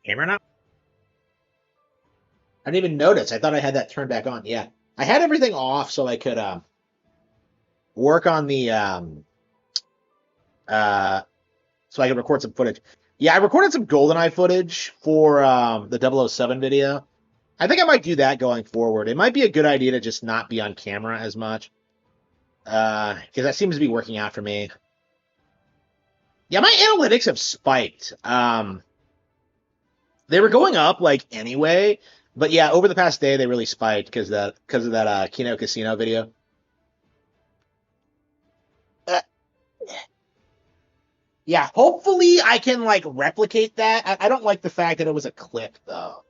Camera now? I didn't even notice. I thought I had that turned back on. Yeah. I had everything off so I could work on the uh so I could record some footage. Yeah, I recorded some GoldenEye footage for the 007 video. I think I might do that going forward. It might be a good idea to just not be on camera as much. Because that seems to be working out for me. Yeah, my analytics have spiked. They were going up like anyway, but yeah, over the past day they really spiked because of that Kino Casino video. Uh, yeah, hopefully I can like replicate that. I don't like the fact that it was a clip though.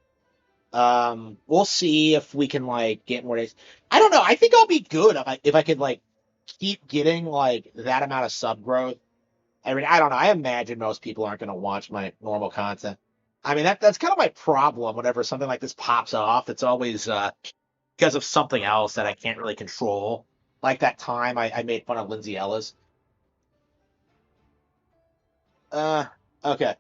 We'll see if we can like get more days. I don't know. I think I'll be good if I could like keep getting like that amount of sub growth. I mean, I don't know. I imagine most people aren't going to watch my normal content. I mean, that's kind of my problem. Whenever something like this pops off, it's always because of something else that I can't really control. Like that time I made fun of Lindsay Ellis. Uh, okay.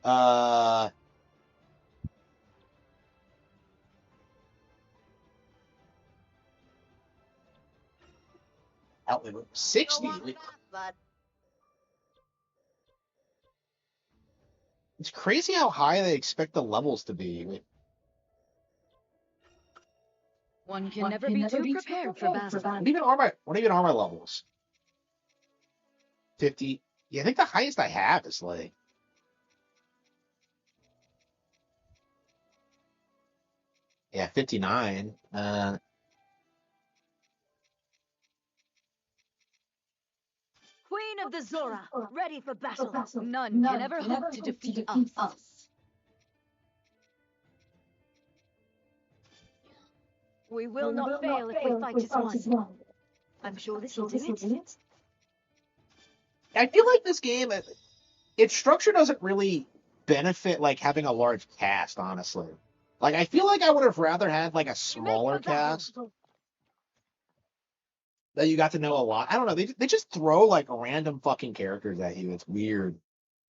Uh, Outlet 60. It's crazy how high they expect the levels to be. One can never be too prepared for battle. What even are my levels? 50. Yeah, I think the highest I have is like yeah, 59. Queen of the Zora, ready for battle. None can ever hope to defeat us. We will not fail if we fight as one. I'm sure this will do it. I feel like this game, its structure doesn't really benefit like having a large cast, honestly. Like I feel like I would have rather had like a smaller cast that you got to know a lot. I don't know. They just throw like random fucking characters at you. It's weird.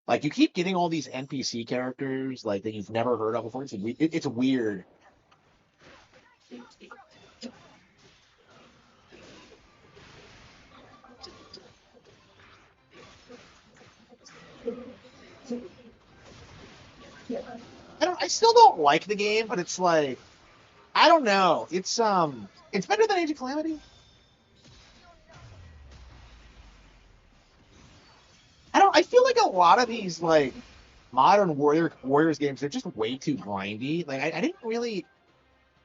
Like you keep getting all these NPC characters like that you've never heard of before. It's weird. I still don't like the game, but it's like I don't know. It's better than Age of Calamity. I feel like a lot of these like modern Warriors games, they're just way too grindy. Like I didn't really.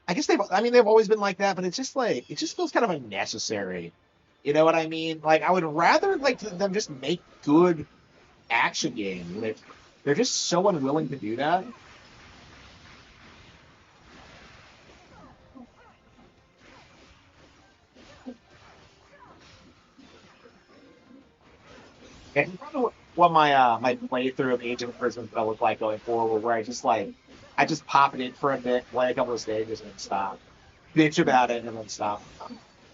I guess they've always been like that, but it's just like it just feels kind of unnecessary. You know what I mean? Like I would rather like them just make good action games. They're just so unwilling to do that. And probably what my playthrough of Age of Prism will look like going forward, where I just pop it in for a bit, play a couple of stages, and then stop. Bitch about it, and then stop.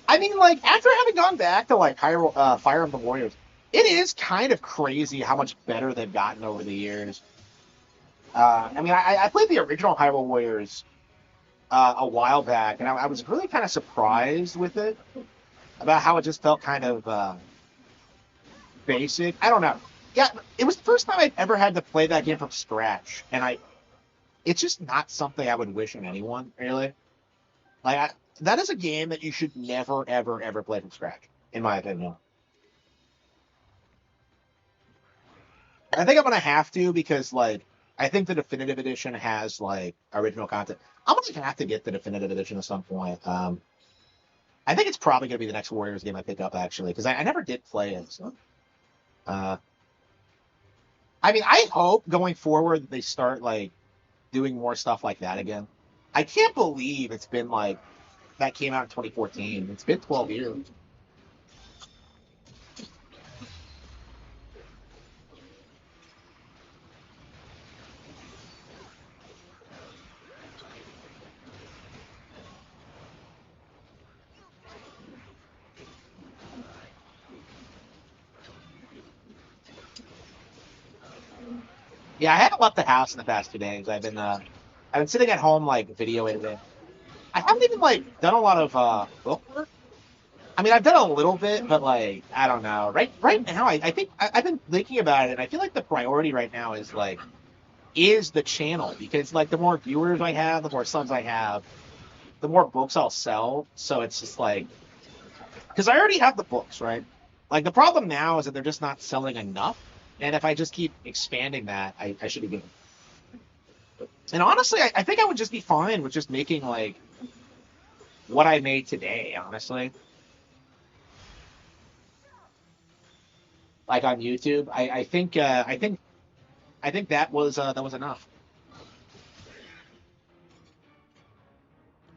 I mean, like after having gone back to like Fire Emblem Warriors, it is kind of crazy how much better they've gotten over the years. I mean, I played the original Hyrule Warriors a while back, and I was really kind of surprised with it about how it just felt kind of basic. I don't know. Yeah, it was the first time I'd ever had to play that game from scratch, and it's just not something I would wish on anyone, really. Like, that is a game that you should never, ever, ever play from scratch, in my opinion. I think I'm gonna have to because, like, I think the definitive edition has like original content. I'm gonna have to get the definitive edition at some point. I think it's probably gonna be the next Warriors game I pick up actually because I never did play it. So. Uh, I mean, I hope going forward that they start like doing more stuff like that again. I can't believe it's been like that came out in 2014. It's been 12 years. Yeah, I haven't left the house in the past 2 days. I've been sitting at home like video editing. I haven't even like done a lot of book work. I mean, I've done a little bit, but like I don't know. Right now, I think I've been thinking about it, and I feel like the priority right now is the channel because like the more viewers I have, the more subs I have, the more books I'll sell. So it's just like because I already have the books, right? Like the problem now is that they're just not selling enough, and if I just keep expanding that, I should be good. And honestly, I think I would just be fine with just making like what I made today. Honestly, like on YouTube, I think that was enough.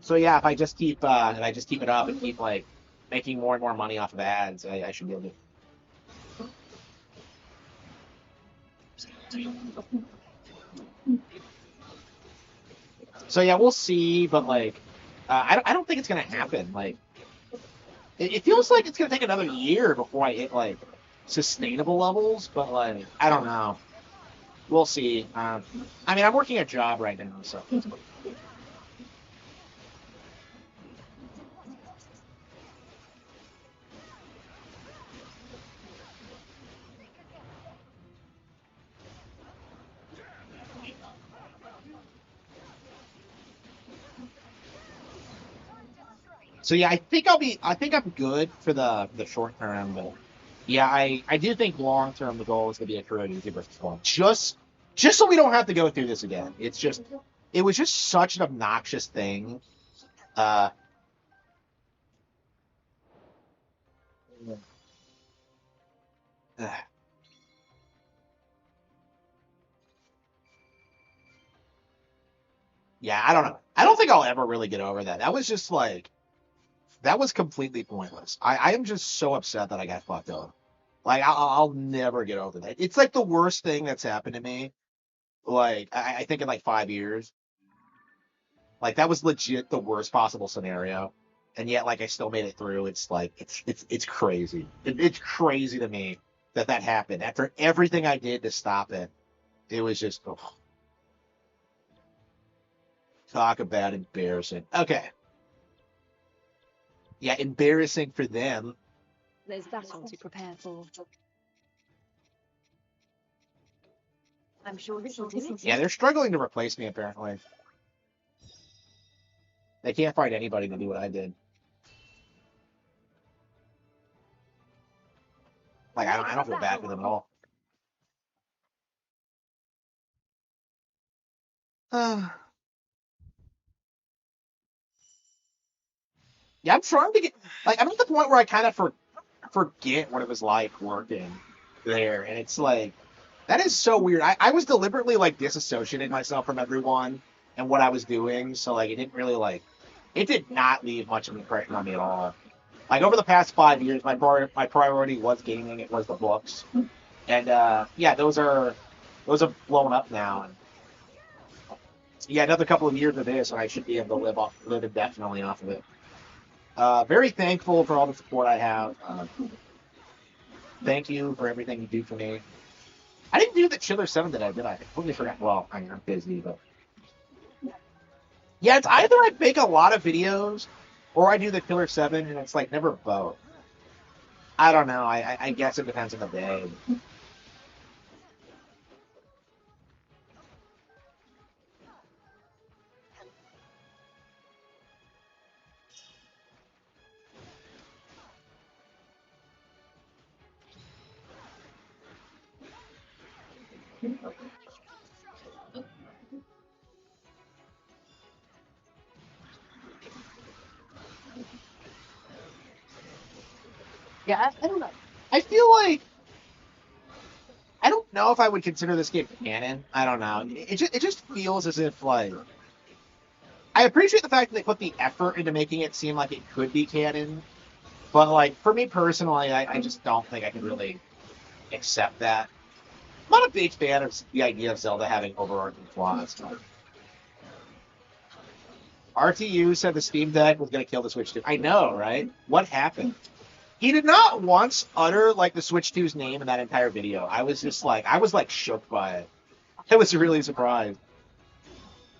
So yeah, if I just keep it up and keep like making more and more money off of ads, I should be able to. So yeah, we'll see, but like, I don't think it's gonna happen. Like, it feels like it's gonna take another year before I hit like sustainable levels. But like, I don't know. We'll see. I mean, I'm working a job right now, so. So yeah, I think I'm good for the short term, but yeah, I do think long term the goal is to be a career YouTuber for long. Just so we don't have to go through this again. It was just such an obnoxious thing. Uh, yeah, I don't know. I don't think I'll ever really get over that. That was just like that was completely pointless. I am just so upset that I got fucked up. Like I'll never get over that. It's like the worst thing that's happened to me. Like I think in like 5 years. Like that was legit the worst possible scenario, and yet like I still made it through. It's like it's crazy. It's crazy to me that that happened after everything I did to stop it. It was just talk about embarrassing. Okay, yeah, embarrassing for them. There's battle to prepare for. I'm sure this will do it. Yeah, they're struggling to replace me. Apparently, they can't find anybody to do what I did. Like I don't feel bad for them at all. Yeah, I'm trying to get like I'm at the point where I kind of forget what it was like working there, and it's like that is so weird. I was deliberately like disassociating myself from everyone and what I was doing, so like it didn't really like it did not leave much of an impression on me at all. Like over the past 5 years, my priority was gaming. It was the books, and yeah, those have blown up now. And yeah, another couple of years of this, and I should be able to live indefinitely off of it. Very thankful for all the support I have. Thank you for everything you do for me. I didn't do the Chiller 7 today, did I? I totally forgot. Well, I'm busy, but yeah, it's either I make a lot of videos or I do the Killer 7, and it's like never both. I don't know. I guess it depends on the day. Yeah, I don't know. I feel like I don't know if I would consider this game canon. I don't know. It just feels as if like I appreciate the fact that they put the effort into making it seem like it could be canon, but like for me personally, I just don't think I can really accept that. I'm not a big fan of the idea of Zelda having overarching flaws. RTU said the Steam Deck was going to kill the Switch 2. I know, right? What happened? He did not once utter like the Switch 2's name in that entire video. I was just like, I was like shook by it. I was really surprised.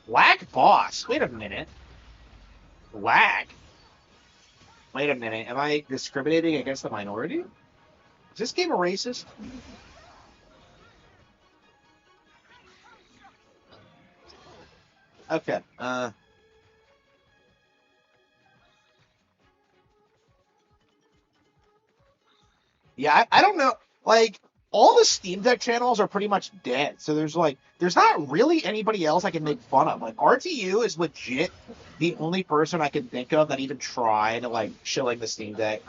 Lag boss. Wait a minute. Lag. Wait a minute. Am I discriminating against the minority? Is this game a racist? Okay. Yeah, I don't know. Like, all the Steam Deck channels are pretty much dead. So there's not really anybody else I can make fun of. Like, RTU is legit the only person I can think of that even tried like shilling the Steam Deck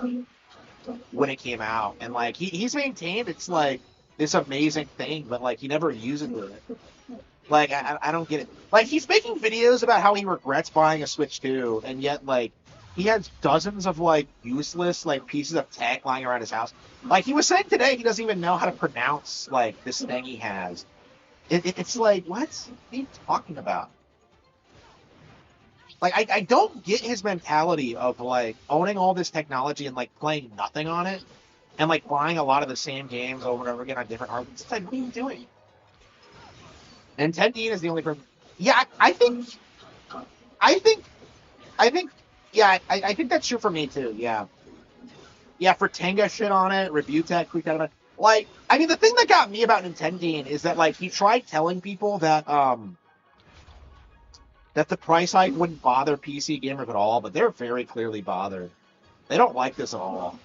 when it came out. And like he's maintained it's like this amazing thing, but like he never uses it. Like I don't get it. Like he's making videos about how he regrets buying a Switch 2, and yet like he has dozens of like useless like pieces of tech lying around his house. Like he was saying today, he doesn't even know how to pronounce like this thing he has. It's like what are you talking about? Like I don't get his mentality of like owning all this technology and like playing nothing on it and like buying a lot of the same games over and over again on different hardware. It's like what are you doing? And 10 is the only person. Yeah, I think, I think, yeah, I think that's true for me too. Yeah, yeah, for Tenga shit on it, review tech, tweet out about. Like, I mean, the thing that got me about Nintendo is that like he tried telling people that the price hike wouldn't bother PC gamers at all, but they're very clearly bothered. They don't like this at all.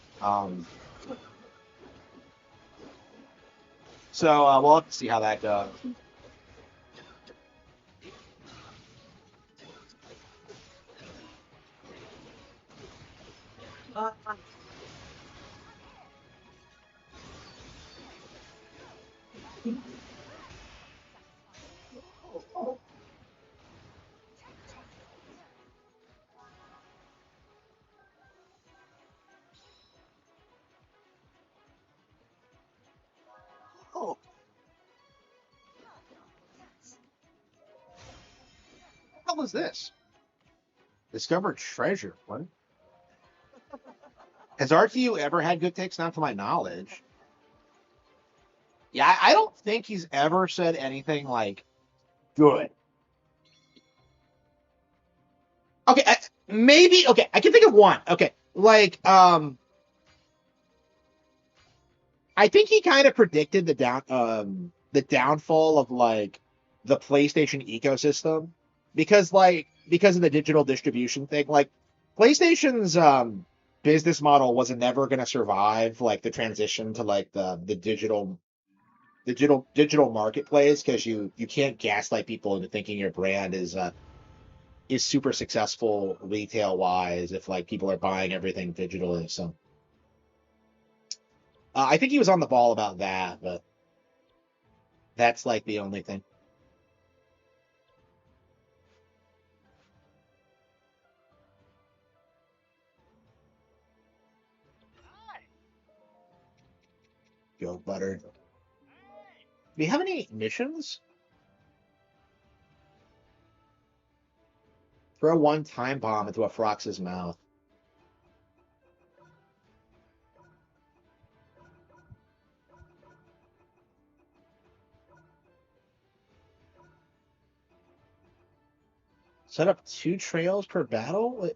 So we'll have to see how that goes. Oh, what the hell is this? Discovered treasure. What? Has RTU ever had good takes? Not to my knowledge. Yeah, I don't think he's ever said anything like good. Okay, maybe. Okay, I can think of one. Okay, like I think he kind of predicted the downfall of like the PlayStation ecosystem because of the digital distribution thing. Like PlayStation's business model was never going to survive like the transition to like the digital marketplace because you can't gaslight people into thinking your brand is super successful retail wise if like people are buying everything digitally. So I think he was on the ball about that, but that's like the only thing. Go butter. Do we have any missions? Throw one time bomb into a Frox's mouth. Set up 2 trails per battle?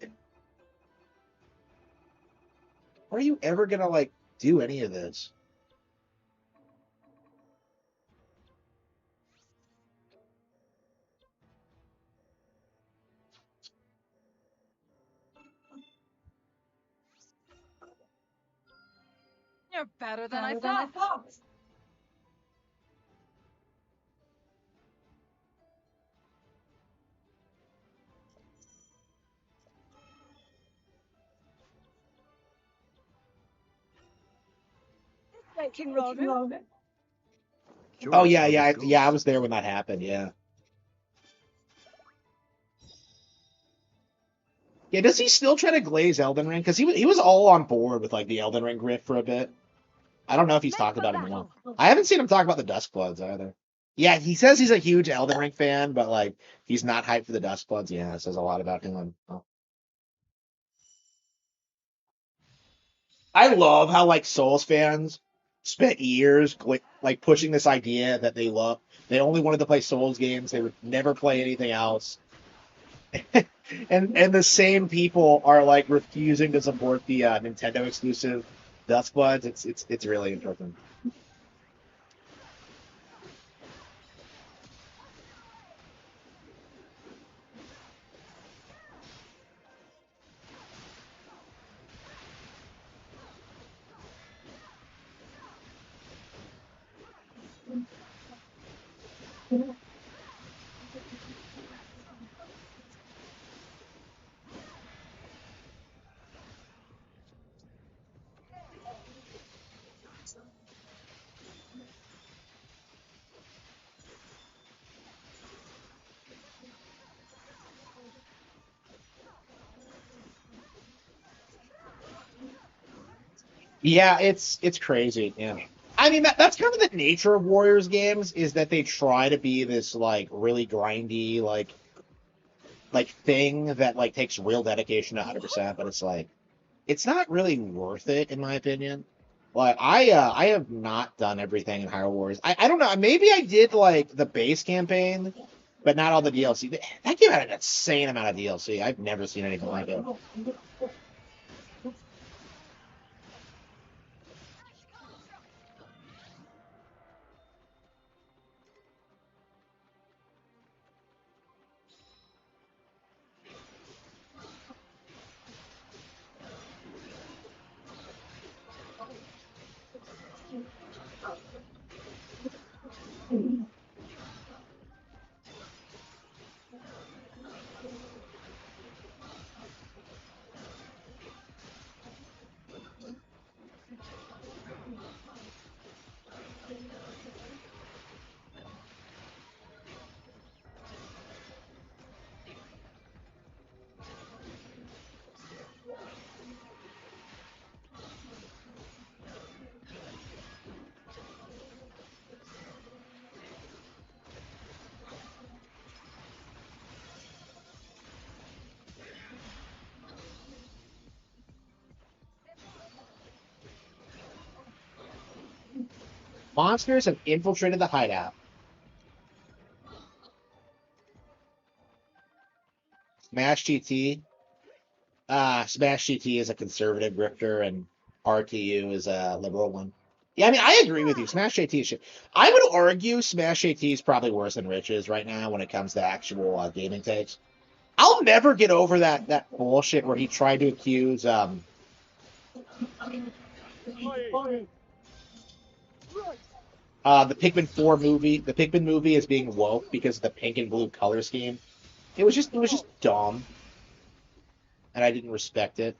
Are you ever gonna like do any of this? You're better than I thought. King Roger. Oh yeah, yeah, I was there when that happened. Yeah. Yeah, does he still try to glaze Elden Ring? Because he was all on board with like the Elden Ring grift for a bit. I don't know if he's talked about it anymore. I haven't seen him talk about the Duskbloods either. Yeah, he says he's a huge Elden Ring fan, but like he's not hyped for the Duskbloods. Yeah, it says a lot about him. Oh. I love how like Souls fans spent years like pushing this idea that they love. They only wanted to play Souls games. They would never play anything else. And the same people are like refusing to support the Nintendo exclusive Dusk Buds. It's really interesting. Yeah, it's crazy. Yeah. I mean that's kind of the nature of Warriors games is that they try to be this like really grindy like thing that like takes real dedication 100%, but it's like it's not really worth it in my opinion. Like I have not done everything in Hyrule Warriors. I don't know. Maybe I did like the base campaign, but not all the DLC. That game had an insane amount of DLC. I've never seen anything like it. Monsters have infiltrated the hideout. Smash GT. Smash GT is a conservative grifter, and RTU is a liberal one. Yeah, I mean, I agree with you. Smash JT is shit. I would argue Smash JT is probably worse than Riches right now when it comes to actual gaming takes. I'll never get over that bullshit where he tried to accuse the Pikmin 4 movie. The Pikmin movie is being woke because of the pink and blue color scheme. It was just dumb, and I didn't respect it.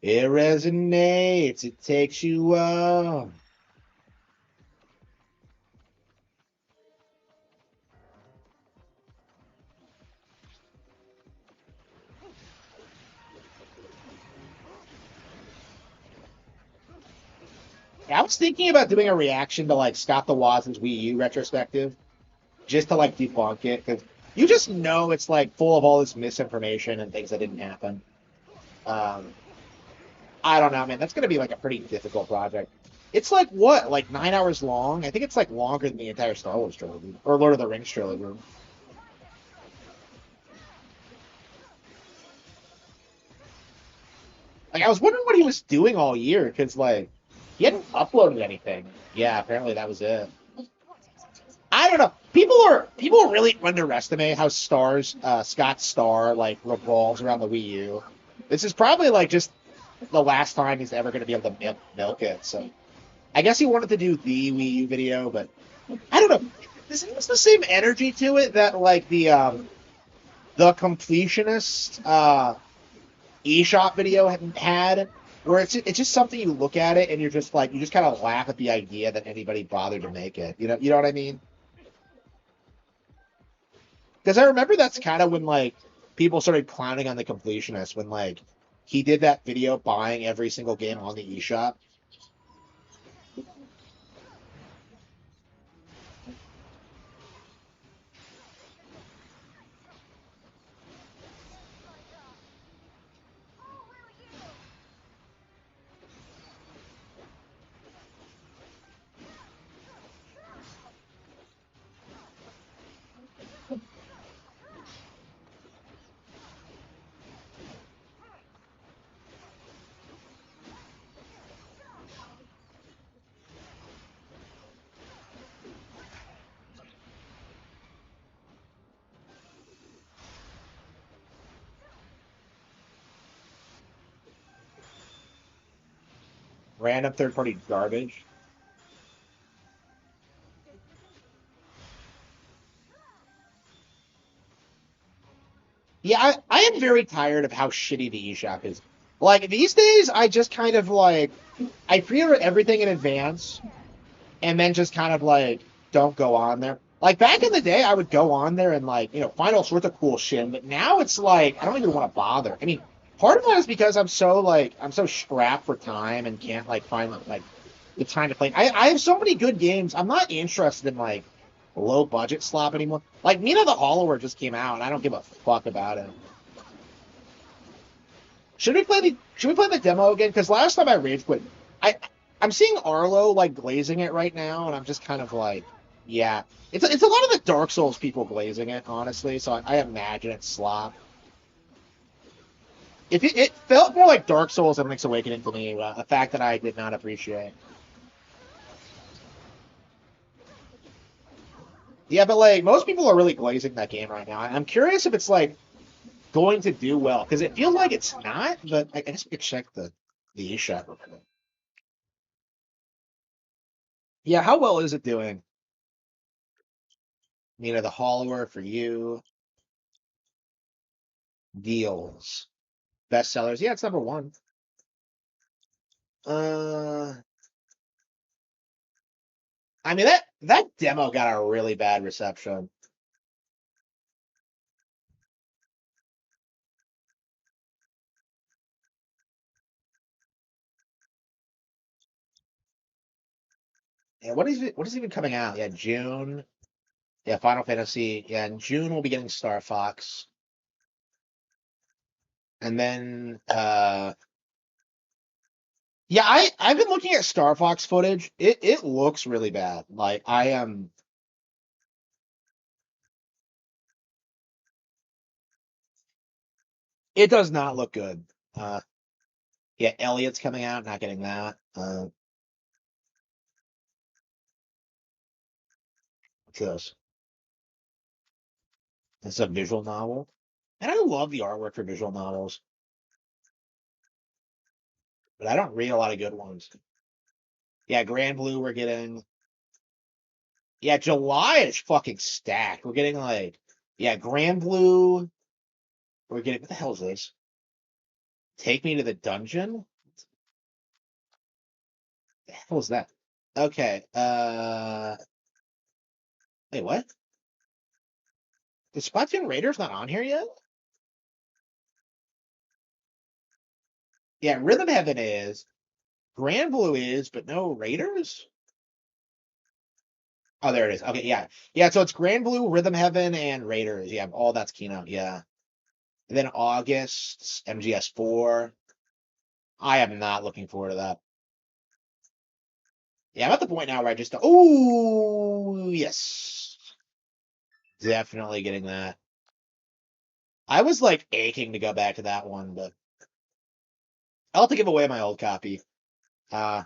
It resonates. It takes you up. I was thinking about doing a reaction to like Scott the Wozin's Wii U retrospective, just to like debunk it, because you just know it's like full of all this misinformation and things that didn't happen. Um, I don't know, man. That's gonna be like a pretty difficult project. It's like what, like 9 hours long? I think it's like longer than the entire Star Wars trilogy or Lord of the Rings trilogy. Like I was wondering what he was doing all year, because like he hadn't uploaded anything. Yeah, apparently that was it. I don't know. People really underestimate how Scott's star like revolves around the Wii U. This is probably like just the last time he's ever going to be able to milk it. So I guess he wanted to do the Wii U video, but I don't know. This has the same energy to it that like the completionist eShop video had, where it's just something you look at it and you're just like you just kind of laugh at the idea that anybody bothered to make it. You know what I mean? Because I remember that's kind of when like people started clowning on the completionist when like he did that video buying every single game on the eShop. Random third-party garbage. Yeah, I am very tired of how shitty the eShop is. Like these days, I just kind of like I pre-order everything in advance and then just kind of like don't go on there. Like back in the day, I would go on there and like find all sorts of cool shit. But now it's like I don't even want to bother. I mean, part of that is because I'm so strapped for time and can't like find like the time to play. I have so many good games. I'm not interested in like low budget slop anymore. Like Mina the Hollower just came out, and I don't give a fuck about it. Should we play the demo again? Because last time I rage quit, I I'm seeing Arlo like glazing it right now, and I'm just kind of like, yeah, it's a lot of the Dark Souls people glazing it, honestly. So I imagine it's slop. If it felt more like Dark Souls and Link's Awakening to me, a fact that I did not appreciate. Yeah, but like most people are really glazing that game right now. I'm curious if it's like going to do well because it feels like it's not. But I guess we could check the eShop real quick. Yeah, how well is it doing? The Hollower for you. Deals. Bestsellers. Yeah, it's number one. Uh, I mean that demo got a really bad reception. Yeah, what is even coming out? Yeah, June. Yeah, Final Fantasy. Yeah, in June we'll be getting Star Fox. And then yeah, I've been looking at Star Fox footage. It looks really bad. Like I am it does not look good. Uh yeah, Elliot's coming out, not getting that. What's this? It's a visual novel. And I love the artwork for visual novels, but I don't read a lot of good ones. Yeah, Grand Blue we're getting. Yeah, July is fucking stacked. We're getting like yeah, Grand Blue. We're getting what the hell is this? Take Me to the Dungeon? What the hell is that? Okay. Wait, what? The Splatoon Raiders not on here yet? Yeah, Rhythm Heaven is. Grand Blue is, but no Raiders? Oh, there it is. Okay, yeah. Yeah, so it's Grand Blue, Rhythm Heaven, and Raiders. Yeah, all that's keynote, yeah. And then August, MGS4. I am not looking forward to that. Yeah, I'm at the point now where I just oh yes, definitely getting that. I was like aching to go back to that one, but I'll have to give away my old copy. Uh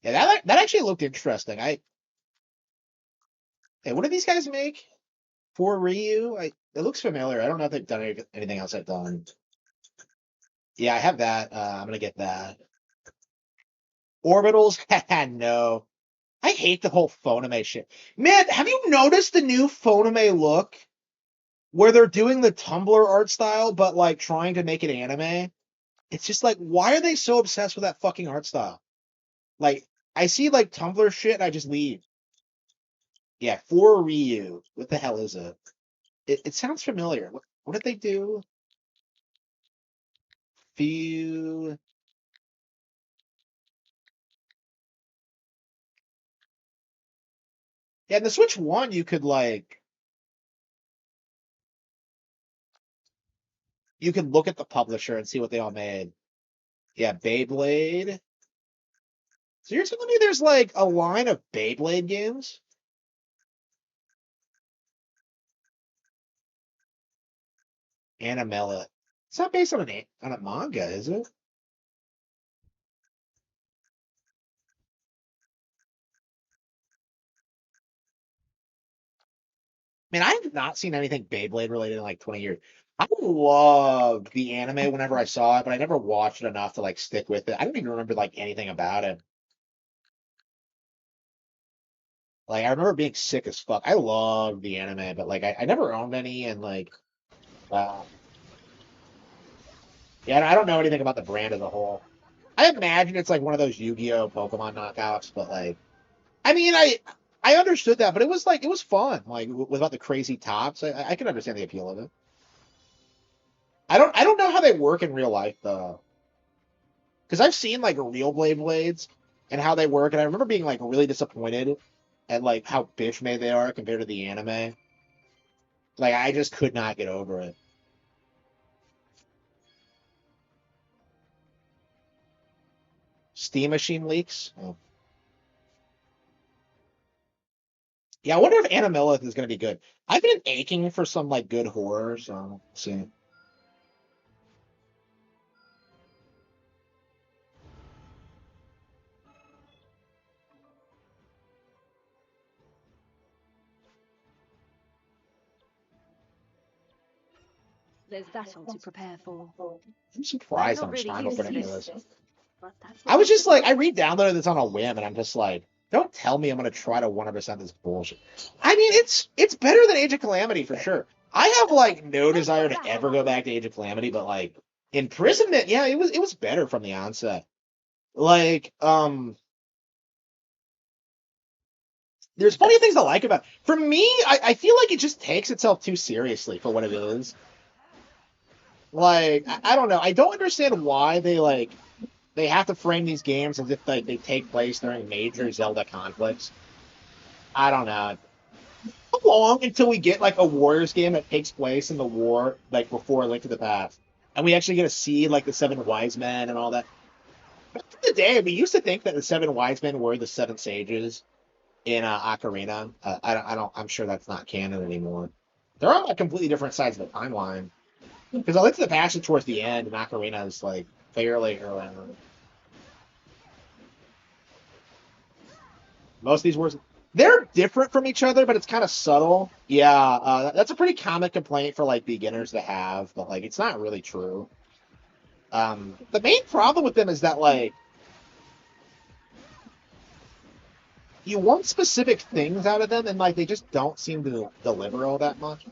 yeah, that actually looked interesting. Hey, what did these guys make for Ryu? It looks familiar. I don't know if they've done anything else I've done. Yeah, I have that. I'm gonna get that. Orbitals? No. I hate the whole Phoneme shit. Man, have you noticed the new Phoneme look? Where they're doing the Tumblr art style, but like trying to make it anime. It's just like, why are they so obsessed with that fucking art style? Like, I see like Tumblr shit, and I just leave. Yeah, for Ryu. What the hell is it? It sounds familiar. What did they do? Few. Yeah, in the Switch One, you could look at the publisher and see what they all made. Yeah, Beyblade. So you're telling me there's like a line of Beyblade games? Animella. It's not based on on a manga, is it? Man, I have not seen anything Beyblade related in like 20 years. I loved the anime whenever I saw it, but I never watched it enough to like stick with it. I don't even remember like anything about it. Like I remember being sick as fuck. I loved the anime, but like I never owned any, and like uh, yeah, I don't know anything about the brand as a whole. I imagine it's like one of those Yu-Gi-Oh! Pokemon knockoffs, but like I mean I understood that, but it was like it was fun, like without the crazy tops. I can understand the appeal of it. I don't know how they work in real life though, because I've seen like real Blades and how they work, and I remember being like really disappointed at like how bitch made they are compared to the anime. Like I just could not get over it. Steam Machine leaks. Oh. Yeah, I wonder if Animilith is going to be good. I've been aching for some like good horror, so we'll see. There's that all to prepare for. I'm I'm surprised not I'm really trying to used open to any of this, this. but that's I what was makes just it like, I fun. re-downloaded this on a whim, and I'm just like, don't tell me I'm gonna try to 100% this bullshit. I mean, it's better than Age of Calamity for sure. I have like no Let's desire go to back. ever go back to Age of Calamity, but like Imprisonment, yeah, it was better from the onset. Like, there's plenty of things to like about it. For me, I feel like it just takes itself too seriously for what it is. Like, I don't know. I don't understand why they have to frame these games as if like they take place during major Zelda conflicts. I don't know. How long until we get like a Warriors game that takes place in the war, like before Link to the Past, and we actually get to see like the Seven Wise Men and all that? Back in the day, we used to think that the Seven Wise Men were the Seven Sages in Ocarina. I'm sure that's not canon anymore. They're on like completely different sides of the timeline. Because I Link to the Past is towards the end, and Ocarina is like fairly early on. Most of these words, they're different from each other, but it's kind of subtle. Yeah, that's a pretty common complaint for like beginners to have, but like it's not really true. The main problem with them is that like you want specific things out of them, and like they just don't seem to deliver all that much.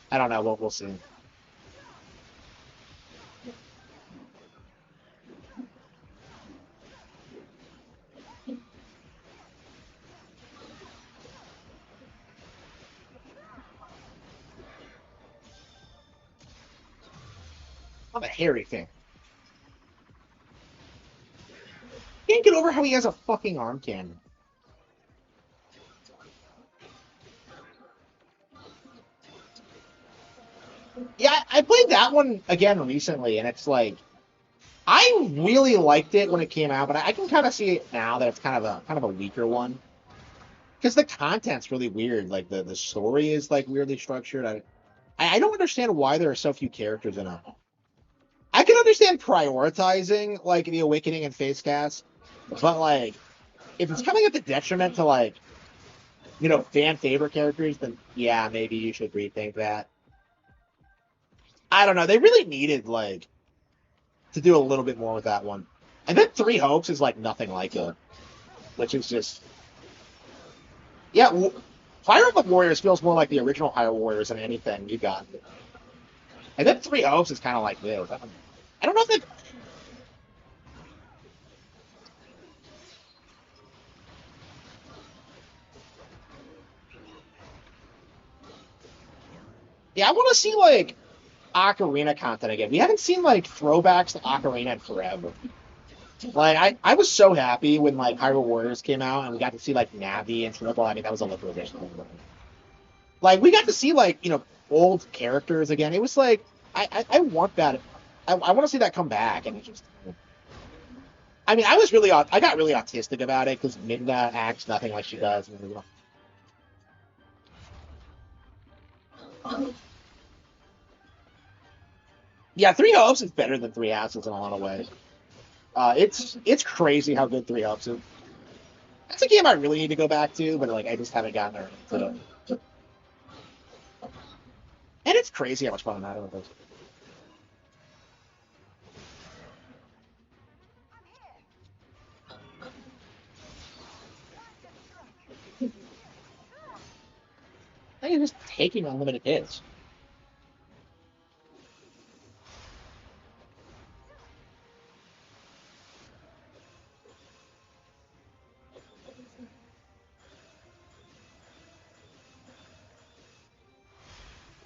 I don't know. We'll see. I'm a Harry fan. Can't get over how he has a fucking arm cannon. Yeah, I played that one again recently, and it's like I really liked it when it came out, but I can kind of see it now that it's kind of a weaker one because the content's really weird. Like the story is like weirdly structured. I don't understand why there are so few characters in it. I can understand prioritizing like the Awakening and Face Cast, but like if it's coming at the detriment to like fan favorite characters, then yeah, maybe you should rethink that. I don't know. They really needed like to do a little bit more with that one. And then Three Hopes is like nothing like it, which is just yeah. Fire Emblem Warriors feels more like the original Hyrule Warriors than anything you got. And then Three Hopes is kind of like this. I don't know if they. Yeah, I want to see like Ocarina content again. We haven't seen like throwbacks to Ocarina in forever. Like I was so happy when like Hyrule Warriors came out and we got to see like Navi and Triple. I mean that was a liberation. Like we got to see like old characters again. It was like I want that. I want to see that come back, and it just. I mean, I got really autistic about it because Midna acts nothing like she does. Yeah, Three Hopes is better than Three Houses in a lot of ways. It's crazy how good Three Hopes is. That's a game I really need to go back to, but like I just haven't gotten around to it. And it's crazy how much fun I'm having with this. I think it's just taking unlimited hits.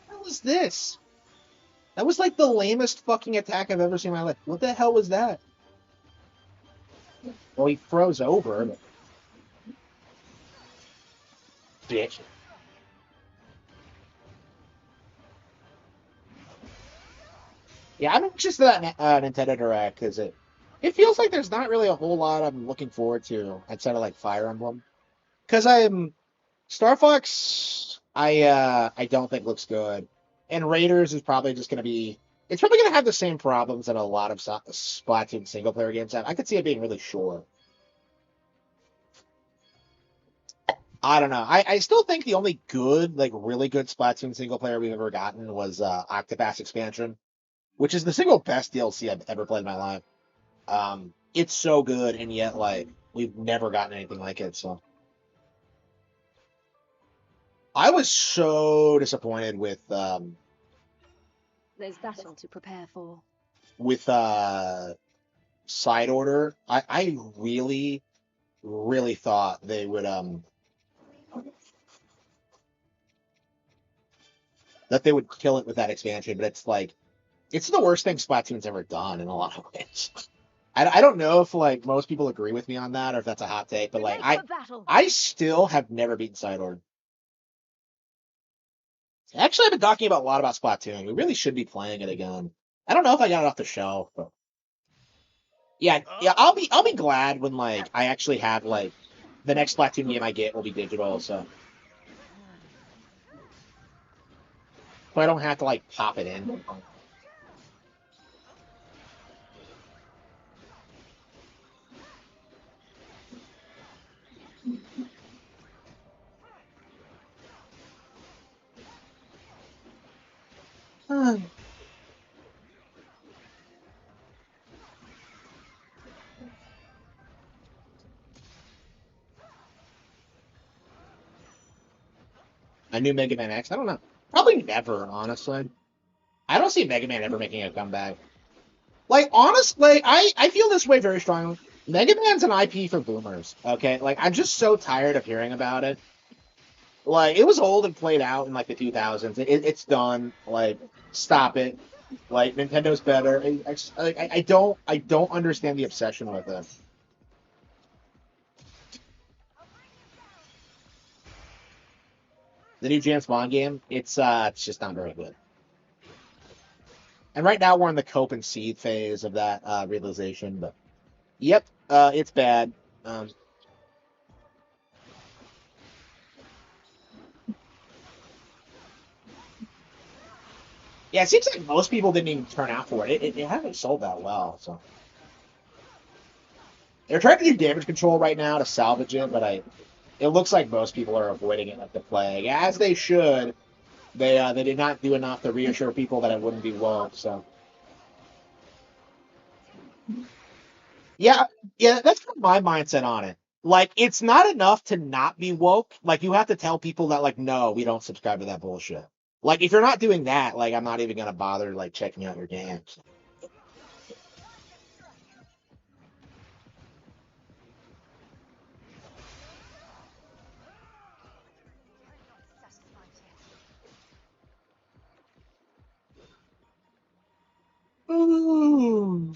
What was this? That was like the lamest fucking attack I've ever seen in my life. What the hell was that? Well, he froze over, but bitch. Yeah, I'm interested in that Nintendo Direct because it feels like there's not really a whole lot I'm looking forward to outside of like Fire Emblem. Because I'm Star Fox, I don't think looks good, and Raiders is probably just gonna be. It's probably gonna have the same problems that a lot of Splatoon single player games have. I could see it being really short. I don't know. I still think the only good, like really good Splatoon single player we've ever gotten was Octopath Expansion, which is the single best DLC I've ever played in my life. It's so good, and yet like we've never gotten anything like it. So I was so disappointed There's battle to prepare for. with Side Order. I really really thought they would that they would kill it with that expansion, but it's like it's the worst thing Splatoon's ever done in a lot of ways. I don't know if like most people agree with me on that or if that's a hot take, but We like make for battle. I still have never beaten Side Order. Actually, I've been talking about a lot about Splatoon. We really should be playing it again. I don't know if I got it off the shelf, but yeah, I'll be glad when like I actually have like the next Splatoon game I get will be digital, so I don't have to like pop it in. A new Mega Man X? I don't know. Probably never, honestly. I don't see Mega Man ever making a comeback. Like, honestly, I feel this way very strongly. Mega Man's an IP for boomers, okay? Like, I'm just so tired of hearing about it. Like, it was old and played out in, like, the 2000s. It's done. Like, stop it. Like, Nintendo's better. I don't understand the obsession with it. The new James Bond game, it's just not very good. And right now we're in the cope and seed phase of that realization. But yep, it's bad. Um, yeah, it seems like most people didn't even turn out for it. It hasn't sold that well. So they're trying to do damage control right now to salvage it, but it looks like most people are avoiding it like the plague, as they should. They did not do enough to reassure people that it wouldn't be woke. So yeah, yeah, that's kind of my mindset on it. Like, it's not enough to not be woke. Like, you have to tell people that, like, no, we don't subscribe to that bullshit. Like, if you're not doing that, like, I'm not even gonna bother like checking out your games. Ooh.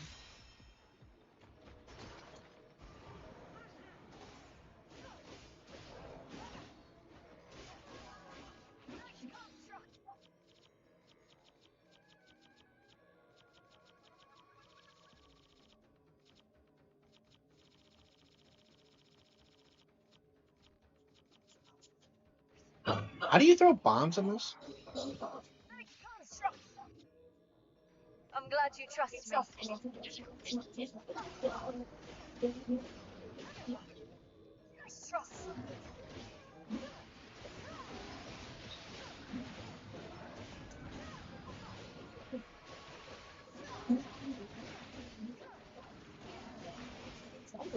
How do you throw bombs in this? I'm glad you trust me.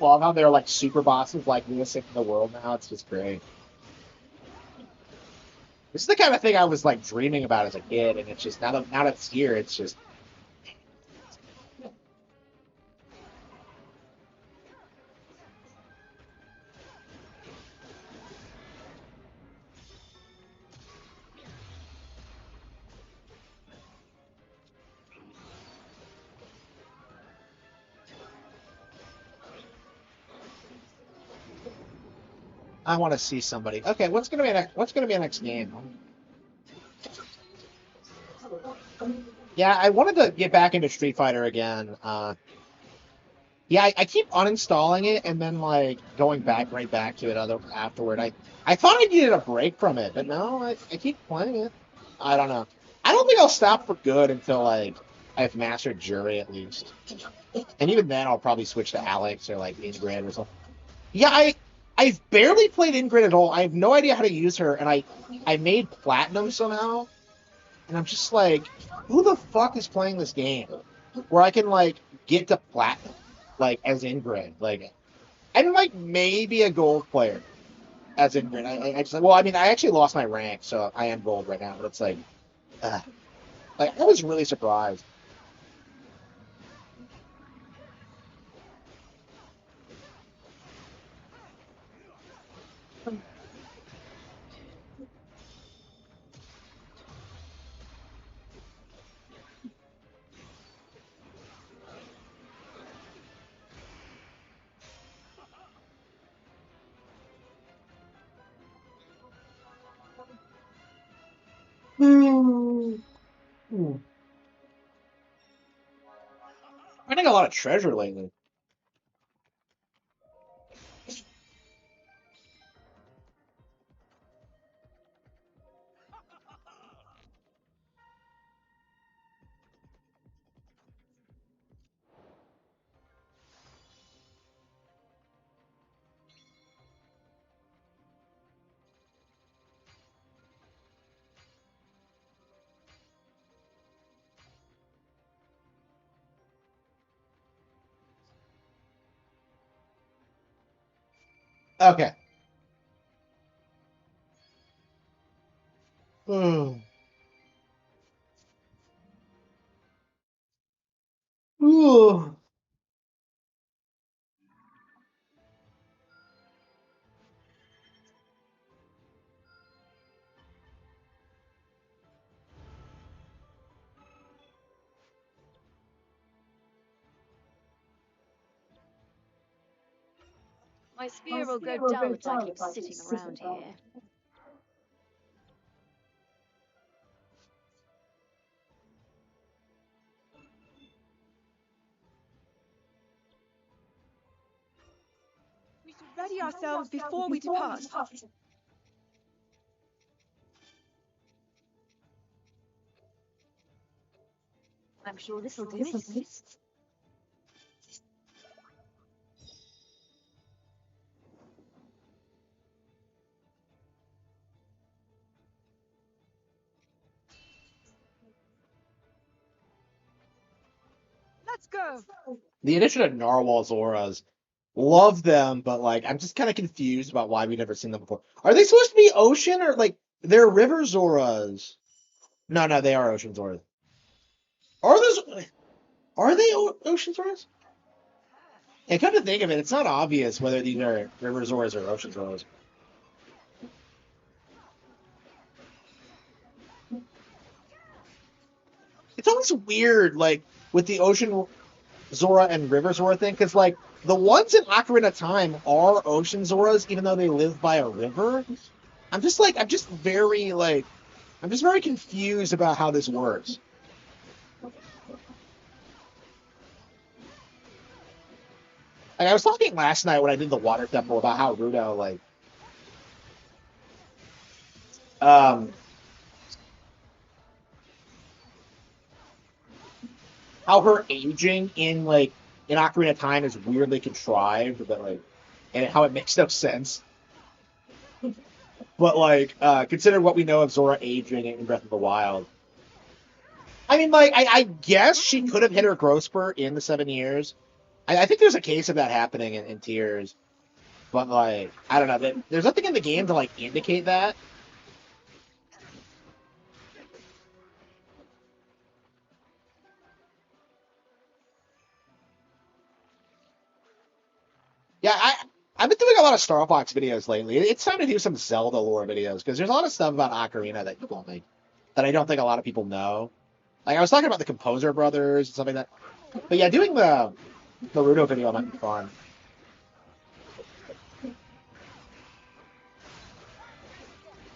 love how they're like super bosses like this in the world now. It's just great. This is the kind of thing I was like dreaming about as a kid, and it's just now that it's here, it's just I want to see somebody. Okay, what's gonna be a next game? Yeah, I wanted to get back into Street Fighter again. Yeah, I keep uninstalling it and then like going back right back to it afterward. I thought I needed a break from it, but no, I keep playing it. I don't know. I don't think I'll stop for good until like I've mastered Jury at least, and even then I'll probably switch to Alex or like Ingrid or something. Yeah, I've barely played Ingrid at all. I have no idea how to use her, and I made platinum somehow, and I'm just like, who the fuck is playing this game where I can like get to platinum like as Ingrid? Like I'm like maybe a gold player as Ingrid. I just well, I mean, I actually lost my rank, so I am gold right now. But it's uh, like I was really surprised. I think a lot of treasure lately. Okay. Hmm. Ooh. My spear will go dull if I keep sitting around here. We should ready ourselves before we depart. I'm sure this'll do it. Let's go. The addition of Narwhal Zoras, love them, but like I'm just kind of confused about why we've never seen them before. Are they supposed to be ocean or like they're river Zoras? No, no, they are ocean Zoras. Are those? Are they ocean Zoras? And come to think of it, it's not obvious whether these are river Zoras or ocean Zoras. It's always weird, like with the ocean Zora and river Zora thing, because like the ones in Ocarina of Time are ocean Zoras, even though they live by a river. I'm just very confused about how this works. Like I was talking last night when I did the water temple about how Ruto um how her aging in Ocarina of Time is weirdly contrived, but like and how it makes no sense. But like consider what we know of Zora aging in Breath of the Wild. I mean, like I guess she could have hit her growth spurt in the 7 years, I think there's a case of that happening in tiers, but like I don't know. There's nothing in the game to like indicate that. Yeah, I've been doing a lot of Star Fox videos lately. It's time to do some Zelda lore videos because there's a lot of stuff about Ocarina that people like that I don't think a lot of people know. Like I was talking about the Composer Brothers and something like that. But yeah, doing the Naruto video might be fun.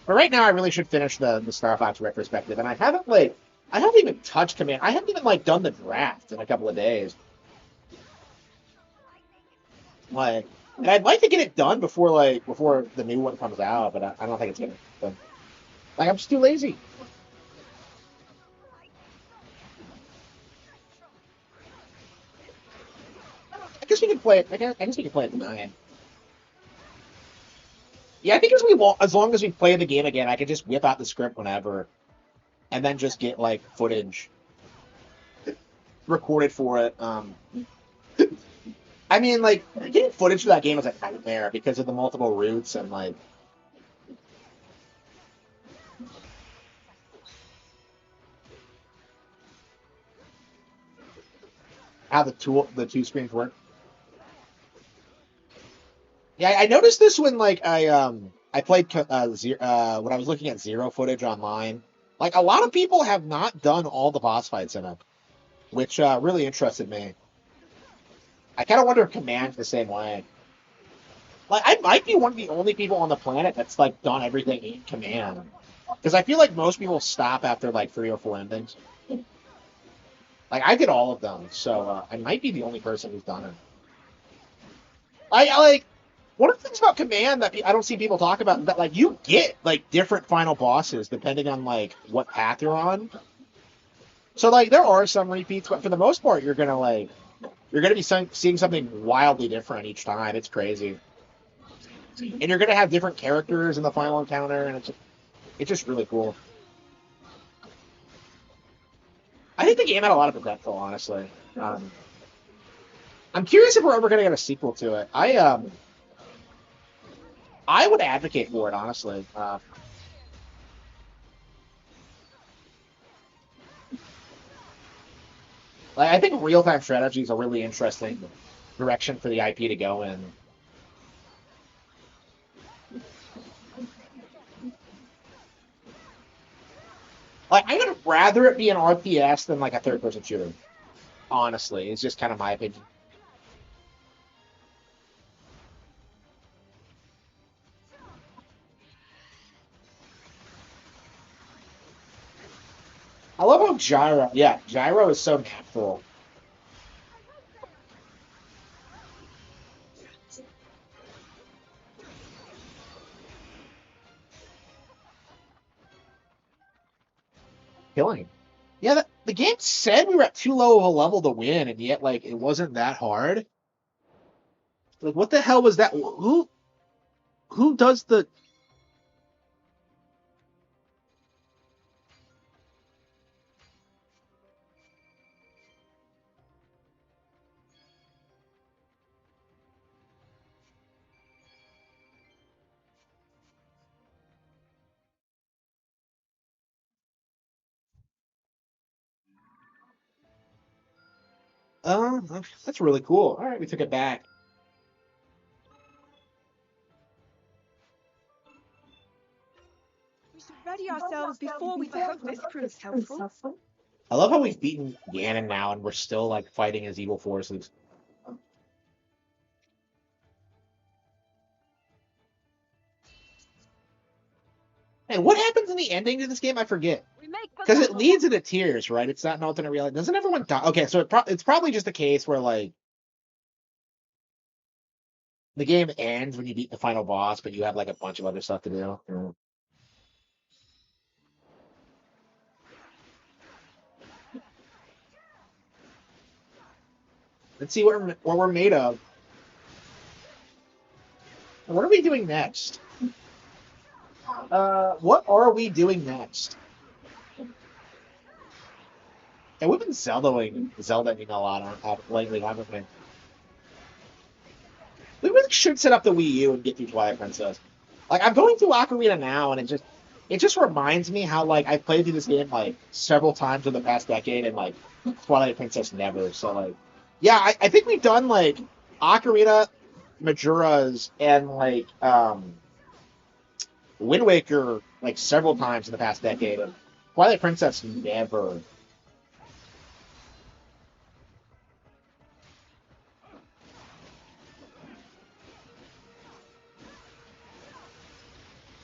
But right now, I really should finish the Star Fox retrospective, and I haven't even touched Command. I haven't even like done the draft in a couple of days. Like, and I'd like to get it done before the new one comes out, but I don't think it's gonna happen. Like I'm just too lazy. I guess we can play it. I guess we can play it tonight. Yeah, I think as long as we play the game again, I can just whip out the script whenever, and then just get like footage recorded for it. I mean, like getting footage for that game is a nightmare because of the multiple routes and like how the two screens work. Yeah, I noticed this when like I played when I was looking at Zero footage online. Like a lot of people have not done all the boss fights in it, which really interested me. I kind of wonder if Command's the same way. Like I might be one of the only people on the planet that's like done everything in Command, because I feel like most people stop after like 3 or 4 endings. Like I did all of them, so I might be the only person who's done it. I like one of the things about Command that I don't see people talk about that like you get like different final bosses depending on like what path you're on. So like there are some repeats, but for the most part you're gonna be seeing something wildly different each time. It's crazy, and you're gonna have different characters in the final encounter, and it's just really cool. I think the game had a lot of potential, honestly. I'm curious if we're ever gonna get a sequel to it. I would advocate for it, honestly. Like I think real time strategy is a really interesting direction for the IP to go in. Like I would rather it be an RTS than like a third person shooter. Honestly, it's just kind of my opinion. I love how Gyro is so natural. Killing. Yeah, the game said we were at too low of a level to win, and yet like it wasn't that hard. Like what the hell was that? Who does the? That's really cool. All right, we took it back. We should ready ourselves before we. I hope this proves helpful. I love how we've beaten Ganon now, and we're still like fighting his evil forces. And what happens in the ending to this game? I forget. We make for Because it battle. leads into tears, right? It's not an alternate reality. Doesn't everyone die? Okay, so it's probably just a case where like the game ends when you beat the final boss, but you have like a bunch of other stuff to do. Let's see what we're made of. What are we doing next? What are we doing next? And we've been Zeldaing a lot lately, haven't we? we really should set up the Wii U and get through Twilight Princess. Like I'm going through Ocarina now, and it just reminds me how like I played through this game like several times in the past decade, and like Twilight Princess never. So like, yeah, I think we've done like Ocarina, Majora's, and like Wind Waker like several times in the past decade, and Twilight Princess never.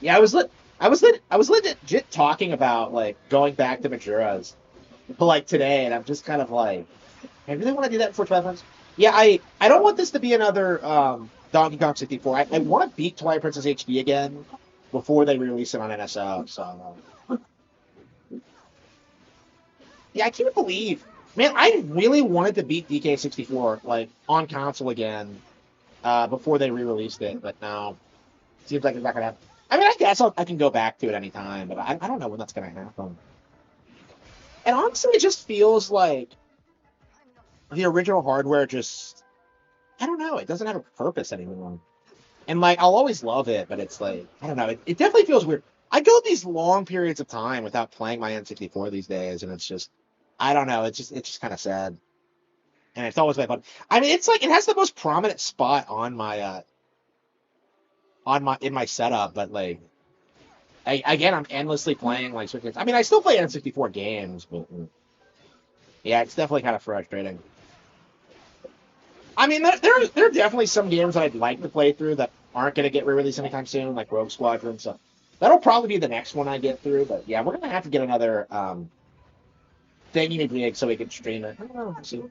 Yeah, I was legit talking about like going back to Majora's, but like today, and I'm just kind of like, I really want to do that before Twilight Princess. Yeah, I don't want this to be another Donkey Kong 64. I want to beat Twilight Princess HD again before they release it on NSO. So yeah, I can't believe, man, I really wanted to beat DK64 like on console again before they re-released it, but now seems like it's not gonna happen. I mean, I guess I can go back to it anytime, but I don't know when that's gonna happen. And honestly, it just feels like the original hardware just, I don't know, it doesn't have a purpose anymore. And like, I'll always love it, but it's like, I don't know, it definitely feels weird. I go these long periods of time without playing my N64 these days, and it's just, I don't know, it's just kind of sad. And it's always been fun. I mean, it's like it has the most prominent spot on my in my setup, but like again, I'm endlessly playing like Switch games. I mean, I still play N64 games, but yeah, it's definitely kind of frustrating. I mean, there are definitely some games that I'd like to play through that aren't going to get re-released anytime soon, like Rogue Squadron. So that'll probably be the next one I get through. But yeah, we're gonna have to get another thingy rig so we can stream it. I don't know. We'll see.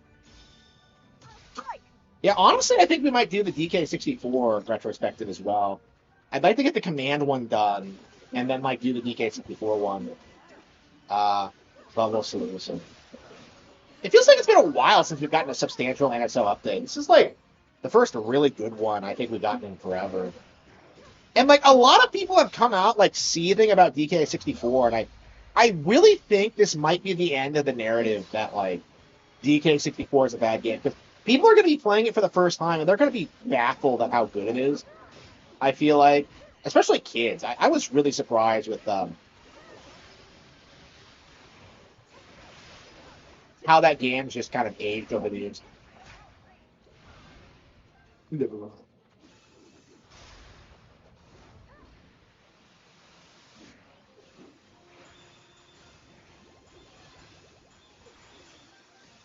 Yeah, honestly, I think we might do the DK64 retrospective as well. I'd like to get the Command one done, and then like do the DK64 one. Uh, but we'll see. We'll see. It feels like it's been a while since we've gotten a substantial NSO update. This is like the first really good one I think we've gotten in forever. And like a lot of people have come out like seething about DK64, and I really think this might be the end of the narrative that like DK64 is a bad game because people are going to be playing it for the first time and they're going to be baffled at how good it is. I feel like, especially kids. I was really surprised with how that game's just kind of aged over the years.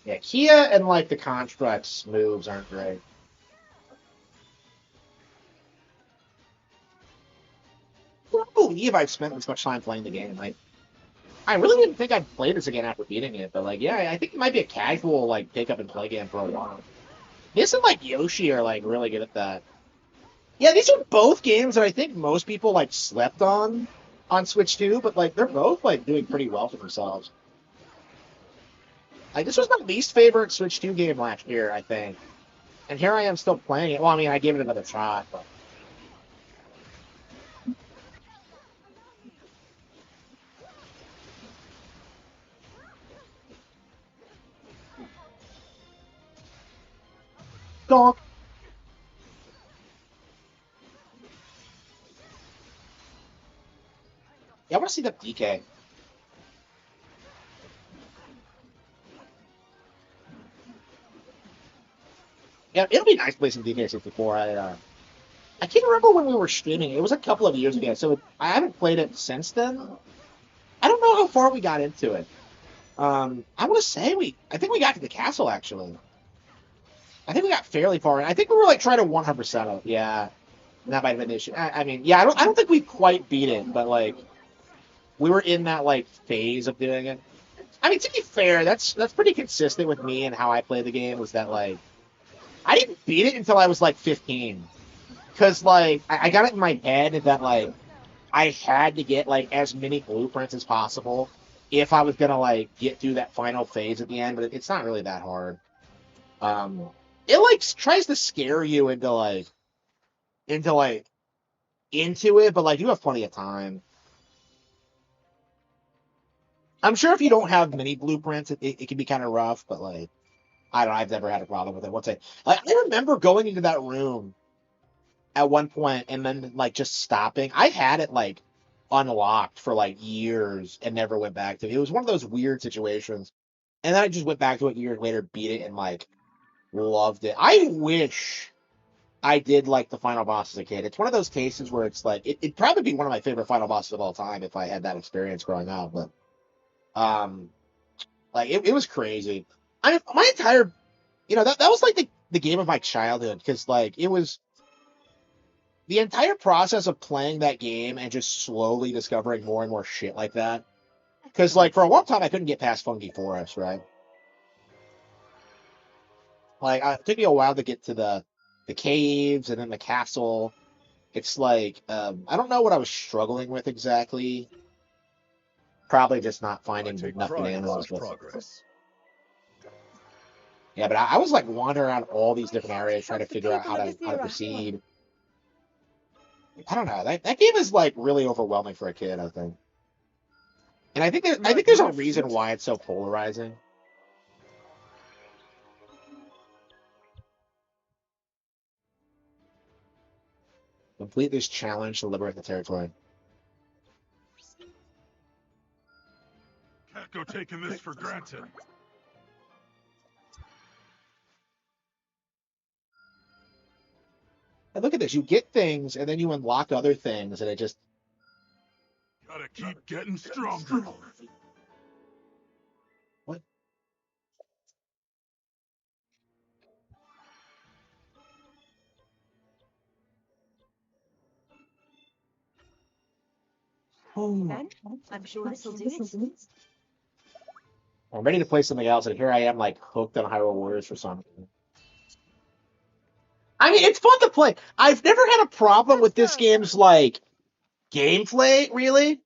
Yeah, Kia and like the Constructs moves aren't great. I don't believe I've spent this much time playing the game. I really didn't think I'd play this again after beating it, but like, yeah, I think it might be a casual like pick up and play game for a while. This and like Yoshi are like really good at that. Yeah, these are both games that I think most people like slept on Switch 2, but like they're both like doing pretty well for themselves. Like this was my least favorite Switch 2 game last year, I think. And here I am still playing it. Well, I mean, I gave it another shot, but donk. Yeah, I want to see the DK. Yeah, it'll be nice to play some DK64. I can't remember when we were streaming. It was a couple of years ago, so I haven't played it since then. I don't know how far we got into it. I want to say I think we got to the castle actually. I think we got fairly far in. I think we were like trying to 100% it. Yeah, that might have been the issue. I mean, yeah, I don't think we quite beat it, but like we were in that like phase of doing it. I mean, to be fair, that's pretty consistent with me and how I play the game. Was that like I didn't beat it until I was like 15, because like I got it in my head that like I had to get like as many blueprints as possible if I was gonna like get through that final phase at the end. But it's not really that hard. Um, it like tries to scare you into like into it, but like you have plenty of time. I'm sure if you don't have many blueprints, it can be kind of rough. But like I don't know, I've never had a problem with it. Like I remember going into that room at one point and then like just stopping. I had it like unlocked for like years and never went back to it. It was one of those weird situations. And then I just went back to it years later, beat it, and like loved it. I wish I did like the final boss as a kid. It's one of those cases where it's like it'd probably be one of my favorite final bosses of all time if I had that experience growing up. But um, like it was crazy. I mean, my entire that was like the game of my childhood because like it was the entire process of playing that game and just slowly discovering more and more shit like that. Because like for a long time I couldn't get past Funky Forest, right? Like it took me a while to get to the caves and then the castle. It's like I don't know what I was struggling with exactly. Probably just not I finding take enough pride in bananas. such But progress. yeah, but I was like wandering around all these I different helped areas trying to help the figure out people of how to Ithera. proceed. I don't know. That game is like really overwhelming for a kid, I think. And I think there's a reason Magnificent. why it's so polarizing. Complete this challenge to liberate the territory. Can't go taking this for granted. And look at this. You get things and then you unlock other things and it just Gotta keep getting stronger. what? Ben, I'm sure this'll do it. I'm ready to play something else, and here I am, like hooked on Hyrule Warriors for something. I mean, it's fun to play. I've never had a problem with this game's like gameplay, really,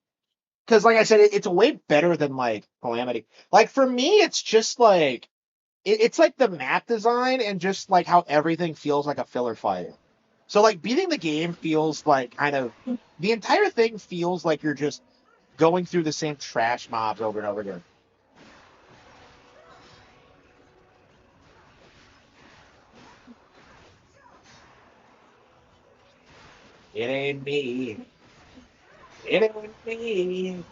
because like I said, it's way better than like Calamity. Like for me, it's just like it's like the map design and just like how everything feels like a filler fight. So like beating the game feels like kind of the entire thing feels like you're just going through the same trash mobs over and over again. It ain't me. It ain't me.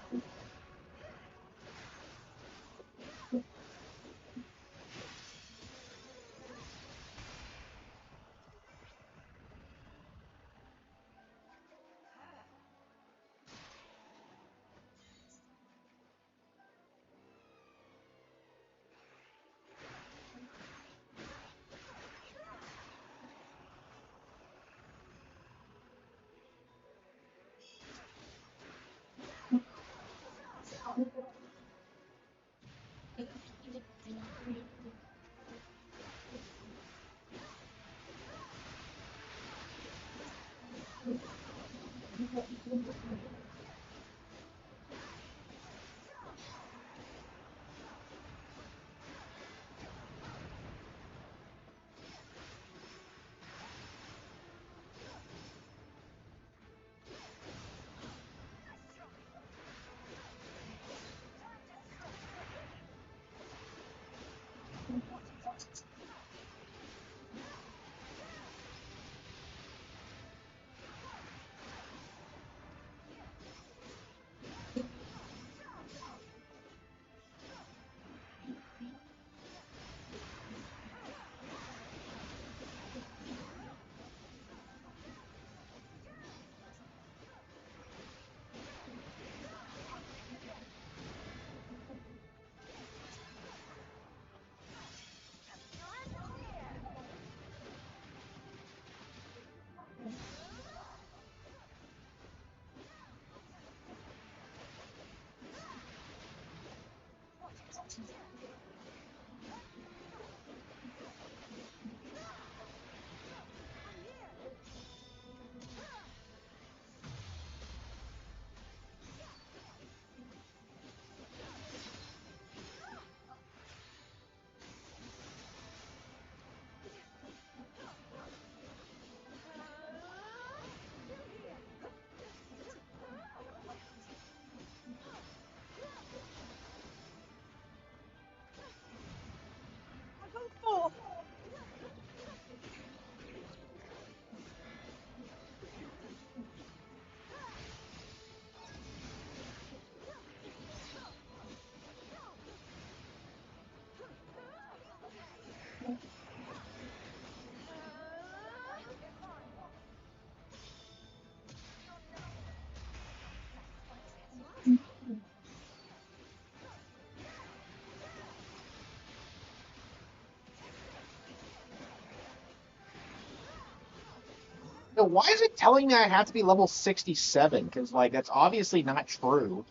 why is it telling me I have to be level 67? Because like that's obviously not true.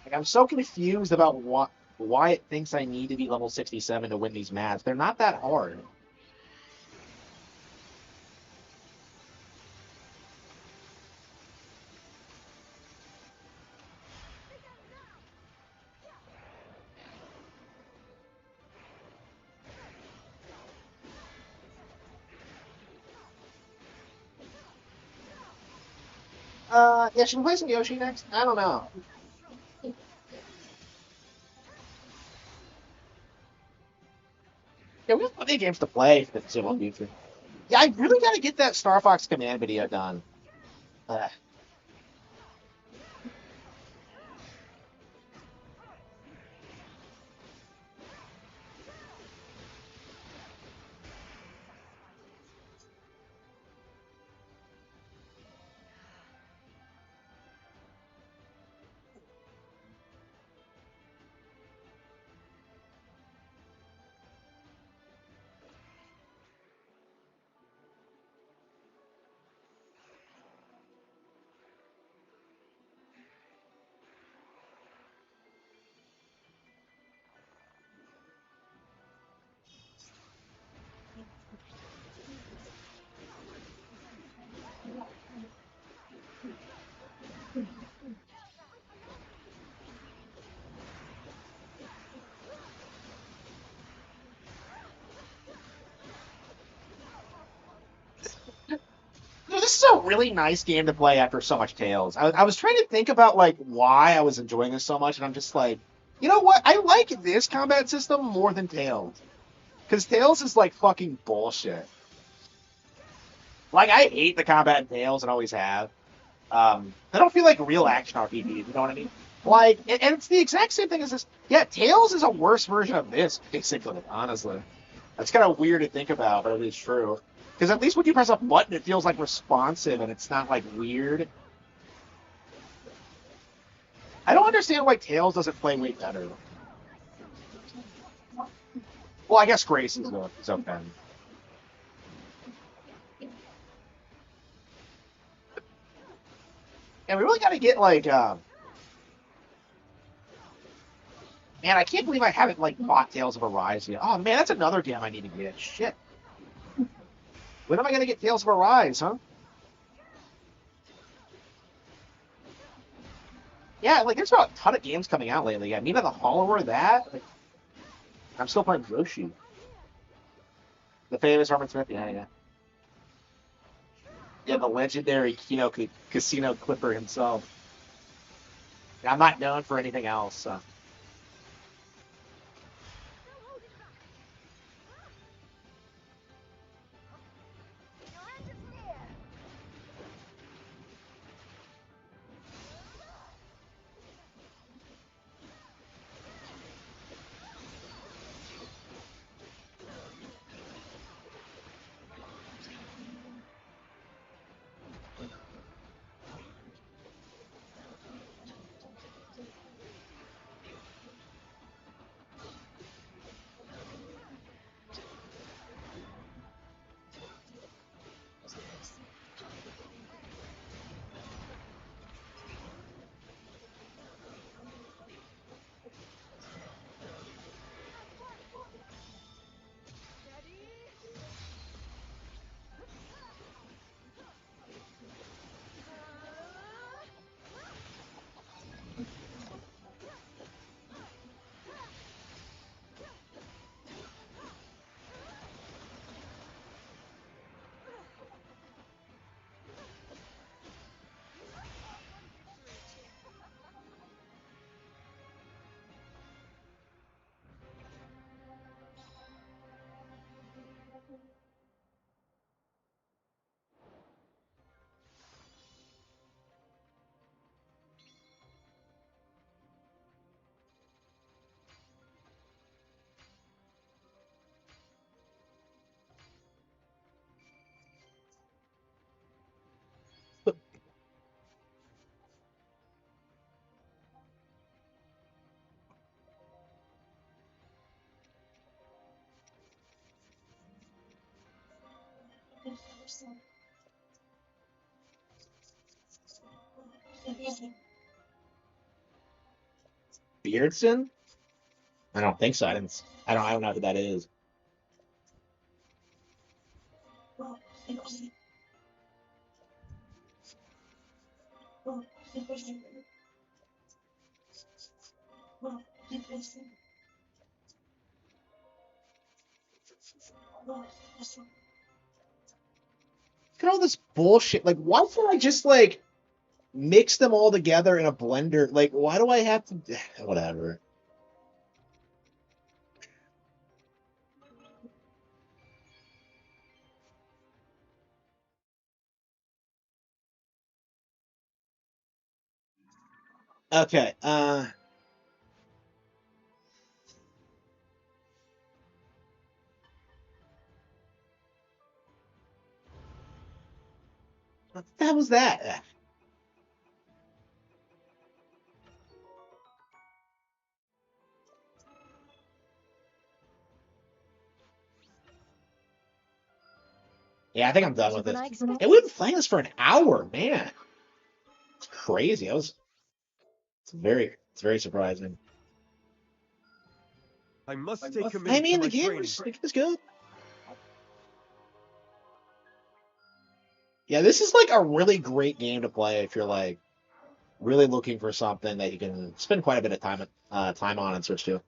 Like I'm so confused about why it thinks I need to be level 67 to win these matches. They're not that hard. Yeah, should we play some Yoshi next? I don't know. Yeah, we have plenty of games to play for the foreseeable future. Yeah, I really got to get that Star Fox Command video done. Uh, this is a really nice game to play after so much Tales. I was trying to think about like why I was enjoying this so much, and I'm just like, you know what? I like this combat system more than Tales because Tales is like fucking bullshit. Like I hate the combat in Tales and always have. They don't feel like real action RPGs. You know what I mean? Like, and it's the exact same thing as this. Yeah, Tales is a worse version of this, basically. Honestly, that's kind of weird to think about, but it is true. Because at least when you press a button, it feels like responsive and it's not like weird. I don't understand why Tails doesn't play way better. Well, I guess Grace is okay. And we really got to get like, man, I can't believe I haven't like bought Tales of Arise yet. Oh man, that's another game I need to get. Shit, when am I gonna get Tales of Arise, huh? Yeah, like there's not a ton of games coming out lately. I mean, the Hollower that. Like, I'm still playing Yoshi, the famous Harman Smith. Yeah, yeah, yeah. The legendary Casino Clipper himself. I'm not known for anything else. So. Beardson? I don't think so. I don't know who that is. Look at all this bullshit. Like, why can't I just like mix them all together in a blender? Like, why do I have to? Whatever. Okay. What the hell was that? Yeah, I think I'm done with Better this. than I expected. And we've been playing this for an hour, man. It's crazy. It's very surprising. I must take I committed to mean, my the game training. was good. Yeah, this is like a really great game to play if you're like really looking for something that you can spend quite a bit of time on and switch to.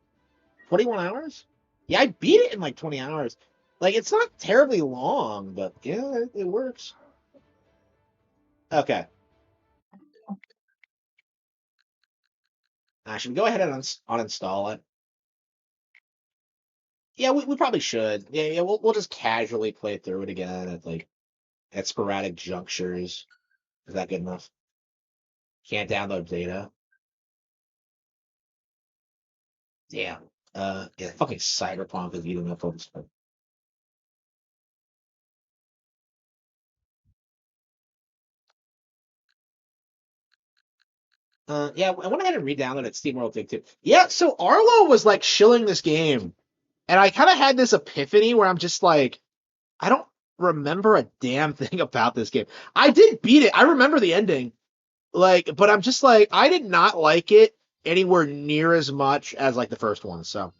21 hours? Yeah, I beat it in like 20 hours. Like it's not terribly long, but yeah, it works. Okay. I should go ahead and uninstall it. Yeah, we probably should. Yeah, we'll just casually play through it again at sporadic junctures. Is that good enough? Can't download data. Damn. Yeah, fucking Cyberpunk is eating up all this. Yeah, I went ahead and re-downloaded SteamWorld Dig 2. Yeah, so Arlo was like shilling this game, and I kind of had this epiphany where I'm just like, I don't remember a damn thing about this game. I did beat it. I remember the ending, like, but I'm just like, I did not like it anywhere near as much as like the first one. So,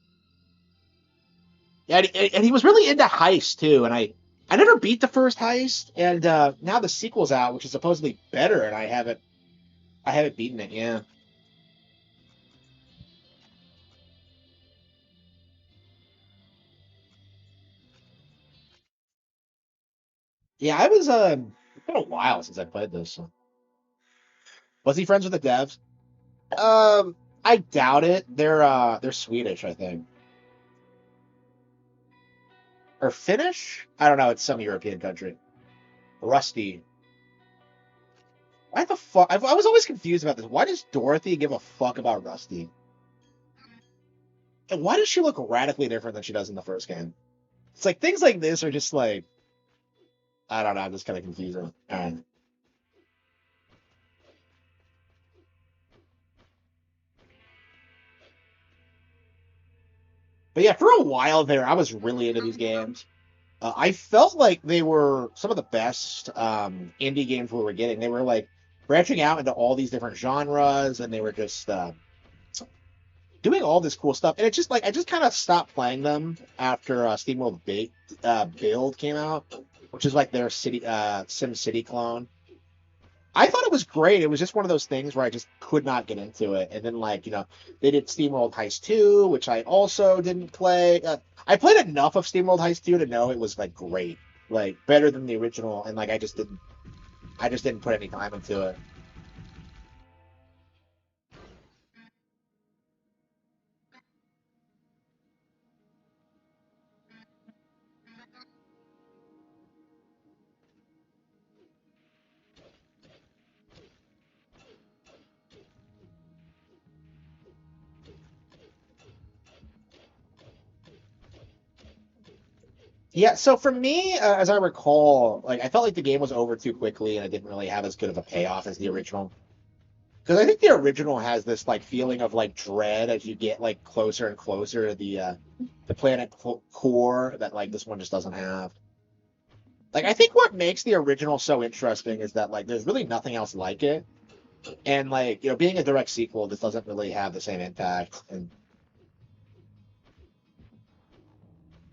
yeah, and he was really into heist too, and I never beat the first heist, and now the sequel's out, which is supposedly better, and I haven't beaten it. Yeah. Yeah, I was it's been a while since I played this. So. Was he friends with the devs? I doubt it. They're Swedish, I think. Or Finnish? I don't know, it's some European country. Rusty. Why the fuck? I was always confused about this. Why does Dorothy give a fuck about Rusty? And why does she look radically different than she does in the first game? It's like things like this are just like I don't know, I'm just kind of confusing. Alright. But yeah, for a while there, I was really into these games. I felt like they were some of the best indie games we were getting. They were like branching out into all these different genres, and they were just doing all this cool stuff. And it just like I just kind of stopped playing them after SteamWorld Build came out, which is like their Sim City clone. I thought it was great. It was just one of those things where I just could not get into it. And then, like, they did SteamWorld Heist 2, which I also didn't play. I played enough of SteamWorld Heist 2 to know it was, like, great. Like, better than the original. And, like, I just didn't put any time into it. Yeah, so for me, as I recall, like, I felt like the game was over too quickly and it didn't really have as good of a payoff as the original. Because I think the original has this like feeling of like dread as you get like closer and closer to the planet core that like this one just doesn't have. Like I think what makes the original so interesting is that like there's really nothing else like it. And like, being a direct sequel, this doesn't really have the same impact. And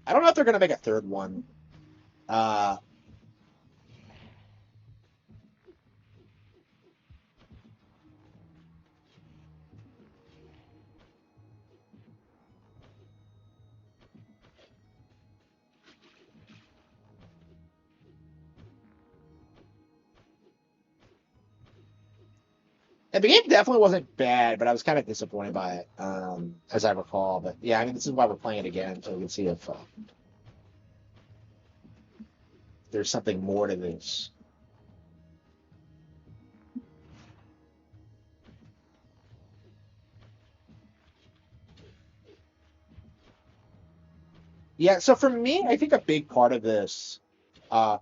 I don't know if they're gonna make a third one. Uh, and the game definitely wasn't bad, but I was kind of disappointed by it, as I recall. But yeah, I mean, this is why we're playing it again, so we can see if there's something more to this. Yeah, so for me, I think a big part of this uh,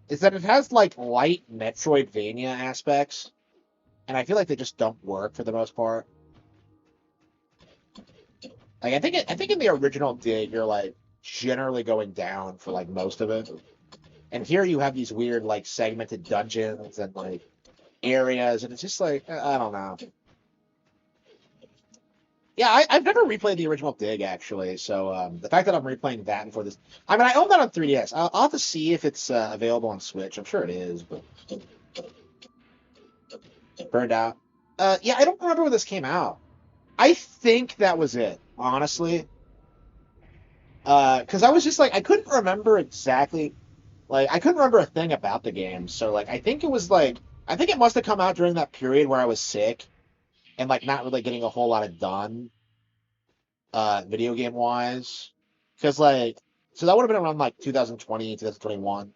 is that it has like light Metroidvania aspects, and I feel like they just don't work for the most part. Like I think in the original Dig, you're like generally going down for like most of it, and here you have these weird like segmented dungeons and like areas, and it's just like I don't know. Yeah, I've never replayed the original Dig actually, so the fact that I'm replaying that before this, I mean, I own that on 3DS. I'll have to see if it's available on Switch. I'm sure it is, but burned out. Yeah, I don't remember when this came out. I think that was it, honestly. Because I was just like, I couldn't remember exactly. Like, I couldn't remember a thing about the game. So, like, I think it was like, I think it must have come out during that period where I was sick and like not really getting a whole lot of done, video game wise. Because like, so that would have been around like 2020, 2021.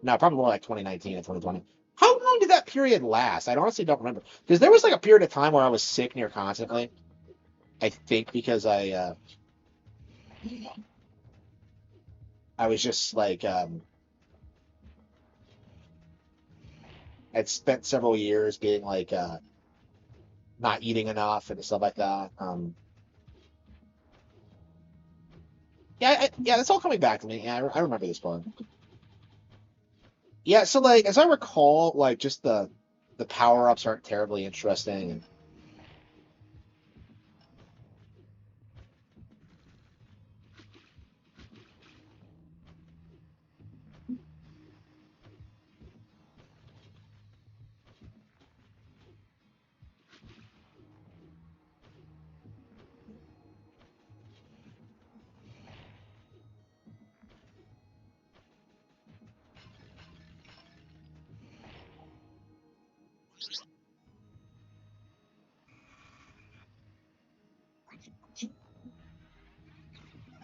No, probably more like 2019 and 2020. How long did that period last? I honestly don't remember. Because there was like a period of time where I was sick near constantly. I think because I was just like I'd spent several years being like not eating enough and stuff like that. Yeah, yeah, that's all coming back to me. Yeah, I remember this one. Yeah, so like as I recall, like just the power ups aren't terribly interesting.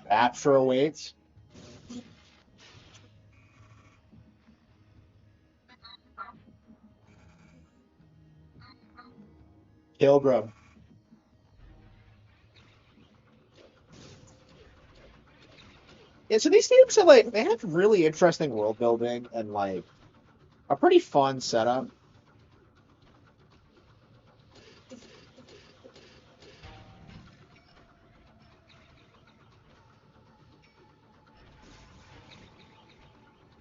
Rapture awaits. Pilgrim. Yeah, so these games are like they have really interesting world building and like a pretty fun setup.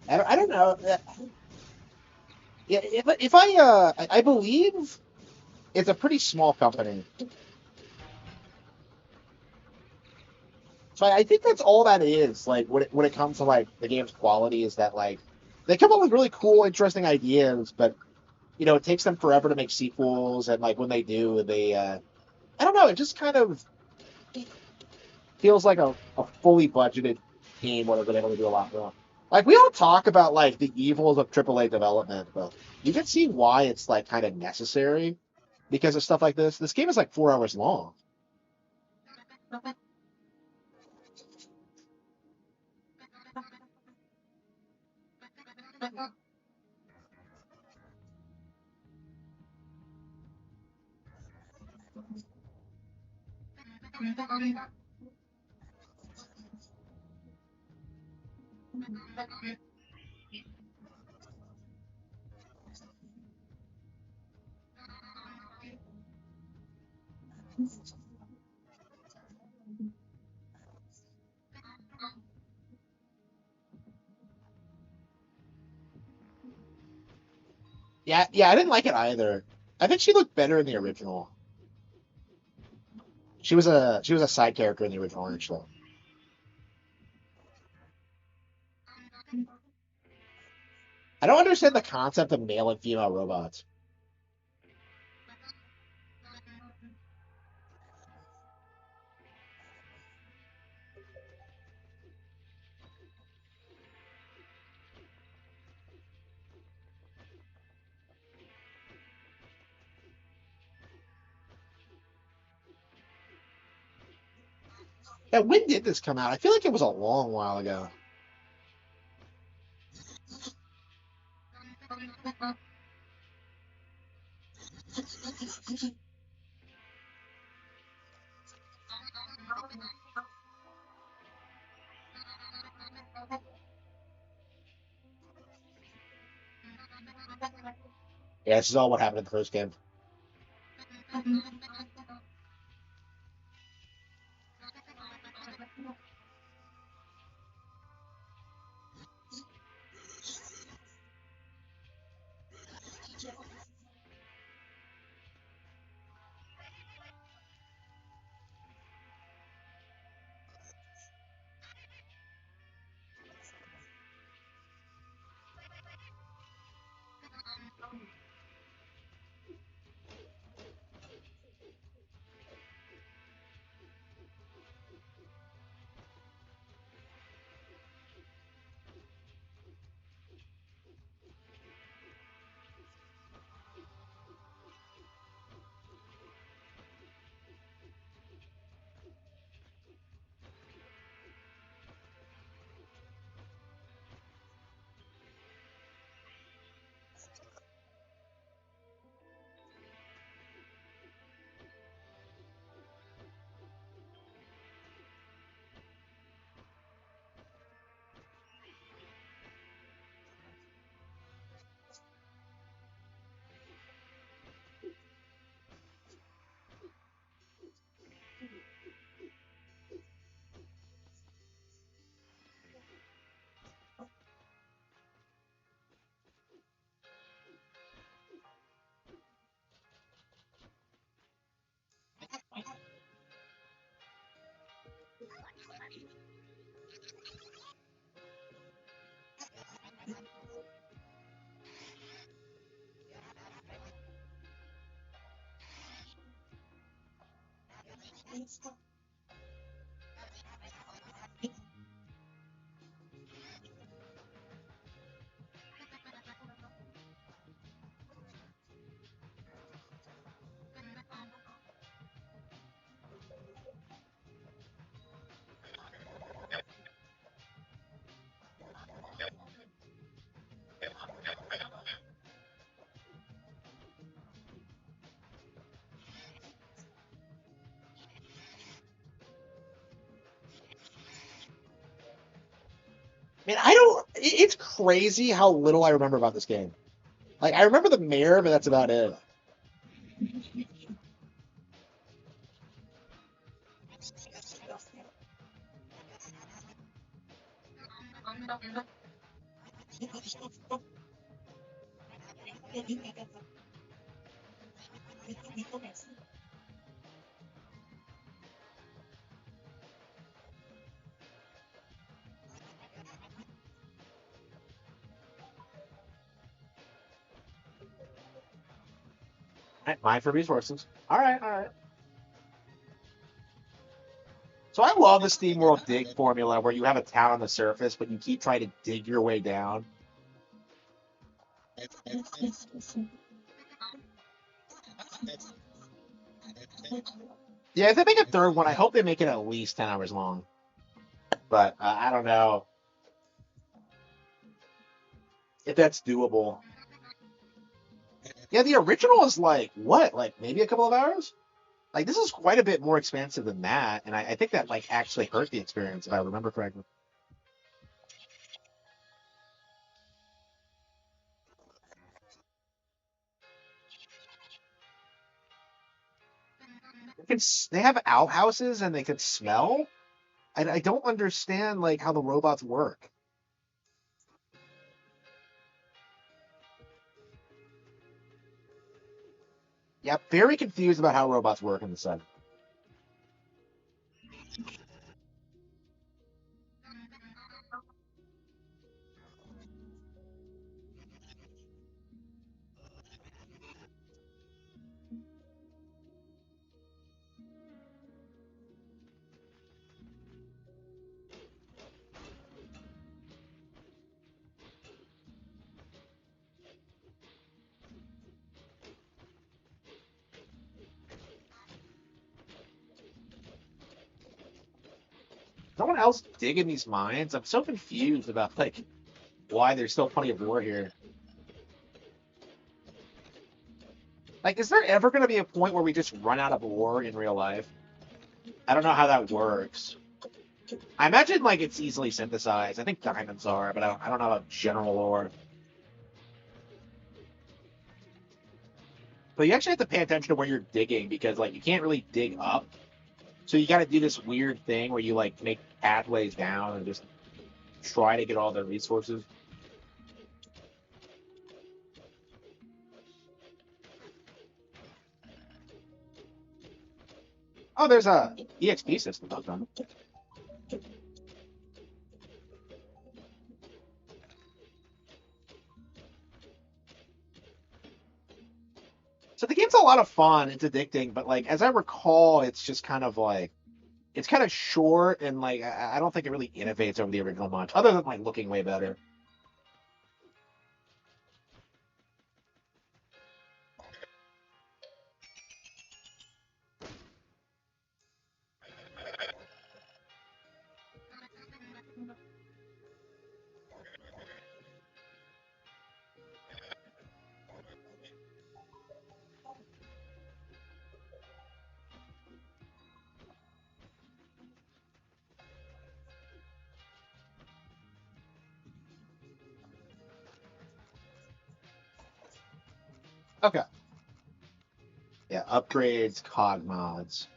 I don't know. Yeah, if I believe it's a pretty small company. So I think that's all that is. Like when it comes to like the game's quality, is that like they come up with really cool, interesting ideas, but it takes them forever to make sequels, and like when they do, they I don't know, it just kind of feels like a fully budgeted team would have been able to do a lot more. Like we all talk about like the evils of AAA development, but you can see why it's like kind of necessary because of stuff like this. This game is like 4 hours long. Yeah, I didn't like it either. I think she looked better in the original. She was a side character in the original, actually. I don't understand the concept of male and female robots. Yeah, when did this come out? I feel like it was a long while ago. Yeah, this is all what happened in the first game. Man, I don't. It's crazy how little I remember about this game. Like, I remember the mayor, but that's about it. Mine for resources. All right, all right. So I love the Steam World dig formula where you have a town on the surface, but you keep trying to dig your way down. Yeah, if they make a third one, I hope they make it at least 10 hours long. But I don't know if that's doable. Yeah, the original is like, what? Like maybe a couple of hours? Like this is quite a bit more expansive than that, and I think that like actually hurt the experience if I remember correctly. They have outhouses and they can smell. I don't understand like how the robots work. Yeah, very confused about how robots work in the set. No one else digging these mines? I'm so confused about like why there's still plenty of ore here. Like, is there ever going to be a point where we just run out of ore in real life? I don't know how that works. I imagine like it's easily synthesized. I think diamonds are, but I don't know about general ore. But you actually have to pay attention to where you're digging because like you can't really dig up. So you got to do this weird thing where you like make pathways down and just try to get all the resources. Oh, there's a EXP system. Okay. So the game's a lot of fun. It's addicting, but like as I recall, it's just kind of like it's kind of short and like I don't think it really innovates over the original much, other than like looking way better. Okay. Yeah, upgrades, COD mods.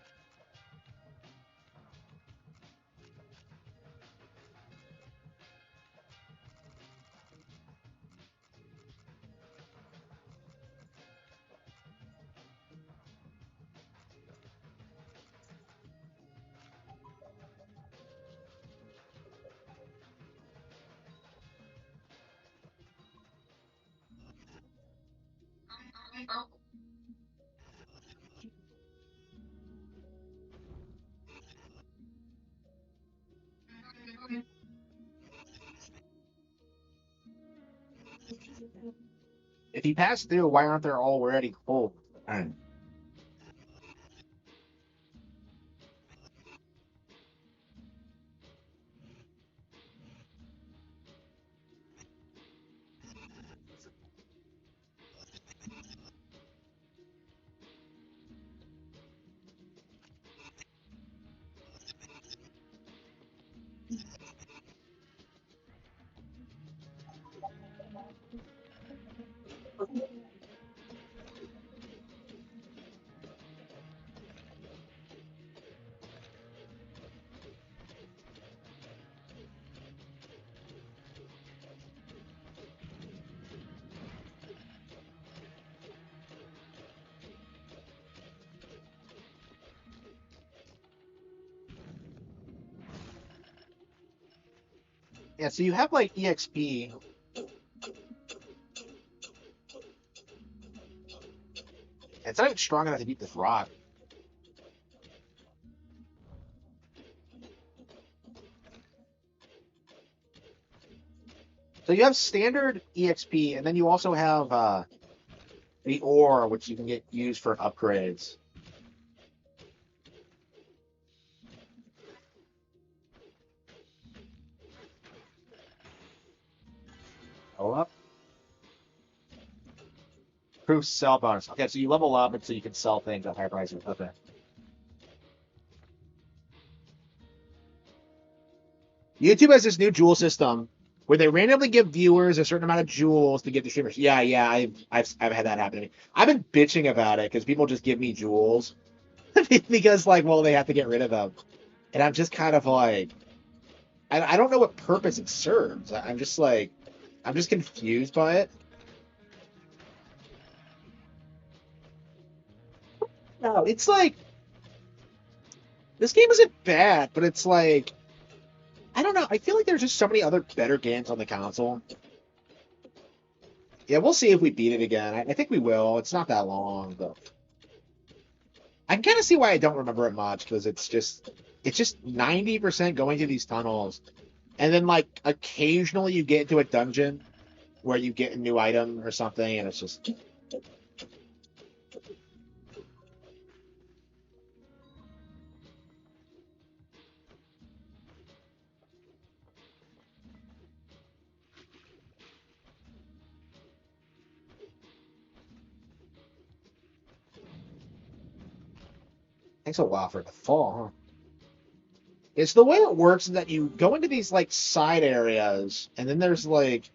If you pass through, why aren't there already holes? Alright. Yeah, so you have like EXP. It's not even strong enough to beat this rock. So you have standard EXP, and then you also have the ore, which you can get used for upgrades. Level up. Proof sell bonus. Okay, so you level up, and so you can sell things at higher prices. Okay. YouTube has this new jewel system where they randomly give viewers a certain amount of jewels to give to streamers. Yeah, yeah, I've had that happen to me. I've been bitching about it because people just give me jewels because like, well, they have to get rid of them, and I'm just kind of like, I don't know what purpose it serves. I'm just like, I'm just confused by it. No, it's like this game isn't bad, but it's like I don't know. I feel like there's just so many other better games on the console. Yeah, we'll see if we beat it again. I think we will. It's not that long, but I can kind of see why I don't remember it much because it's just 90% going through these tunnels, and then like occasionally you get into a dungeon where you get a new item or something, and it's just takes a while for it to fall, huh? It's the way it works is that you go into these like side areas, and then there's like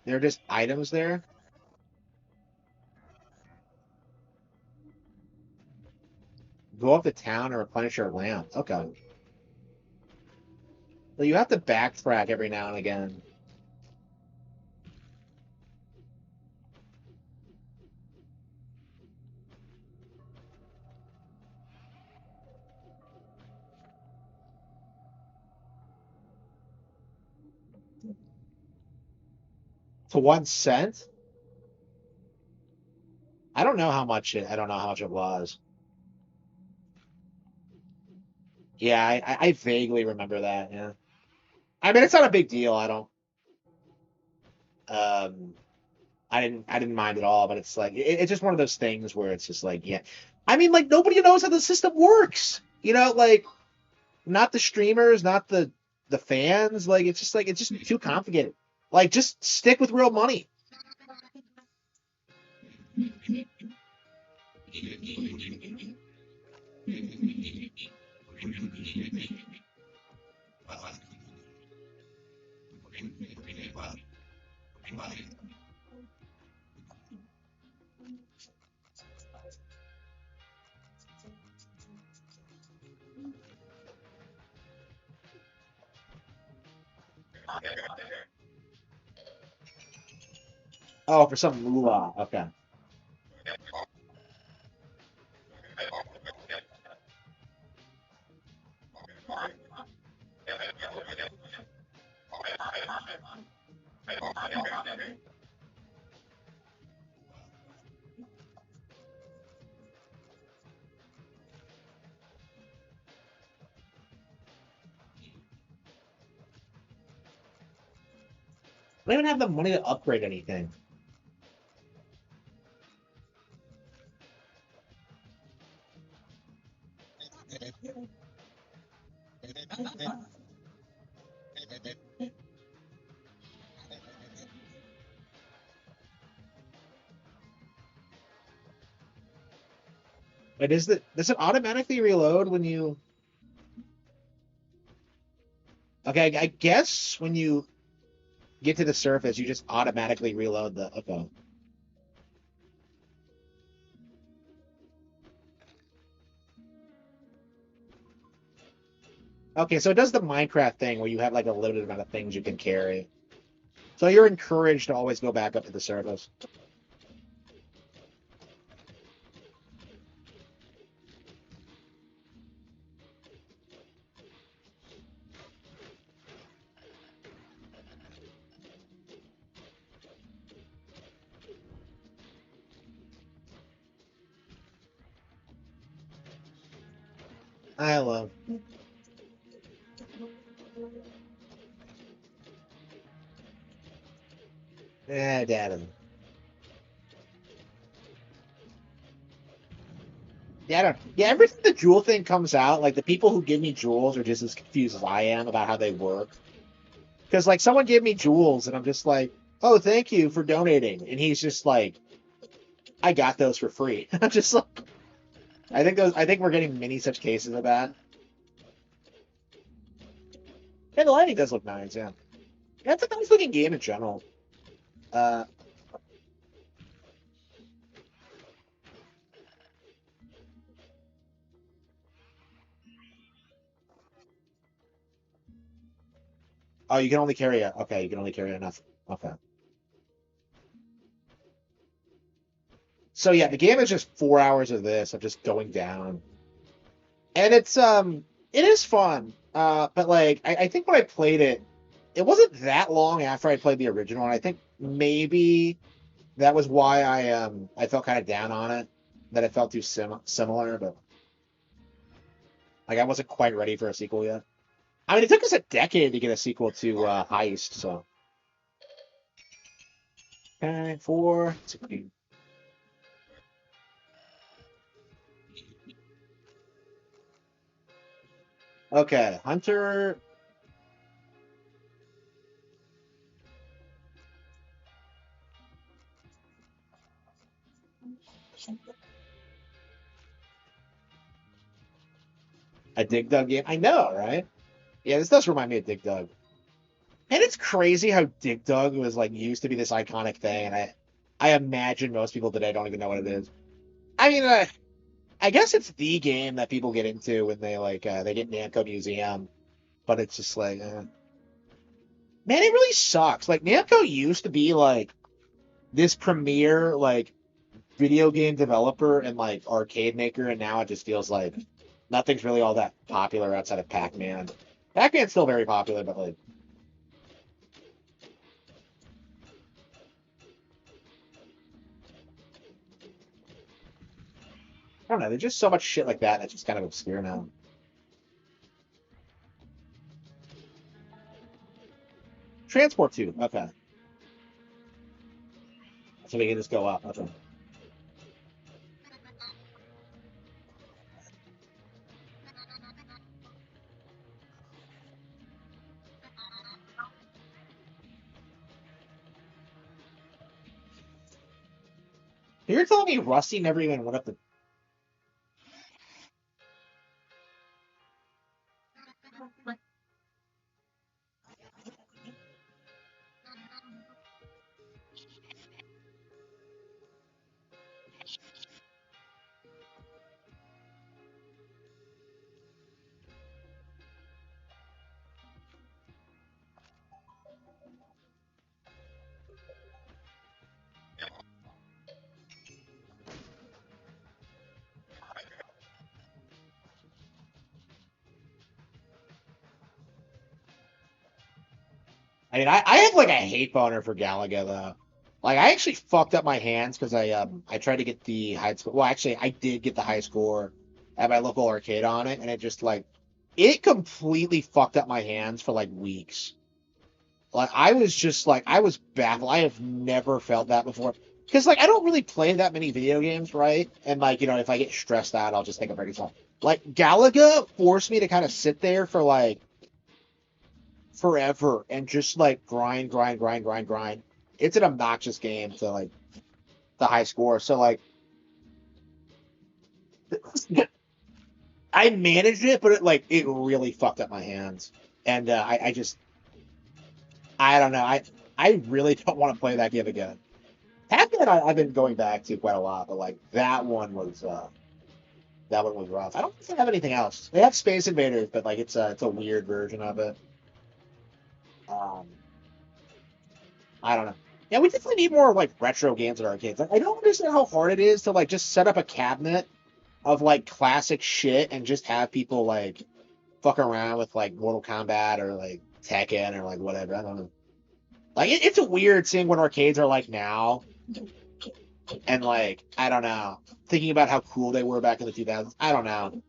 there are just items there. Go up to town and replenish your lamp. Okay. Well, you have to backtrack every now and again. To 1 cent? I don't know how much it was. Yeah, I vaguely remember that. Yeah. I mean, it's not a big deal. Um, I didn't mind at all. But it's like it's just one of those things where it's just like, yeah. I mean, like nobody knows how the system works. Like not the streamers, not the fans. Like it's just too complicated. Like just stick with real money. Oh, for some moolah. Okay. I don't even have the money to upgrade anything. Wait, does it automatically reload when you? Okay, I guess when you get to the surface, you just automatically reload the. Okay. Okay, so it does the Minecraft thing where you have like a limited amount of things you can carry. So you're encouraged to always go back up to the surface. I love. Dad. Yeah, I don't. Yeah, ever since the jewel thing comes out, like the people who give me jewels are just as confused as I am about how they work. Because like someone gave me jewels, and I'm just like, oh, thank you for donating, and he's just like, I got those for free. I'm just like, I think we're getting many such cases of that. And the lighting does look nice, yeah. Yeah, it's a nice looking game in general. Uh, oh, you can only carry it. Okay, you can only carry enough. Okay. So yeah, the game is just 4 hours of this of just going down, and it is fun. But like I think when I played it, it wasn't that long after I played the original, and I think maybe that was why I felt kind of down on it, that it felt too similar, but like I wasn't quite ready for a sequel yet. I mean, it took us a decade to get a sequel to Heist, so okay, 4, 16. Okay, Hunter. A Dig Dug game. I know, right? Yeah, this does remind me of Dig Dug. And it's crazy how Dig Dug was like used to be this iconic thing, and I imagine most people today don't even know what it is. I mean, I guess it's the game that people get into when they get Namco Museum, but it's just like, man, it really sucks. Like Namco used to be like this premier like video game developer and like arcade maker, and now it just feels like nothing's really all that popular outside of Pac-Man. Pac-Man's still very popular, but like I don't know. There's just so much shit like that that's just kind of obscure now. Transport 2. Okay. So we can just go up. Okay. You're telling me Rusty never even went up the. I mean, I have like a hate boner for Galaga though. Like I actually fucked up my hands because I tried to get the high score. Well, actually, I did get the high score at my local arcade on it, and it just like it completely fucked up my hands for like weeks. Like I was just like I was baffled. I have never felt that before. Because like I don't really play that many video games, right? And like, if I get stressed out, I'll just take a break. Like Galaga forced me to kind of sit there for like forever and just like grind, grind, grind, grind, grind. It's an obnoxious game to like the high score. So like I managed it, but it really fucked up my hands. And I don't know. I really don't want to play that game again. Pac-Man I've been going back to quite a lot, but like that one was rough. I don't think they have anything else. They have Space Invaders, but like it's a weird version of it. Um, I don't know. Yeah, we definitely need more like retro games at arcades. Like, I don't understand how hard it is to like just set up a cabinet of like classic shit and just have people like fuck around with like Mortal Kombat or like Tekken or like whatever. I don't know. Like it's weird seeing what arcades are like now, and like I don't know, thinking about how cool they were back in the 2000s. I don't know.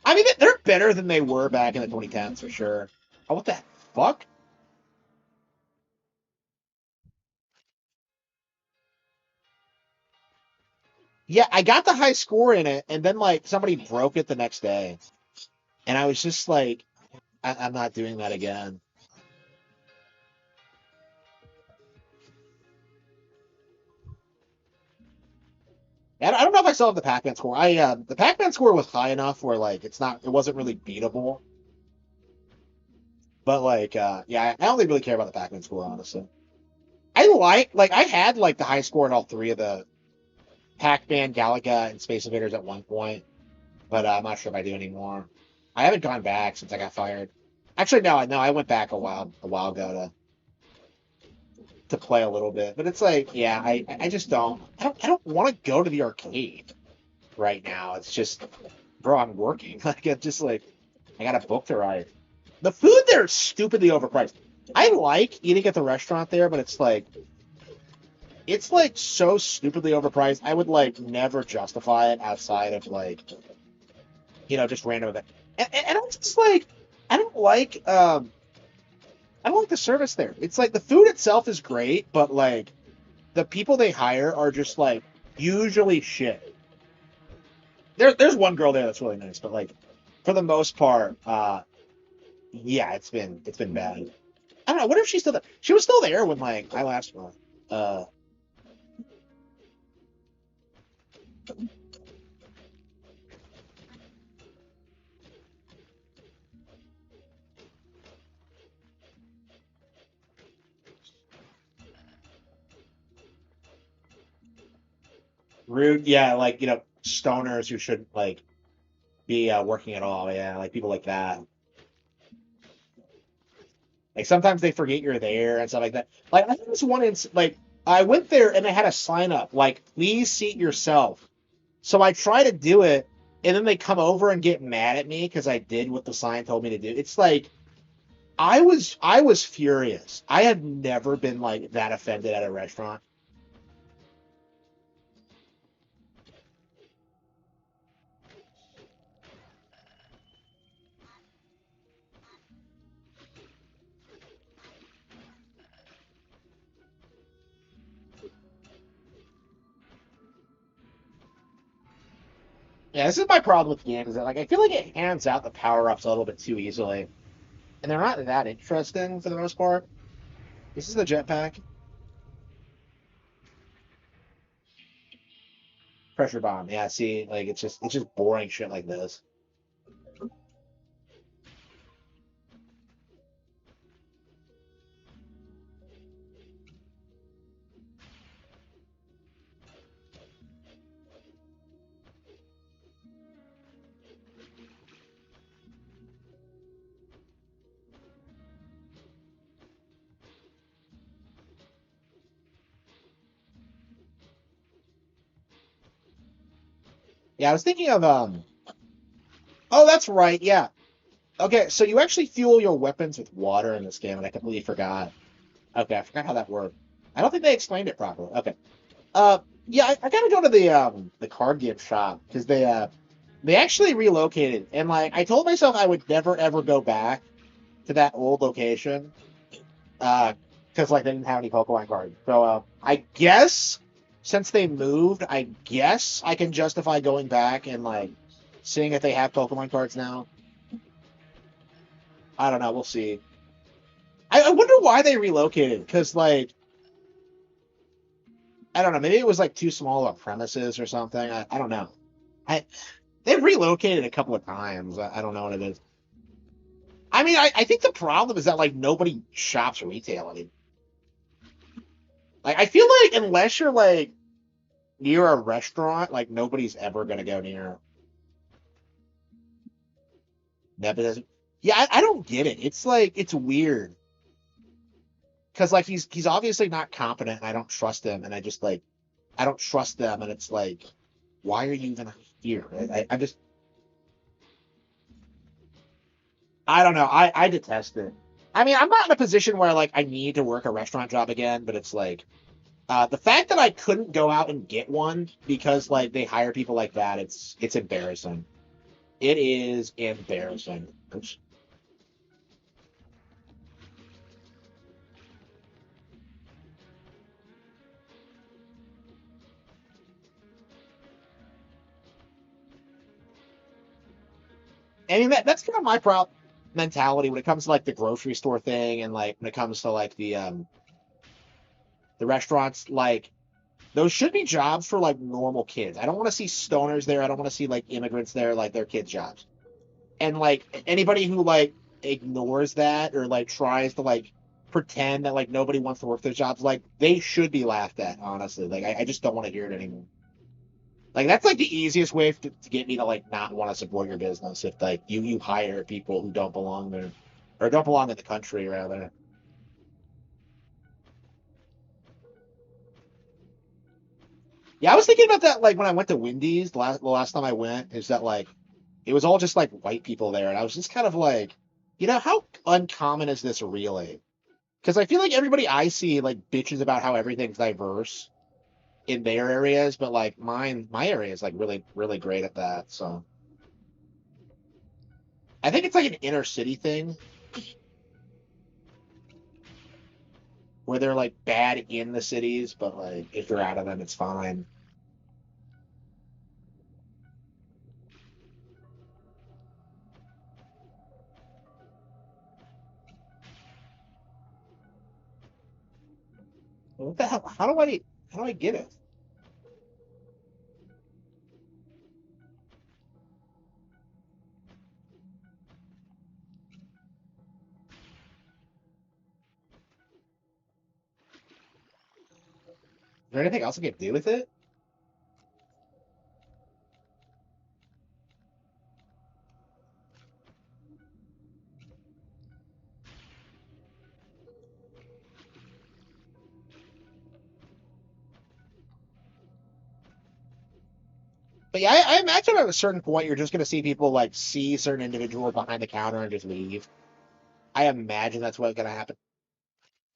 I mean, they're better than they were back in the 2010s for sure. Oh, what the fuck? Yeah, I got the high score in it, and then like somebody broke it the next day, and I was just like, I'm not doing that again. And I don't know if I still have the Pac-Man score. The Pac-Man score was high enough where like it wasn't really beatable. But like, yeah, I only really care about the Pac-Man score honestly. I had like the high score in all three of the Pac-Man, Galaga, and Space Invaders at one point, but I'm not sure if I do anymore. I haven't gone back since I got fired. Actually, no, I went back a while ago to. to play a little bit, but it's like, yeah, I just don't. I don't want to go to the arcade right now. It's just, bro, I'm working. Like, it's just like, I got a book to write. The food there is stupidly overpriced. I like eating at the restaurant there, but it's like so stupidly overpriced. I would like never justify it outside of like, just random event. And I'm just like, I don't like I don't like the service there. It's like the food itself is great, but like the people they hire are just like usually shit. There's one girl there that's really nice, but like for the most part, yeah, it's been bad. I don't know. What if she's still there? She was still there when like I last went. Uh, rude. Yeah, like stoners who shouldn't like be working at all. Yeah, like people like that. Like sometimes they forget you're there and stuff like that. Like I think this one like I went there and they had a sign up like please seat yourself. So I try to do it and then they come over and get mad at me because I did what the sign told me to do. It's like I was furious. I had never been like that offended at a restaurant. Yeah, this is my problem with the game is that like I feel like it hands out the power ups a little bit too easily, and they're not that interesting for the most part. This is the jetpack pressure bomb. Yeah, see, like it's just boring shit like this. Yeah, I was thinking of Oh, that's right. Yeah. Okay, so you actually fuel your weapons with water in this game, and I completely forgot. Okay, I forgot how that worked. I don't think they explained it properly. Okay. Uh, yeah, I gotta go to the card game shop because they actually relocated, and like I told myself I would never ever go back to that old location, because like they didn't have any Pokemon cards. So I guess since they moved, I guess I can justify going back and like seeing if they have Pokemon cards now. I don't know. We'll see. I wonder why they relocated. Because like I don't know. Maybe it was like too small of premises or something. I don't know. I They've relocated a couple of times. I don't know what it is. I mean, I think the problem is that like nobody shops retail anymore. Like I feel like unless you're like near a restaurant, like nobody's ever gonna go near nepotism. Yeah, I don't get it. It's like it's weird because like he's obviously not competent, and I don't trust him, and I don't trust them, and it's like, why are you even here? I just I don't know. I detest it. I mean, I'm not in a position where like I need to work a restaurant job again, but it's like the fact that I couldn't go out and get one because like they hire people like that, it's embarrassing. It is embarrassing. I mean that's kind of my problem mentality when it comes to like the grocery store thing and like when it comes to like the restaurants like those should be jobs for like normal kids. I don't want to see stoners there. I don't want to see like immigrants there like they're kids jobs. And like anybody who like ignores that or like tries to like pretend that like nobody wants to work those jobs like they should be laughed at honestly like I just don't want to hear it anymore. Like that's like the easiest way to get me to like not want to support your business if like you hire people who don't belong there or don't belong in the country rather. Yeah, I was thinking about that like when I went to Wendy's the last time I went, is that like it was all just like white people there, and I was just kind of like, how uncommon is this really? Because I feel like everybody I see like bitches about how everything's diverse in their areas, but like my area is like really, really great at that. So I think it's like an inner city thing where they're like bad in the cities, but like if you're out of them, it's fine. What the hell? How do I get it? Is there anything else I can do with it? But yeah, I imagine at a certain point you're just gonna see people like see certain individuals behind the counter and just leave. I imagine that's what's gonna happen.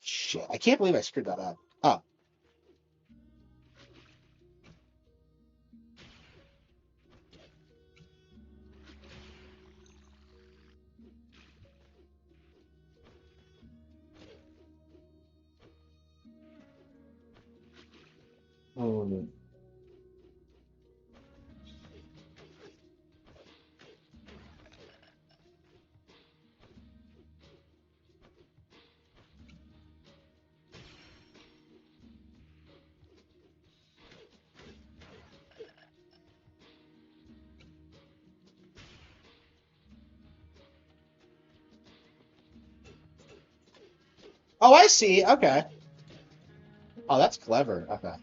Shit, I can't believe I screwed that up. Oh. Hmm. Oh, I see. Okay. Oh, that's clever. Okay.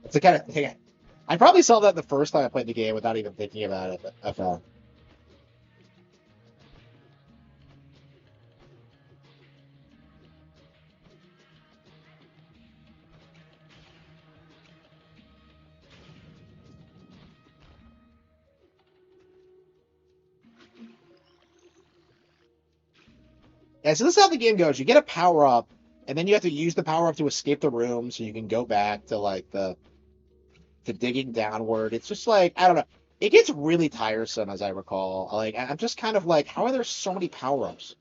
It's the kind of thing. I probably saw that the first time I played the game without even thinking about it. But okay. Yeah, so this is how the game goes. You get a power up, and then you have to use the power up to escape the room, so you can go back to like the digging downward. It's just like I don't know. It gets really tiresome, as I recall. Like I'm just kind of like, how are there so many power ups?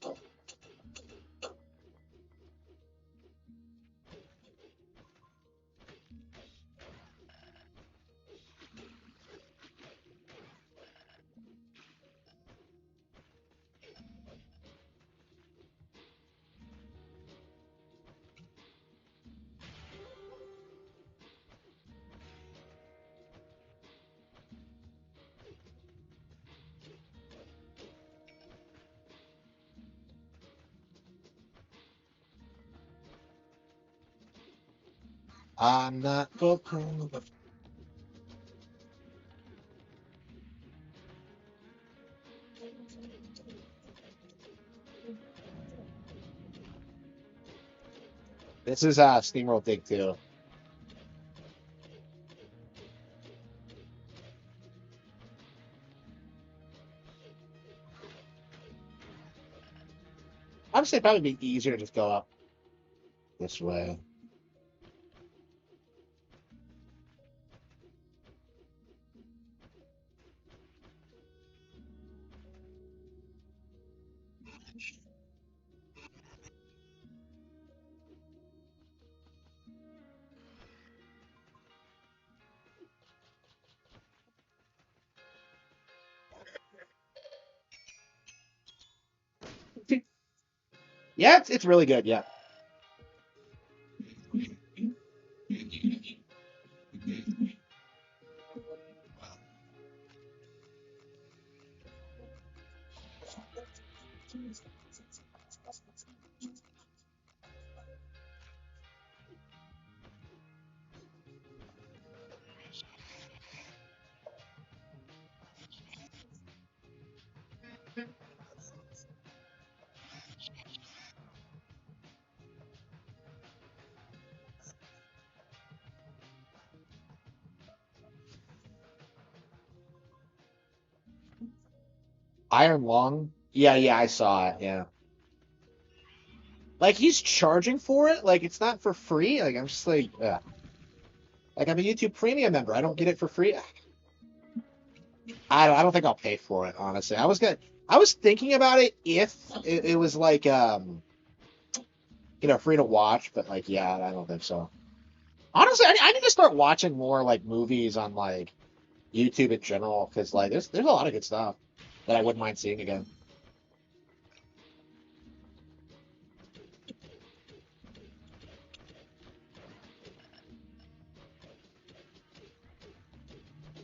I'm not focused. This is Steamroll Dig 2. Obviously, it'd probably be easier to just go up this way. Yeah, it's really good. Yeah. Iron Lung. Yeah, yeah, I saw it. Yeah. Like he's charging for it. Like it's not for free. Like I'm just like, like I'm a YouTube Premium member. I don't get it for free. I don't think I'll pay for it. Honestly, I was thinking about it if it was like free to watch, but like yeah, I don't think so. Honestly, I need to start watching more like movies on like YouTube in general because like there's a lot of good stuff that I wouldn't mind seeing again.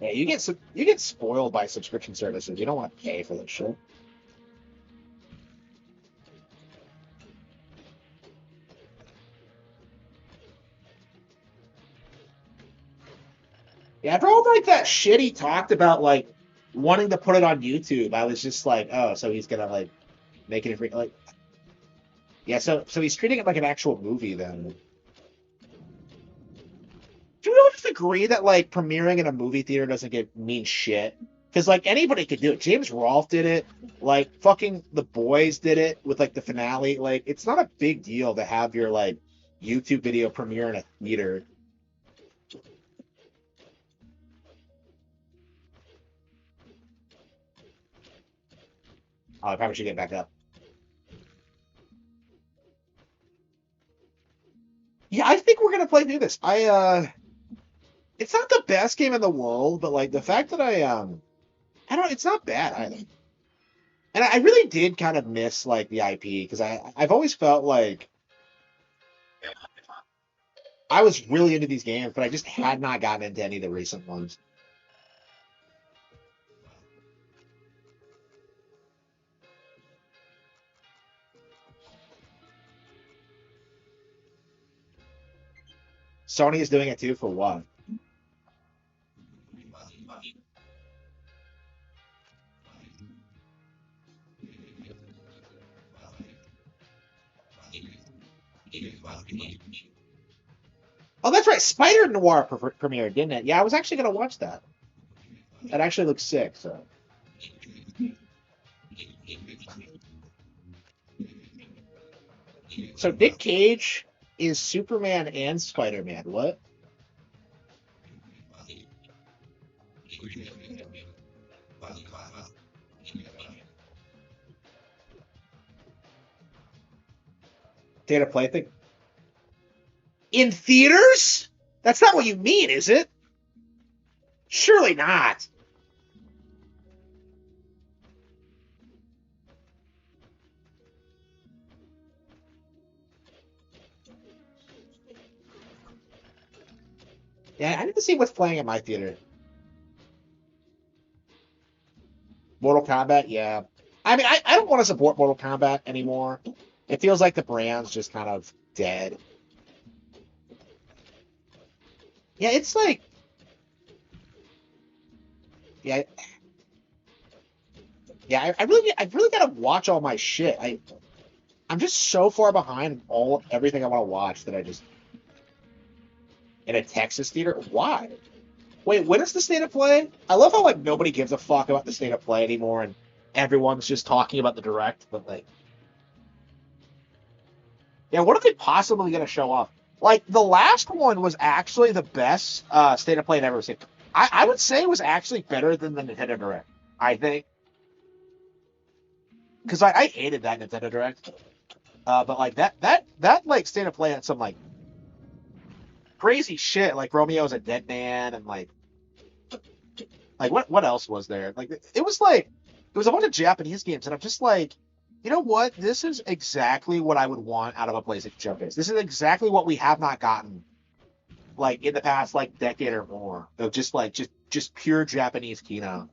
Yeah, you get spoiled by subscription services. You don't want to pay for this shit. Yeah, for all like that shit he talked about, like wanting to put it on YouTube, I was just like, oh, so he's gonna like make it free. Like, yeah, so he's treating it like an actual movie then. Do we all just agree that like premiering in a movie theater doesn't get mean shit? Because like anybody could do it. James Rolfe did it. Like fucking The Boys did it with like the finale. Like it's not a big deal to have your like YouTube video premiere in a theater. I probably should get back up. Yeah, I think we're gonna play through this. It's not the best game in the world, but like the fact that I don't it's not bad either. And I really did kind of miss like the IP because I've always felt like I was really into these games, but I just had not gotten into any of the recent ones. Sony is doing it too for what? Oh, that's right. Spider Noir premiered, didn't it? Yeah, I was actually gonna watch that. That actually looks sick. So Nick Cage is Superman and Spider Man. What? Data play thing in theaters? That's not what you mean, is it? Surely not. Yeah, I need to see what's playing in my theater. Mortal Kombat, yeah. I mean, I don't want to support Mortal Kombat anymore. It feels like the brand's just kind of dead. Yeah, it's like, yeah, yeah. I really gotta watch all my shit. I'm just so far behind all everything I want to watch that I just in a Texas theater. Why? Wait, when is the state of play? I love how like nobody gives a fuck about the state of play anymore, and everyone's just talking about the direct. But like, yeah, what are they possibly gonna show off? Like the last one was actually the best state of play I've ever seen. I would say it was actually better than the Nintendo Direct. I think because I hated that Nintendo Direct. But like that like state of play had some like crazy shit. Like Romeo's a dead man, and like what else was there? Like it was like it was a bunch of Japanese games, and I'm just like, you know what? This is exactly what I would want out of a PlayStation Showcase. This is exactly what we have not gotten like in the past like decade or more. Of just like just pure Japanese kino.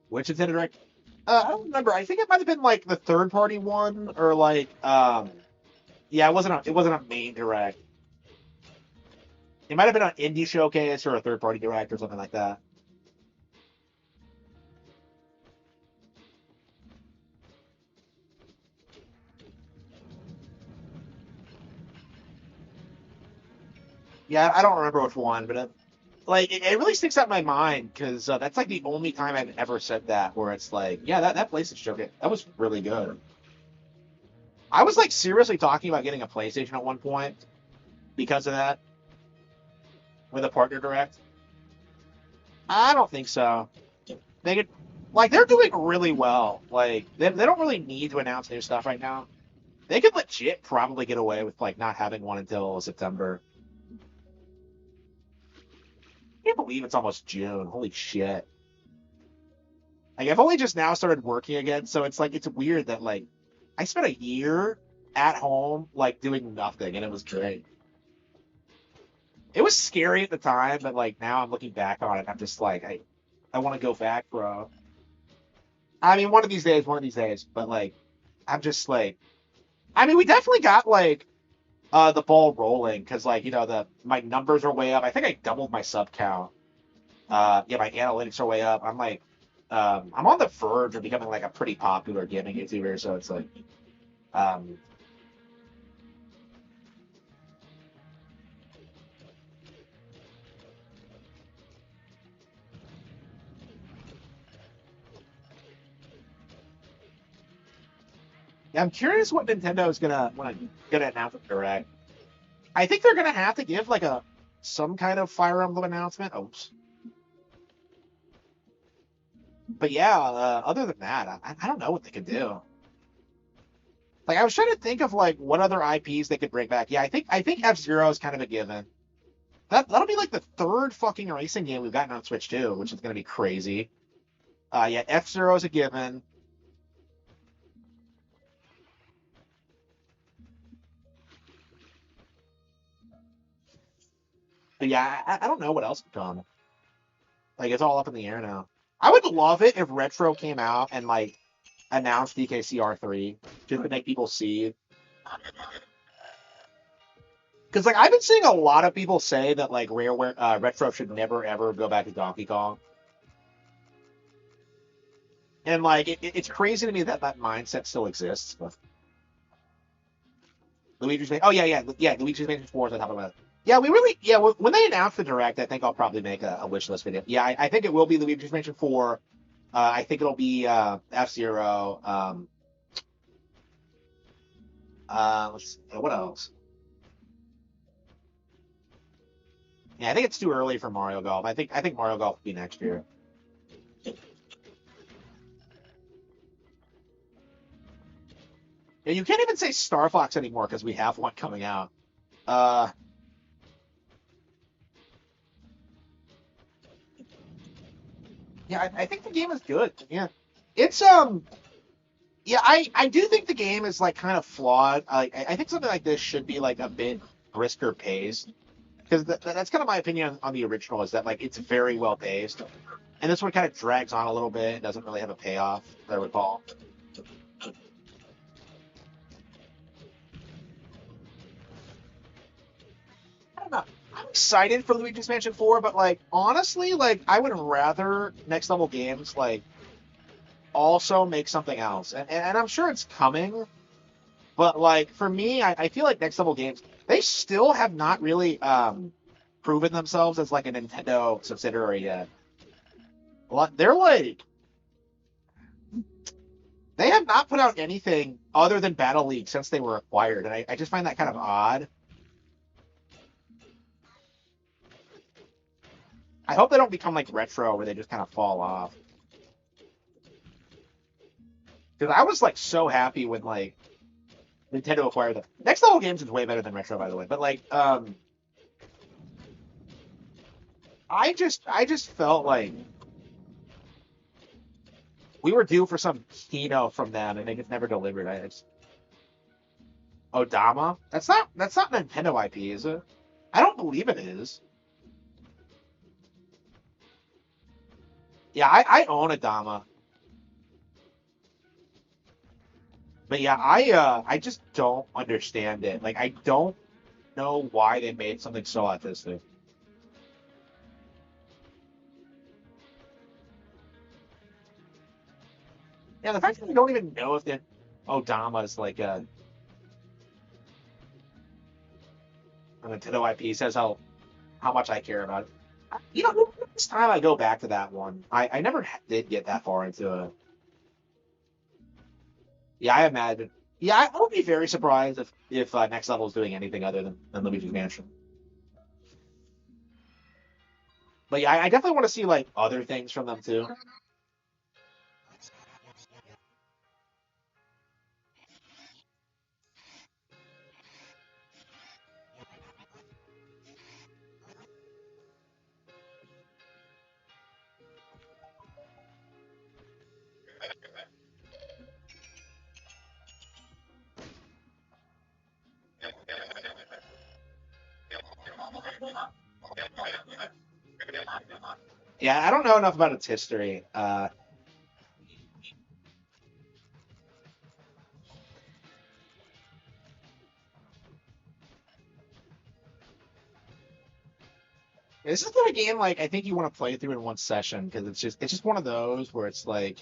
Which Nintendo Direct? I don't remember. I think it might have been like the third party one or like yeah, it wasn't a main direct. It might have been an indie showcase or a third party direct or something like that. Yeah, I don't remember which one, but it really sticks out in my mind because that's like the only time I've ever said that where it's like, yeah, that PlayStation Showcase that was really good. I was like seriously talking about getting a PlayStation at one point because of that with a partner direct. I don't think so. They could, like, they're doing really well. Like, they don't really need to announce new stuff right now. They could legit probably get away with like not having one until September. I can't believe it's almost June. Holy shit! Like, I've only just now started working again, so it's like it's weird that like I spent a year at home like doing nothing, and it was great. It was scary at the time, but like now I'm looking back on it, I'm just like I want to go back, bro. I mean, one of these days, but like I'm just like I mean, we definitely got like the ball rolling because like the my numbers are way up. I think I doubled my sub count. Yeah, my analytics are way up. I'm like I'm on the verge of becoming like a pretty popular gaming YouTuber, so it's like um yeah, I'm curious what Nintendo is gonna announce at Direct. I think they're gonna have to give like a some kind of Fire Emblem announcement. Oops. But yeah, other than that, I don't know what they could do. Like I was trying to think of like what other IPs they could bring back. Yeah, I think F-Zero is kind of a given. That'll be like the third fucking racing game we've gotten on Switch too, which is gonna be crazy. Yeah, F-Zero is a given. But yeah, I don't know what else could come. Like it's all up in the air now. I would love it if Retro came out and like announced DKCR3 just to make people see. Because like I've been seeing a lot of people say that like Rareware Retro should never ever go back to Donkey Kong, and like it's crazy to me that that mindset still exists. But oh yeah, Luigi's Mansion 4 is on top of it. Yeah, we really when they announce the direct, I think I'll probably make a wish list video. Yeah, I think it will be Luigi's Mansion 4. I think it'll be F-Zero. Let's see, what else? Yeah, I think it's too early for Mario Golf. I think Mario Golf will be next year. Yeah, you can't even say Star Fox anymore because we have one coming out. Uh, yeah, I think the game is good. Yeah, it's yeah, I do think the game is like kind of flawed. I think something like this should be like a bit brisker paced because that's kind of my opinion on the original is that like it's very well paced, and this one kind of drags on a little bit. It doesn't really have a payoff, as I recall. I don't know. I'm excited for Luigi's Mansion 4, but like honestly, like I would rather next level games like also make something else, and I'm sure it's coming. But like for me, I feel like next level games they still have not really proven themselves as like a Nintendo subsidiary yet. They're like they have not put out anything other than Battle League since they were acquired, and I just find that kind of odd. I hope they don't become like Retro where they just kind of fall off. Because I was like so happy when like Nintendo acquired them. Next level games is way better than Retro, by the way. But like, I just felt like we were due for some keynote from them, and they just never delivered. Odama? That's not Nintendo IP, is it? I don't believe it is. Yeah, I own Odama, but yeah, I just don't understand it. Like I don't know why they made something so autistic. Yeah, the fact that we don't even know if the Odama is like a Nintendo IP says how how much I care about it. You know, this time I go back to that one, I never did get that far into it. Yeah, I imagine. Yeah, I would be very surprised if Next Level is doing anything other than Luigi's Mansion. But yeah, I definitely want to see like other things from them too. Yeah, I don't know enough about its history. This is not a game like I think you want to play through in one session because it's just one of those where it's like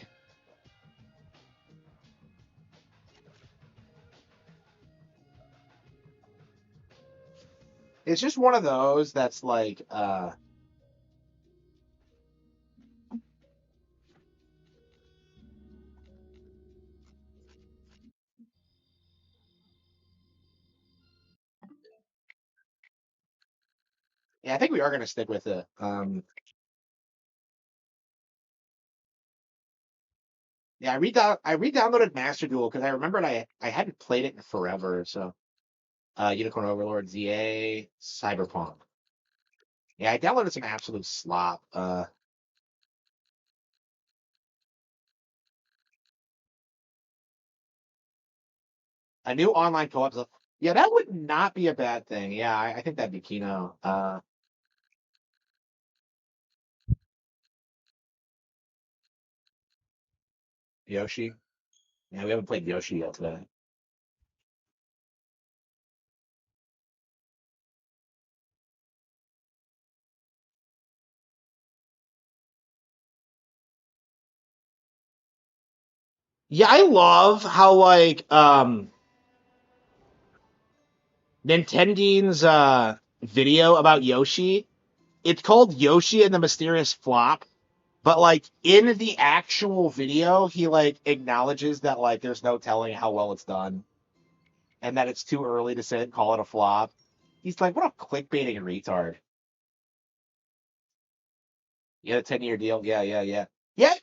it's just one of those that's like yeah, I think we are gonna stick with it. Yeah, I re-downloaded Master Duel because I remembered I hadn't played it in forever. So Unicorn Overlord, ZA, Cyberpunk. Yeah, I downloaded some absolute slop. A new online co-op. Yeah, that would not be a bad thing. Yeah, I think that'd be Kino. Yoshi. Yeah, we haven't played Yoshi yet today. Yeah, I love how like Nintendo's video about Yoshi. It's called Yoshi and the Mysterious Flop, but like in the actual video, he like acknowledges that like there's no telling how well it's done and that it's too early to say call it a flop. He's like, what a clickbaiting retard. Yeah, a 10-year deal. Yeah, yeah, yeah. Yeah,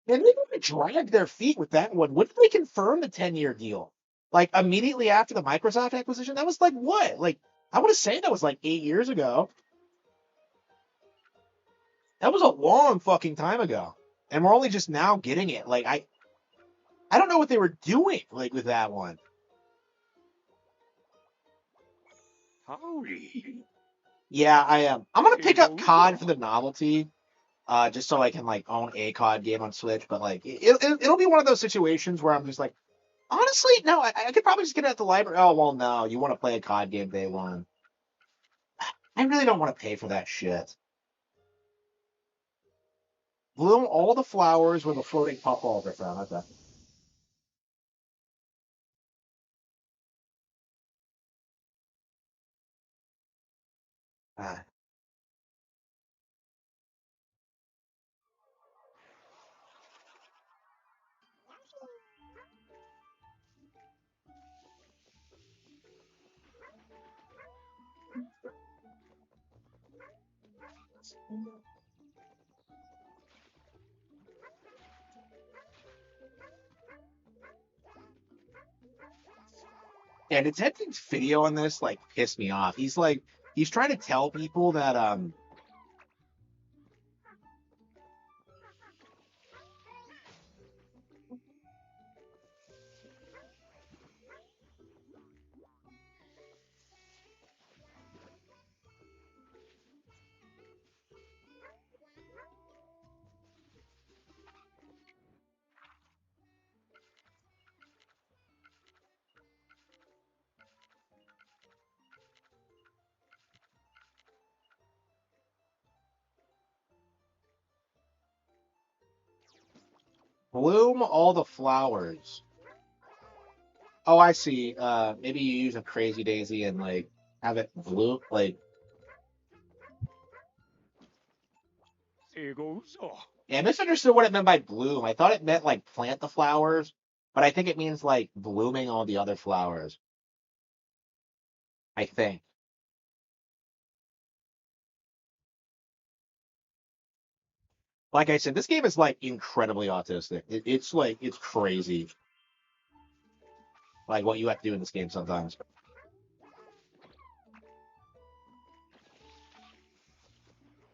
and they would drag their feet with that one. When did they confirm the 10-year deal? Like immediately after the Microsoft acquisition? That was like what? Like I want to say that was like 8 years ago. That was a long fucking time ago. And we're only just now getting it. Like I don't know what they were doing like with that one. Howdy. Yeah, I am. I'm gonna Hey, pick up COD for hello. the novelty, just so I can like own a COD game on Switch. But like it'll be one of those situations where I'm just like, honestly, no, I could probably just get it at the library. Oh well, no, you want to play a COD game day one. I really don't want to pay for that shit. Bloom all the flowers where the floating puff balls are found. Okay. Ah. And it's Edmonds' video on this like pissed me off. He's trying to tell people that bloom all the flowers. Oh, I see. Maybe you use a crazy daisy and like have it bloom like Yeah, I misunderstood what it meant by bloom. I thought it meant like plant the flowers, but I think it means like blooming all the other flowers. I think. Like I said, this game is like incredibly autistic. It's like it's crazy. Like what you have to do in this game sometimes.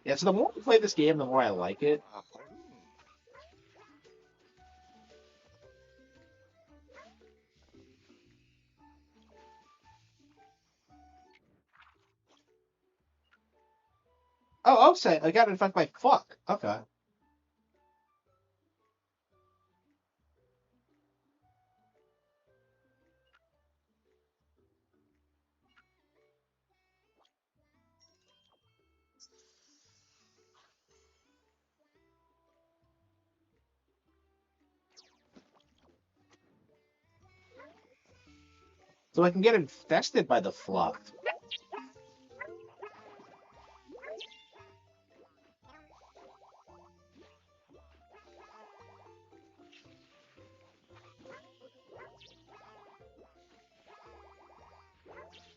Yeah, so the more we play this game, the more I like it. Oh, upset. I got infected by fuck. Okay. So I can get infested by the fluff.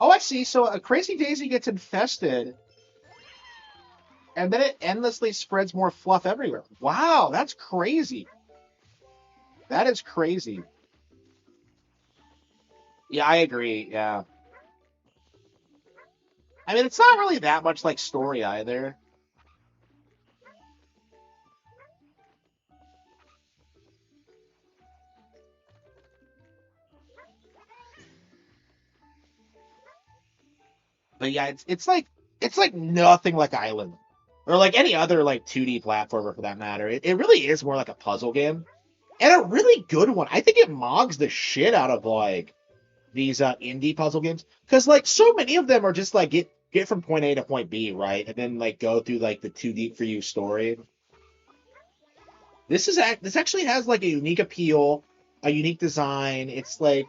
Oh, I see. So a crazy daisy gets infested, and then it endlessly spreads more fluff everywhere. Wow, that's crazy. That is crazy. Yeah, I agree. Yeah. I mean, it's not really that much like story either. But yeah, it's like nothing like Island or like any other like 2D platformer for that matter. It really is more like a puzzle game and a really good one. I think it mogs the shit out of like these indie puzzle games because like so many of them are just like get from point A to point B, right, and then like go through like the too deep for you story. This actually has like a unique appeal, a unique design. It's like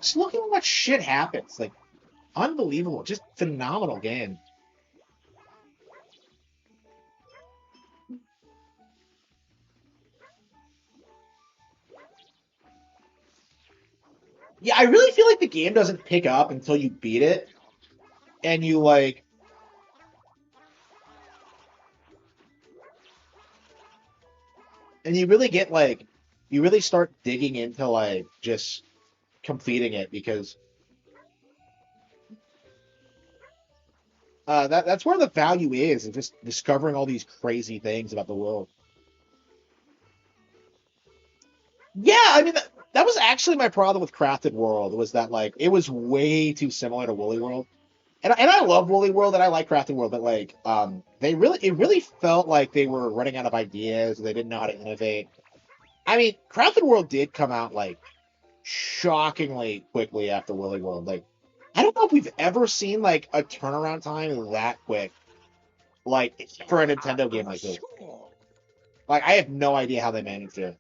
just look at what shit happens. Like unbelievable, just phenomenal game. Yeah, I really feel like the game doesn't pick up until you beat it, and you like, and you really get like, you really start digging into like just completing it because that's where the value is, and just discovering all these crazy things about the world. Yeah, I mean that was actually my problem with Crafted World was that like it was way too similar to Woolly World. And I love Woolly World and I like Crafted World, but like it really felt like they were running out of ideas, they didn't know how to innovate. I mean, Crafted World did come out like shockingly quickly after Woolly World. Like I don't know if we've ever seen like a turnaround time that quick, like for a Nintendo game like this. Like I have no idea how they managed it.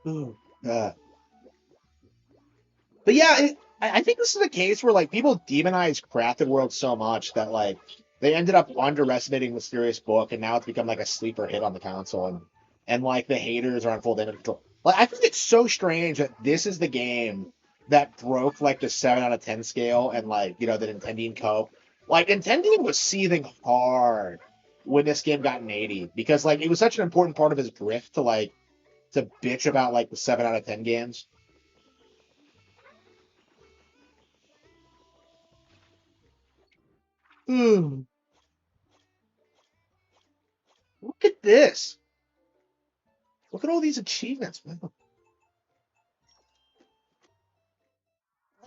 Ooh, but yeah, I think this is a case where like people demonize Crafted World so much that like they ended up underestimating Mysterious Book, and now it's become like a sleeper hit on the console, and like the haters are on full damage control. Like I think it's so strange that this is the game that broke like the 7 out of 10 scale, and like the Nintendo Co. Like Nintendo was seething hard when this game got an 80 because like it was such an important part of his grift to bitch about like the 7 out of 10 games. Hmm. Look at this. Look at all these achievements.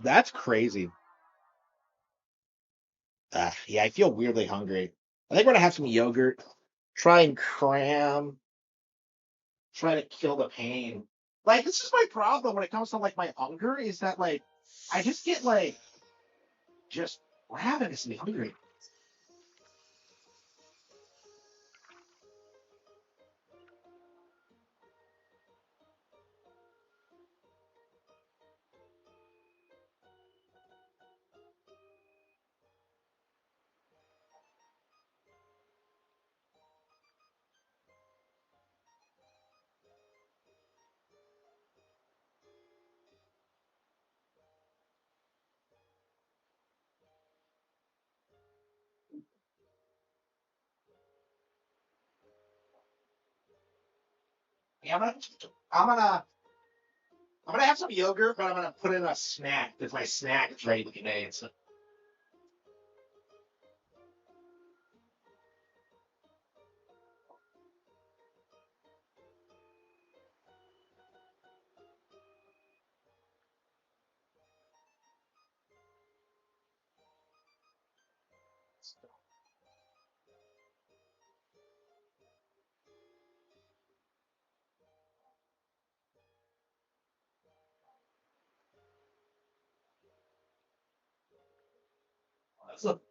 That's crazy. Yeah, I feel weirdly hungry. I think we're gonna have some yogurt. Try and cram. Try to kill the pain. Like this is my problem when it comes to like my hunger is that like I just get like just ravenously hungry. Yeah, I'm gonna I'm gonna have some yogurt, but I'm gonna put in a snack because my snack is ready to be made. So look,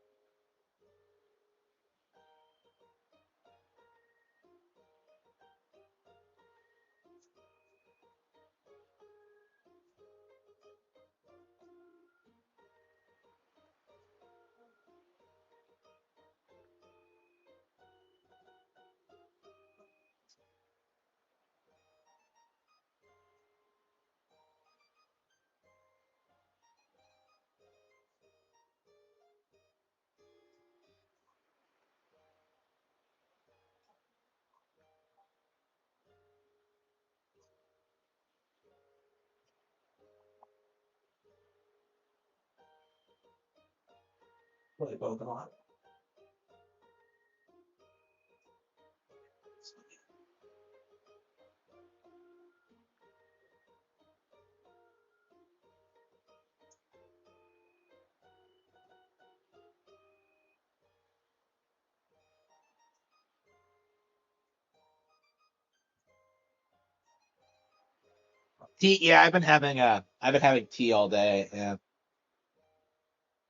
really both a lot. Tea, yeah, I've been having tea all day. Yeah,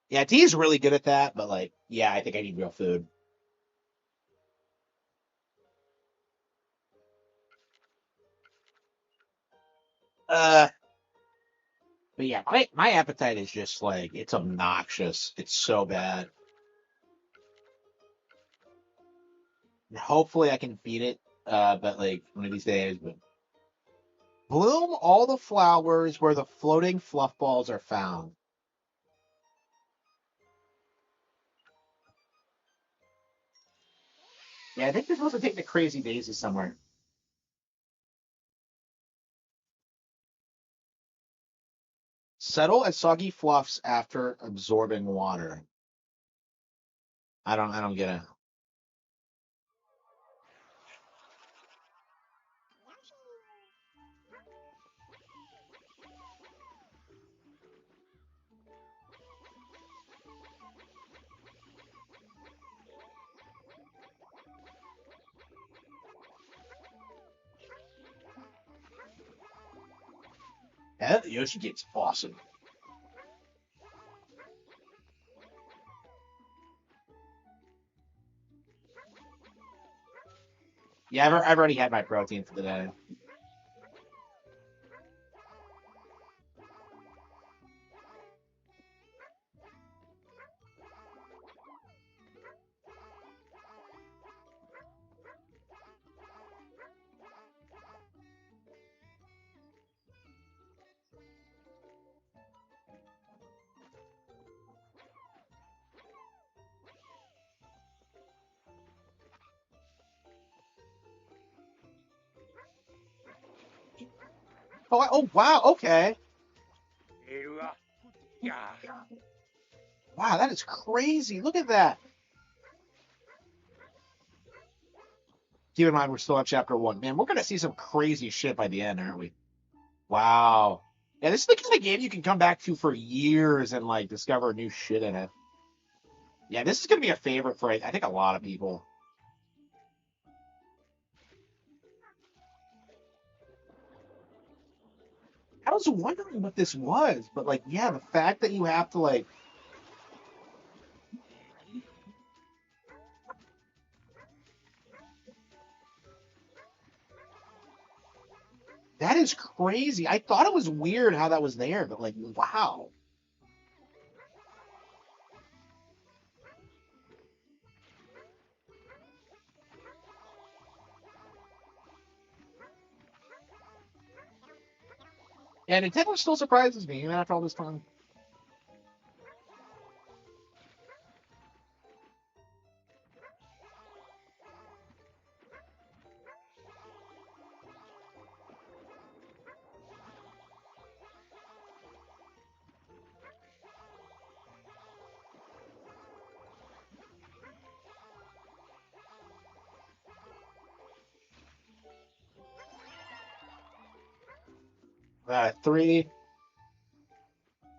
yeah, tea is really good at that, but like, yeah, I think I need real food. Uh, but yeah, my appetite is just like it's obnoxious. It's so bad. And hopefully I can beat it. But like one of these days. But bloom all the flowers where the floating fluff balls are found. Yeah, I think they're supposed to take the crazy daisies somewhere. Settle as soggy fluffs after absorbing water. I don't get it. Yeah, the Yoshi game's awesome. Yeah, I've already had my protein for the day. Oh wow, okay. Wow, that is crazy. Look at that. Keep in mind we're still at chapter one. Man, we're gonna see some crazy shit by the end, aren't we? Wow. Yeah, this is the kind of game you can come back to for years and like discover new shit in it. Yeah, this is gonna be a favorite for I think a lot of people. I was wondering what this was, but like, yeah, the fact that you have to like that is crazy. I thought it was weird how that was there, but like, wow. Yeah, Nintendo still surprises me even after all this time. 3.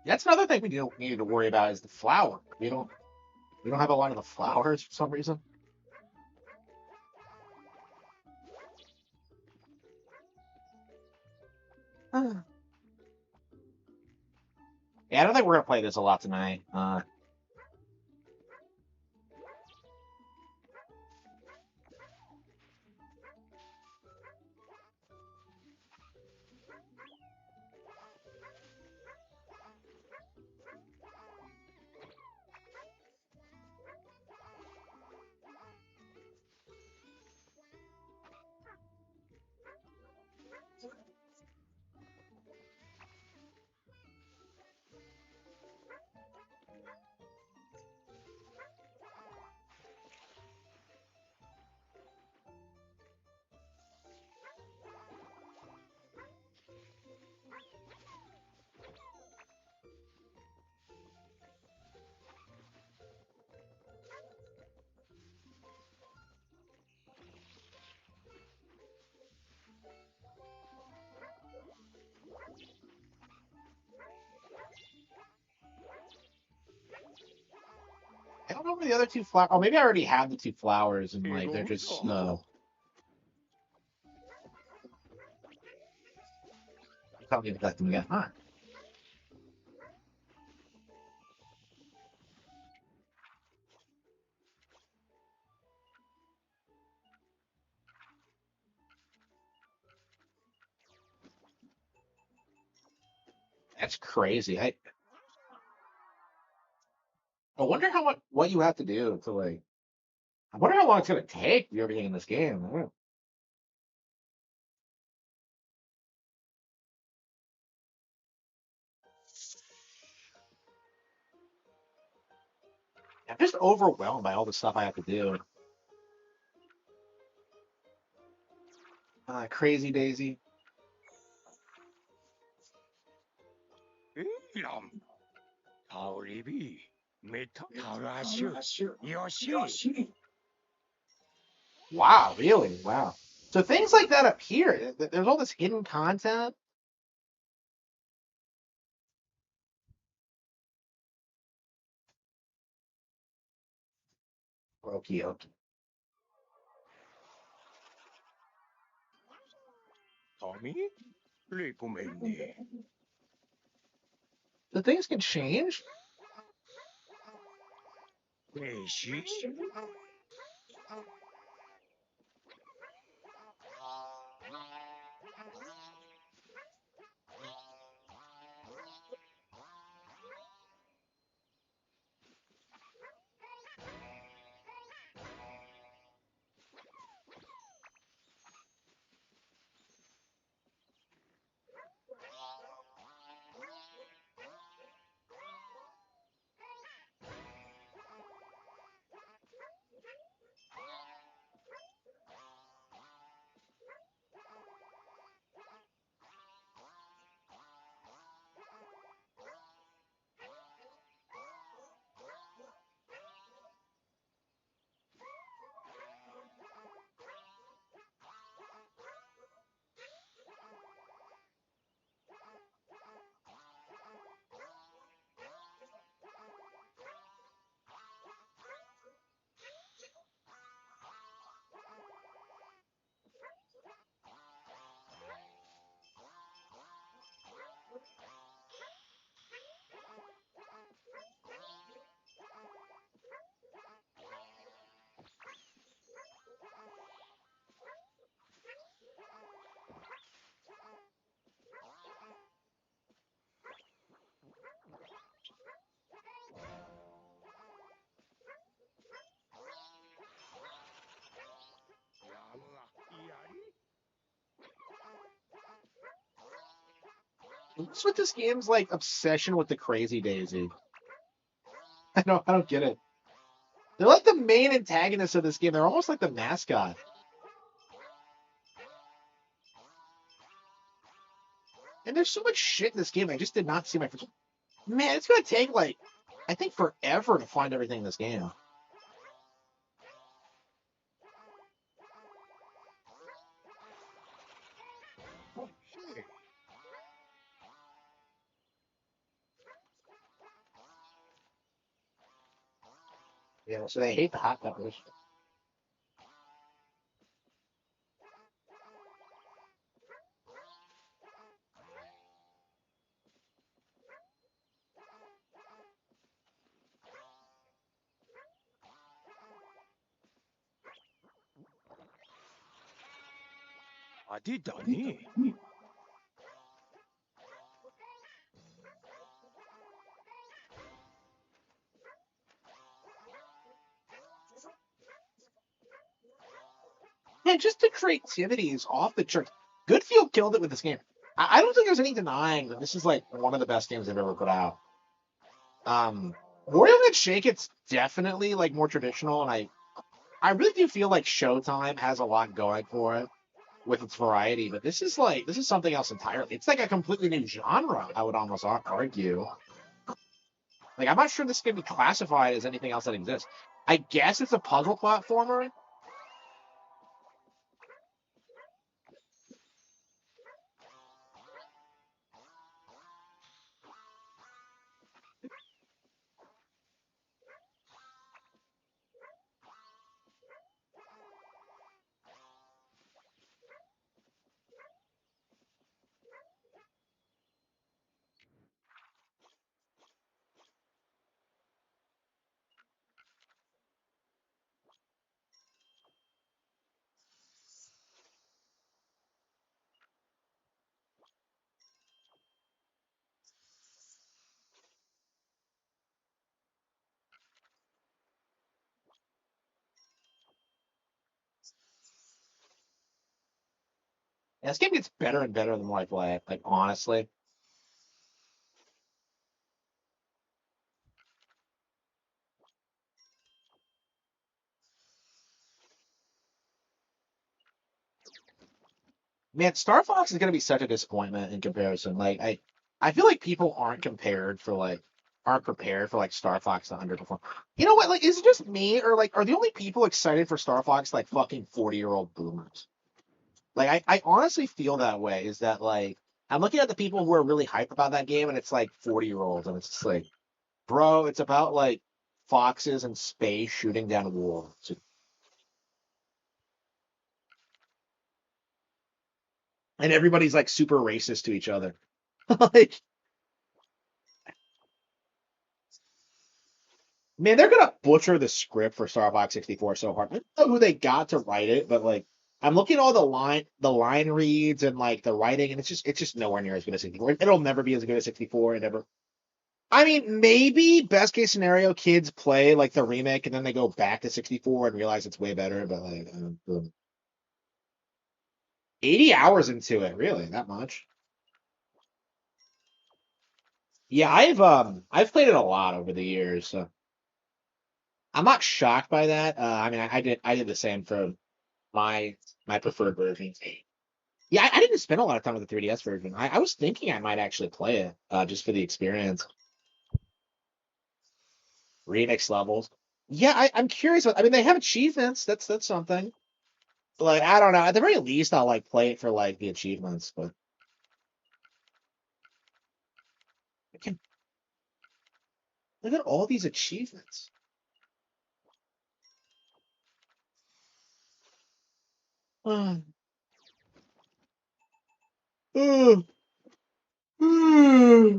That's another thing we don't need to worry about is the flower. We don't have a lot of the flowers for some reason. Yeah, I don't think we're gonna play this a lot tonight. I don't know where the other two flowers. Oh, maybe I already have the two flowers and like they're just I don't need to collect them again. Huh? That's crazy. I wonder how much what you have to do to like. I wonder how long it's gonna take to do everything in this game. I don't know. I'm just overwhelmed by all the stuff I have to do. Crazy Daisy. 이놈, 타오리비, 메타타라슈, 요시. Wow, really? Wow. So things like that appear. There's all this hidden content. Okay, okay. 토미, 리코멘디. The things can change. 대시, What's with this game's like obsession with the Crazy Daisy? I don't get it. They're like the main antagonists of this game. They're almost like the mascot. And there's so much shit in this game. I just did not see my first. Man, it's gonna take like I think forever to find everything in this game. Say, Yeah, so they hate the hot peppers. 어디더니? Man, just the creativity is off the charts. Goodfield killed it with this game. I don't think there's any denying that this is like one of the best games they've ever put out. Wario and Shake It's definitely like more traditional, and I really do feel like Showtime has a lot going for it with its variety, but this is something else entirely. It's like a completely new genre, I would almost argue. Like I'm not sure this can be classified as anything else that exists. I guess it's a puzzle platformer. And this game gets better and better the more I play it. Like honestly. Man, Star Fox is gonna be such a disappointment in comparison. I feel like people aren't prepared for like Star Fox to underperform. You know what? Like, is it just me or like are the only people excited for Star Fox like fucking 40-year-old boomers? Like, I honestly feel that way. Is that like I'm looking at the people who are really hyped about that game, and it's like 40-year-olds, and it's just like, bro, it's about like foxes in space shooting down wolves, and everybody's like super racist to each other. Like, man, they're gonna butcher the script for Star Fox 64 so hard. I don't know who they got to write it, but like I'm looking at all the line reads and like the writing, and it's just nowhere near as good as 64. It'll never be as good as 64. It never. I mean, maybe best case scenario, kids play like the remake and then they go back to 64 and realize it's way better. But like 80 hours into it, really, that much? Yeah, I've played it a lot over the years, so I'm not shocked by that. I mean, I did the same for my my preferred version. Yeah, I didn't spend a lot of time with the 3DS version. I was thinking I might actually play it just for the experience. Remix levels. Yeah, I'm curious. I mean, they have achievements. That's something. Like I don't know. At the very least, I'll like play it for like the achievements. But I can look at all these achievements. Uh, uh, uh.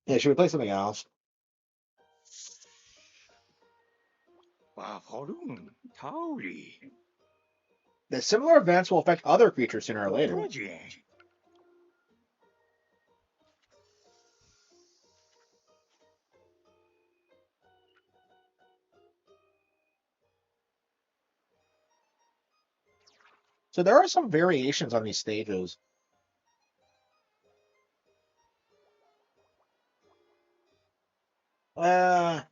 Yeah, should we play something else? 와호름 타오리. The similar events will affect other creatures sooner or later. 그러지. So there are some variations on these stages. Uh,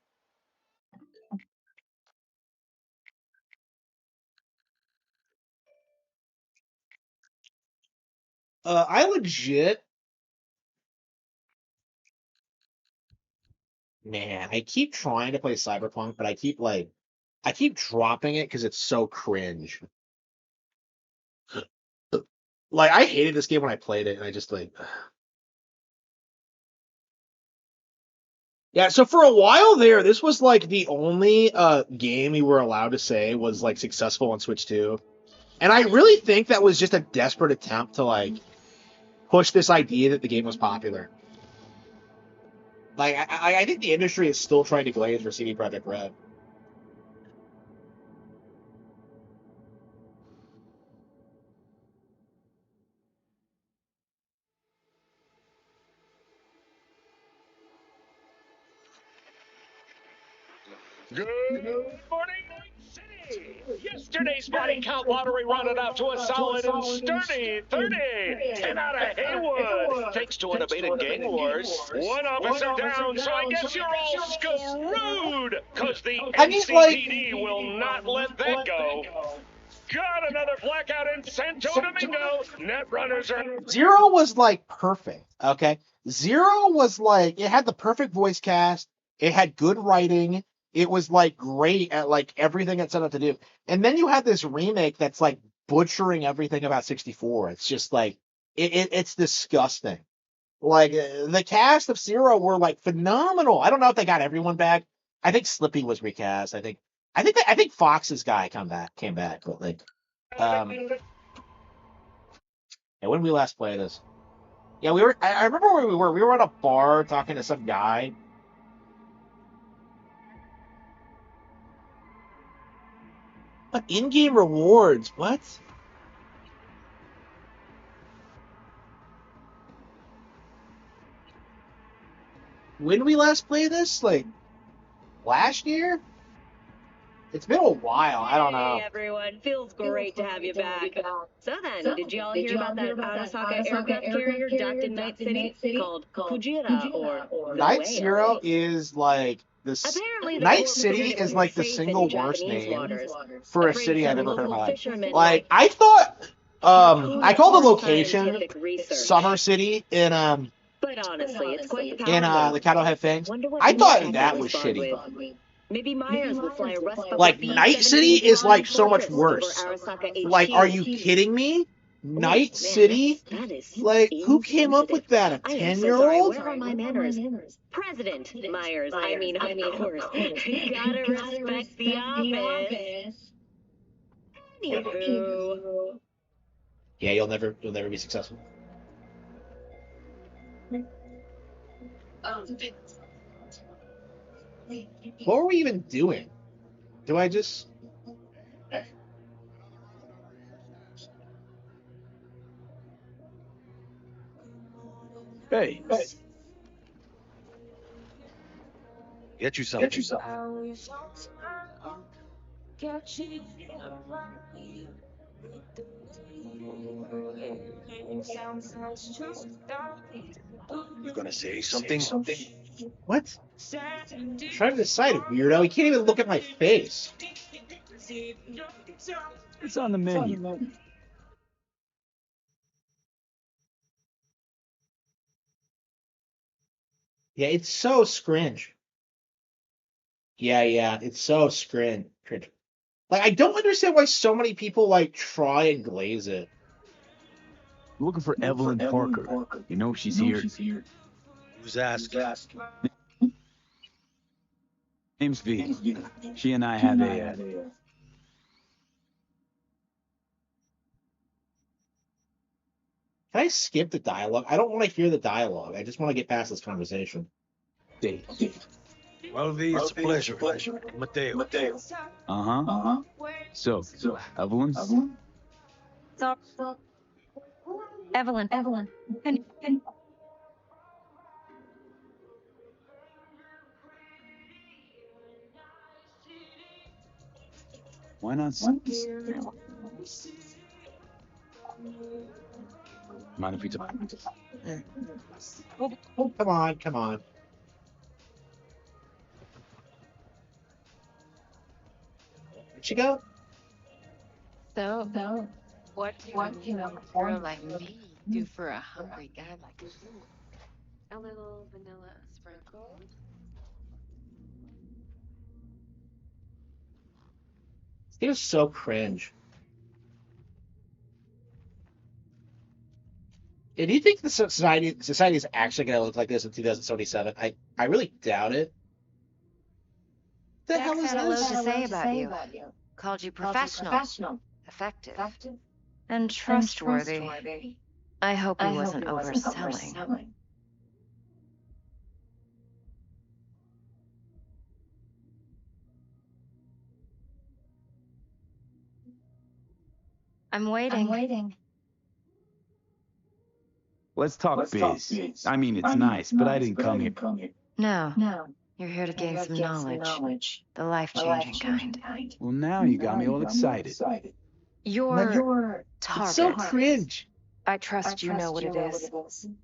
I legit, man, I keep trying to play Cyberpunk, but I keep dropping it because it's so cringe. Like, I hated this game when I played it, and I just like, yeah. So for a while there, this was like the only game we were allowed to say was like successful on Switch 2, and I really think that was just a desperate attempt to like push this idea that the game was popular. Like, I think the industry is still trying to glaze for CD Projekt Red. Good morning, Night City! Yesterday's body count lottery rounded out to a solid and sturdy 30. 10 out of Haywood, thanks to unabated gang wars. One officer down, so I guess you're all screwed, because the NCPD will not let that go. Got another blackout in Santo Domingo. Net runners are... Zero was like perfect, okay? Zero was like, it had the perfect voice cast, it had good writing, it was like great at like everything it set out to do. And then you had this remake that's like butchering everything about 64. It's just like, it's disgusting. Like, the cast of Zero were like phenomenal. I don't know if they got everyone back. I think Slippy was recast. I think Fox's guy came back, but like, um, and when we last played this. Yeah, we were. I remember where we were. We were at a bar talking to some guy. What in-game rewards? What? When we last played this? Like last year? It's been a while. I don't know. Hey everyone, feels great to have you back. So then, did you all hear about that Arasaka aircraft carrier docked in Night City called Kujira or the Night Whale? Zero is like this. Apparently, the Night Corps City figured it is would like be the safe single in worst Japanese name waters. for a Afraid city I've some ever heard in my local life. fishermen Like, might I thought I called the poor location scientific research. Summer City But honestly, it's quite the in power the Cattle Head Fangs. Wonder what I the thought detectives that was respond shitty. with. Maybe Myers will fly a Rust Bucket Like, Night City B-17 is like flying so much fortress worse. over Arasaka HQ. Like, are you kidding me? Ooh, Night man, City? that is Like, who came up with that? A I am so sorry. 10-year-old? Where are my manners? President Myers. I mean, of course. Gotta respect the office. Anywho. Yeah, you'll never be successful. What were we even doing? Do I just... Hey. Get you something. You gonna say something? What? I'm trying to decide, weirdo. He can't even look at my face. It's on the menu. Yeah, it's so scringe. Yeah, it's so cringe. Like, I don't understand why so many people, like, try and glaze it. Looking for Evelyn Parker. You know she's here. Who's asking? Name's V. She and I have a... Can I skip the dialogue? I don't want to hear the dialogue. I just want to get past this conversation. date. Well, V, it's a pleasure. Mateo. Uh-huh. So, Evelyn? So, Evelyn. Can Why not? Mind if we talk? Oh, come on, come on. Where'd she go? So, what can a girl like me do for a hungry guy like you? A little vanilla sprinkle. It was so cringe. Yeah, do you think the society is actually going to look like this in 2077? I really doubt it. The Jack's hell is had a load this? to say about you. Called you professional, effective, and trustworthy. I hope he wasn't overselling. I'm waiting. Let's talk biz. I mean, it's nice, but I didn't come here. No, you're here to gain some knowledge. The life-changing kind. Well, now you got me all excited. Your target. It's so cringe. I trust you know what it is.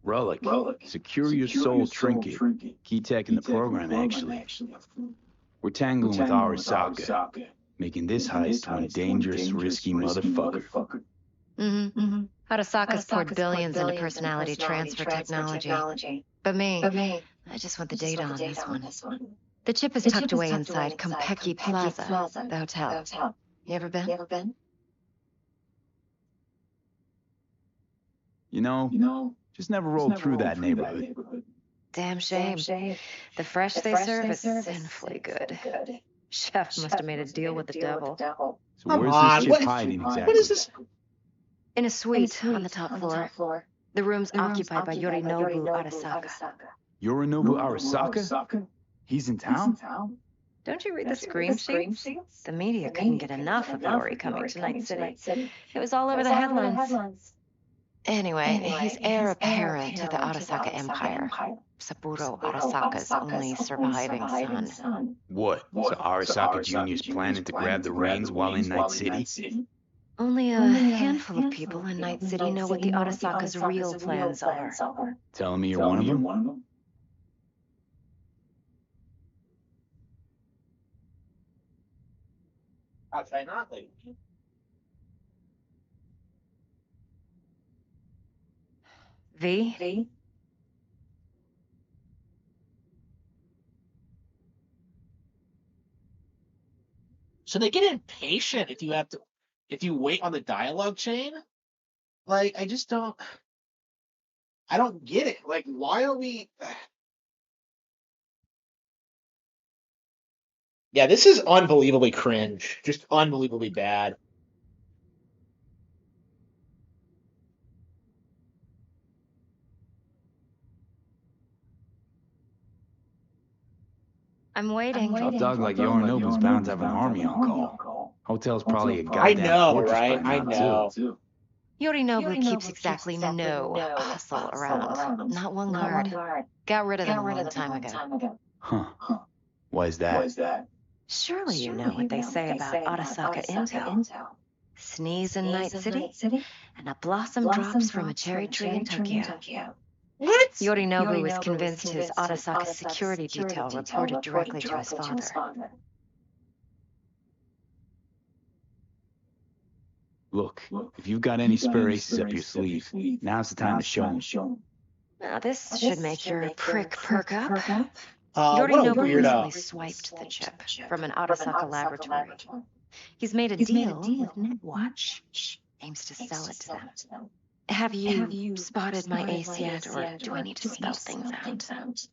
Relic. Secure your soul trinket. Key tech in the program, actually. We're tangling with Arasaka, making this heist one dangerous, risky motherfucker. Mm-hmm. Arasaka's poured billions into personality transfer technology. But me, I just want the data on this one. The chip is tucked away inside Kompeki Plaza, the hotel. You ever been? You know, just never rolled through that neighborhood. Damn shame. The fresh they serve is sinfully good. Chef must have made a deal with the devil. So Come where's on, this chip hiding exactly? What is this? In a suite on the top floor. The room's occupied by Yorinobu Arasaka. Yorinobu Arasaka? He's in town? Don't you read the scream sheets? The media couldn't get enough of Yori coming to Night City. It was all over the headlines. Anyway, he's heir apparent to the Arasaka Empire. Saburo Arasaka's only surviving son. What? So Arasaka Jr.'s planning to grab the reins while in Night City? Only a handful of people in Night City know what the Arasaka's real plans are. Telling me you're one of them? I'll try not to. V? So they get impatient if you wait on the dialogue chain. Like, I don't get it. Like, why are we? Yeah, this is unbelievably cringe. Just unbelievably bad. I'm waiting. A dog like Yorinobu's bound to have an army on call. Hotel's probably a goddamn I know, fortress right? by I now, know. too. Yorinobu keeps exactly no hustle around. Not one guard. Got rid of them a long time ago. Huh. Why is that? Surely you know what they say about Arasaka intel. Sneeze in Night City, and a blossom drops from a cherry tree in Tokyo. What? Yorinobu is convinced his Arasaka security detail reported directly to his father. Look, if you've got any spare aces up your sleeve, now's the time to show them. Now this should make your prick perk up. What a Yorinobu weirdo. recently swiped the chip from an Arasaka laboratory. He's made a deal with Netwatch. Aims to sell it to them. Have you spotted my ace yet, or do I need to spell things out?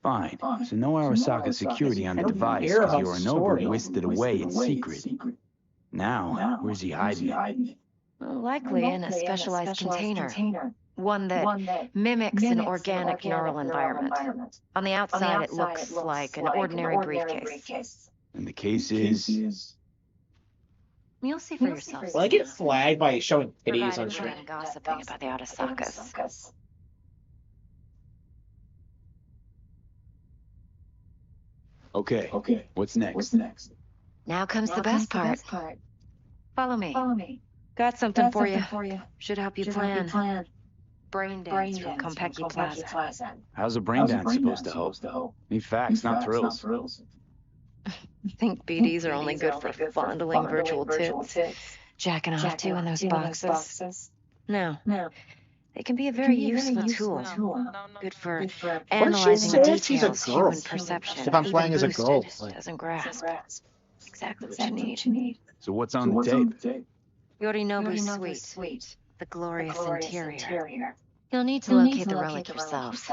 Fine. So no Arasaka security on the device because Yorinobu whisked it away in secret. Now, where's he hiding it? Well, likely in a specialized container. One that mimics an organic neural environment. On the outside, it looks like an ordinary briefcase. And the case is... You'll see for yourself. Will I get flagged by showing titties on Provided stream? we're not gossiping about the Arasakas. Okay, what's next? Now comes the best part. Follow me. Got something for you. Should help you plan. Brain dance from Konpeki Plaza. How's a brain dance supposed to help? Need facts, not thrills. Think BDs are only good for fondling virtual tits? Jacking off to in those boxes? No. They can be a very useful tool. Good for What does she analyzing say if she's a details girl? human perception, If I'm even playing as a girl, boosted, like- doesn't grasp. Exactly what you need. So what's on the tape? Yorinobu Suite, the glorious interior. You'll need to locate the relic yourself.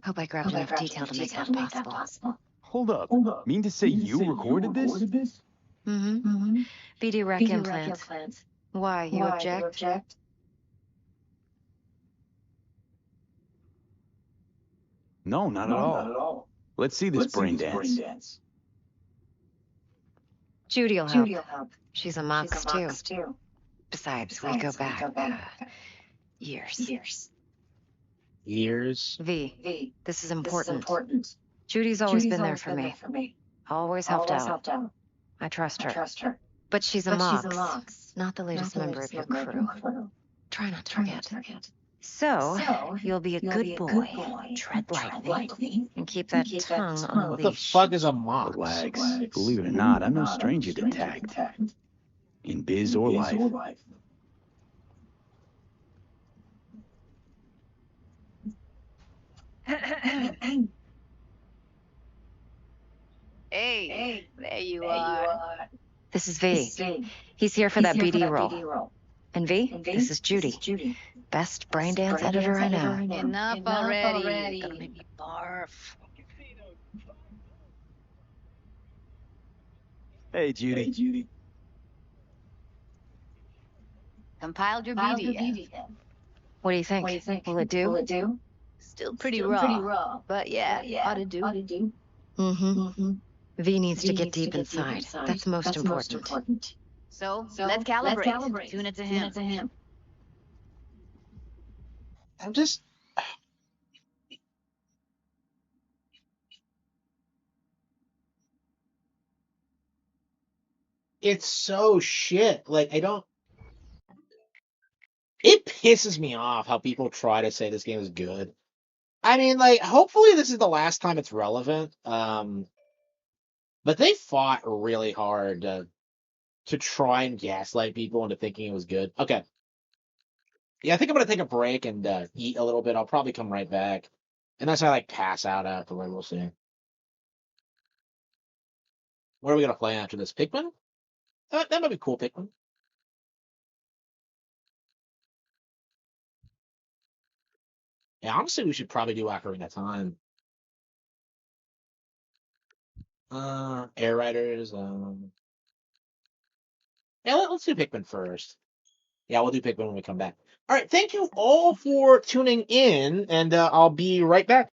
Hope I grabbed enough detail to make that possible. Hold up. Mean to say you recorded this? Mm-hmm. BD rec implant. Why, you object? No, not at all. Let's see this brain dance. Judy'll help. She's a mox too. Besides, we go back years. Years. V, this is important. Judy's always been there for me. Always helped out. I trust her. But she's a mox, not the latest member of your crew. Try not to forget. So, you'll be a good boy. Tread lightly. And keep that tongue on a What the leash. fuck is a mox? Relax. Believe it or not, I'm no stranger to tact. In biz or life. Hey, there you are. This is V. He's here for that BD role. And V, this is Judy. Best brain dance editor I know. Enough already. Gonna make me barf. Hey, Judy. Compiled your BD. What do you think? Will it do? Still pretty raw. But yeah, ought to do. Mm-hmm. V needs to get deep inside. That's most important. So let's calibrate. Tune it to him. I'm just. It's so shit. Like, I don't. It pisses me off how people try to say this game is good. I mean, like, hopefully this is the last time it's relevant. But they fought really hard to try and gaslight people into thinking it was good. Okay. Yeah, I think I'm gonna take a break and eat a little bit. I'll probably come right back. Unless I like pass out afterward, we'll see. What are we gonna play after this? Pikmin? That might be cool, Pikmin. Yeah, honestly, we should probably do Ocarina of Time. Air Riders. Yeah, let's do Pikmin first. Yeah, we'll do Pikmin when we come back. All right, thank you all for tuning in, and I'll be right back.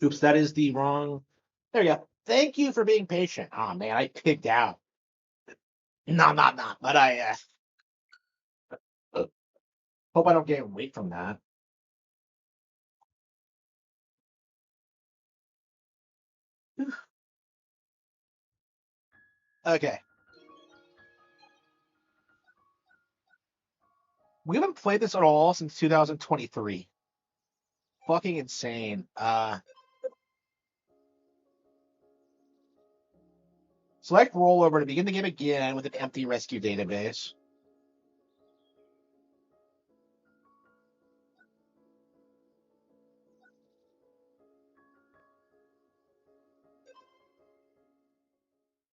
Oops, that is the wrong. There you go. Thank you for being patient. Oh man, I picked out. No, not. But I hope I don't get weight from that. Okay. We haven't played this at all since 2023. Fucking insane. Select rollover to begin the game again with an empty rescue database.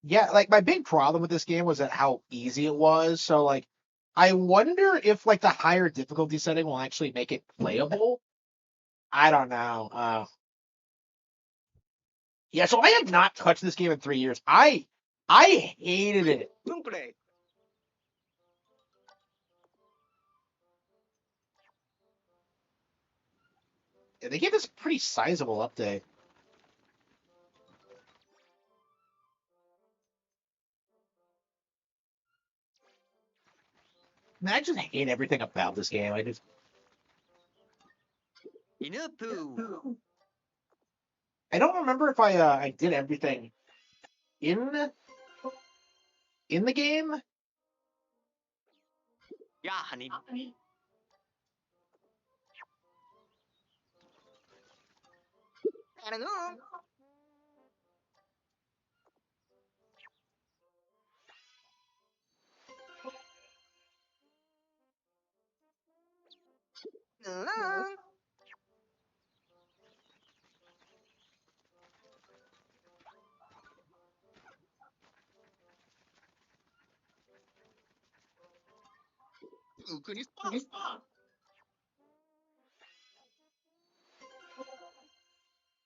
Yeah, like my big problem with this game was that how easy it was. So like I wonder if like the higher difficulty setting will actually make it playable. I don't know. Yeah, so I have not touched this game in 3 years. I hated it. They gave this a pretty sizable update. Man, I just hate everything about this game. I just I don't remember if I did everything in the game. Yeah, honey. I don't know. Alone.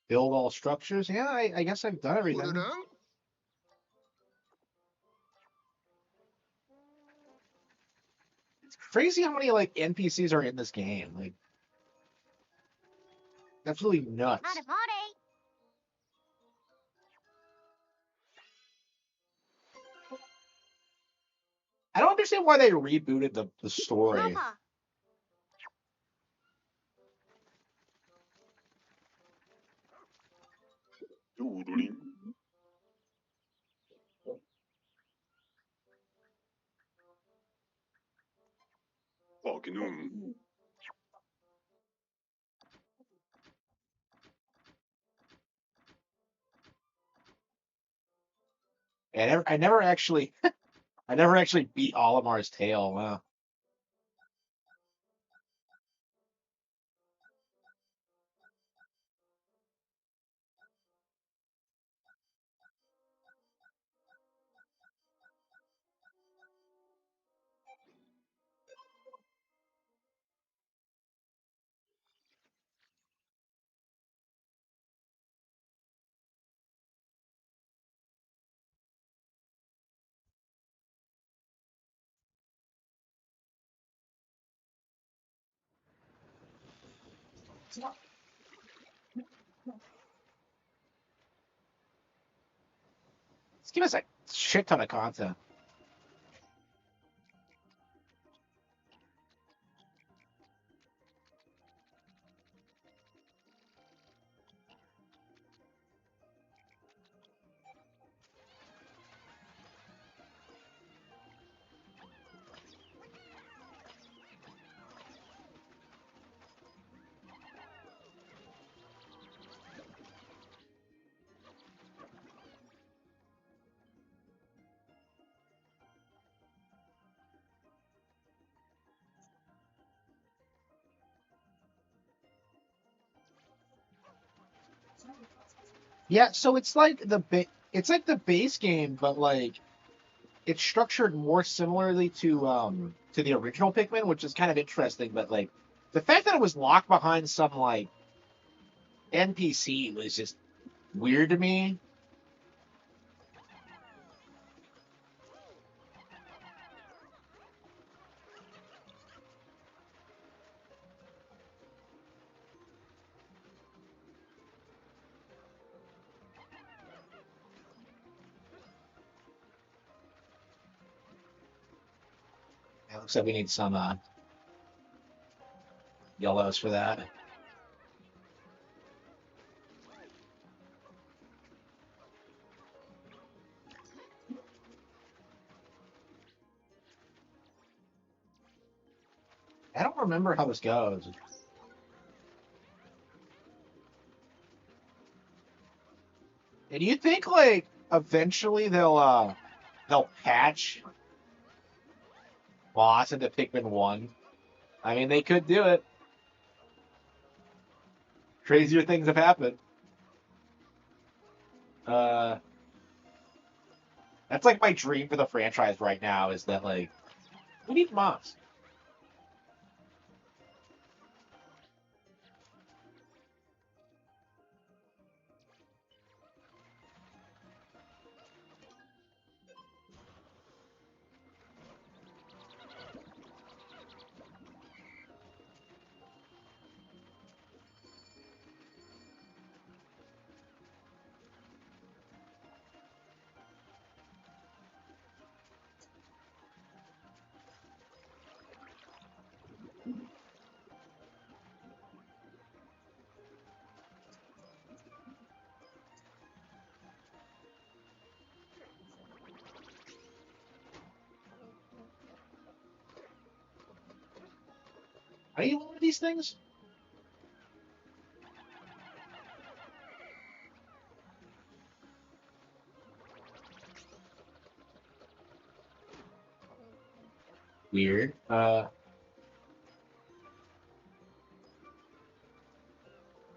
Build all structures. Yeah, I guess I've done everything. It's crazy how many like NPCs are in this game. Like, absolutely nuts. I don't understand why they rebooted the story. And I never actually I never actually beat Olimar's tail. Wow. This game has a shit ton of content. Yeah, so it's like the base game, but like it's structured more similarly to the original Pikmin, which is kind of interesting. But like the fact that it was locked behind some like NPC was just weird to me. It looks like we need some yellows for that. I don't remember how this goes. And do you think like eventually they'll patch Boss into Pikmin 1? I mean, they could do it. Crazier things have happened. That's like my dream for the franchise right now is that like we need Moss. How do you lower these things? Weird. I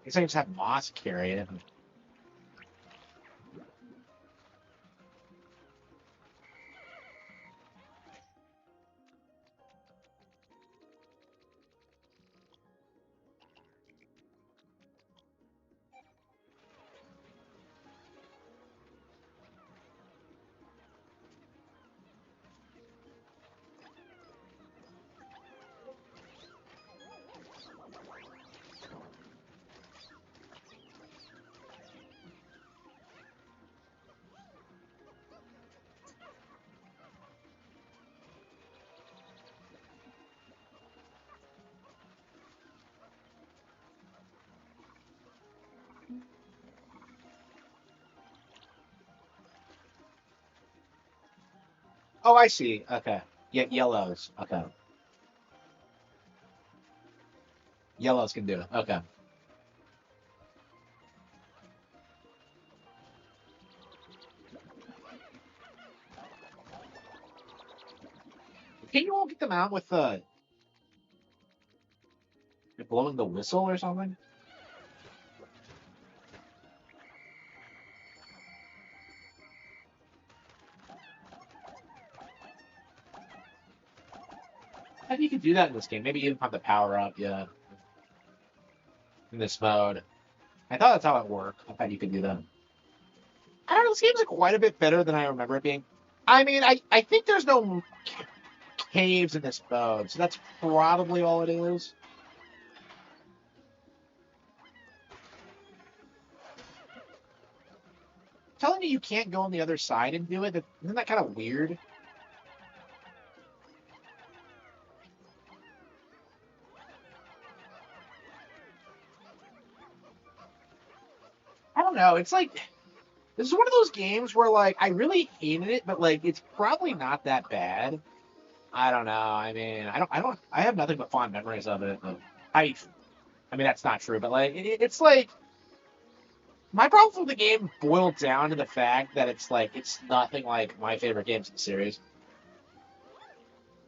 guess I just have Moss carry it. Oh, I see. Okay. Yeah, yellows. Okay. Yellows can do it. Okay. Can you all get them out with blowing the whistle or something? Maybe you could do that in this game. Maybe you don't have the power up yet in this mode. I thought that's how it worked. I thought you could do that. I don't know. This game's like quite a bit better than I remember it being. I mean, I think there's no caves in this mode, so that's probably all it is. Telling me you can't go on the other side and do it, isn't that kind of weird? I don't know. It's like this is one of those games where like I really hated it, but like it's probably not that bad. I don't know. I mean, I have nothing but fond memories of it. I mean that's not true, but like it's like my problem with the game boiled down to the fact that it's like it's nothing like my favorite games in the series.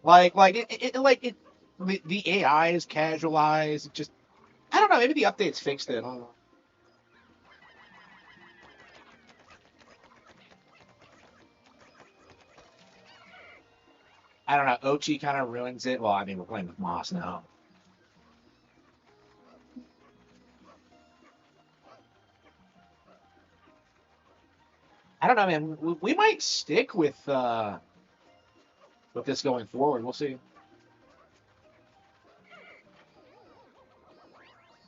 The AI is casualized. It just I don't know. Maybe the updates fixed it. I don't know. I don't know. Ochi kind of ruins it. Well, I mean, we're playing with Moss now. I don't know, man. We might stick with this going forward. We'll see.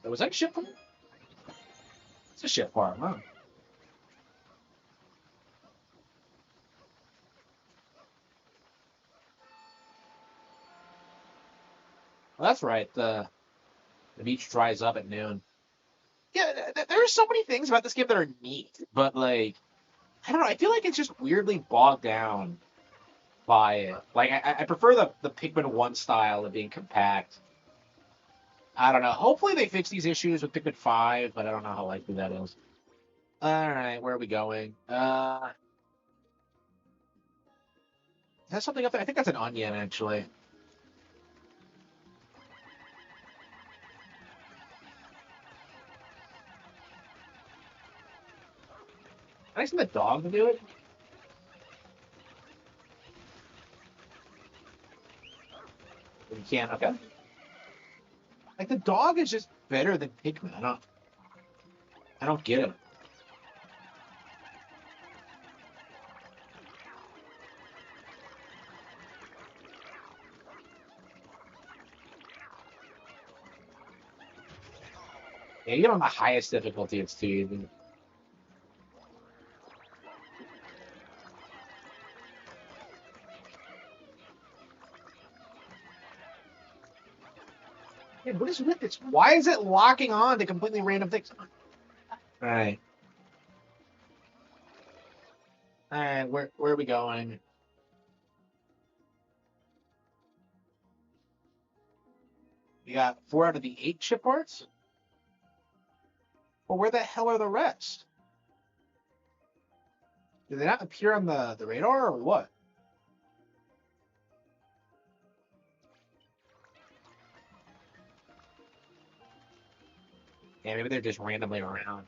Was that a ship part? It's a ship part, huh? Well, that's right. The beach dries up at noon. Yeah, there are so many things about this game that are neat, but like I don't know. I feel like it's just weirdly bogged down by it. Like I prefer the Pikmin 1 style of being compact. I don't know. Hopefully they fix these issues with Pikmin 5, but I don't know how likely that is. All right, where are we going? Is that something up there? I think that's an onion, actually. Can I send the dog to do it? You can't. Okay. Like the dog is just better than Pikmin. I don't get it. Yeah, you get on the highest difficulty, it's too easy. Yeah, what is with this? Why is it locking on to completely random things? All right. All right, where are we going? We got 4 out of the 8 chip parts? Well, where the hell are the rest? Do they not appear on the radar or what? Yeah, maybe they're just randomly around.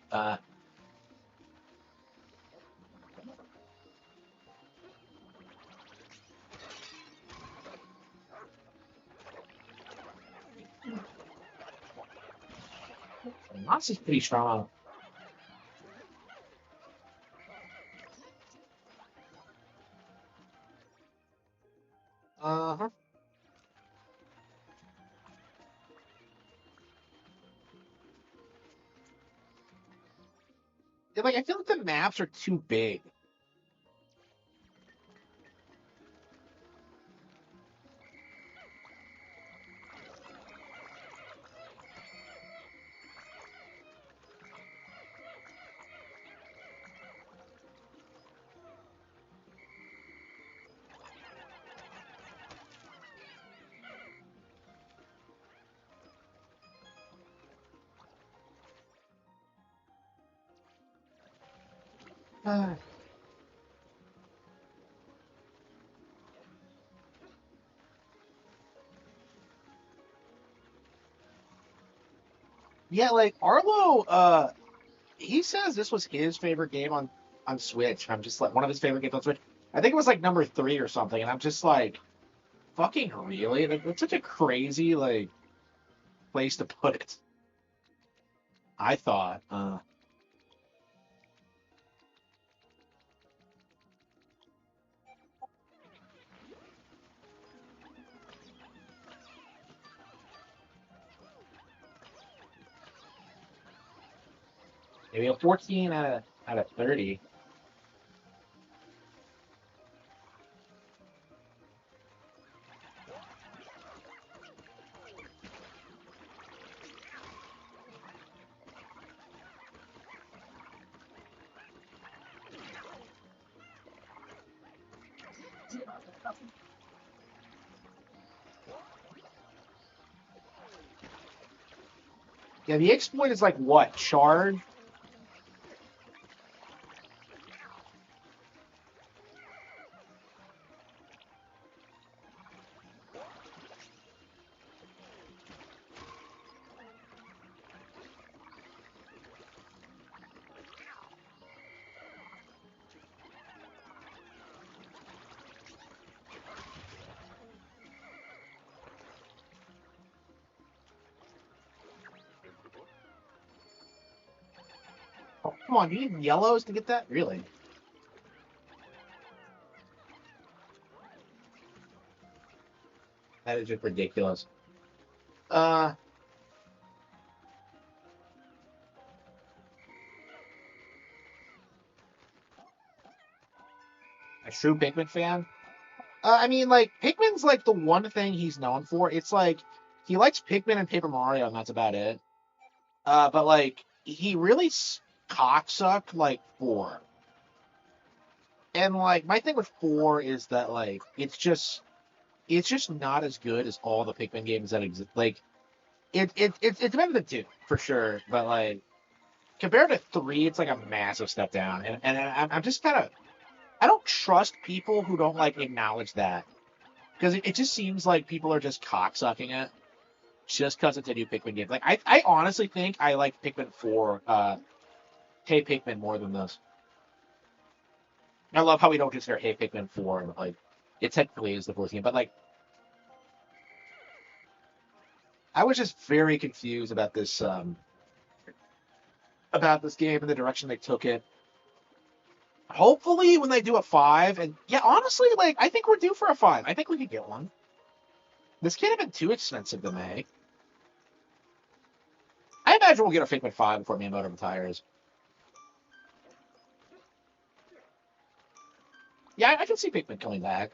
Moss is pretty strong. Uh-huh. Yeah, like, I feel like the maps are too big. Uh, yeah, like, Arlo, he says this was his favorite game on Switch. I'm just like, one of his favorite games on Switch. I think it was like number 3 or something, and I'm just like, fucking really? That's such a crazy, like, place to put it. I thought. Maybe a 14 out of 30. Yeah, the exploit is like what? Charge? Oh, come on, you need yellows to get that? Really? That is just ridiculous. Uh, a true Pikmin fan? I mean, like, Pikmin's like the one thing he's known for. It's like he likes Pikmin and Paper Mario, and that's about it. But like he really cocksucked like 4. And like my thing with 4 is that like it's just not as good as all the Pikmin games that exist. Like it's better than 2 for sure, but like compared to 3, it's like a massive step down. And I'm just kind of I don't trust people who don't like acknowledge that because it just seems like people are just cocksucking it just because it's a new Pikmin game. Like I honestly think I like Pikmin 4, Hey Pikmin more than this. I love how we don't consider Hey Pikmin 4 like it technically is the 4th game, but like I was just very confused about this game and the direction they took it. Hopefully, when they do a 5, and yeah, honestly, like I think we're due for a 5. I think we could get one. This can't have been too expensive to make. I imagine we'll get a Pikmin 5 before Miyamoto retires. Yeah, I can see Pikmin coming back.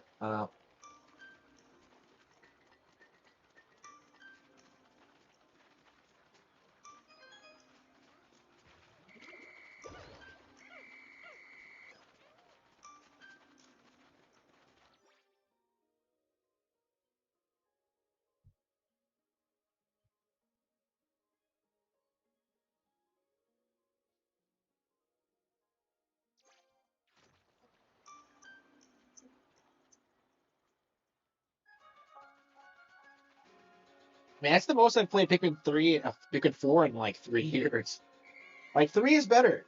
Man, that's the most I've played Pikmin 3, Pikmin 4 in like 3 years. Like 3 is better.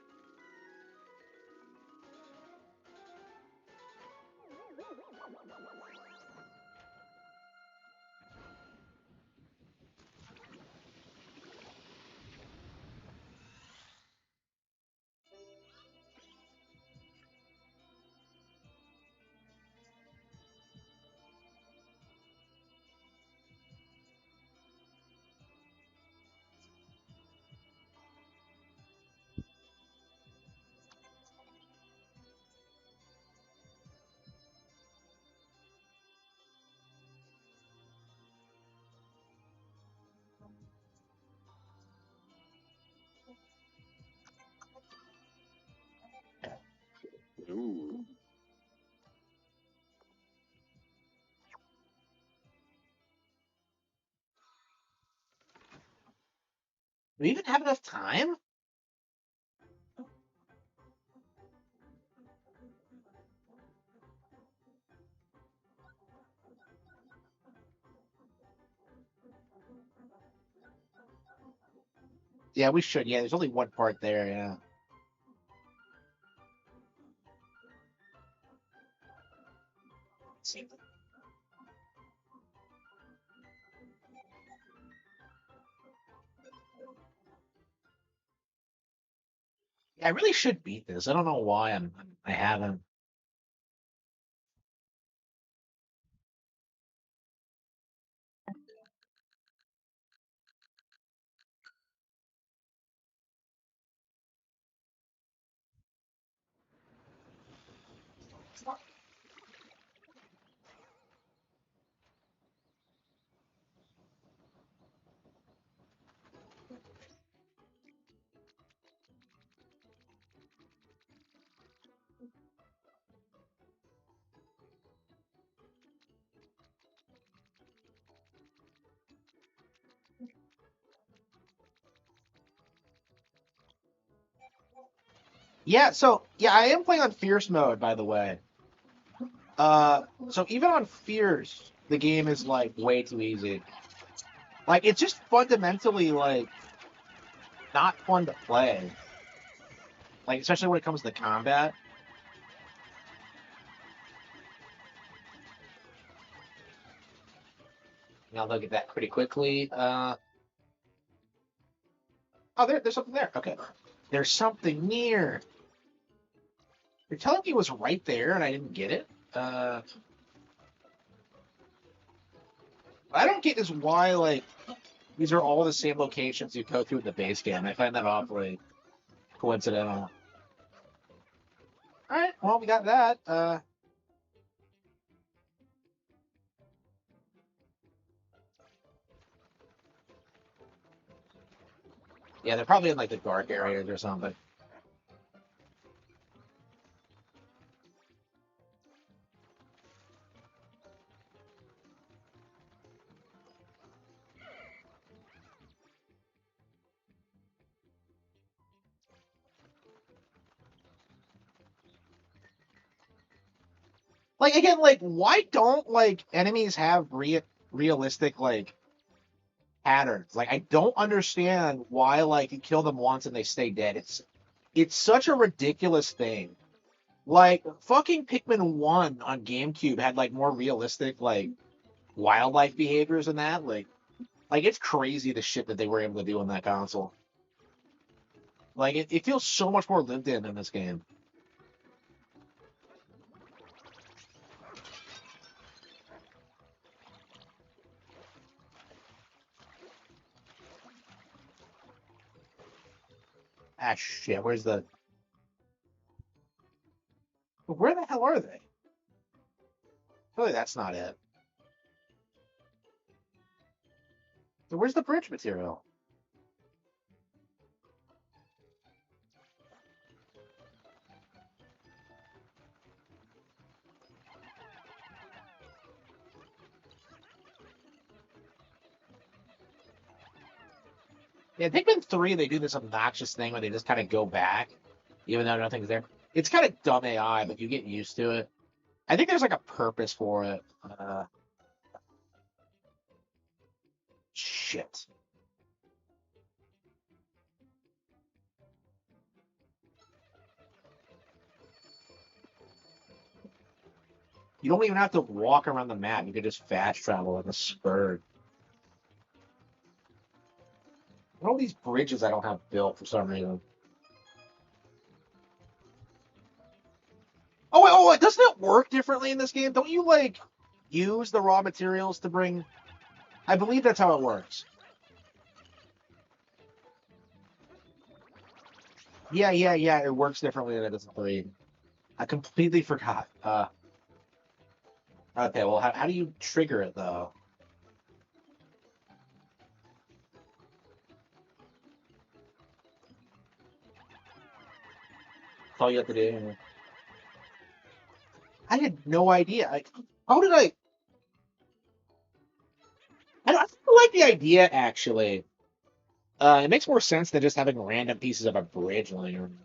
Ooh. Do we even have enough time? Yeah, we should. Yeah, there's only one part there. Yeah. Yeah, I really should beat this. I don't know why I haven't. Yeah, so yeah, I am playing on Fierce mode, by the way. So even on Fierce, the game is like way too easy. Like it's just fundamentally like not fun to play. Like especially when it comes to combat. And I'll look at that pretty quickly. Oh, there's something there. Okay, there's something near. You're telling me it was right there and I didn't get it? What I don't get is why like these are all the same locations you go through in the base game. I find that awfully coincidental. All right, well we got that. Yeah, they're probably in like the dark areas or something. Like again, like why don't like enemies have realistic like patterns? Like I don't understand why like you kill them once and they stay dead. It's such a ridiculous thing. Like fucking Pikmin 1 on GameCube had like more realistic like wildlife behaviors than that. Like it's crazy the shit that they were able to do on that console. Like it feels so much more lived in this game. Ah shit, where the hell are they? Really, that's not it. So where's the bridge material? Yeah, Pikmin 3, they do this obnoxious thing where they just kind of go back, even though nothing's there. It's kind of dumb AI, but you get used to it. I think there's like a purpose for it. Shit. You don't even have to walk around the map. You can just fast travel like a spur. All these bridges I don't have built for some reason. Oh, wait, doesn't it work differently in this game? Don't you, like, use the raw materials to bring... I believe that's how it works. Yeah, it works differently than it does in 3. I completely forgot. Okay, well, how do you trigger it, though? That's all you have to do. I had no idea. How did I like the idea, actually. It makes more sense than just having random pieces of a bridge lying around.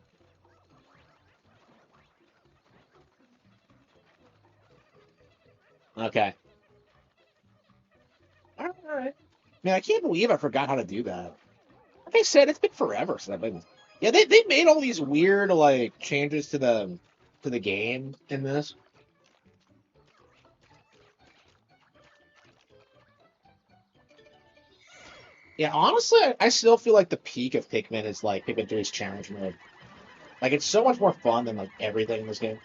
Okay. All right. Man, I can't believe I forgot how to do that. Like I said, it's been forever since I've been. Yeah, they made all these weird like changes to the game in this. Yeah, honestly, I still feel like the peak of Pikmin is like Pikmin 3's challenge mode. Like it's so much more fun than like everything in this game.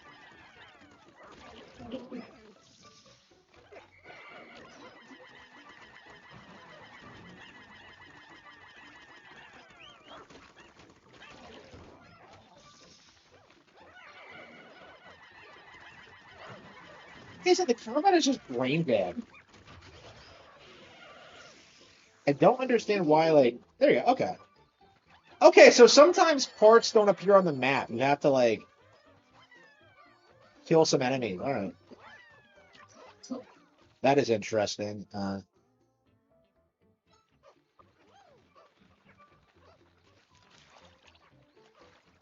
Like I said, the combat is just brain dead. I don't understand why. Like, there you go. Okay. Okay, so sometimes parts don't appear on the map. You have to like kill some enemies. All right, that is interesting.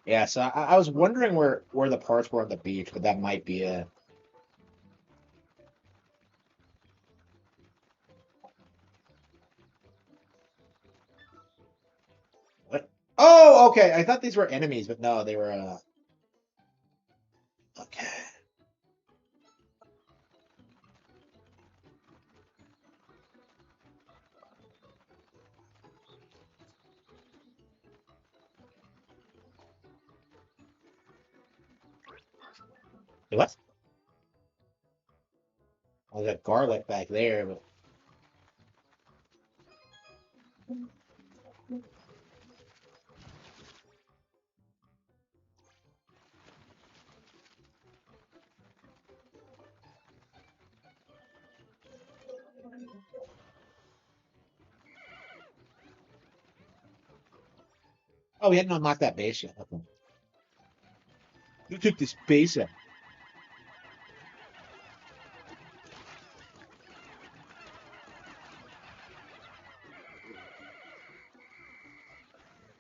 Yeah, so I was wondering where the parts were on the beach, but that might be it. What? Oh, okay. I thought these were enemies, but no, they were. Okay. Wait, what? I got garlic back there, but Oh, we hadn't unlocked that base yet. Okay. Who took this base out?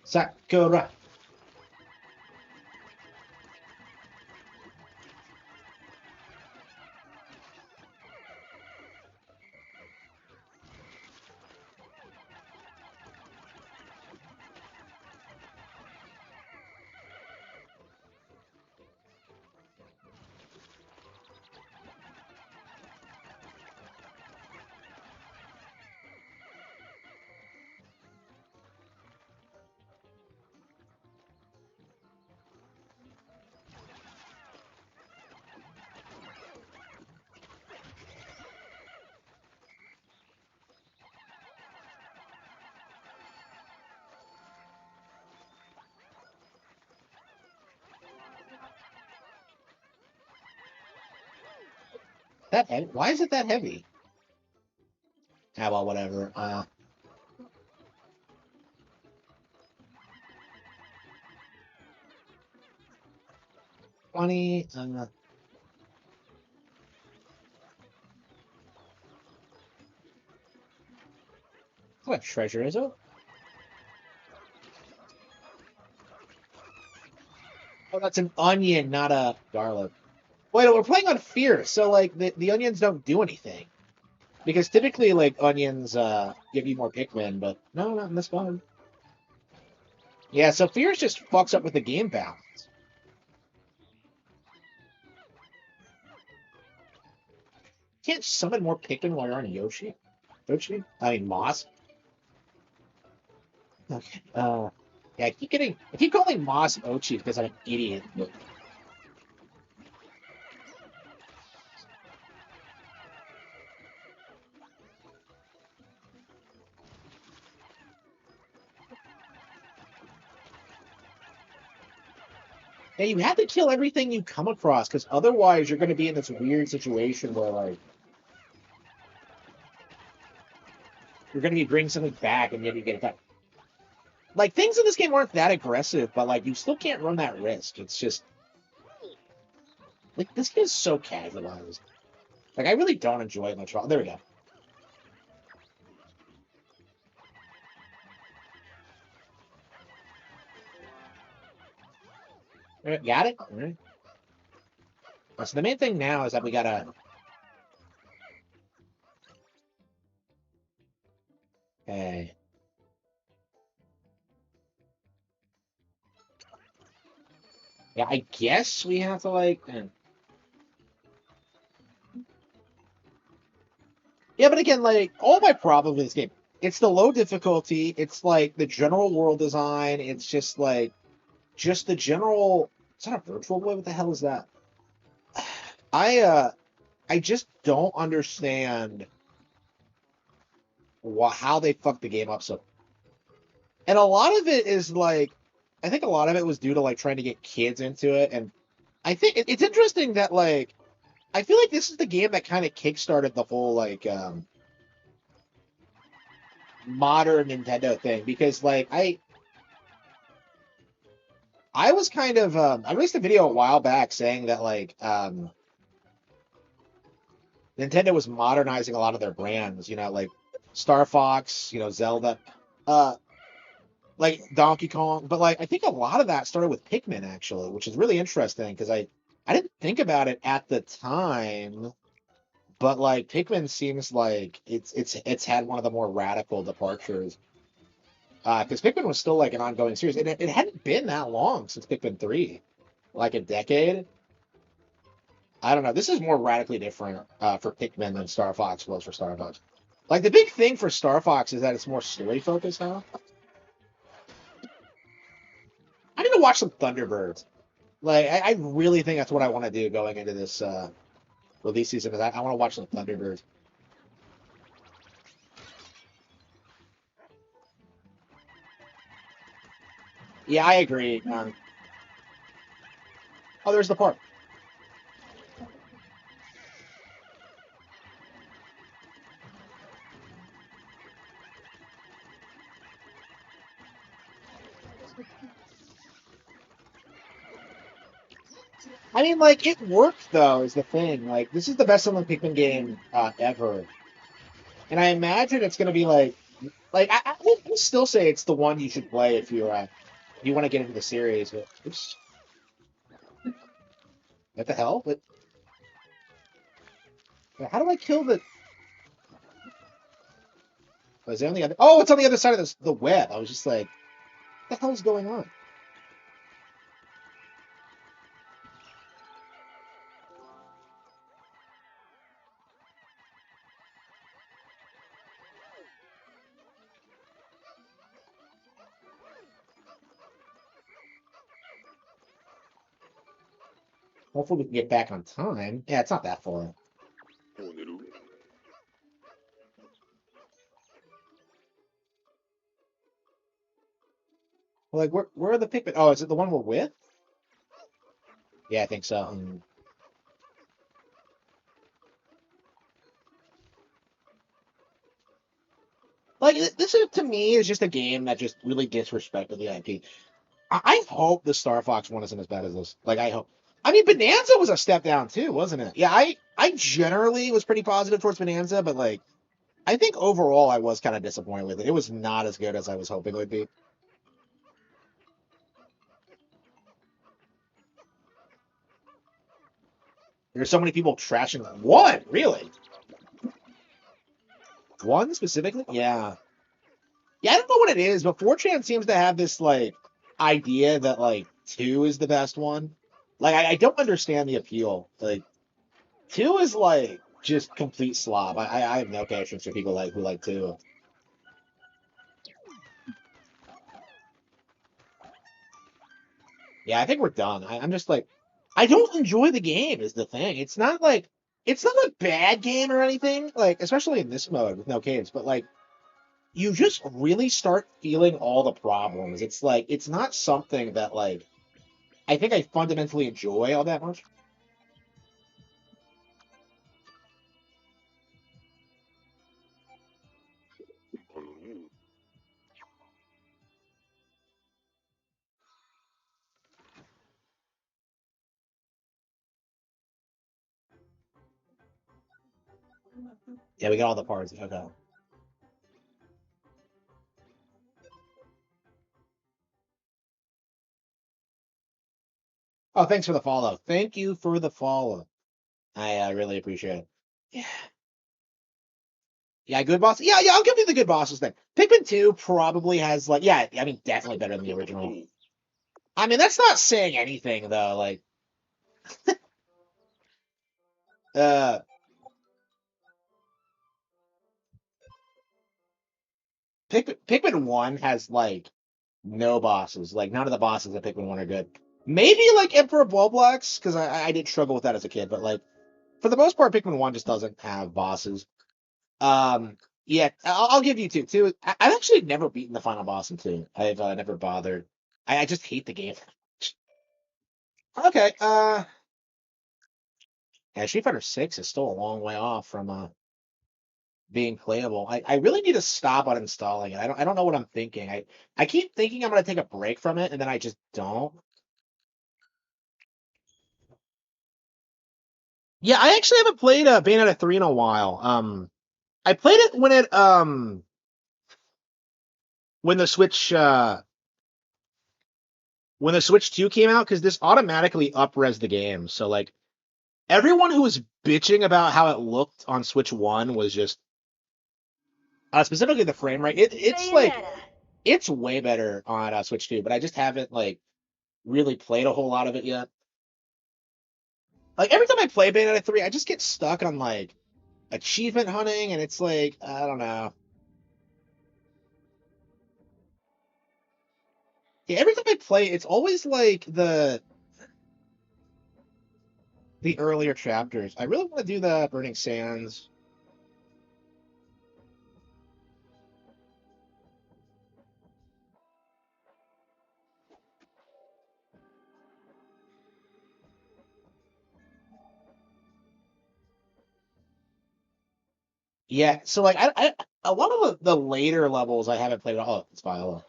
Sakura. That heavy? Why is it that heavy? Ah, well, whatever. 20. What treasure is it? Oh, that's an onion, not a garlic. Wait, we're playing on fear, so like the onions don't do anything. Because typically, like, onions give you more Pikmin, but no, not in this one. Yeah, so Fears just fucks up with the game balance. Can't summon more Pikmin while you're on Yoshi? Yoshi? I mean, Moss? Okay. Yeah, I keep calling Moss Ochi because I'm an idiot. Yeah, you have to kill everything you come across, because otherwise you're going to be in this weird situation where, like, you're going to be bringing something back and then you get attacked. Like, things in this game aren't that aggressive, but, like, you still can't run that risk. It's just... Like, this game is so casualized. Like, I really don't enjoy it much. There we go. Got it? All right. So the main thing now is that we gotta... Okay. Yeah, I guess we have to, like... Yeah, but again, like, all my problems with this game, it's the low difficulty, it's, like, the general world design, it's just, like, just the general... Is that a virtual boy? What the hell is that? I just don't understand how they fucked the game up so... And a lot of it is, like... I think a lot of it was due to, like, trying to get kids into it, and I think it's interesting that, like, I feel like this is the game that kind of kickstarted the whole, like, modern Nintendo thing, because, like, I was kind of, I released a video a while back saying that, like, Nintendo was modernizing a lot of their brands, you know, like Star Fox, you know, Zelda, uh, like Donkey Kong, but, like, I think a lot of that started with Pikmin, actually, which is really interesting, because I didn't think about it at the time. But, like, Pikmin seems like it's had one of the more radical departures. Because Pikmin was still, like, an ongoing series. And it hadn't been that long since Pikmin 3. Like, a decade. I don't know. This is more radically different for Pikmin than Star Fox was for Star Fox. Like, the big thing for Star Fox is that it's more story-focused now. I need to watch some Thunderbirds. Like, I really think that's what I want to do going into this release season. Is I want to watch some Thunderbirds. Yeah, I agree. Oh, there's the park. I mean, like, it worked, though, is the thing. Like, this is the best-selling Pikmin game ever. And I imagine it's going to be I will still say it's the one you should play if you want to get into the series. But, oops, what the hell? But how do I kill the... Oh, is it on the other... Oh, it's on the other side of the web. I was just like, what the hell's going on? Hopefully we can get back on time. Yeah, it's not that far. Well, like, where are the Pikmin? Oh, is it the one we're with? Yeah, I think so. Like, this is, to me, is just a game that just really disrespected the IP. I hope the Star Fox one isn't as bad as this. Like, I hope. I mean, Bonanza was a step down too, wasn't it? Yeah, I generally was pretty positive towards Bonanza, but like, I think overall I was kind of disappointed with it. It was not as good as I was hoping it would be. There's so many people trashing one, really? One specifically? Yeah. Yeah, I don't know what it is, but 4chan seems to have this like idea that like two is the best one. Like I don't understand the appeal. Like two is like just complete slob. I have no patience for people like who like two. Yeah, I think we're done. I'm just like I don't enjoy the game is the thing. It's not a bad game or anything, like especially in this mode with no caves, but like you just really start feeling all the problems. It's like it's not something that like I think I fundamentally enjoy all that much. Yeah, we got all the parts. Okay. Oh, thanks for the follow. Thank you for the follow. I really appreciate it. Yeah, yeah, good boss. Yeah, yeah, I'll give you the good bosses thing. Pikmin 2 probably has like, yeah, I mean, definitely better than the original. I mean, that's not saying anything though. Like, uh, Pikmin 1 has like no bosses. Like, none of the bosses in Pikmin 1 are good. Maybe like Emperor Bulblax, because I did struggle with that as a kid, but like for the most part, Pikmin 1 just doesn't have bosses. Yeah, I'll give you two. Two, I've actually never beaten the final boss in two. I've never bothered. I just hate the game. Okay, yeah, Street Fighter 6 is still a long way off from being playable. I really need to stop uninstalling it. I don't know what I'm thinking. I keep thinking I'm gonna take a break from it, and then I just don't. Yeah, I actually haven't played Bayonetta 3 in a while. I played it when the Switch when the Switch 2 came out because this automatically up-res the game. So like everyone who was bitching about how it looked on Switch 1 was just specifically the frame rate. It's like it's way better on Switch 2, but I just haven't like really played a whole lot of it yet. Like every time I play Bayonetta 3, I just get stuck on like achievement hunting and it's like I don't know. Yeah, every time I play, it's always like the earlier chapters. I really want to do the Burning Sands. Yeah, so like I a lot of the later levels I haven't played at all. It's Viola.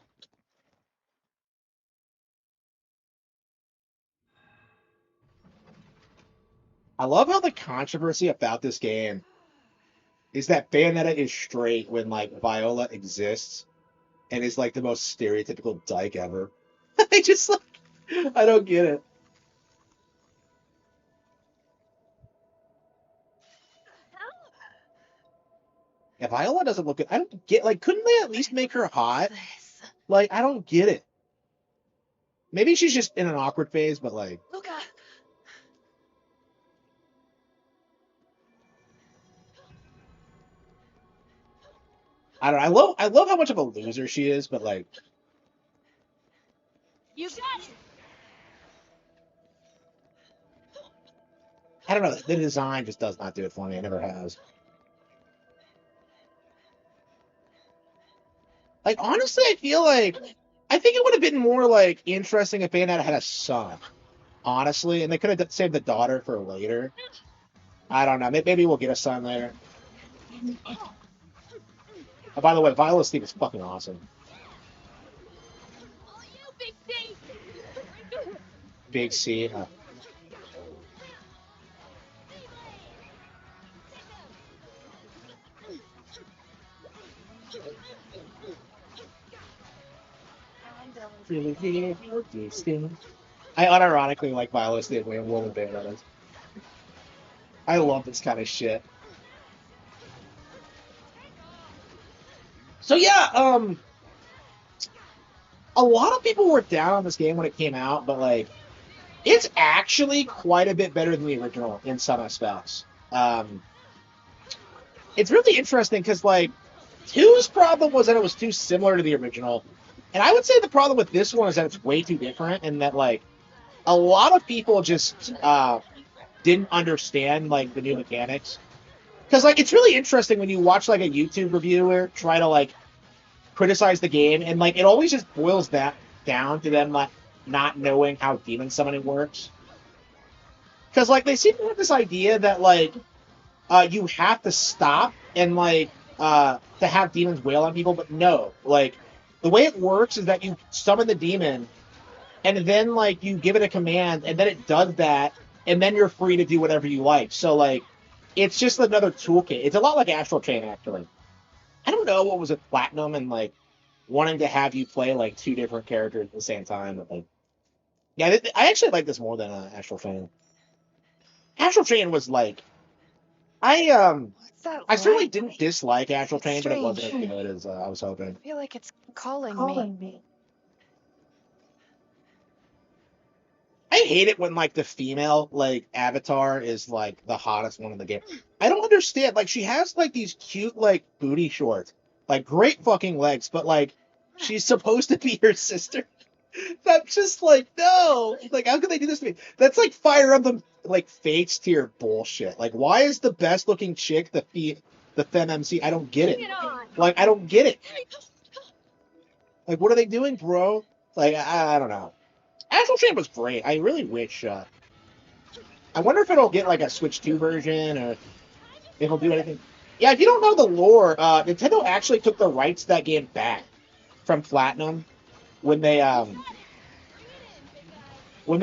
I love how the controversy about this game is that Bayonetta is straight when like Viola exists and is like the most stereotypical dyke ever. I just like I don't get it. Yeah, Viola doesn't look good. I don't get like couldn't they at least make her hot? Like I don't get it. Maybe she's just in an awkward phase, but like Luca. I don't know. I love how much of a loser she is, but like You got it. I don't know. The design just does not do it for me. It never has. Like honestly, I think it would have been more like interesting if Bayonetta had a son. Honestly, and they could have saved the daughter for later. I don't know. Maybe we'll get a son later. Oh, by the way, Viola's theme is fucking awesome. Big C. I unironically like Viola's theme way more than Bayonetta's. I love this kind of shit. So yeah, a lot of people were down on this game when it came out, but like, it's actually quite a bit better than the original in some aspects. It's really interesting because like, 2's problem was that it was too similar to the original, and I would say the problem with this one is that it's way too different, and that like, a lot of people just didn't understand like the new mechanics. Because like, it's really interesting when you watch like a YouTube reviewer try to like criticize the game, and like it always just boils that down to them like not knowing how demon summoning works. Because like they seem to have this idea that like you have to stop and like to have demons wail on people, but no, like the way it works is that you summon the demon, and then like you give it a command, and then it does that, and then you're free to do whatever you like. So like it's just another toolkit. It's a lot like Astral Chain actually. I don't know what was it Platinum and like wanting to have you play like two different characters at the same time. But like, yeah, I actually like this more than Astral Chain. Astral Chain was like, I certainly didn't dislike Astral Chain, but it wasn't as good as I was hoping. I feel like it's calling me. I hate it when like the female like avatar is like the hottest one in the game. I don't understand. Like she has like these cute like booty shorts, like great fucking legs, but like she's supposed to be her sister. I'm just like, no. Like, how could they do this to me? That's like Fire Emblem like Fates tier bullshit. Like, why is the best looking chick the Fem MC? I don't get it. Like, I don't get it. Like, what are they doing, bro? Like, I don't know. Astral Chain was great. I really wish. I wonder if it'll get like a Switch 2 version or if it'll do anything. Yeah, if you don't know the lore, Nintendo actually took the rights to that game back from Platinum when they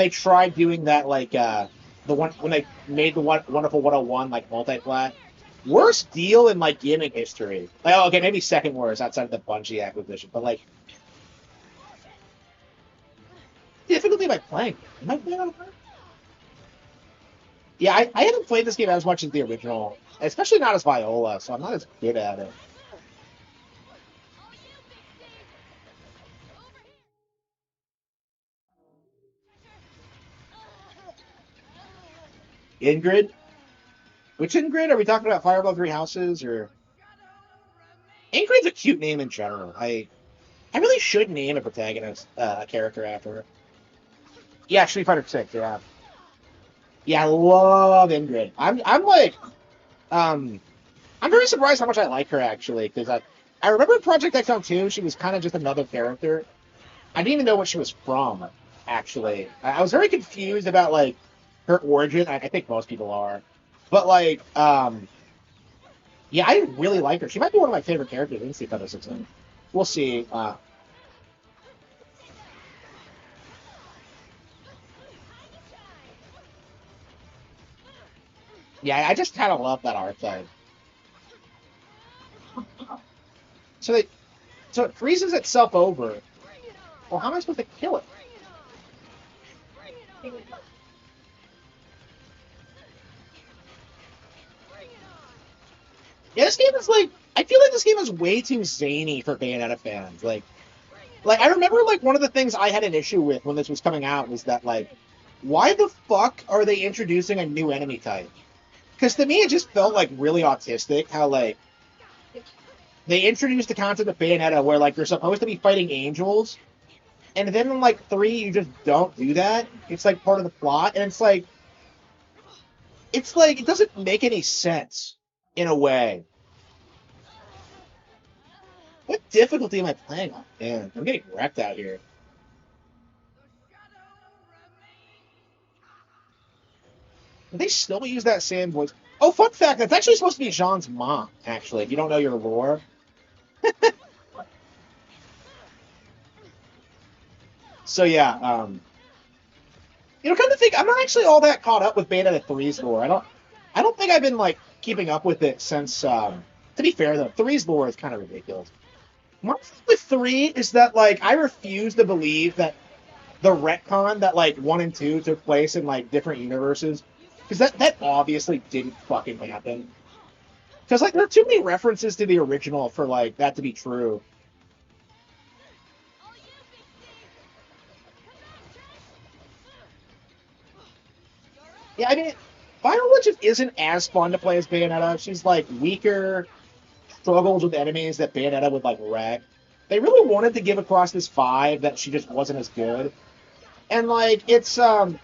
tried doing that like the one when they made the Wonderful 101 like multi-plat. Worst deal in like gaming history. Like, oh, okay, maybe second worst outside of the Bungie acquisition, but like difficulty by playing. Am I playing on a phone? Yeah, I haven't played this game as much as the original, especially not as Viola, so I'm not as good at it. Ingrid? Which Ingrid? Are we talking about Fire Emblem Three Houses or? Ingrid's a cute name in general. I really should name a protagonist a character after her. Yeah, Street Fighter 6. Yeah, yeah, I love Ingrid. I'm like, I'm very surprised how much I like her actually because I remember in Project X 2 she was kind of just another character. I didn't even know what she was from actually. I was very confused about like her origin. I think most people are, but like, yeah, I really like her. She might be one of my favorite characters in Street Fighter 6. We'll see. Yeah, I just kind of love that art style. So they, so it freezes itself over. Well, how am I supposed to kill it? Yeah, this game is like, I feel like this game is way too zany for Bayonetta fans. Like I remember like one of the things I had an issue with when this was coming out was that like, why the fuck are they introducing a new enemy type? Because to me it just felt like really autistic how like they introduced the concept of Bayonetta where like you're supposed to be fighting angels, and then in like 3 you just don't do that. It's like part of the plot, and it's like it doesn't make any sense in a way. What difficulty am I playing on? Man, I'm getting wrecked out here. Did they still use that same voice? Oh, fun fact, that's actually supposed to be Jean's mom, actually, if you don't know your lore. So yeah, come to think, I'm not actually all that caught up with Bayonetta 3's lore. I don't think I've been like keeping up with it since to be fair though, 3's lore is kind of ridiculous. My thing with 3 is that like I refuse to believe that the retcon that like 1 and 2 took place in like different universes, because that obviously didn't fucking happen. Because like there are too many references to the original for like that to be true. Yeah, I mean, Viola just isn't as fun to play as Bayonetta. She's like weaker, struggles with enemies that Bayonetta would like wreck. They really wanted to give across this vibe that she just wasn't as good. And like it's. And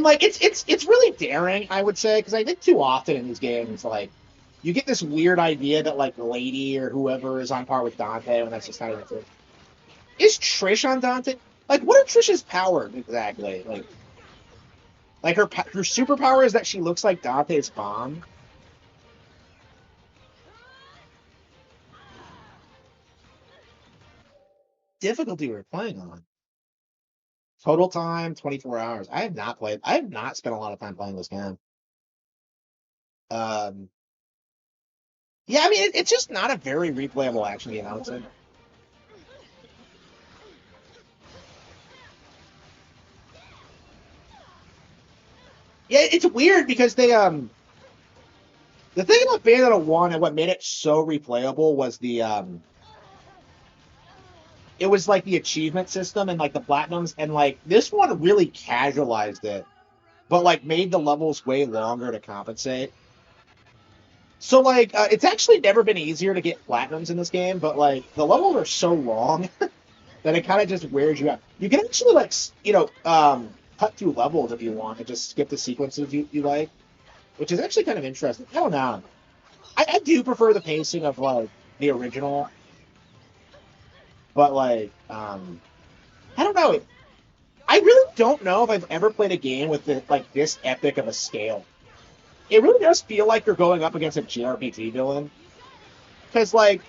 like it's really daring, I would say, because I think too often in these games, like you get this weird idea that like Lady or whoever is on par with Dante, when that's just not even true. Is Trish on Dante? Like, what are Trish's powers exactly? Like her superpower is that she looks like Dante's mom. Difficulty we're playing on. Total time 24 hours. I have not played. I have not spent a lot of time playing this game. Um, yeah, I mean it's just not a very replayable action game, I would say. Yeah, it's weird because the thing about Bayonetta 1 and what made it so replayable was it was like the achievement system and like the platinums, and like this one really casualized it, but like made the levels way longer to compensate. So like it's actually never been easier to get platinums in this game, but like the levels are so long that it kind of just wears you out. You can actually like cut through levels if you want and just skip the sequences you like, which is actually kind of interesting. I don't know. I do prefer the pacing of like the original, but like I don't know. I really don't know if I've ever played a game with like this epic of a scale. It really does feel like you're going up against a JRPG villain. Because like,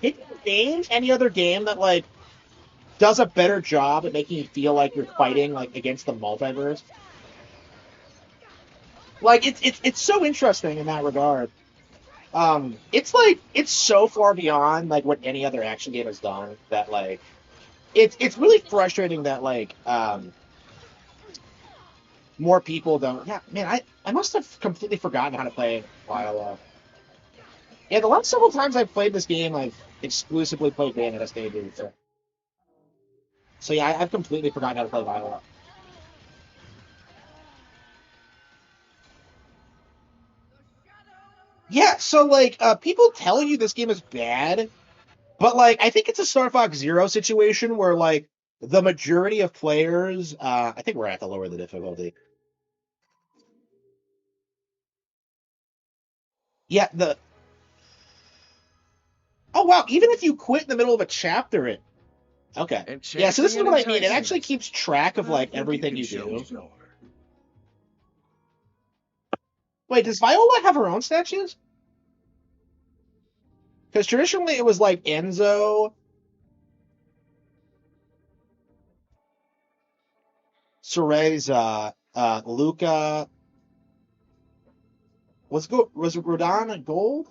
can you name any other game that like does a better job at making you feel like you're fighting like against the multiverse? Like it's so interesting in that regard. It's like it's so far beyond like what any other action game has done that like it's really frustrating that like more people don't. Yeah, man, I must have completely forgotten how to play Viola. Yeah, the last several times I've played this game, I've exclusively played Bayonetta stages. So yeah, I've completely forgotten how to play Viola. Yeah, so like people tell you this game is bad, but like I think it's a Star Fox Zero situation where like the majority of players, I think we're at to lower the difficulty. Yeah, the oh wow, even if you quit in the middle of a chapter, it okay. Yeah, so this is what I mean. It actually keeps track of like everything you do. Wait, does Viola have her own statues? Because traditionally it was like Enzo, Cereza, Luca. Was Rodon gold?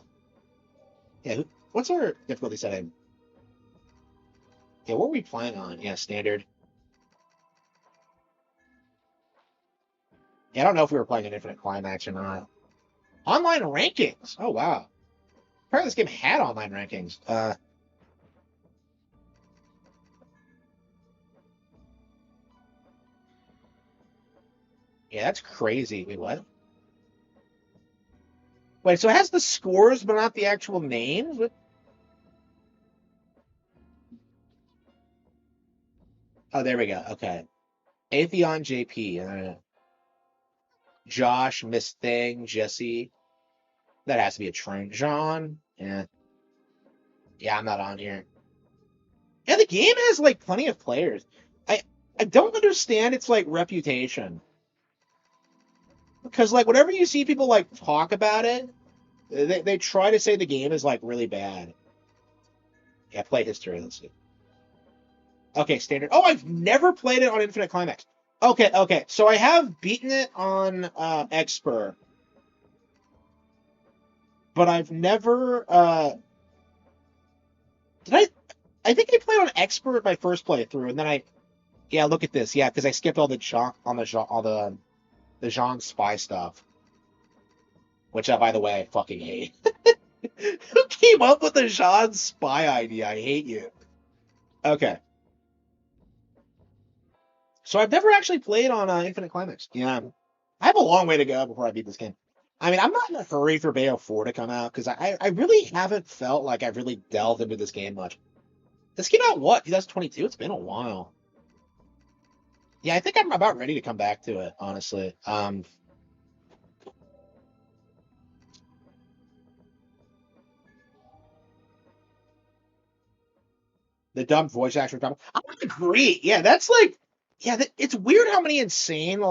Yeah. What's our difficulty setting? Yeah, what were we playing on? Yeah, standard. Yeah, I don't know if we were playing an Infinite Climax or not. Online rankings. Oh wow. Apparently this game had online rankings. Yeah, that's crazy. Wait, what? Wait, so it has the scores but not the actual names? Oh, there we go. Okay. Atheon JP. Josh, Miss Thing, Jesse. That has to be a train. John. Yeah. Yeah, I'm not on here. Yeah, the game has like plenty of players. I I don't understand its like reputation. Because like whenever you see people like talk about it, they try to say the game is like really bad. Yeah, play history. Let's see. Okay, standard. Oh, I've never played it on Infinite Climax. Okay. So I have beaten it on Expert, but I've never did I think I played on Expert my first playthrough, and then yeah, look at this. Yeah, because I skipped all the Jean spy stuff, which by the way, I fucking hate. Who came up with the Jean spy idea? I hate you. Okay. So I've never actually played on Infinite Climax. Yeah. I have a long way to go before I beat this game. I mean, I'm not in a hurry for Bayo 4 to come out because I really haven't felt like I've really delved into this game much. This came out what? 2022? It's been a while. Yeah, I think I'm about ready to come back to it, honestly. The dumb voice actor. I would agree. Yeah, that's like, yeah, it's weird how many insane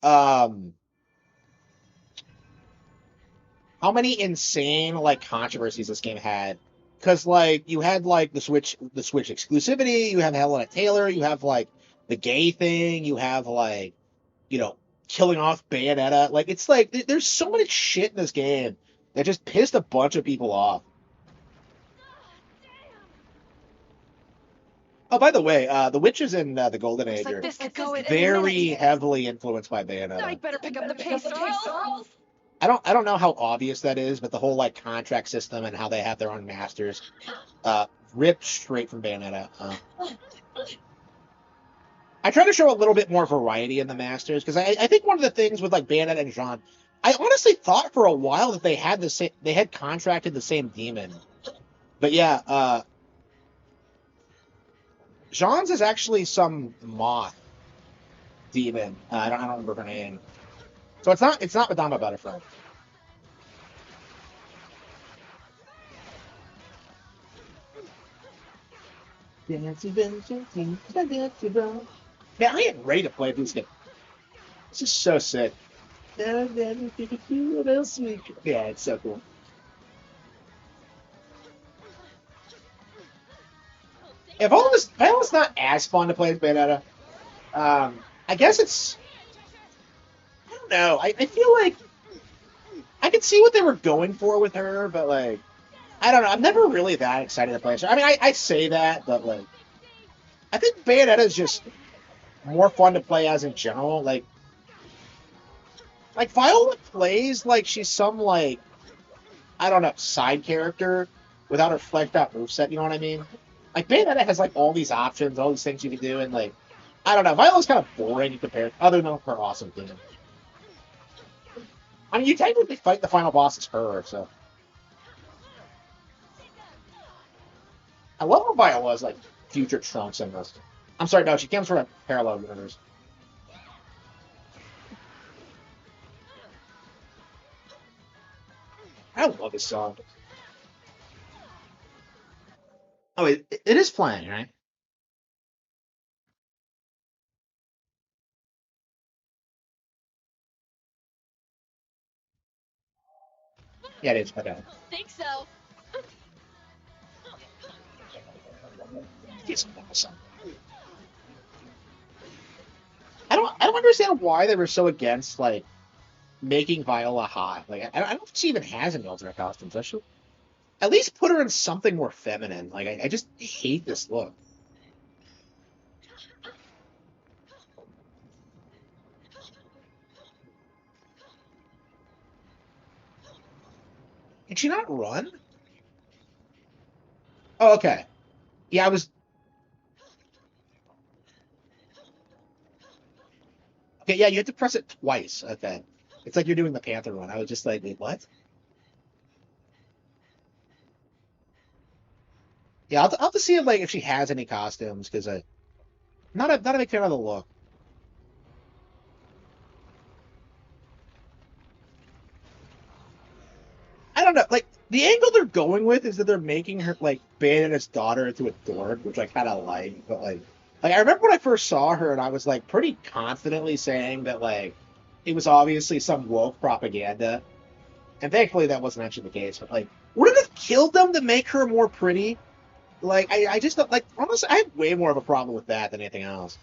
um, controversies this game had. Because like you had like the Switch exclusivity, you have Helena Taylor, you have like the gay thing, you have like killing off Bayonetta. Like it's like there's so much shit in this game that just pissed a bunch of people off. Oh, by the way, the witches in the Golden Age are very heavily influenced by Bayonetta. I'd better pick up the pace, or else. I don't know how obvious that is, but the whole like contract system and how they have their own masters, ripped straight from Bayonetta. I try to show a little bit more variety in the masters because I think one of the things with like Bayonetta and Jean, I honestly thought for a while that they had contracted the same demon, but yeah, Jean's is actually some moth demon. I don't remember her name. So it's not Madama Butterfly. Man, I am ready to play this game. This is so sick. Yeah, it's so cool. If all this, Bayonnetta's not as fun to play as Bayonetta. I guess it's. I don't know. I feel like I could see what they were going for with her, but like, I don't know. I'm never really that excited to play her. I mean, I say that, but like, I think Bayonetta is just more fun to play as in general. Like Viola plays like she's some like I don't know side character without her fleshed out moveset. You know what I mean? Like Bayonetta has like all these options, all these things you can do, and like I don't know. Viola's kind of boring compared, other than her awesome theme. I mean, you technically fight the final boss as her, so I love how Viola is like future Trunks in this. I'm sorry, no, she comes from a parallel universe. I love this song. Oh, it is playing, right? Yeah, it is. Okay. Think so. It's awesome. I don't understand why they were so against like making Viola hot. Like I don't know if she even has any alternate costumes. I should at least put her in something more feminine. Like I just hate this look. Can she not run? Oh, okay. Yeah, I was. Okay, yeah, you have to press it twice. Okay. It's like you're doing the Panther one. I was just like, wait, what? Yeah, I'll have to see if like if she has any costumes because I not a big fan of the look. I don't know. Like the angle they're going with is that they're making her like Bayonetta's daughter into a dork, which I kind of like. But like I remember when I first saw her, and I was like pretty confidently saying that like it was obviously some woke propaganda, and thankfully that wasn't actually the case. But like, wouldn't it have killed them to make her more pretty? Like I just don't like honestly, I have way more of a problem with that than anything else.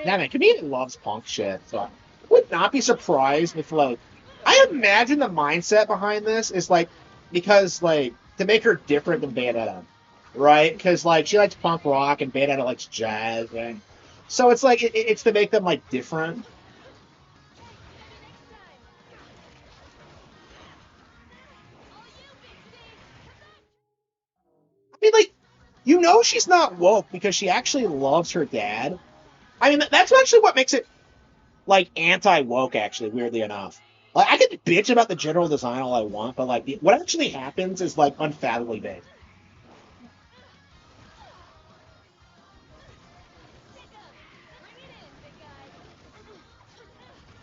Yeah, man, comedian loves punk shit. So I would not be surprised if like I imagine the mindset behind this is like because like to make her different than Bayonetta, right? Because like she likes punk rock and Bayonetta likes jazz, and so it's like it's to make them like different. I mean, like you know she's not woke because she actually loves her dad. I mean, that's actually what makes it like anti woke. Actually, weirdly enough, like I can bitch about the general design all I want, but like what actually happens is like unfathomably big.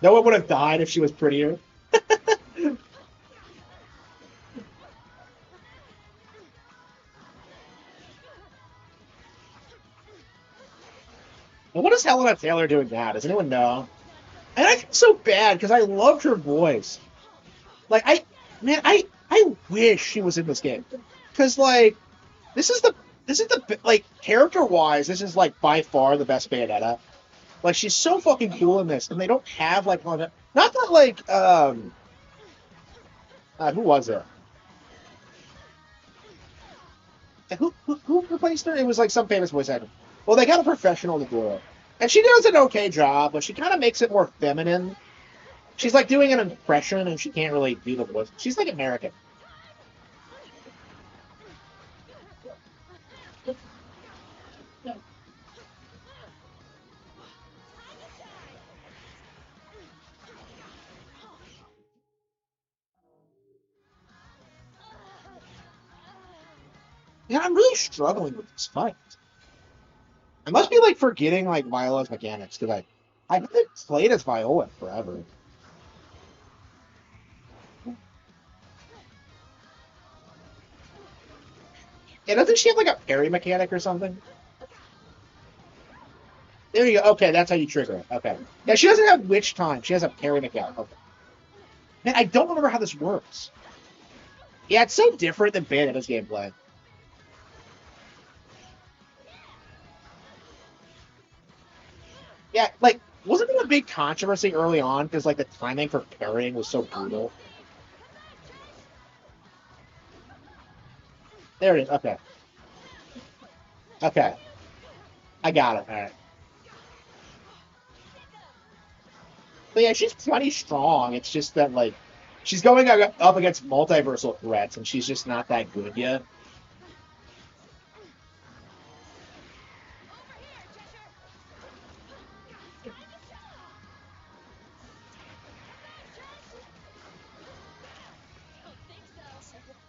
No one would have died if she was prettier. And what is Helena Taylor doing now? Does anyone know? And I feel so bad because I loved her voice. Like man, I wish she was in this game because like this is the this is the like character wise, this is like by far the best Bayonetta. Like she's so fucking cool in this, and they don't have like one. Not that like who was it? Who replaced her? It was like some famous voice actor. Well, they got a professional to do it, and she does an okay job, but she kind of makes it more feminine. She's like doing an impression, and she can't really do the voice. She's like American. Yeah, I'm really struggling with this fight. I must be like forgetting like Viola's mechanics because I haven't played as Viola forever. Yeah, doesn't she have like a parry mechanic or something? There you go. Okay, that's how you trigger it. Okay. Yeah, she doesn't have witch time. She has a parry mechanic. Okay. Man, I don't remember how this works. Yeah, it's so different than Bayonetta's gameplay. Yeah, like, wasn't there a big controversy early on because like the timing for parrying was so brutal? There it is. Okay. Okay. I got it. All right. But yeah, she's plenty strong. It's just that like she's going up against multiversal threats, and she's just not that good yet.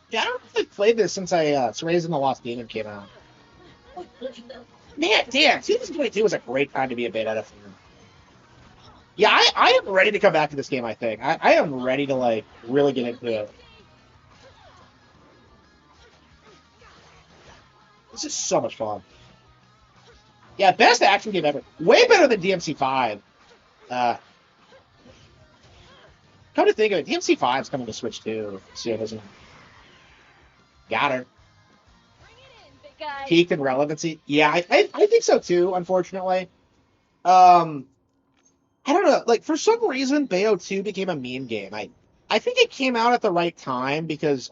Yeah, I don't know if I've played this since Raised in the Lost Demon came out. Man, damn, 2022 was a great time to be a Bayonetta fan. Yeah, I am ready to come back to this game. I think I am ready to like really get into it. This is so much fun. Yeah, best action game ever. Way better than DMC5. Come to think of it, DMC5 is coming to Switch too. See, it doesn't. Got her. Peaked in relevancy. Yeah, I think so too. Unfortunately, I don't know. Like for some reason, Bayo 2 became a meme game. I think it came out at the right time because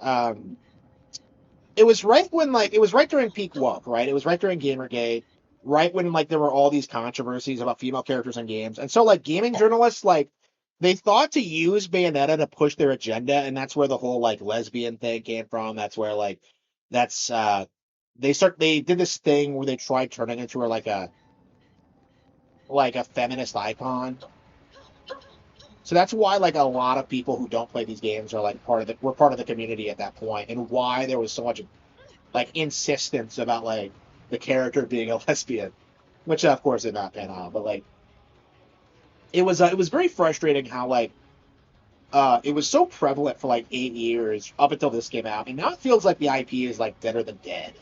it was right when it was right during peak woke, right? It was right during Gamergate, right when there were all these controversies about female characters in games, and so gaming journalists they thought to use Bayonetta to push their agenda, and that's where the whole lesbian thing came from. That's where that's they did this thing where they tried turning into her like a feminist icon. So that's why a lot of people who don't play these games are were part of the community at that point, and why there was so much insistence about the character being a lesbian, which of course did not pan out. But it was very frustrating how it was so prevalent for 8 years up until this came out, and now it feels like the IP is deader than dead.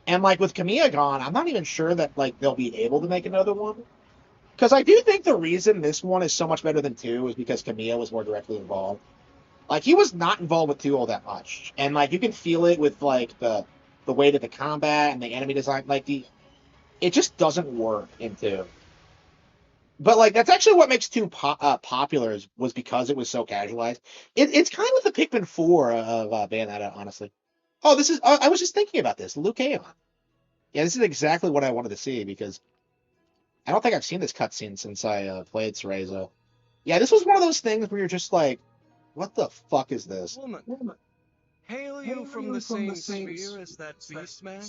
And with Kamiya gone, I'm not even sure that they'll be able to make another one. Because I do think the reason this one is so much better than 2 is because Kamiya was more directly involved. He was not involved with 2 all that much. And you can feel it with the way that the combat and the enemy design, it just doesn't work in 2. But that's actually what makes 2 popular was because it was so casualized. It's kind of the Pikmin 4 of Bayonetta, honestly. Oh, this is I was just thinking about this. Liu Kang. Yeah, this is exactly what I wanted to see because I don't think I've seen this cutscene since I played Cereza. Yeah, this was one of those things where you're just what the fuck is this? Woman, hail you from the same sphere as that beast man?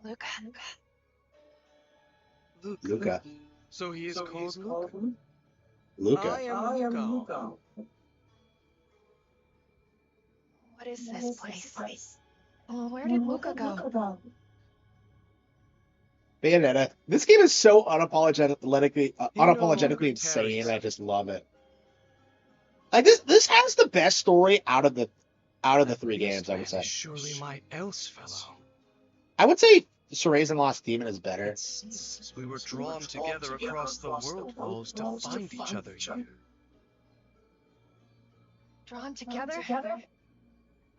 Luca. Luca. So he is called Luca. Luca. I am Luca. What is this place? Where did Luca go? Bayonetta. This game is so unapologetically insane. I just love it. This has the best story out of the 3 games, I would say. Surely my else fellow. I would say Cereza and Lost Demon is better. We were drawn together across the world walls to find each other here. Drawn together?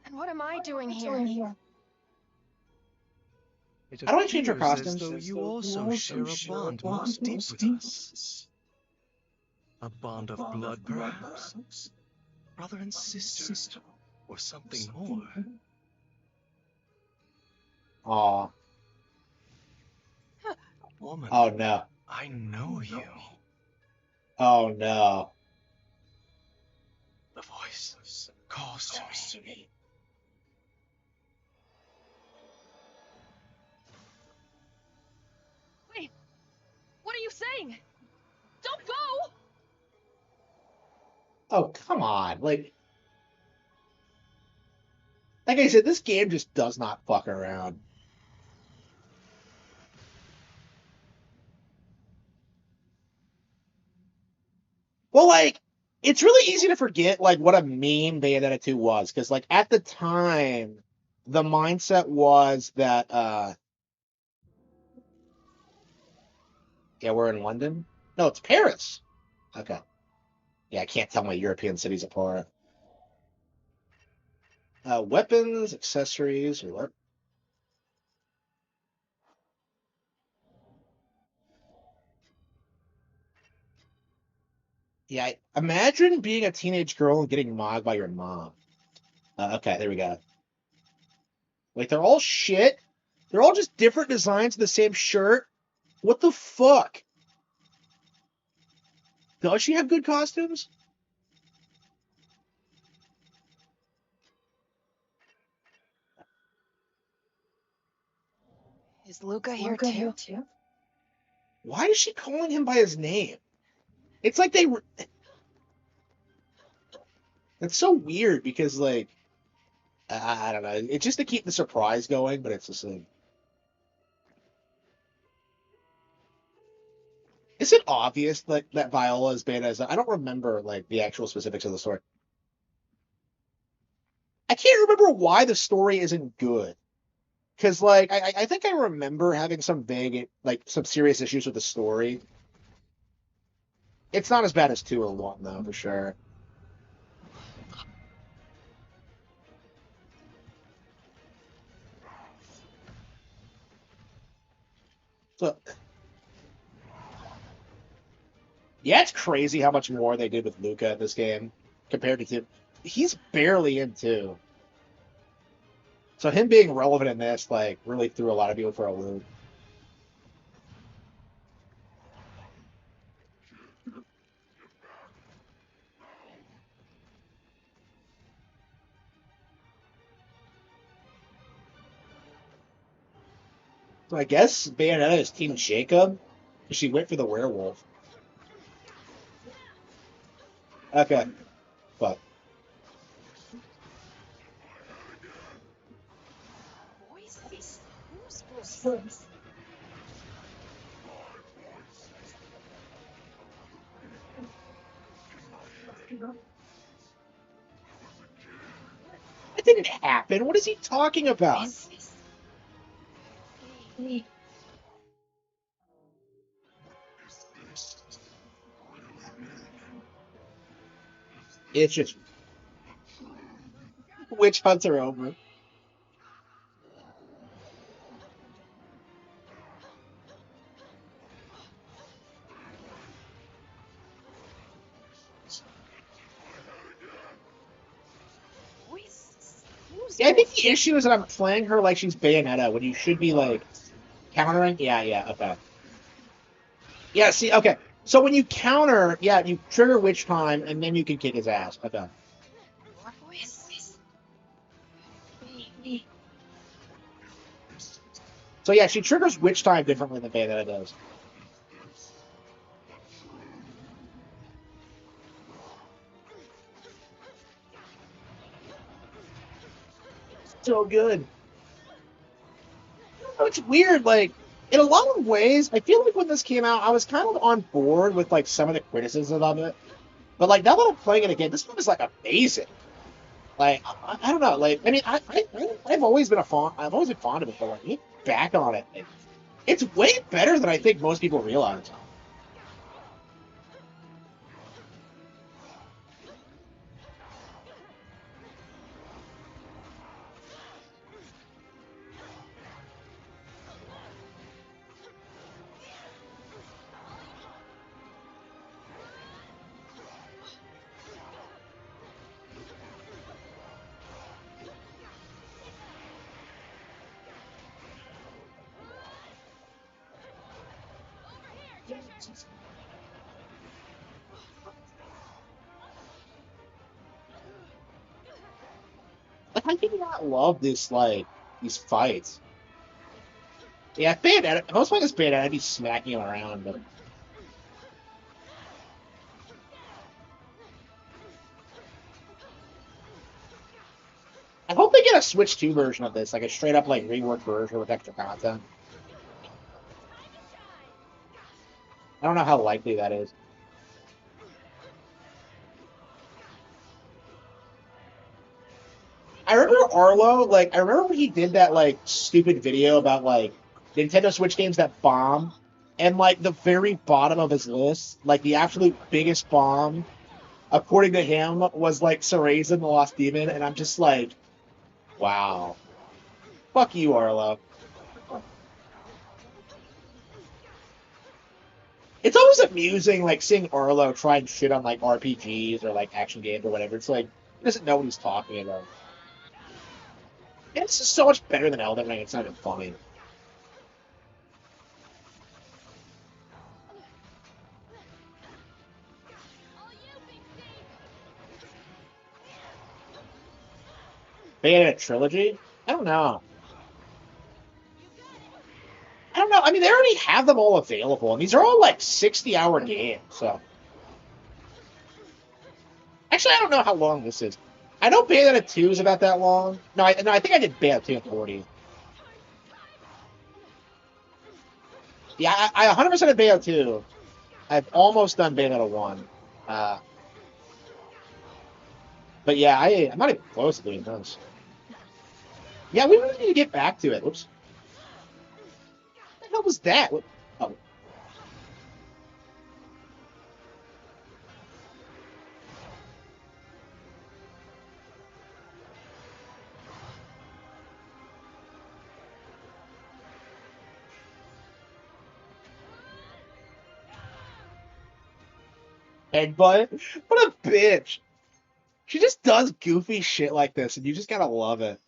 And what am I doing here? How do I change our costumes? Though you also share a bond most deep with us. A bond of blood, perhaps? Brother and sister, or something more? Aw. Woman, oh no. I know you. Oh no. The voice calls to me. Wait, what are you saying? Don't go! Oh, come on. Like I said, this game just does not fuck around. Well, it's really easy to forget, what a meme Bayonetta 2 was. Because, at the time, the mindset was that, yeah, we're in London? No, it's Paris. Okay. Yeah, I can't tell my European cities apart. Weapons, accessories, or what? Yeah, imagine being a teenage girl and getting mogged by your mom. Okay, there we go. Wait, they're all shit? They're all just different designs of the same shirt? What the fuck? Does she have good costumes? Is Luca here too? Why is she calling him by his name? It's like they were... That's so weird because, I don't know. It's just to keep the surprise going, but it's the same. Is it obvious that Viola is Bayonetta's? I don't remember like the actual specifics of the story. I can't remember why the story isn't good. Because like I think I remember having some vague like some serious issues with the story. It's not as bad as 2 or 1 though, for sure. So yeah, it's crazy how much more they did with Luca in this game compared to 2. He's barely in 2. So him being relevant in this like really threw a lot of people for a loop. So I guess Bayonetta is Team Jacob. She went for the werewolf. Okay, but Voices? Whose voices? it didn't happen. What is he talking about? It's just witch hunts are over. Voices? Whose Yeah, I think the voices? issue is that I'm playing her like she's Bayonetta when you should be like countering. Yeah, okay. Yeah, see, okay. So when you counter, yeah, you trigger witch time and then you can kick his ass. Okay. Your voices? So yeah, she triggers witch time differently than Bayonetta does. So good. Oh, it's weird. Like in a lot of ways, I feel like when this came out, I was kind of on board with like some of the criticism of it. But like now that I'm playing it again, this game is like amazing. Like I don't know. Like I mean, I've always been I've always been fond of it, but like look back on it, it's way better than I think most people realize. Like how can you not love this like these fights? Yeah, Bayonetta. If I was playing this Bayonetta, I'd be smacking him around, but I hope they get a Switch 2 version of this, like a straight up like reworked version with extra content. I don't know how likely that is. I remember Arlo, like I remember when he did that like stupid video about like Nintendo Switch games that bomb, and like the very bottom of his list, like the absolute biggest bomb, according to him, was like Sarazen the Lost Demon, and I'm just like, wow. Fuck you, Arlo. It's always amusing, like seeing Arlo try and shit on like RPGs or like action games or whatever. It's like he doesn't know what he's talking about. And it's just so much better than Elden Ring. It's not even funny. They had a trilogy. I don't know. I don't know. I mean, they already have them all available, and these are all like 60-hour games. So actually, I don't know how long this is. I know Bayonetta 2 is about that long. No, I think I did Bayonetta 2 at 40. Yeah, I 100% did Bayonetta 2. I've almost done Bayonetta 1. But yeah, I'm not even close to doing this. Yeah, we really need to get back to it. Whoops. What the hell was that? What? Oh. Headbutt? What a bitch. She just does goofy shit like this, and you just gotta love it.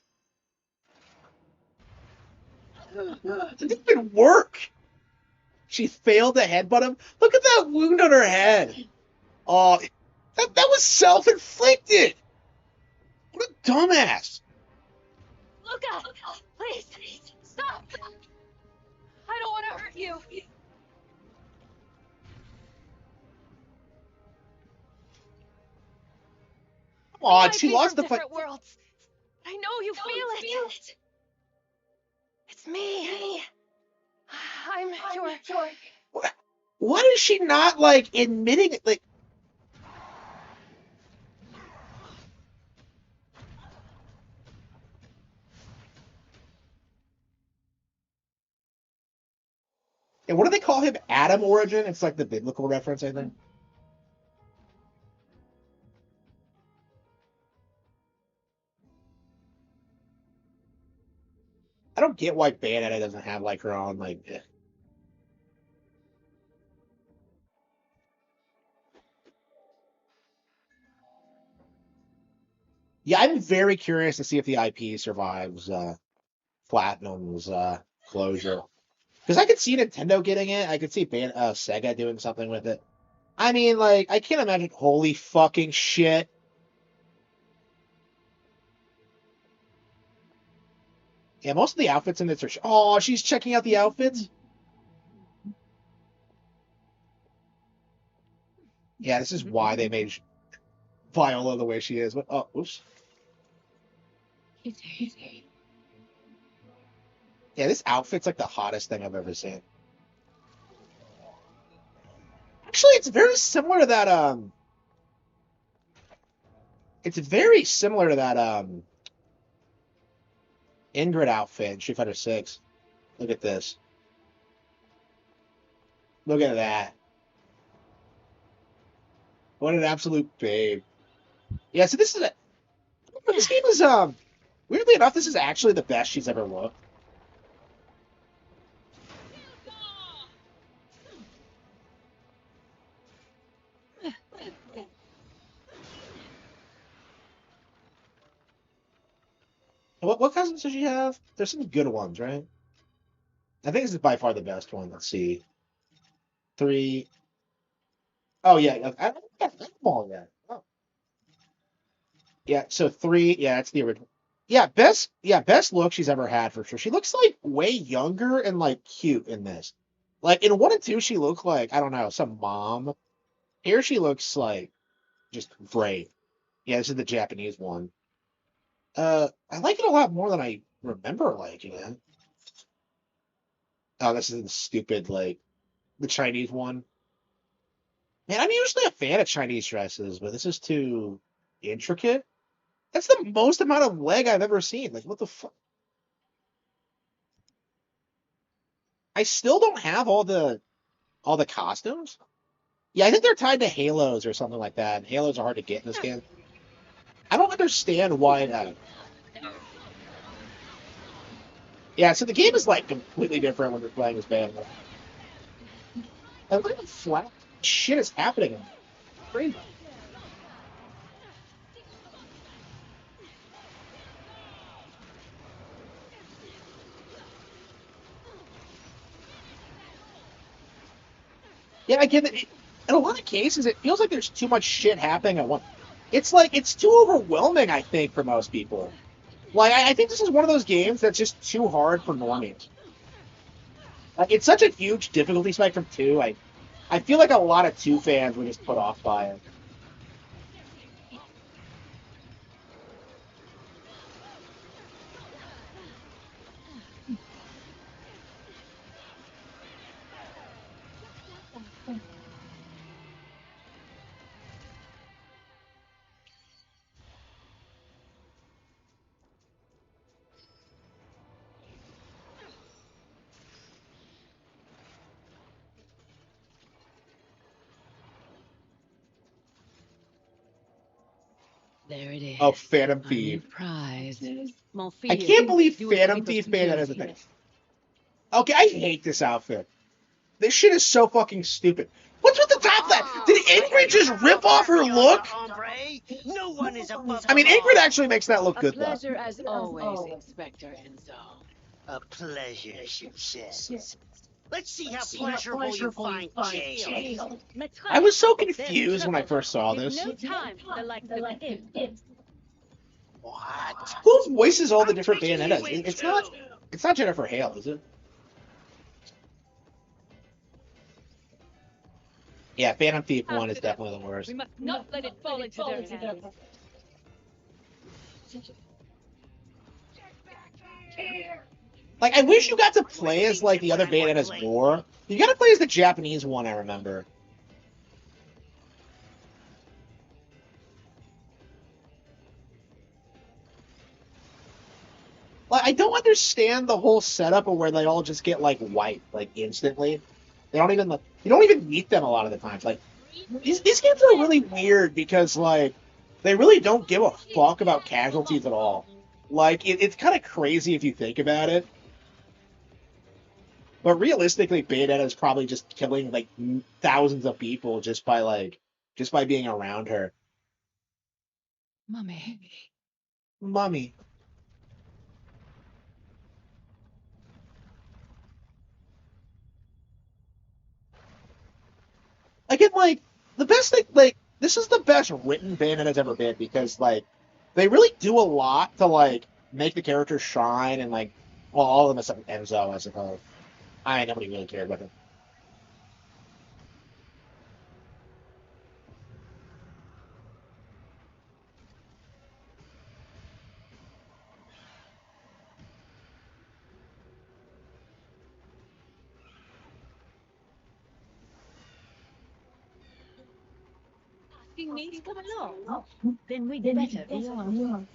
It didn't even work. She failed to headbutt him. Look at that wound on her head. Oh, that was self-inflicted. What a dumbass. Luca, please, stop. I don't want to hurt you. Come on, We she might be lost from the fight. different worlds. I know you feel it. It's me. I'm your. Why is she not, like, admitting it? Like, and what do they call him? Adam Origin? It's like the biblical reference, I think. I don't get why Bayonetta doesn't have, like, her own, like... Yeah, I'm very curious to see if the IP survives Platinum's closure. Because I could see Nintendo getting it. I could see Sega doing something with it. I mean, like, I can't imagine. Holy fucking shit. Yeah, most of the outfits in this are. Oh, she's checking out the outfits? Yeah, this is why they made Viola the way she is. What? Oh, oops. Yeah, this outfit's like the hottest thing I've ever seen. Actually, it's very similar to that. It's very similar to that. Ingrid outfit in Street Fighter 6. Look at this. Look at that. What an absolute babe. Yeah, so this game is weirdly enough, this is actually the best she's ever looked. What cousins does she have? There's some good ones, right? I think this is by far the best one. Let's see. 3. Oh yeah, I don't got them all yet. Oh. Yeah, so 3. Yeah, that's the original. Yeah, best look she's ever had for sure. She looks like way younger and like cute in this. Like in 1 and 2, she looked like I don't know some mom. Here she looks like just great. Yeah, this is the Japanese one. I like it a lot more than I remember liking it. Oh, this is the stupid like the Chinese one. Man, I'm usually a fan of Chinese dresses, but this is too intricate. That's the most amount of leg I've ever seen. Like, what the fuck? I still don't have all the costumes. Yeah, I think they're tied to halos or something like that. And halos are hard to get in this game. I don't understand why. Yeah, so the game is like completely different when you're playing as band. And look at the flat shit is happening. Crazy. Yeah, I get it. In a lot of cases, it feels like there's too much shit happening at once. It's like it's too overwhelming, I think, for most people. Like, I think this is one of those games that's just too hard for normies. Like, it's such a huge difficulty spike from 2. I feel like a lot of 2 fans were just put off by it. There it is. Oh, Phantom Our Thief. new prize. I can't believe Phantom Thief Bandit is a thing. Okay, I hate this outfit. This shit is so fucking stupid. What's with the top that? Did Ingrid just rip off her look? No one is above I mean, Ingrid actually makes that look A good, pleasure as always, Inspector Enzo. A pleasure, she says. Let's see how pleasurable you find jail. I was so confused when I first saw this. No time for the likes of him. What? Who voices all the different Bayonettas? It's not Jennifer Hale, is it? Yeah, Phantom Thief 1 is definitely the worst. We must not let it fall into their hands. Like, I wish you got to play as, like, the other Bayonettas more. You gotta play as the Japanese one, I remember. Like, I don't understand the whole setup of where they all just get, like, wiped, like, instantly. They don't even, like, you don't even meet them a lot of the times. Like, these games are really weird because, like, they really don't give a fuck about casualties at all. Like, it's kind of crazy if you think about it. But realistically, Bayonetta is probably just killing, like, thousands of people just by being around her. Mummy. Mummy. Again, like, the best thing, like, this is the best written Bayonetta's ever been because, like, they really do a lot to, like, make the characters shine and, like, well, all of them except Enzo, I suppose. Nobody really cared about him. Asking me to come along? Then we'd better be on.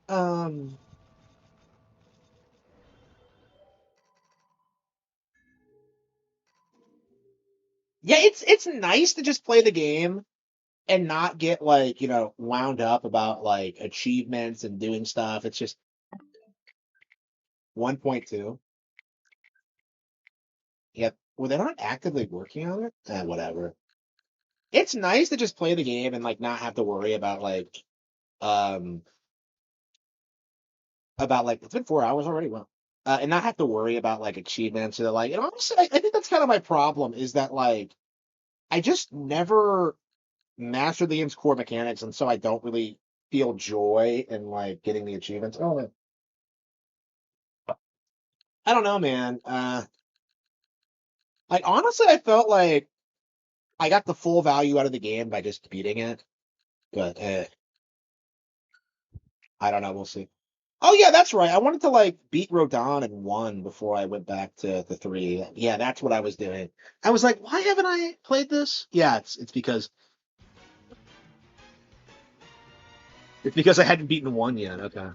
Um, yeah, it's nice to just play the game and not get, like, wound up about, like, achievements and doing stuff. It's just 1.2. Yep. Well, they're not actively working on it. Whatever. It's nice to just play the game and, like, not have to worry um about, like, it's been 4 hours already. Well, and not have to worry about, like, achievements or, like, and honestly, I think that's kind of my problem is that, like, I just never mastered the game's core mechanics, and so I don't really feel joy in, like, getting the achievements. Oh, man. I don't know, man. Like, honestly, I felt like I got the full value out of the game by just beating it, but I don't know. We'll see. Oh yeah, that's right. I wanted to, like, beat Rodon in 1 before I went back to the 3. Yeah, that's what I was doing. I was like, why haven't I played this? Yeah, it's because I hadn't beaten 1 yet. Okay.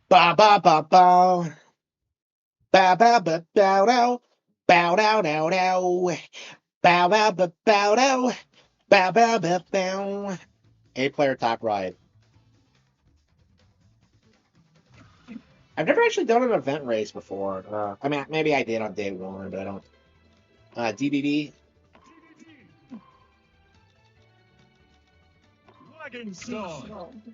Ba ba ba ba. Bow bow ba bow dow. Bow dow dow dow. Bow bow ba bow dow. Bow bow ba bow. 8-player top right. I've never actually done an event race before. I mean, maybe I did on day 1, but I don't. DBD. Wagon Stone.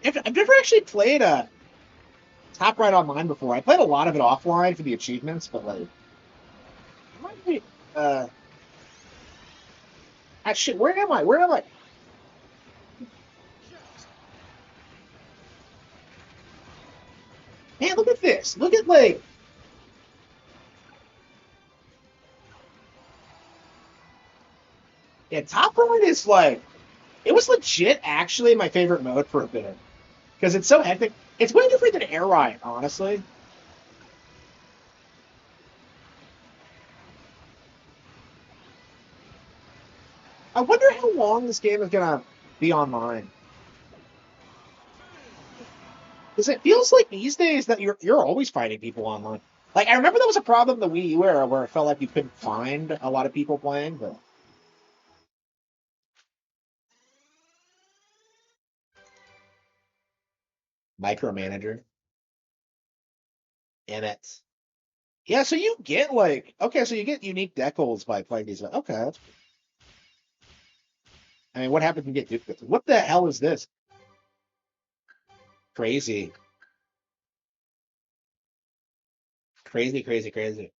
I've never actually played a Top Right online before. I played a lot of it offline for the achievements, but like, shit, where am I? Where am I? Man, look at this. Look at like. Yeah, Top Right is like. It was legit actually my favorite mode for a bit. Because it's so hectic. It's way different than Air Ride, honestly. I wonder how long this game is gonna be online. Because it feels like these days that you're always fighting people online. Like I remember there was a problem in the Wii U era where it felt like you couldn't find a lot of people playing, but micromanager. And it's yeah, so you get like okay, so you get unique decals by playing these. Okay, that's I mean, what happens when you get duplicates? What the hell is this? Crazy. Crazy, crazy, crazy.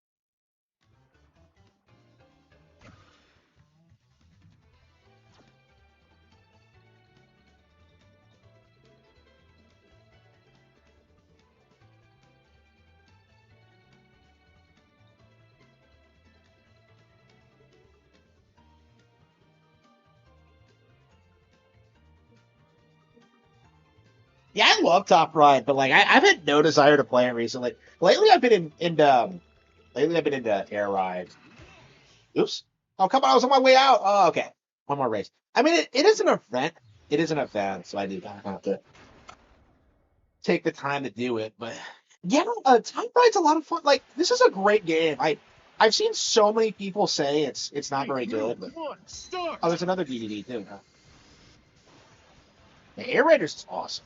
Yeah, I love Top Ride, but like I've had no desire to play it recently. Lately, I've been lately I've been into Air Ride. Oops. Oh, come on, I was on my way out. Oh, okay. One more race. I mean, it is an event. It is an event, so I do kind of have to take the time to do it. But yeah, Top Ride's a lot of fun. Like this is a great game. I've seen so many people say it's not very good. But... Oh, there's another DVD too. Huh? The Air Raiders is awesome.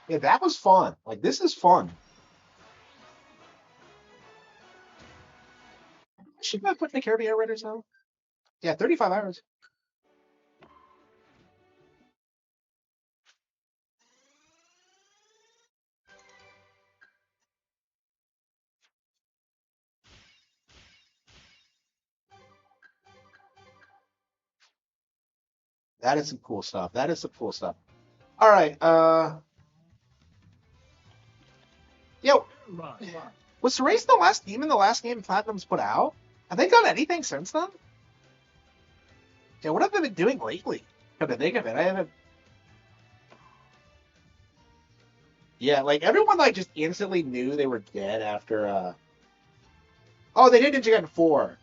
Yeah, that was fun. Like this is fun. Should I put in the Caribbean Air Raiders now? Yeah, 35 hours. That is some cool stuff. That is some cool stuff. All right. Yo, was Race the last game in the last game Platinum's put out? Have they done anything since then? Yeah, what have they been doing lately? Come to think of it, I haven't. Yeah, like everyone like just instantly knew they were dead after. Oh, they did Ninja Gaiden 4.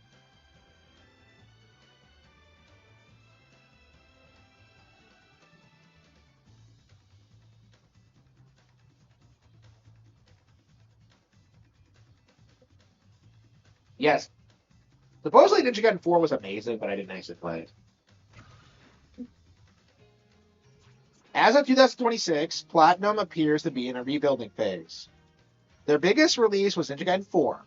Yes, supposedly Ninja Gaiden 4 was amazing, but I didn't actually play it. As of 2026, Platinum appears to be in a rebuilding phase. Their biggest release was Ninja Gaiden 4.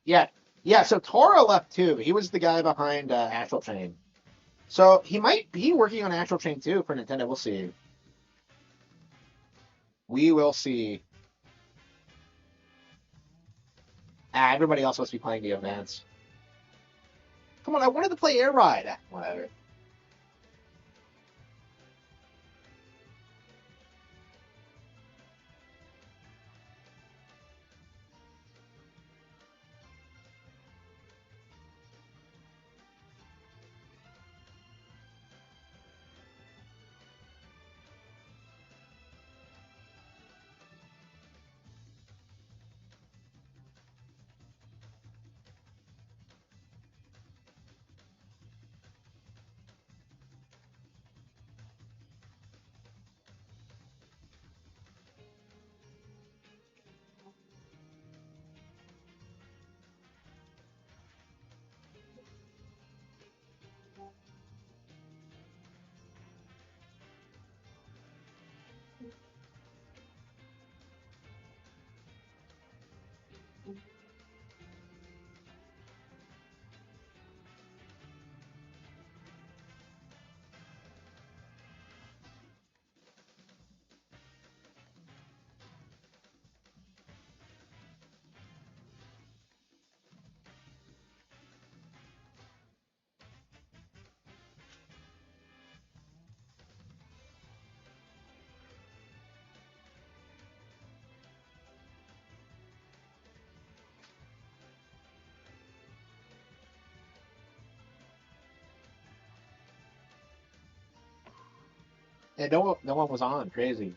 Yeah, yeah. So Tora left too. He was the guy behind Astral Chain. So he might be working on Astral Chain 2 for Nintendo. We'll see. We will see. Everybody else must be playing the events. Come on, I wanted to play Air Ride. Whatever. Yeah, no one was on. Crazy.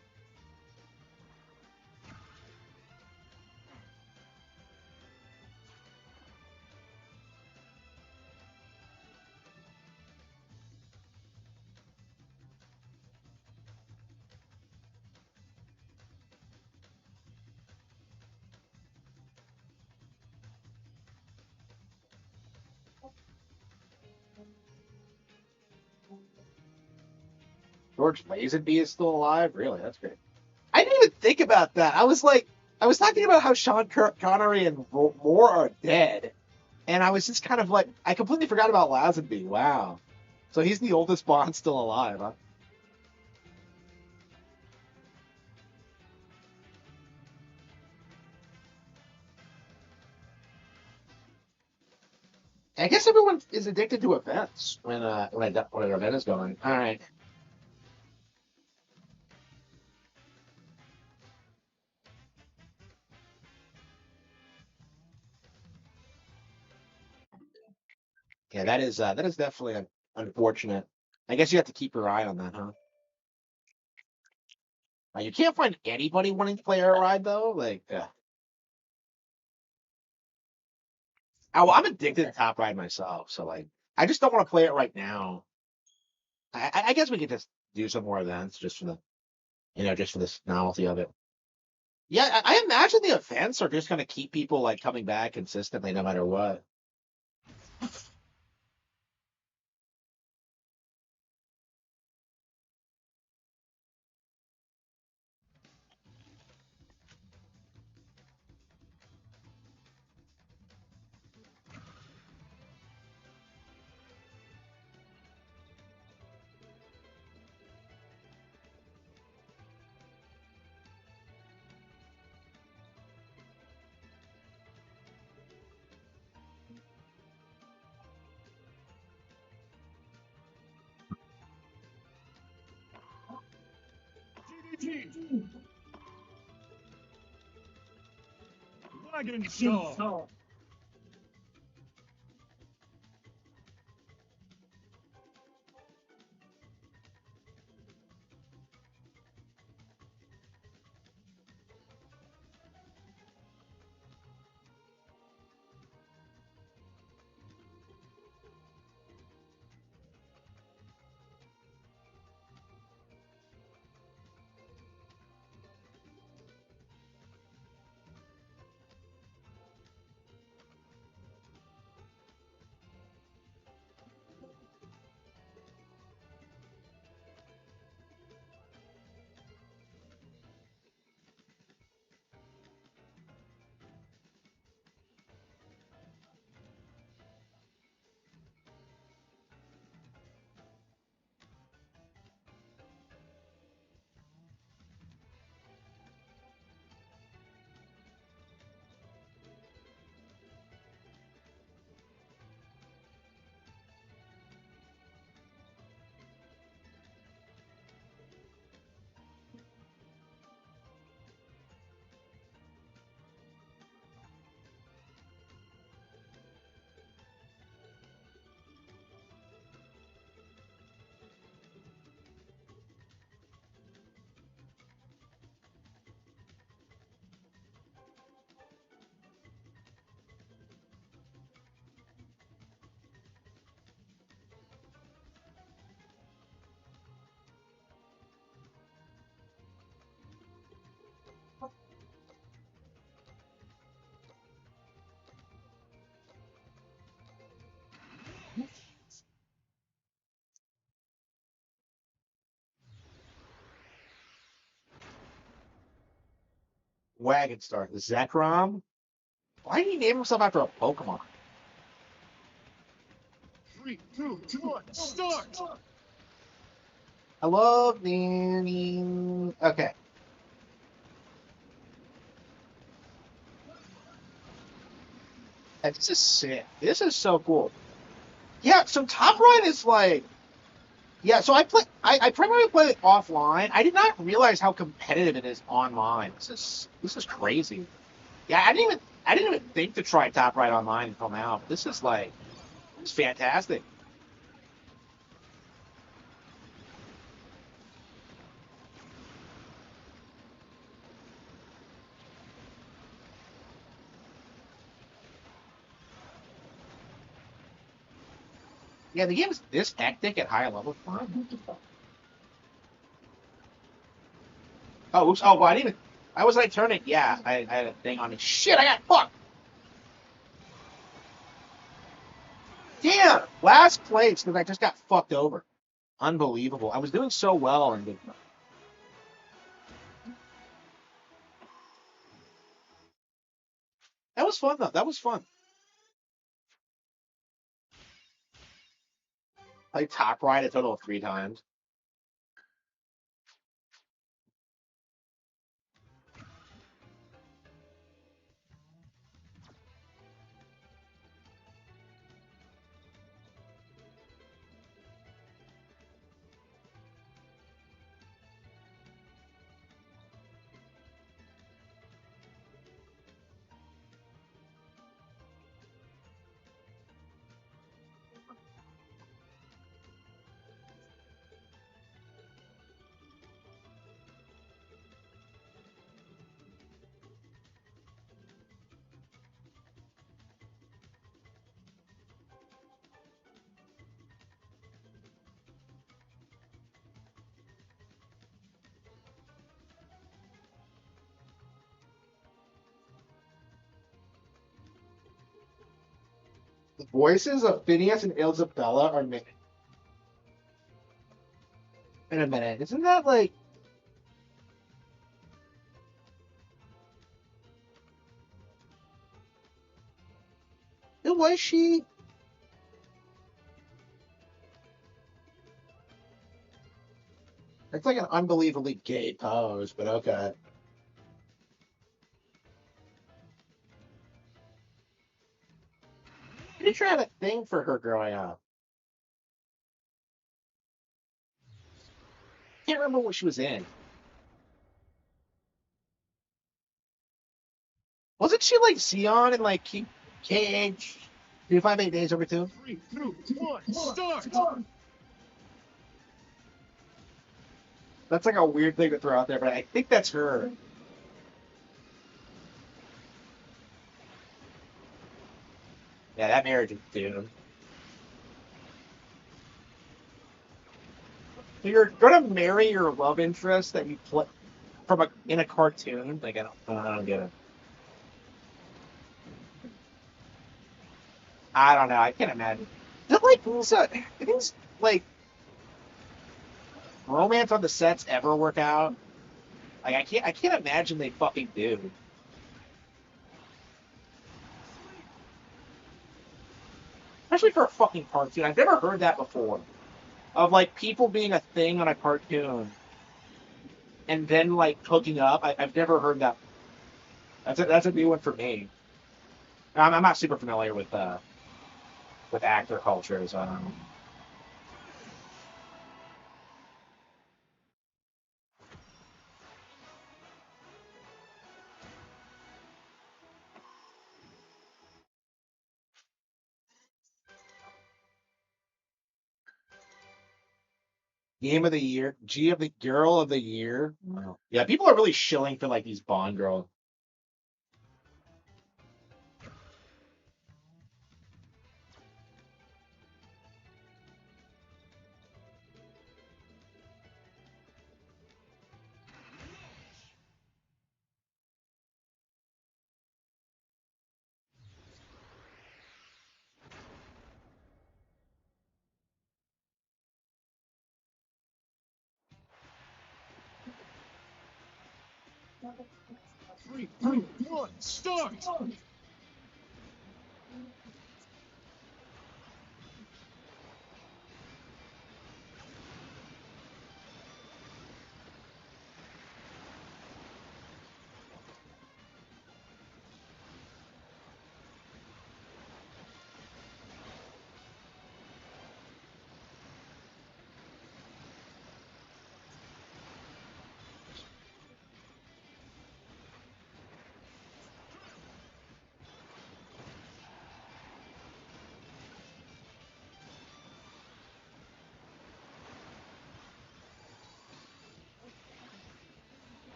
George Lazenby is still alive? Really? That's great. I didn't even think about that. I was like, I was talking about how Sean Connery and Moore are dead, and I was just kind of like, I completely forgot about Lazenby. Wow. So he's the oldest Bond still alive, huh? I guess everyone is addicted to events when an event is going. All right. Yeah, that is definitely unfortunate. I guess you have to keep your eye on that, huh? You can't find anybody wanting to play Air Ride though. Like, oh, I'm addicted to Top Ride myself, so like, I just don't want to play it right now. I guess we could just do some more events just for the, just for this novelty of it. Yeah, I imagine the events are just going to keep people like coming back consistently no matter what. Wagon Star. Wagon Star. The Zekrom? Why did he name himself after a Pokemon? 3, 2, 1, start! I love Nanny. Okay. This is sick. This is so cool. Yeah, so Top Right is like, yeah. So I primarily play it offline. I did not realize how competitive it is online. This is crazy. Yeah, I didn't even think to try Top Right online until now. This is like, it's fantastic. Yeah, the game is this hectic at higher level. Oh, oops. Oh, well, I didn't even. I was like turning. Yeah, I had a thing on me. Shit, I got fucked. Damn, last place because I just got fucked over. Unbelievable. I was doing so well and that was fun though. That was fun. I top right a total of 3 times. The voices of Phineas and Isabella are made. In a minute, isn't that like? Who was she? It's like an unbelievably gay pose, but okay. Pretty sure I had a thing for her growing up. Can't remember what she was in. Wasn't she like Sion and like KH 358 Days Over 2? 3, 2, 1, start! That's like a weird thing to throw out there, but I think that's her. Yeah, that marriage is doomed. So you're gonna marry your love interest that you play from in a cartoon? Like I don't get it. I don't know. I can't imagine. Is it like so? I think like romance on the sets ever work out? Like I can't imagine they fucking do. Especially for a fucking cartoon. I've never heard that before. Of like people being a thing on a cartoon and then like hooking up. I've never heard that. That's a new one for me. I'm not super familiar with actor cultures. Game of the year, G of the girl of the year. Wow. Yeah, people are really shilling for like these Bond girls. 3, 2, 1, start!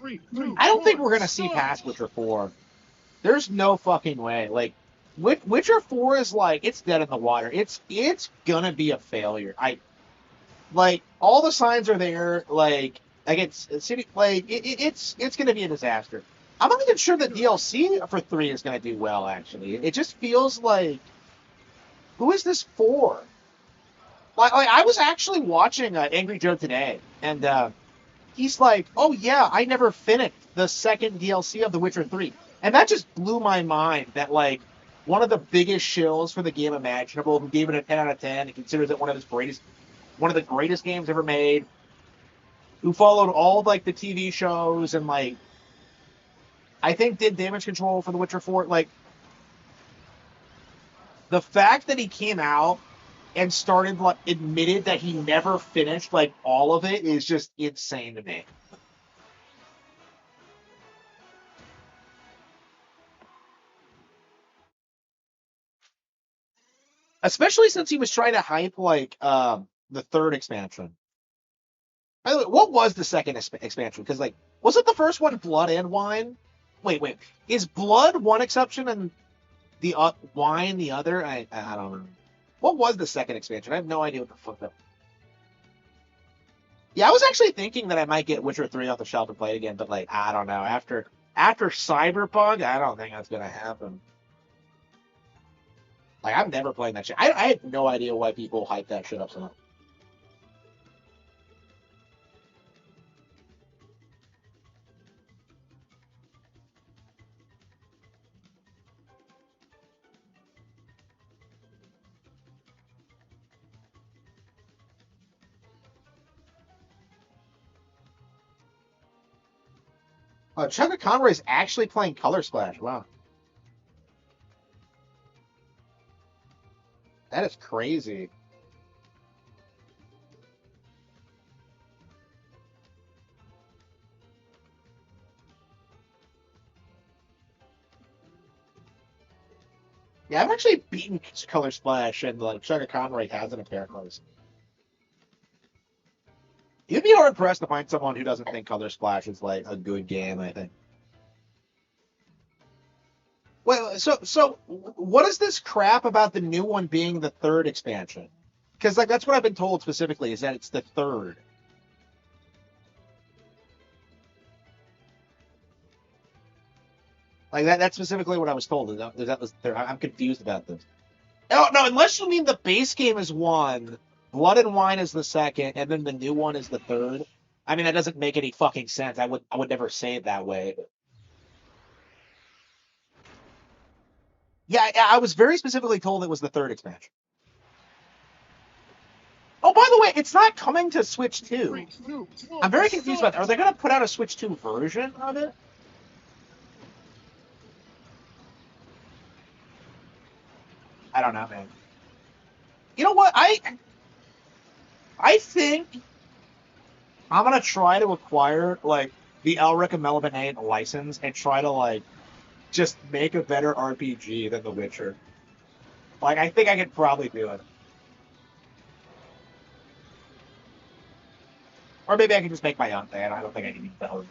I don't think we're gonna see past Witcher 4. There's no fucking way. Like, Witcher 4 is like it's dead in the water. It's gonna be a failure. Like all the signs are there. Like it's city. Like it's gonna be a disaster. I'm not even sure the DLC for 3 is gonna do well. Actually, it just feels like who is this for? Like I was actually watching Angry Joe today, and he's like, "Oh yeah, I never finished the second DLC of The Witcher 3," and that just blew my mind. That like one of the biggest shills for the game imaginable, who gave it a 10 out of 10, and considers it one of the greatest games ever made, who followed all like the TV shows and like I think did damage control for The Witcher 4. Like the fact that he came out and started like admitted that he never finished like all of it is just insane to me. Especially since he was trying to hype like the third expansion. By the way, what was the second expansion? Because like, wasn't the first one Blood and Wine? Wait, is Blood one exception and the Wine the other? I don't know. What was the second expansion? I have no idea what the fuck that. Yeah, I was actually thinking that I might get Witcher 3 off the shelf and play it again, but like I don't know. After Cyberpunk, I don't think that's gonna happen. Like I'm never playing that shit. I have no idea why people hype that shit up so much. Chuck Conroy is actually playing Color Splash. Wow, that is crazy. Yeah, I've actually beaten Color Splash, and like Sugar Conroy hasn't apparently. You'd be hard impressed to find someone who doesn't think Color Splash is like a good game. I think. Well, so what is this crap about the new one being the third expansion? Because like that's what I've been told specifically is that it's the third. Like that's specifically what I was told. That was there. I'm confused about this. Oh no, unless you mean the base game is one, Blood and Wine is the second, and then the new one is the third. I mean that doesn't make any fucking sense. I would never say it that way. Yeah, I was very specifically told it was the third expansion. Oh, by the way, it's not coming to Switch 2. I'm very confused about that. Are they going to put out a Switch 2 version of it? I don't know, man. You know what? I think I'm gonna try to acquire like the Elric and Melvin license and try to like just make a better RPG than The Witcher. Like I think I could probably do it. Or maybe I can just make my own thing. I don't think I need to help.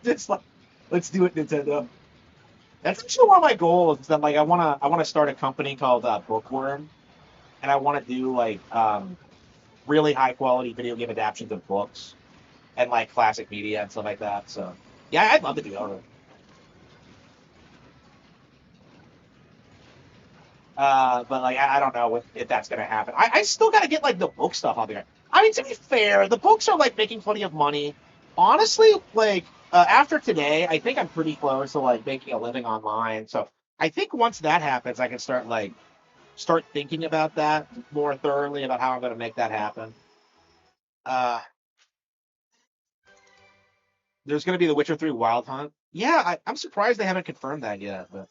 Just like let's do it, Nintendo. That's actually one of my goals. Is that like I wanna start a company called Bookworm, and I want to do like really high quality video game adaptations of books and like classic media and stuff like that. So yeah, I'd love to do that. But like I don't know if that's gonna happen. I still gotta get like the book stuff out there. I mean, to be fair, the books are like making plenty of money. Honestly, like after today, I think I'm pretty close to like making a living online. So I think once that happens, I can start thinking about that more thoroughly about how I'm gonna make that happen. Uh, there's gonna be The Witcher 3 Wild Hunt. Yeah, I'm surprised they haven't confirmed that yet. But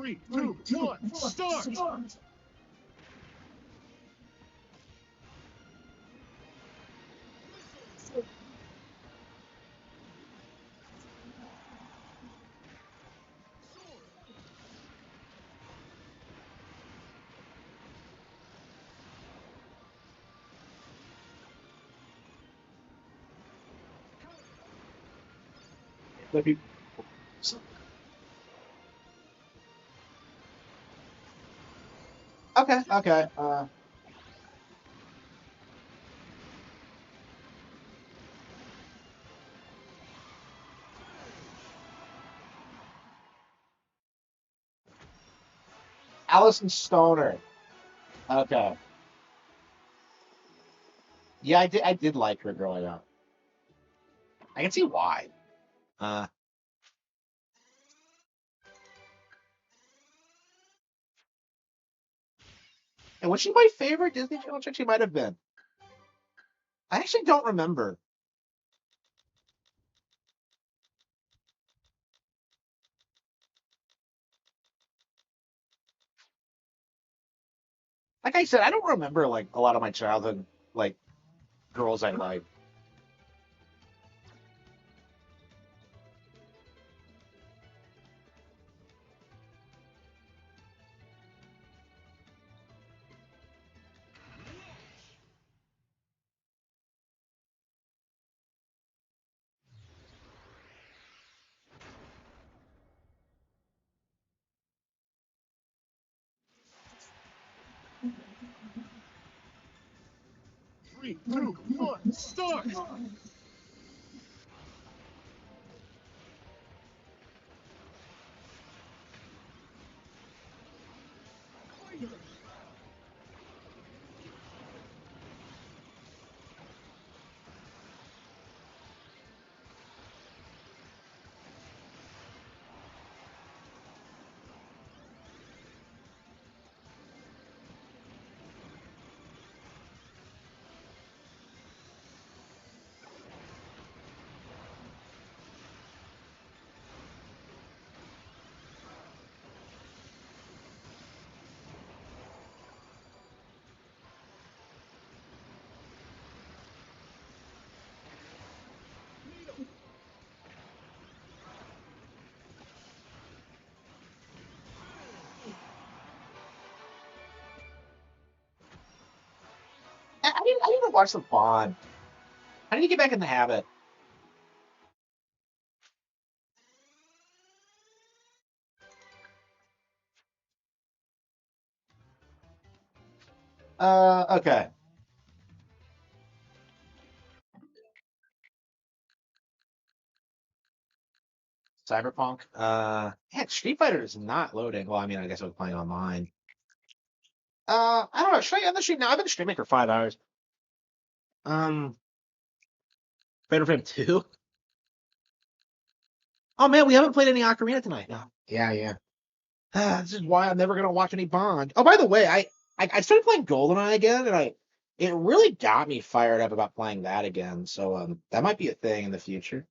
3, 2, 1, start! okay, okay. Allison Stoner. Okay. Yeah, I did like her growing up. I can see why. Uh, and was she my favorite Disney Channel chick? She might have been. I actually don't remember. Like I said, I don't remember like a lot of my childhood like girls I liked. 3, 2, 1, start! I need to watch the Bond. I need to get back in the habit. Okay. Cyberpunk. Yeah, Street Fighter is not loading. Well, I mean, I guess I was playing online. I don't know. Should I end the stream now? I've been streaming for 5 hours. Um, Fatal Frame 2. Oh man, we haven't played any Ocarina tonight. No. Yeah. This is why I'm never gonna watch any Bond. Oh, by the way, I started playing GoldenEye again, and it really got me fired up about playing that again. So that might be a thing in the future.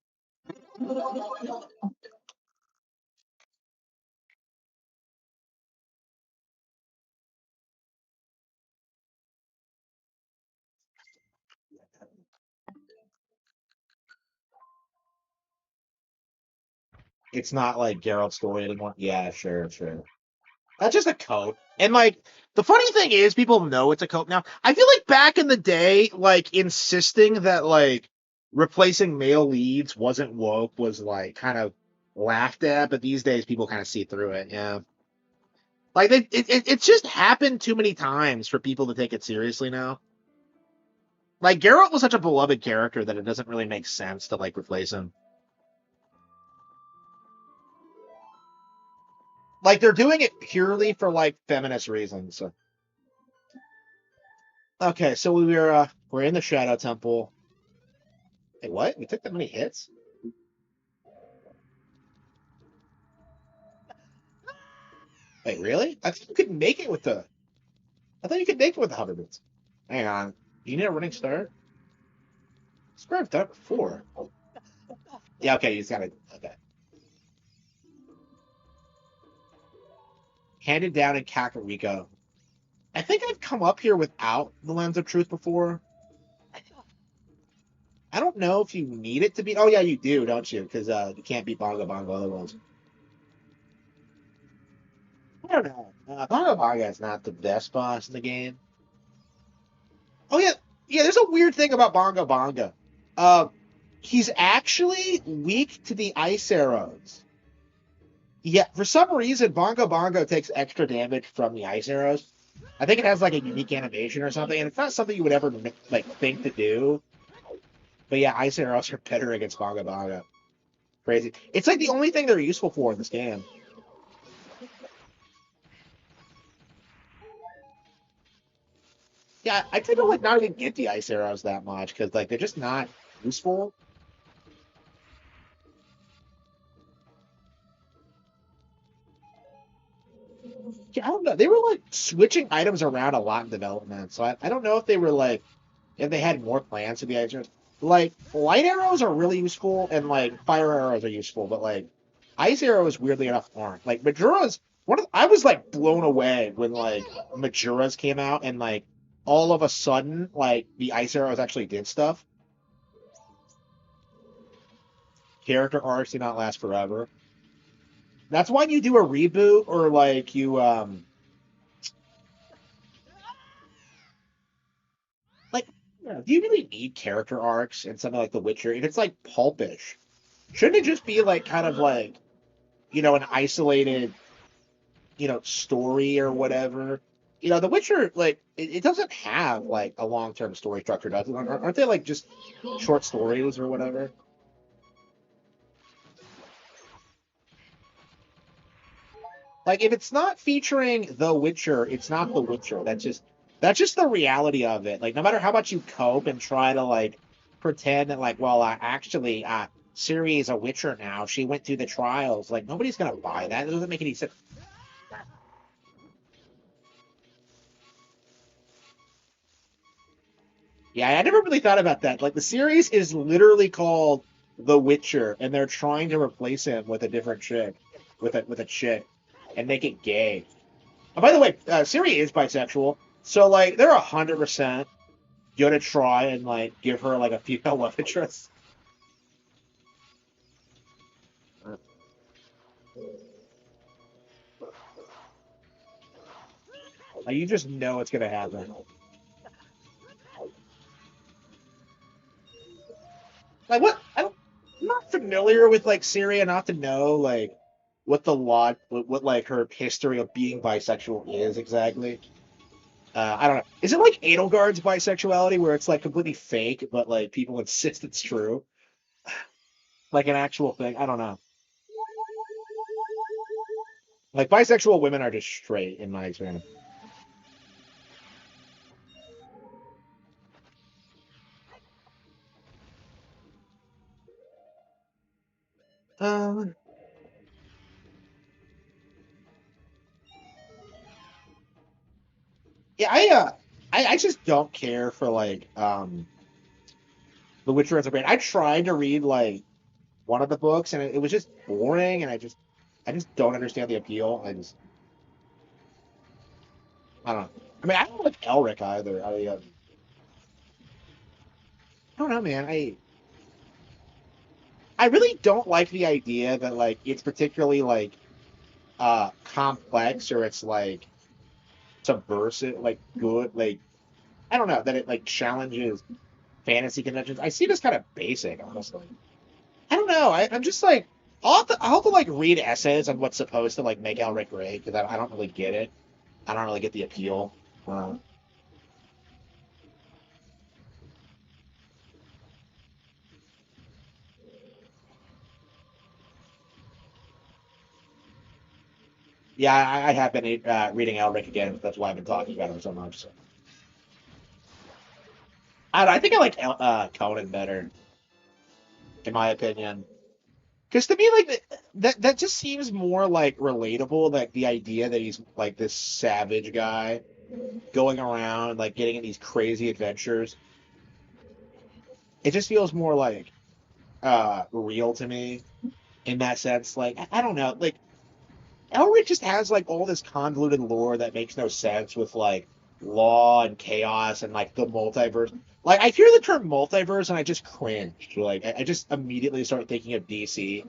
It's not like Geralt's story anymore. Yeah, sure. That's just a coat. And like the funny thing is people know it's a coat now. I feel like back in the day, like insisting that like replacing male leads wasn't woke was like kind of laughed at, but these days people kind of see through it, yeah. Like it's just happened too many times for people to take it seriously now. Like Geralt was such a beloved character that it doesn't really make sense to like replace him. Like they're doing it purely for like feminist reasons. So. Okay, so we're in the Shadow Temple. Wait, what? We took that many hits? Wait, really? I thought you could make it with the. I thought you could make it with the hover boots. Hang on. Do you need a running start? I swear I've done it before. Yeah, okay, you just gotta. Okay. Handed down in Kakariko. I think I've come up here without the Lens of Truth before. I don't know if you need it to be. Oh, yeah, you do, don't you? Because you can't beat Bongo Bongo otherwise. I don't know. Bongo Bongo is not the best boss in the game. Oh yeah. There's a weird thing about Bongo Bongo. Uh, he's actually weak to the ice arrows. Yeah, for some reason, Bongo Bongo takes extra damage from the ice arrows. I think it has like a unique animation or something, and it's not something you would ever like think to do. But yeah, ice arrows are better against Bongo Bongo. Crazy. It's like the only thing they're useful for in this game. Yeah, I tend to like not even get the ice arrows that much because like they're just not useful. Yeah, I don't know. They were like switching items around a lot in development, so I don't know if they were like if they had more plans to be ice arrows. Like light arrows are really useful and like fire arrows are useful, but like ice arrows weirdly enough aren't. Like Majora's I was like blown away when like Majora's came out and like all of a sudden like the ice arrows actually did stuff. Character arcs do not last forever. That's why you do a reboot or like you like do you really need character arcs in something like The Witcher? If it's like pulpish, shouldn't it just be like kind of like an isolated story or whatever? The Witcher, like, it doesn't have like a long-term story structure, does it? Aren't they like just short stories or whatever? Like, if it's not featuring The Witcher, it's not The Witcher. That's just the reality of it. Like, no matter how much you cope and try to like pretend that like, well, actually, Ciri is a Witcher now. She went through the trials. Like, nobody's gonna buy that. It doesn't make any sense. Yeah, I never really thought about that. Like, the series is literally called The Witcher, and they're trying to replace him with a different chick, with a chick, and make it gay. And by the way, Ciri is bisexual, so like they're 100% gonna try and like give her like a female love interest. Like, you just know it's gonna happen. Like, what? I'm not familiar with like Ciri enough to know like what the lot, what like her history of being bisexual is exactly. I don't know. Is it like Edelgard's bisexuality where it's like completely fake, but like people insist it's true? Like an actual thing? I don't know. Like, bisexual women are just straight in my experience. Um, yeah, I just don't care for like The Witcher as a brand. I tried to read like one of the books and it was just boring, and I just don't understand the appeal. I don't know. I mean, I don't like Elric either. I don't know, man. I really don't like the idea that like it's particularly like complex, or it's like subversive, like good, like I don't know, that it like challenges fantasy conventions. I see it as kind of basic, honestly. I don't know. I'm just like I'll have to like read essays on what's supposed to like make Elric great, because I don't really get it. I don't really get the appeal. Uh, yeah, I have been reading Elric again. That's why I've been talking about him so much. So. I think I like Conan better, in my opinion. Because to me, like that just seems more like relatable. Like the idea that he's like this savage guy going around like getting in these crazy adventures. It just feels more like real to me in that sense. Like I don't know, like Elric just has like all this convoluted lore that makes no sense with like law and chaos and like the multiverse. Like, I hear the term multiverse and I just cringe. Like I just immediately start thinking of DC,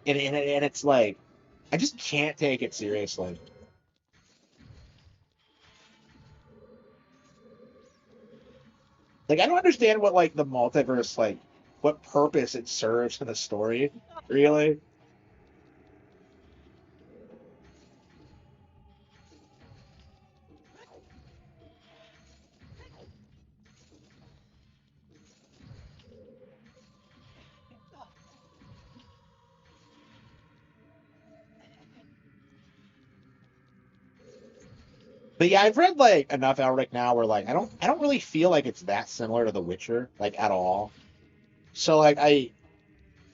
and it's like I just can't take it seriously. Like, I don't understand what like the multiverse, like what purpose it serves in the story, really. But yeah, I've read like enough Elric now where like I don't really feel like it's that similar to The Witcher, like, at all. So like I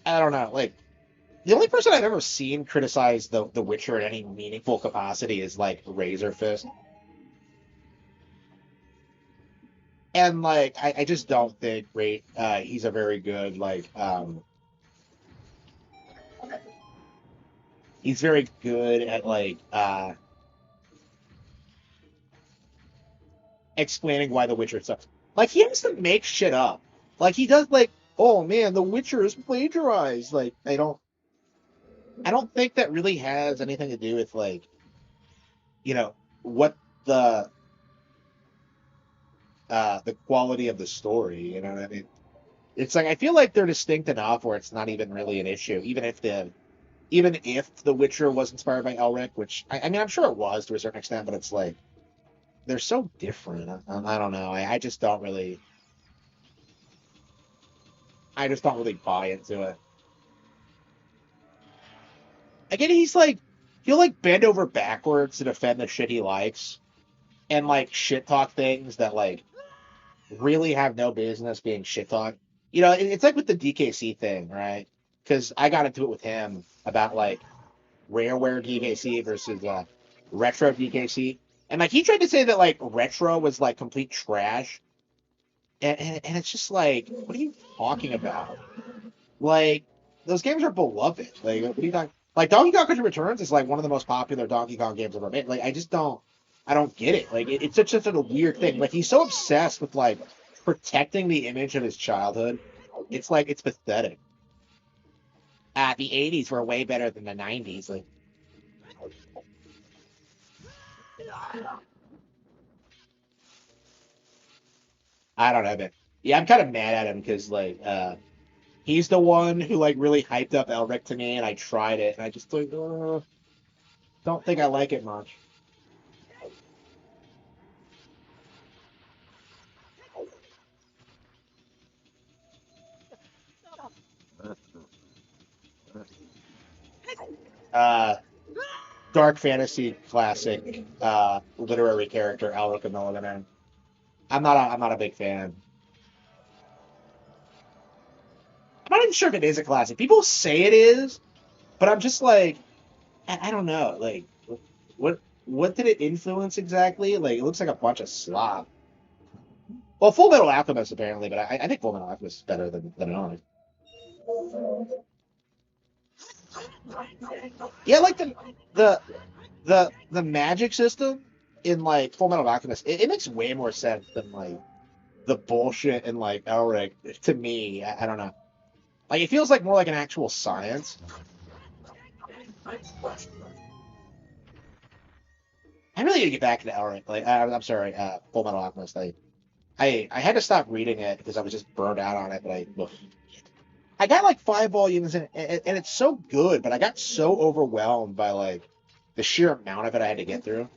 don't know, like the only person I've ever seen criticize the Witcher in any meaningful capacity is like Razorfist. And like I just don't think he's a very good like he's very good at like explaining why The Witcher sucks. Like, he has to make shit up. Like, he does, like, oh man, The Witcher is plagiarized. Like, I don't think that really has anything to do with like, what the the quality of the story. You know what I mean? It's like I feel like they're distinct enough where it's not even really an issue, even if The Witcher was inspired by Elric, which I mean I'm sure it was to a certain extent, but it's like they're so different. I don't know. I just don't really. I just don't really buy into it. Again, he'll like bend over backwards to defend the shit he likes, and like shit talk things that like really have no business being shit talk. It's like with the DKC thing, right? Because I got into it with him about like rareware DKC versus retro DKC, and like he tried to say that like retro was like complete trash, and it's just like, what are you talking about? Like, those games are beloved. Like, what are you talking? Like, Donkey Kong Country Returns is like one of the most popular Donkey Kong games ever made. Like, I don't get it. Like, it's such a weird thing. Like, he's so obsessed with like protecting the image of his childhood. It's like it's pathetic. The '80s were way better than the '90s. Like, I don't know, man. Yeah, I'm kind of mad at him because like he's the one who like really hyped up Elric to me, and I tried it, and I just like don't think I like it much. Uh, dark fantasy classic literary character Elric of Milligan. I'm not a big fan. I'm not even sure if it is a classic. People say it is, but I'm just like I don't know. Like what did it influence exactly? Like it looks like a bunch of slop. Well, Full Metal Alchemist apparently, but I think Full Metal Alchemist is better than Elric. Yeah, like the magic system in like Full Metal Alchemist, it makes way more sense than like the bullshit in like Elric to me. I don't know. Like it feels like more like an actual science. I really need to get back into Elric. Like I'm sorry, Full Metal Alchemist. I had to stop reading it because I was just burned out on it. But I got like 5 volumes and it's so good, but I got so overwhelmed by like the sheer amount of it I had to get through.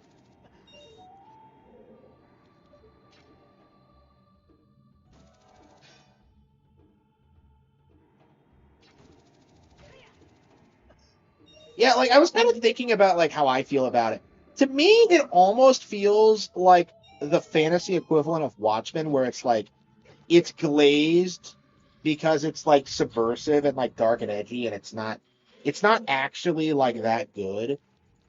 Yeah, like I was kind of thinking about like how I feel about it. To me, it almost feels like the fantasy equivalent of Watchmen, where it's like it's glazed because it's like subversive and like dark and edgy, and it's not actually like that good.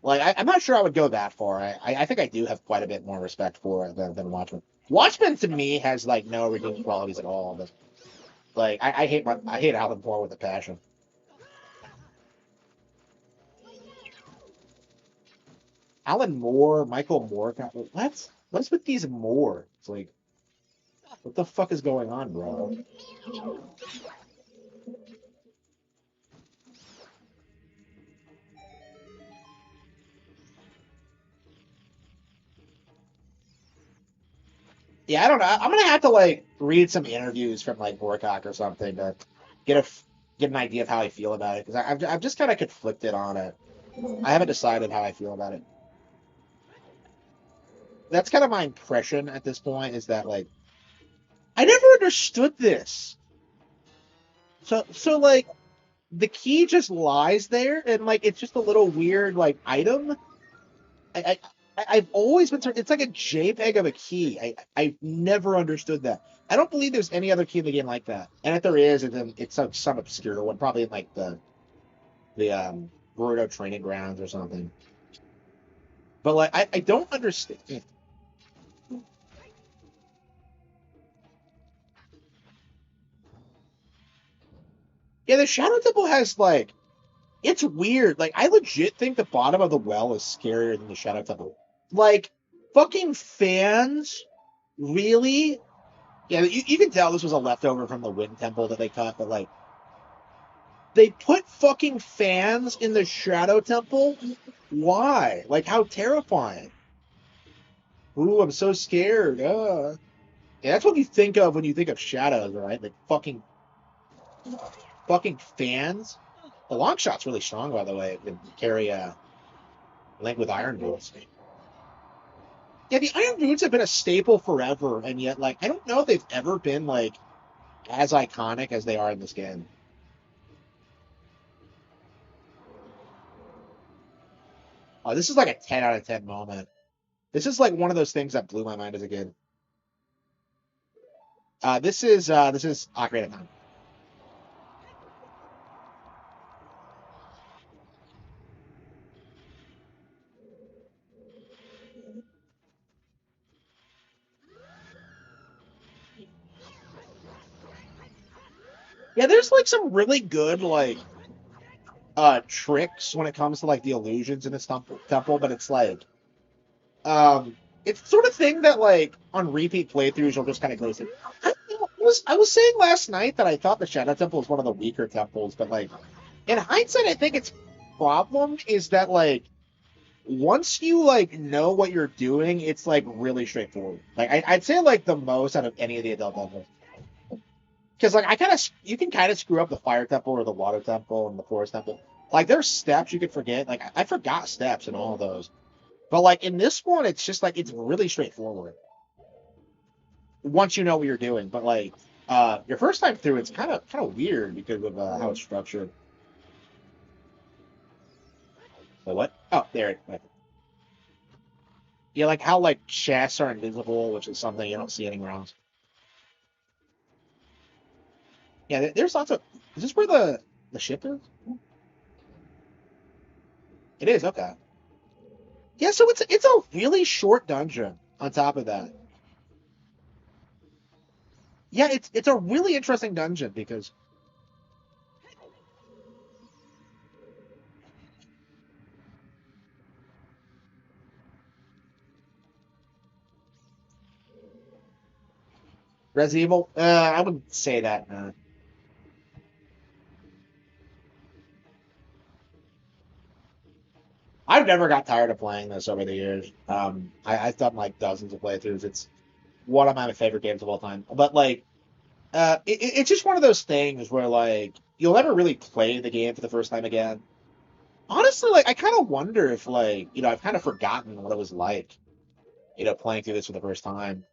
Like I'm not sure I would go that far. I think I do have quite a bit more respect for it than Watchmen. Watchmen to me has like no redeeming qualities at all. But like I hate Alan Moore with a passion. Alan Moore, Michael Moore. What's with these Moore? It's like, what the fuck is going on, bro? Yeah, I don't know. I'm gonna have to like read some interviews from like Moorcock or something to get a get an idea of how I feel about it because I'm just kind of conflicted on it. I haven't decided how I feel about it. That's kind of my impression at this point is that like I never understood this. So like the key just lies there and like it's just a little weird like item. I, I've always been it's like a JPEG of a key. I've never understood that. I don't believe there's any other key in the game like that. And if there is, it's some obscure one, probably in like the Boruto training grounds or something. But like I don't understand. Yeah, the Shadow Temple has like it's weird. Like I legit think the bottom of the well is scarier than the Shadow Temple. Like fucking fans, really? Yeah, you can tell this was a leftover from the Wind Temple that they cut, but like they put fucking fans in the Shadow Temple. Why? Like how terrifying! Ooh, I'm so scared. Yeah, that's what you think of when you think of shadows, right? Like fucking fans. The long shot's really strong, by the way. It can carry a link with iron bolts. Yeah, the Iron Boots have been a staple forever, and yet, like, I don't know if they've ever been, like, as iconic as they are in this game. Oh, this is like a 10 out of 10 moment. This is like one of those things that blew my mind as a kid. This is Ocarina of Time. Yeah, there's like some really good like tricks when it comes to like the illusions in this temple, but it's like it's the sort of thing that like on repeat playthroughs you'll just kind of glaze it. I was saying last night that I thought the Shadow Temple was one of the weaker temples, but like in hindsight, I think its problem is that like once you like know what you're doing, it's like really straightforward. Like I'd say like the most out of any of the adult temples. Because like you can kind of screw up the fire temple or the water temple and the forest temple. Like there's steps you could forget. Like I forgot steps in all of those. But like in this one, it's just like it's really straightforward once you know what you're doing. But like your first time through, it's kind of weird because of how it's structured. But what? Oh, there it. Yeah, like how like chests are invisible, which is something you don't see anywhere else. Yeah, there's lots of. Is this where the ship is? It is okay. Yeah, so it's a really short dungeon. On top of that, yeah, it's a really interesting dungeon because Resident Evil. I wouldn't say that. I've never got tired of playing this over the years. I've done like dozens of playthroughs. It's one of my favorite games of all time. But like, it's just one of those things where like you'll never really play the game for the first time again. Honestly, like I kind of wonder if like I've kind of forgotten what it was like, playing through this for the first time.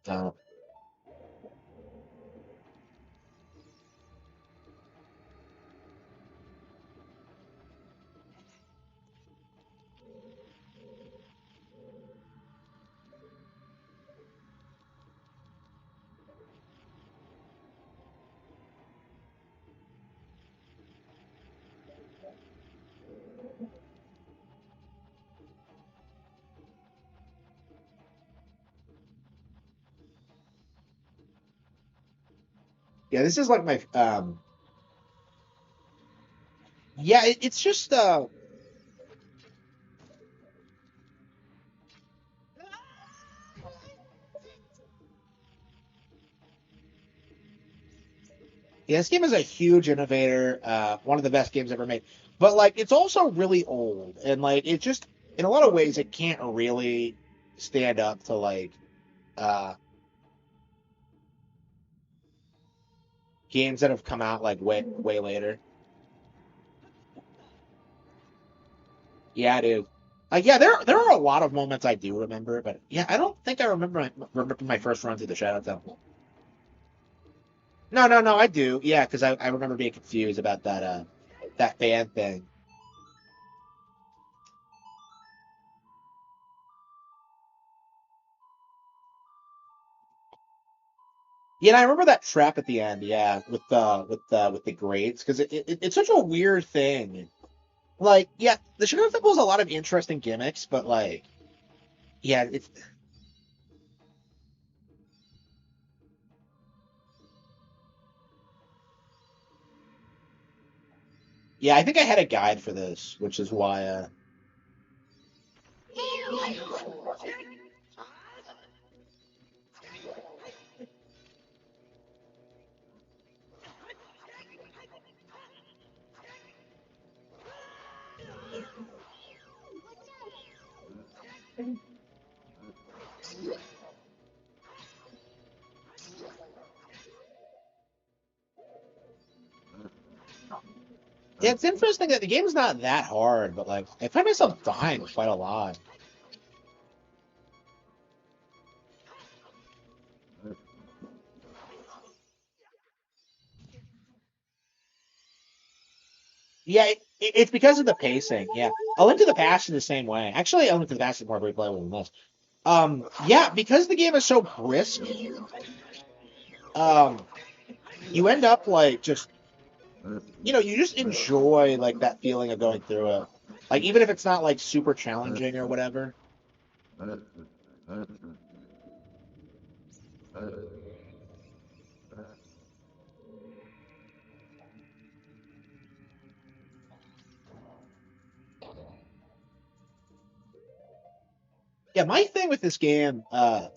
Yeah, this is like my yeah, it's just yeah, this game is a huge innovator, one of the best games ever made. But like it's also really old and like it just in a lot of ways it can't really stand up to like uh games that have come out like way later. Yeah, it is. Yeah, there are a lot of moments I do remember, but yeah, I don't think I remember my first run through the Shadow Temple. No, no, no, I do. Yeah, because I remember being confused about that fan thing. Yeah, and I remember that trap at the end. Yeah, with the grades because it's such a weird thing. Like, yeah, the Shadow Temple has a lot of interesting gimmicks, but like, yeah, it's yeah. I think I had a guide for this, which is why. Yeah, it's interesting that the game's not that hard, but like, I find myself dying quite a lot. Yeah, it's because of the pacing. Yeah, A Link to the Past is the same way. Actually, A Link to the Past is more replayable than this. Yeah, because the game is so brisk, um, you end up like just you just enjoy like that feeling of going through it. Like even if it's not like super challenging or whatever. Yeah, my thing with this game, to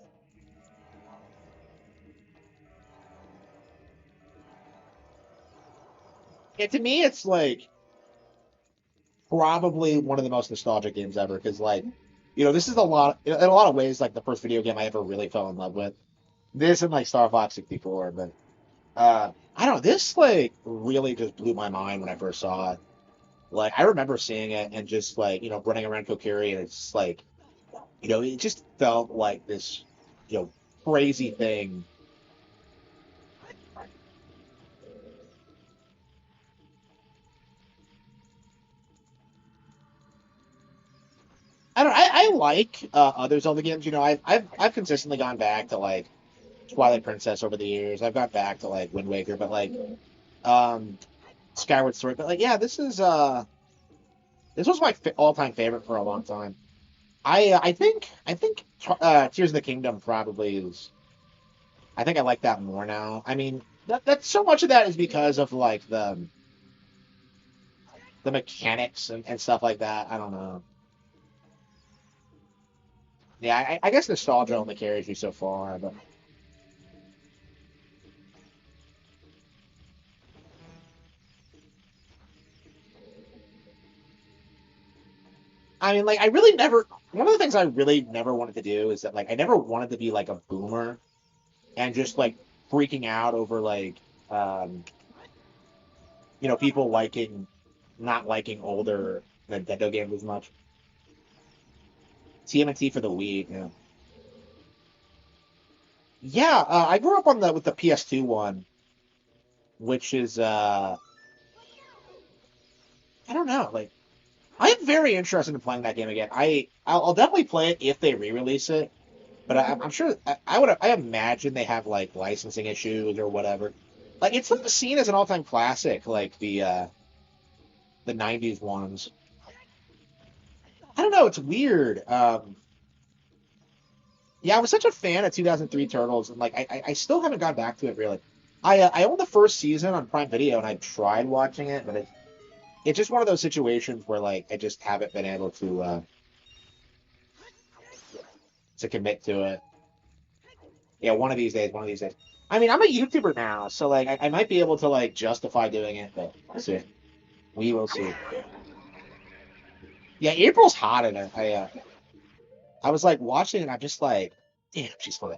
me, it's like probably one of the most nostalgic games ever because like, this is in a lot of ways like the first video game I ever really fell in love with. This and like Star Fox 64, but I don't know, this like really just blew my mind when I first saw it. Like I remember seeing it and just like, running around Kokiri and it's just like, it just felt like this, crazy thing. I don't. I like other Zelda games. I've consistently gone back to like Twilight Princess over the years. I've gone back to like Wind Waker, but like um Skyward Sword. But like, yeah, this was my all-time favorite for a long time. I think Tears of the Kingdom probably is. I think I like that more now. I mean, that's so much of that is because of like the mechanics and stuff like that. I don't know. Yeah, I guess nostalgia only carries you so far, but I mean, like, I really never. One of the things I really never wanted to do is that, like, I never wanted to be like a boomer and just like freaking out over like, um, people not liking older Nintendo games as much. TMNT for the Wii, yeah. Yeah, I grew up on the with the PS2 one, which is I don't know, like, I'm very interested in playing that game again. I'll definitely play it if they re-release it. But I'm sure I imagine they have like licensing issues or whatever. Like it's not seen as an all-time classic like the '90s ones. I don't know. It's weird. Yeah, I was such a fan of 2003 Turtles, and like I still haven't gone back to it really. I own the first season on Prime Video, and I tried watching it, but it's just one of those situations where like I just haven't been able to commit to it. Yeah, one of these days, one of these days. I mean, I'm a YouTuber now, so like I might be able to like justify doing it, but we'll see. We will see. Yeah, April's hot in it. I was like watching it, and I'm just like, damn, she's fine.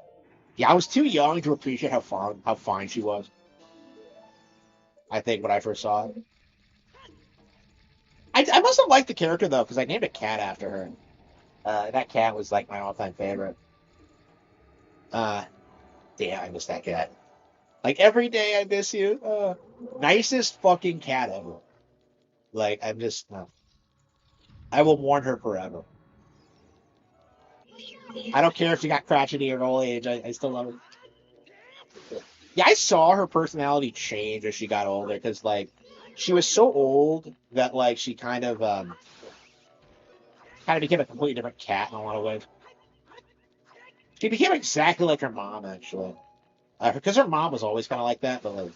Yeah, I was too young to appreciate how fine she was. I think when I first saw it, I must have liked the character though, because I named a cat after her. That cat was like my all-time favorite. Uh, damn, I miss that cat. Like every day, I miss you. Nicest fucking cat ever. Like I'm just, I will mourn her forever. I don't care if she got crotchety at old age. I still love her. Yeah, I saw her personality change as she got older because like she was so old that like she kind of became a completely different cat in a lot of ways. She became exactly like her mom actually, because her mom was always kind of like that. But like,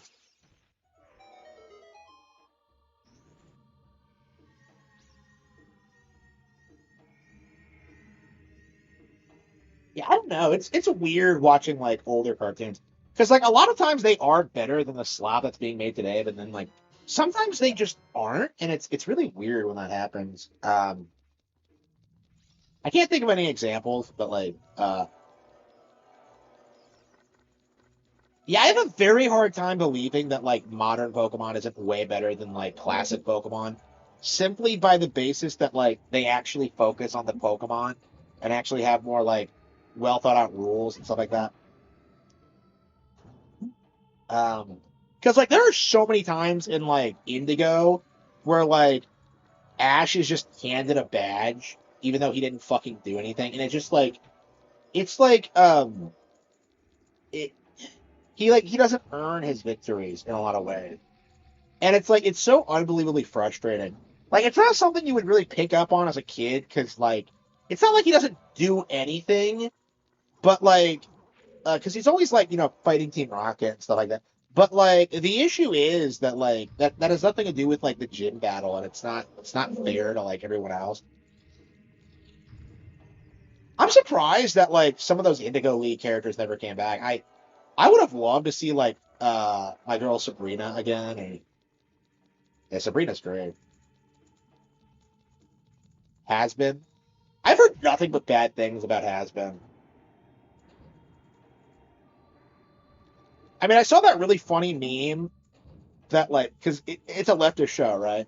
yeah, I don't know. It's weird watching like older cartoons because like a lot of times they are better than the slop that's being made today, but then like sometimes they just aren't, and it's really weird when that happens. I can't think of any examples, but like, yeah, I have a very hard time believing that like modern Pokemon isn't way better than like classic Pokemon, simply by the basis that like they actually focus on the Pokemon and actually have more like well thought out rules and stuff like that. Um, because like there are so many times in like Indigo where like Ash is just handed a badge, even though he didn't fucking do anything, and it's just like it's like it he doesn't earn his victories in a lot of ways. And it's like it's so unbelievably frustrating. Like it's not something you would really pick up on as a kid because like it's not like he doesn't do anything, but like because he's always like fighting Team Rocket and stuff like that. But like the issue is that like that has nothing to do with like the gym battle, and it's not fair to like everyone else. I'm surprised that like some of those Indigo League characters never came back. I would have loved to see like my girl Sabrina again. And yeah, Sabrina's great. Has been. I've heard nothing but bad things about Has been. I mean, I saw that really funny meme that like because it's a leftist show, right?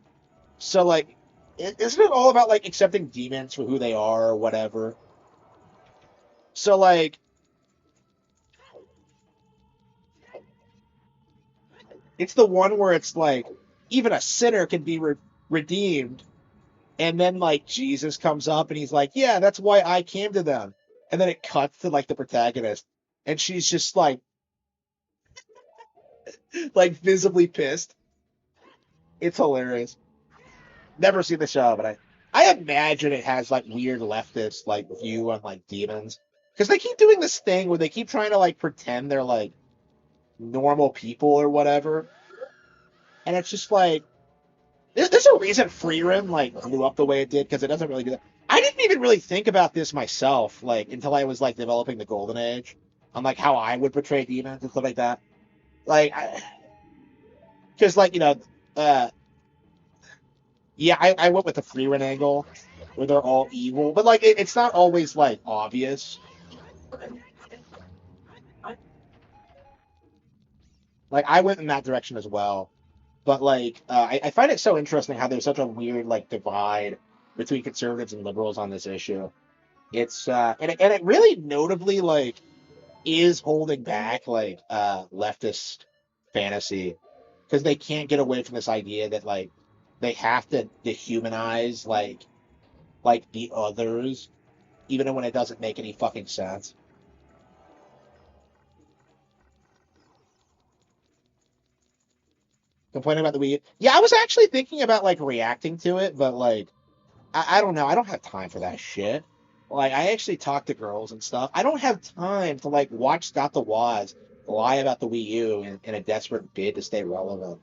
So like, isn't it all about like accepting demons for who they are or whatever? So like, it's the one where it's like even a sinner can be redeemed, and then like Jesus comes up and he's like, "Yeah, that's why I came to them," and then it cuts to like the protagonist, and she's just like visibly pissed. It's hilarious. Never seen the show, but I imagine it has like weird leftist like view on like demons because they keep doing this thing where they keep trying to like pretend they're like normal people or whatever, and it's just like there's a reason Freerim like blew up the way it did because it doesn't really do that. I didn't even really think about this myself like until I was like developing the Golden Age on like how I would portray demons and stuff like that. Like, because like yeah, I went with the Freerim angle where they're all evil, but like it's not always like obvious. Like I went in that direction as well, but like I find it so interesting how there's such a weird like divide between conservatives and liberals on this issue. It's and it really notably like is holding back like leftist fantasy because they can't get away from this idea that like they have to dehumanize like the others even when it doesn't make any fucking sense. Complaining about the Wii U. Yeah, I was actually thinking about like reacting to it, but like I don't know. I don't have time for that shit. Like I actually talk to girls and stuff. I don't have time to like watch Scott the Woz lie about the Wii U in a desperate bid to stay relevant.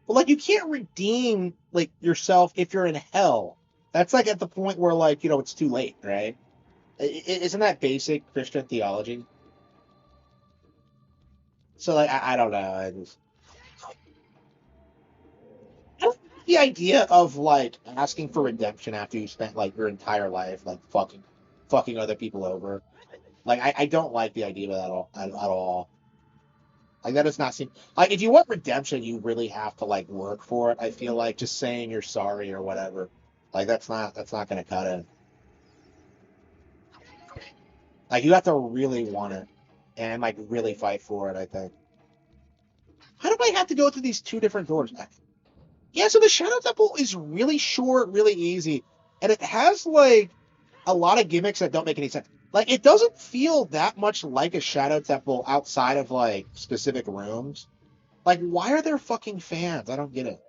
Well, like you can't redeem like yourself if you're in hell. That's like at the point where like it's too late, right? Isn't that basic Christian theology? So like I don't know. The idea of like asking for redemption after you spent like your entire life like fucking other people over. Like I don't like the idea of that at all. Like that does not seem like if you want redemption, you really have to like work for it. I feel like just saying you're sorry or whatever, like that's not gonna cut it. Like you have to really want it and like really fight for it. I think. How do I have to go through these two different doors? Yeah, so the Shadow Temple is really short, really easy, and it has like a lot of gimmicks that don't make any sense. Like it doesn't feel that much like a Shadow Temple outside of like specific rooms. Like why are there fucking fans? I don't get it.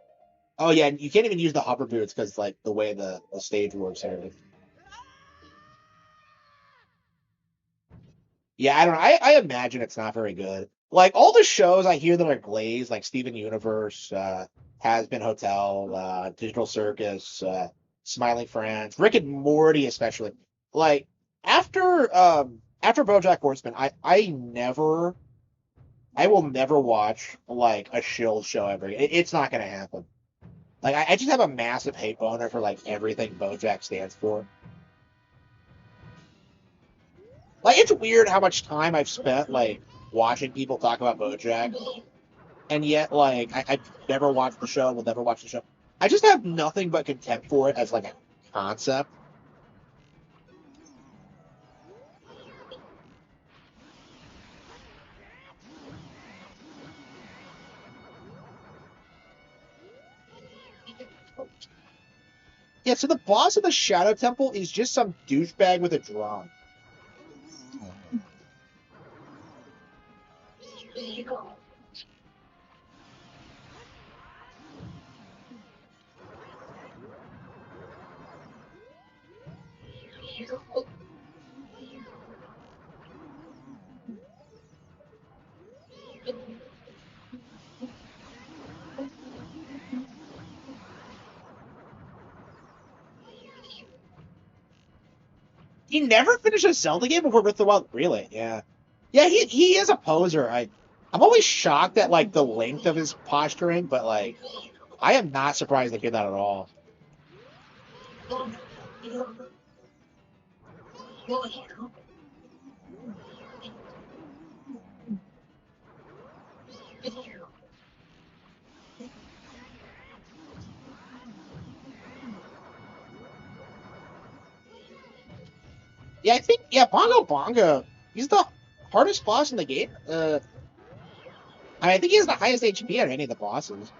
Oh yeah, and you can't even use the hover boots because like the way the stage works here. Yeah, I don't know. I imagine it's not very good. Like all the shows I hear that are glazed, like Steven Universe, Has Been Hotel, Digital Circus, Smiling Friends, Rick and Morty especially. Like after BoJack Horseman, I will never watch like a shill show ever. It's not gonna happen. Like I just have a massive hate boner for like everything BoJack stands for. Like it's weird how much time I've spent like watching people talk about BoJack, and yet like I've never watched the show. Will never watch the show. I just have nothing but contempt for it as like a concept. Yeah, so the boss of the Shadow Temple is just some douchebag with a drum. He never finished a Zelda game before Breath of the Wild. Really? Yeah. Yeah, he is a poser. I'm always shocked at like the length of his posturing, but like I am not surprised they did that at all. Yeah, I think Bongo Bongo. He's the hardest boss in the game. I think he has the highest HP out of any of the bosses.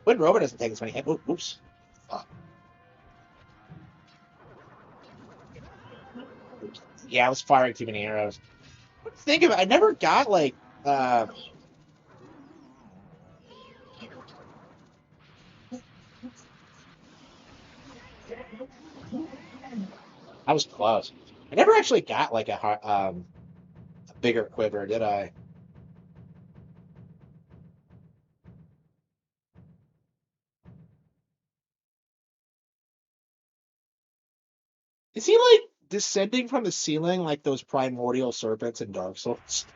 When Rover doesn't take as many hits. Oops. Fuck. Yeah, I was firing too many arrows. Think of it. I never got like I was close. I never actually got like a bigger quiver, did I? Is he like descending from the ceiling like those primordial serpents in Dark Souls?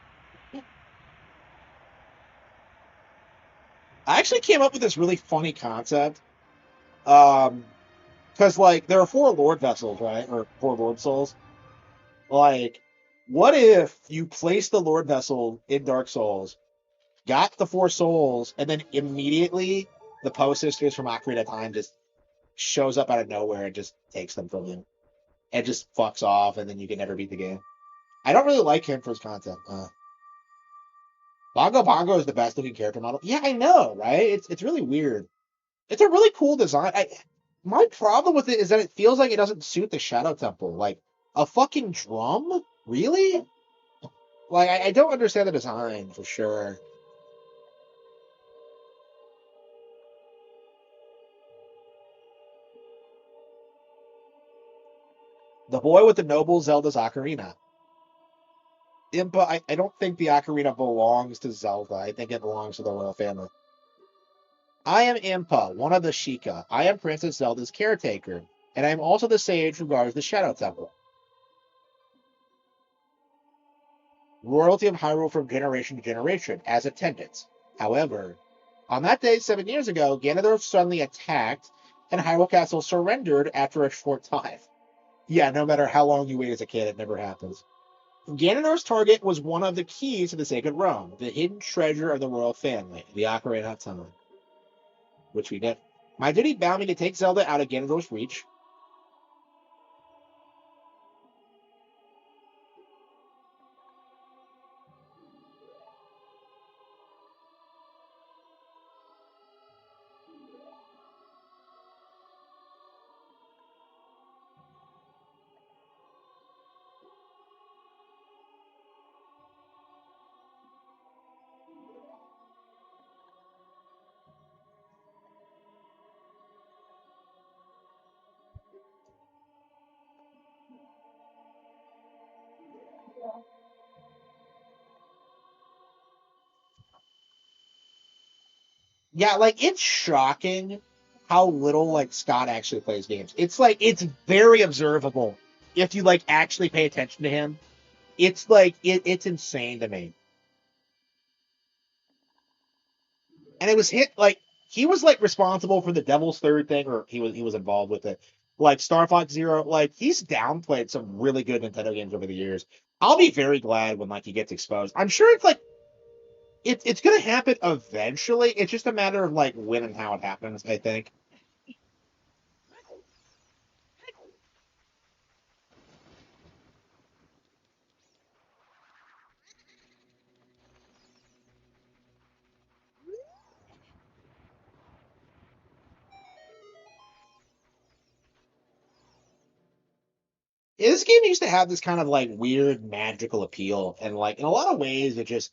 I actually came up with this really funny concept. Because like there are 4 Lord vessels, right? Or 4 Lord souls. Like, what if you place the Lord vessel in Dark Souls, got the 4 souls, and then immediately the Poe sisters from Ocarina of Time just shows up out of nowhere and just takes them from you. And just fucks off, and then you can never beat the game. I don't really like him for his content. Bongo Bongo is the best looking character model. Yeah, I know, right? It's really weird. It's a really cool design. My problem with it is that it feels like it doesn't suit the Shadow Temple. Like a fucking drum, really? Like I don't understand the design for sure. The boy with the noble Zelda's ocarina. Impa, I don't think the ocarina belongs to Zelda. I think it belongs to the royal family. I am Impa, one of the Sheikah. I am Princess Zelda's caretaker, and I am also the sage who guards the Shadow Temple. Royalty of Hyrule from generation to generation, as attendants. However, on that day 7 years ago, Ganondorf suddenly attacked, and Hyrule Castle surrendered after a short time. Yeah, no matter how long you wait as a kid, it never happens. Ganondorf's target was one of the keys to the Sacred Realm, the hidden treasure of the royal family, the Ocarina of Time, which we did. My duty bound me to take Zelda out of Ganondorf's reach. Yeah, like it's shocking how little like Scott actually plays games. It's like it's very observable if you like actually pay attention to him. It's like it's insane to me. And it was hit like he was like responsible for the Devil's Third thing, or he was involved with it. Like Star Fox Zero, like he's downplayed some really good Nintendo games over the years. I'll be very glad when like he gets exposed. I'm sure it's like It's gonna happen eventually. It's just a matter of like when and how it happens, I think. This game used to have this kind of like weird magical appeal, and like in a lot of ways, it just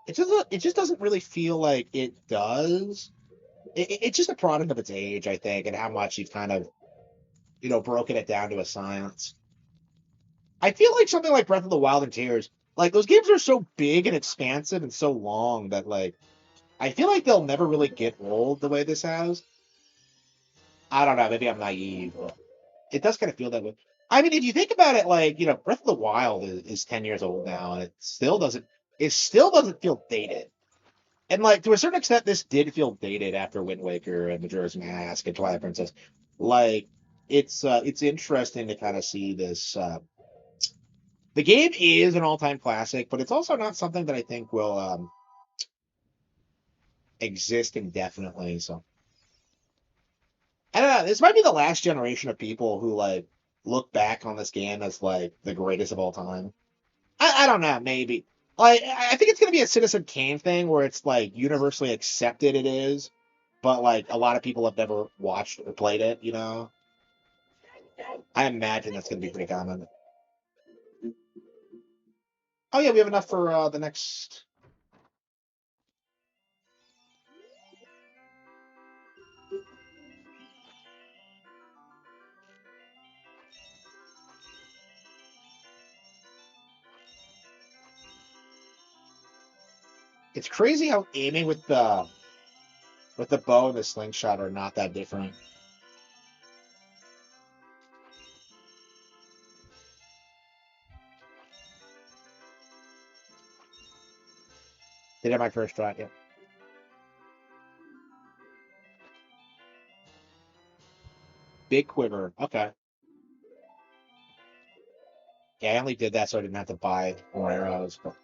doesn't really feel like it does. It's just a product of its age, I think, and how much you've kind of broken it down to a science. I feel like something like Breath of the Wild and Tears, like those games are so big and expansive and so long that like I feel like they'll never really get old the way this has. I don't know, maybe I'm naive, but it does kind of feel that way. I mean, if you think about it, like Breath of the Wild is 10 years old now, and it still doesn't feel dated. And like to a certain extent, this did feel dated after Wind Waker and Majora's Mask and Twilight Princess. Like it's interesting to kind of see this. The game is an all-time classic, but it's also not something that I think will exist indefinitely. So I don't know. This might be the last generation of people who like look back on this game as like the greatest of all time. I don't know, maybe. Like I think it's gonna be a Citizen Kane thing where it's like universally accepted it is, but like a lot of people have never watched or played it. I imagine that's gonna be pretty common. Oh yeah, we have enough for the next. It's crazy how aiming with the bow and the slingshot are not that different. Did have my first try, yeah. Big quiver. Okay. Yeah, I only did that so I didn't have to buy more arrows, but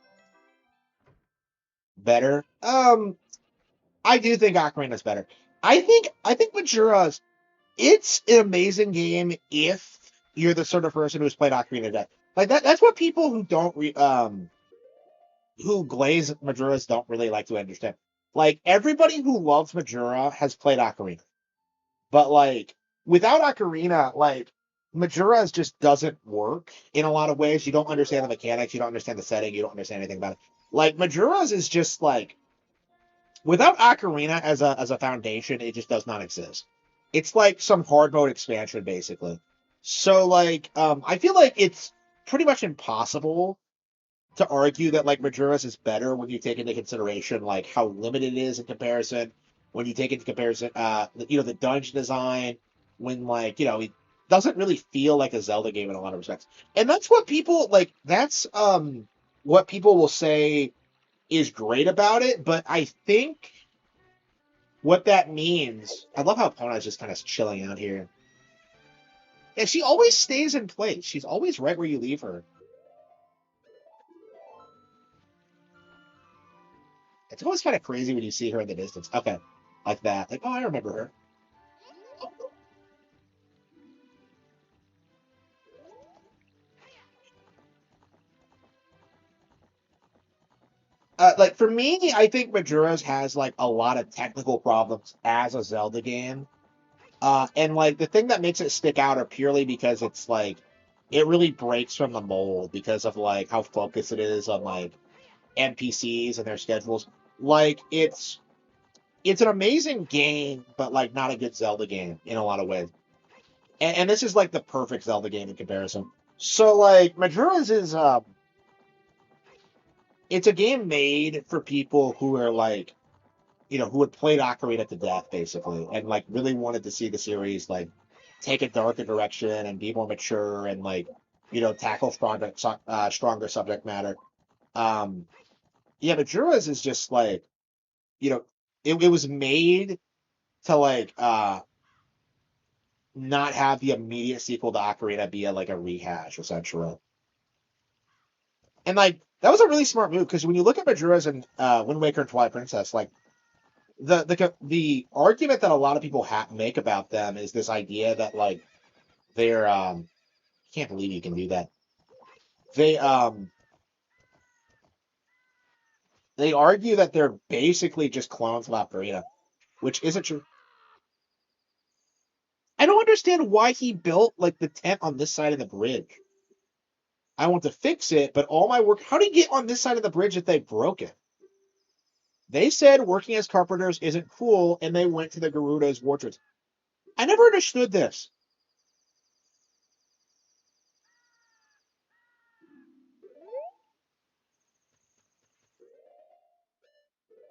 better. I do think Ocarina's better. I think Majora's it's an amazing game if you're the sort of person who's played Ocarina of Time. Like that's what people who don't who glaze Majora's don't really like to understand. Like everybody who loves Majora has played Ocarina. But like without Ocarina, like Majora's just doesn't work in a lot of ways. You don't understand the mechanics, you don't understand the setting, you don't understand anything about it. Like Majora's is just like without Ocarina as a foundation, it just does not exist. It's like some hard mode expansion basically. So like I feel like it's pretty much impossible to argue that like Majora's is better when you take into consideration like how limited it is in comparison, when you take into comparison the dungeon design, when like it doesn't really feel like a Zelda game in a lot of respects. And that's what people like that's what people will say is great about it, but I think what that means I love how Pona's just kind of chilling out here. Yeah, she always stays in place. She's always right where you leave her. It's always kind of crazy when you see her in the distance. Okay, like that. Like, oh, I remember her. Like for me, I think Majora's has like a lot of technical problems as a Zelda game. And like the thing that makes it stick out are purely because it's like it really breaks from the mold because of like how focused it is on like NPCs and their schedules. Like it's an amazing game, but like not a good Zelda game in a lot of ways. And this is like the perfect Zelda game in comparison. So like Majora's is it's a game made for people who are like who had played Ocarina to death basically and like really wanted to see the series like take a darker direction and be more mature and like tackle stronger subject matter. Um yeah, Majora's is just like you know it was made to like not have the immediate sequel to Ocarina be like a rehash essentially. And like That was a really smart move because when you look at Majora's and Wind Waker and Twilight Princess, like the argument that a lot of people make about them is this idea that like they're I can't believe you can do that. They argue that they're basically just clones of Ocarina, which isn't true. I don't understand why he built like the tent on this side of the bridge. I want to fix it, but all my work. How did he get on this side of the bridge if they broke it? They said working as carpenters isn't cool, and they went to the Gerudo's Orchards. I never understood this.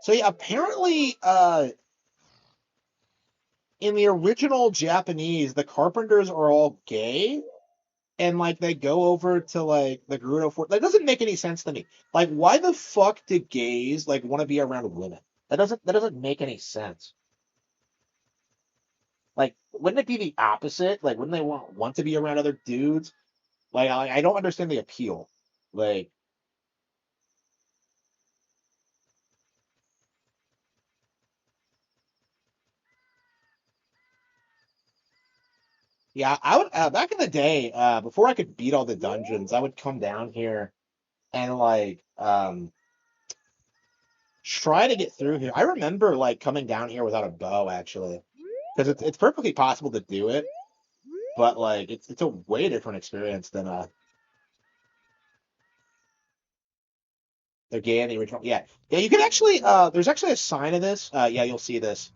So yeah, apparently, in the original Japanese, the carpenters are all gay, and like they go over to like the Gerudo Fort. That doesn't make any sense to me. Like, why the fuck do gays like want to be around women? That doesn't make any sense. Like, wouldn't it be the opposite? Like, wouldn't they want to be around other dudes? Like, I don't understand the appeal. Like, yeah, I would back in the day, before I could beat all the dungeons, I would come down here and like try to get through here. I remember like coming down here without a bow actually, because it's perfectly possible to do it, but like it's a way different experience than the game, the original. Yeah, yeah, you can actually there's actually a sign of this. Yeah, you'll see this.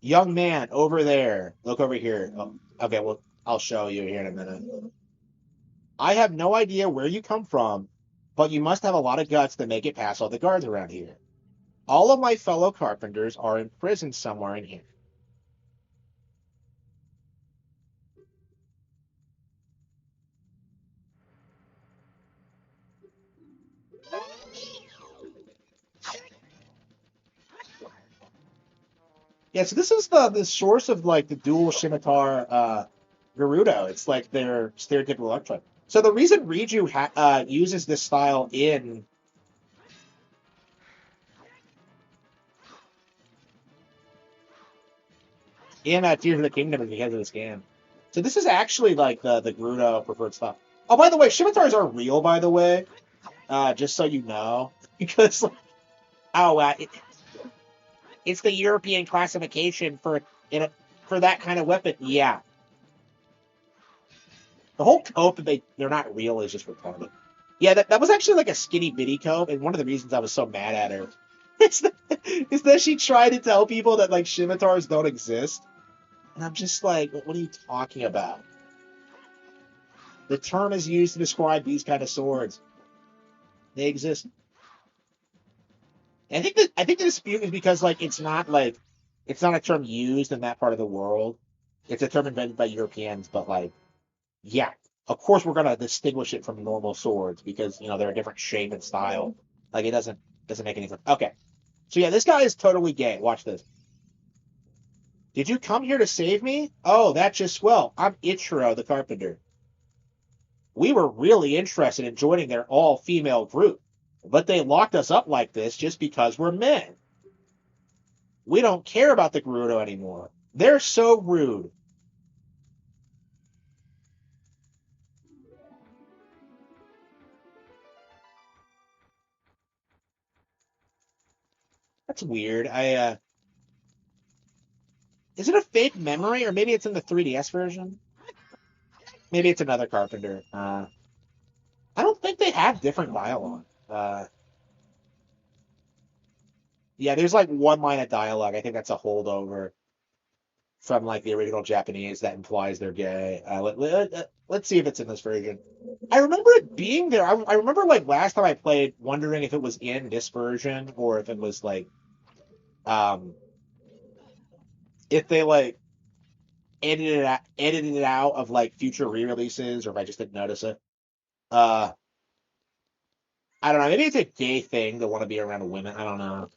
Young man over there. Look over here. Oh, okay, well, I'll show you here in a minute. I have no idea where you come from, but you must have a lot of guts to make it past all the guards around here. All of my fellow carpenters are in prison somewhere in here. Yeah, so this is the source of like the dual scimitar Gerudo. It's like their stereotypical electron. So the reason Riju uses this style in Tears of the Kingdom is because of this game. So this is actually like the Gerudo preferred style. Oh, by the way, scimitars are real, by the way. Just so you know, because it's the European classification for that kind of weapon. Yeah, the whole cope that they're not real is just retarded. Yeah, that was actually like a skinny bitty cope, and one of the reasons I was so mad at her is that she tried to tell people that like scimitars don't exist, and I'm just like, what are you talking about? The term is used to describe these kind of swords. They exist. And I think the dispute is because like it's not a term used in that part of the world. It's a term invented by Europeans, but like yeah, of course we're gonna distinguish it from normal swords because they're a different shape and style. Like it doesn't make any sense. Okay, so yeah, this guy is totally gay. Watch this. Did you come here to save me? Oh, that's just swell. I'm Ichiro the carpenter. We were really interested in joining their all-female group, but they locked us up like this just because we're men. We don't care about the Gerudo anymore. They're so rude. That's weird. Is it a fake memory or maybe it's in the 3DS version? Maybe it's another Carpenter. I don't think they have different dialogue. Yeah, there's like one line of dialogue. I think that's a holdover from like the original Japanese that implies they're gay. Let's see if it's in this version. I remember it being there. I remember like last time I played, wondering if it was in this version or if it was like, um, if they like edited it out of like future re-releases, or if I just didn't notice it. Uh, I don't know. Maybe it's a gay thing to want to be around women. I don't know.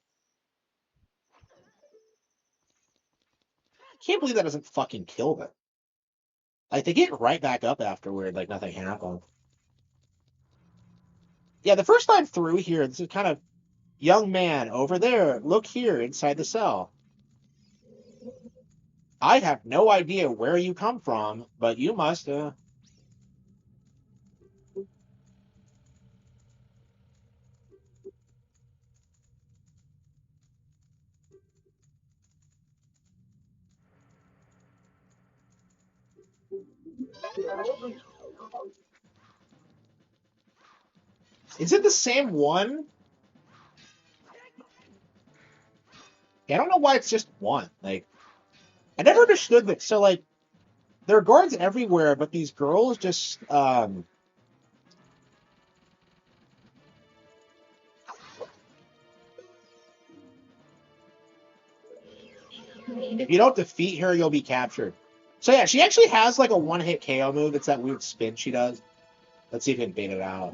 Can't believe that doesn't fucking kill them. Like they get right back up afterward, like nothing happened. Yeah, the first time through here, this is kind of young man over there. Look here inside the cell. I have no idea where you come from, but you must. Is it the same one? Yeah, I don't know why it's just one. Like, I never understood that. So, like, there are guards everywhere, but these girls just if you don't defeat her, you'll be captured. So yeah, she actually has like a one-hit KO move. It's that weird spin she does. Let's see if we can bait it out.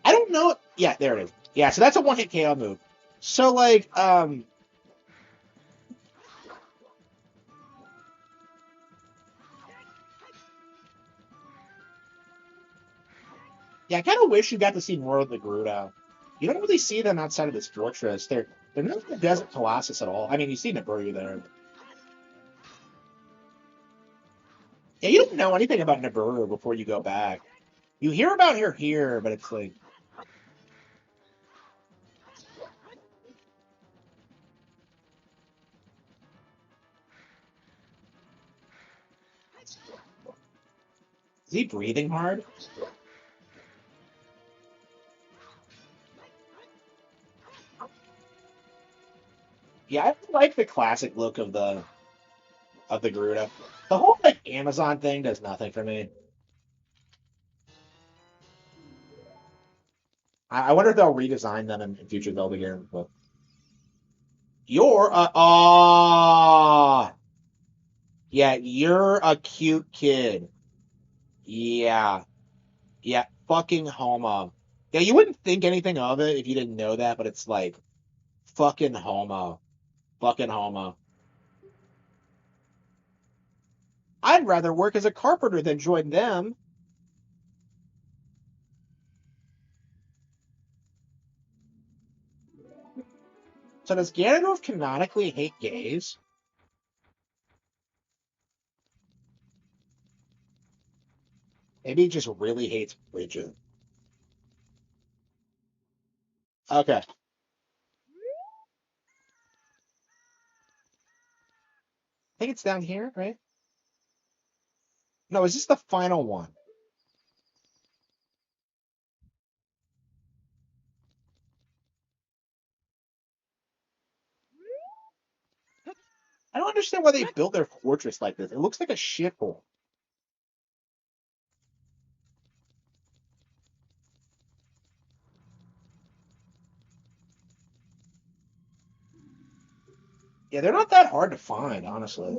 I don't know. Yeah, there it is. Yeah, so that's a one-hit KO move. So like, yeah, I kind of wish you got to see more of the Gerudo. You don't really see them outside of this fortress. They're not in the Desert Colossus at all. I mean, you see Nibiru there. Yeah, you don't know anything about Nibiru before you go back. You hear about her here, but it's like. Is he breathing hard? Yeah, I like the classic look of the Gerudo. The whole like Amazon thing does nothing for me. I wonder if they'll redesign them in future Zelda games. But you're yeah, you're a cute kid. Yeah, yeah, fucking homo. Yeah, you wouldn't think anything of it if you didn't know that, but it's like fucking homo, fucking homo. I'd rather work as a carpenter than join them. So does Ganondorf canonically hate gays? Maybe he just really hates Bridget. Okay. I think it's down here, right? No, is this the final one? I don't understand why they built their fortress like this. It looks like a shithole. Yeah, they're not that hard to find, honestly.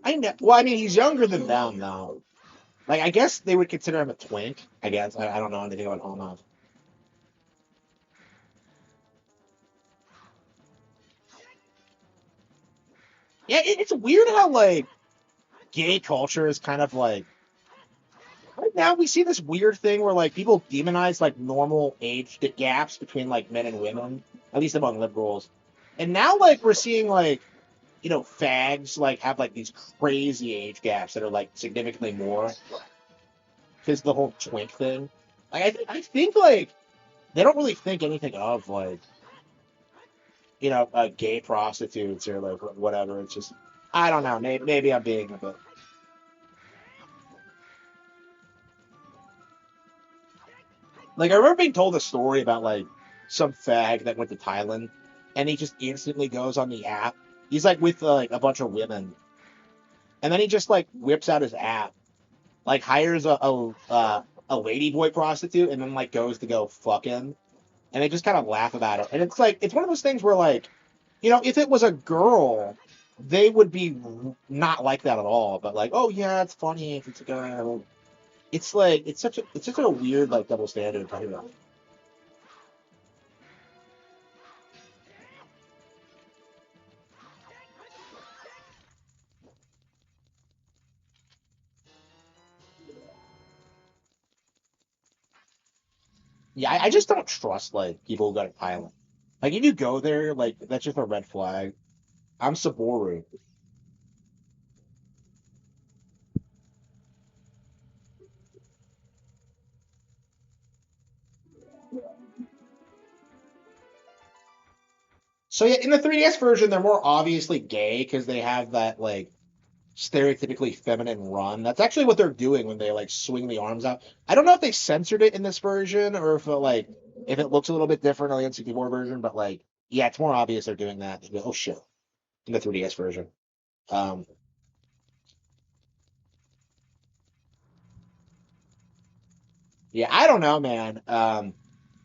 I know. Well, I mean, he's younger than them, though. Like, I guess they would consider him a twink. I guess I don't know anything about Holmov. Yeah, it's weird how like gay culture is kind of like right now we see this weird thing where like people demonize like normal age gaps between like men and women, at least among liberals. And now like we're seeing like fags like have like these crazy age gaps that are like significantly more because the whole twink thing. Like I think like they don't really think anything of like gay prostitutes or like whatever. It's just I don't know. Maybe I'm being a bit. Like I remember being told a story about like some fag that went to Thailand, and he just instantly goes on the app. He's like with like a bunch of women, and then he just like whips out his app, like hires a lady boy prostitute, and then like goes to go fuck him, and they just kind of laugh about it. And it's like it's one of those things where like, if it was a girl, they would be not like that at all. But like, oh yeah, it's funny if it's a guy. It's like it's such a weird like double standard. Yeah, I just don't trust like people who got a pilot. Like if you go there, like that's just a red flag. I'm Saboru. So yeah, in the 3DS version, they're more obviously gay because they have that like stereotypically feminine run. That's actually what they're doing when they like swing the arms out. I don't know if they censored it in this version or if it looks a little bit different on the N64 version, but like yeah, it's more obvious they're doing that. Oh shit, in the 3DS version. Um, yeah, I don't know, man.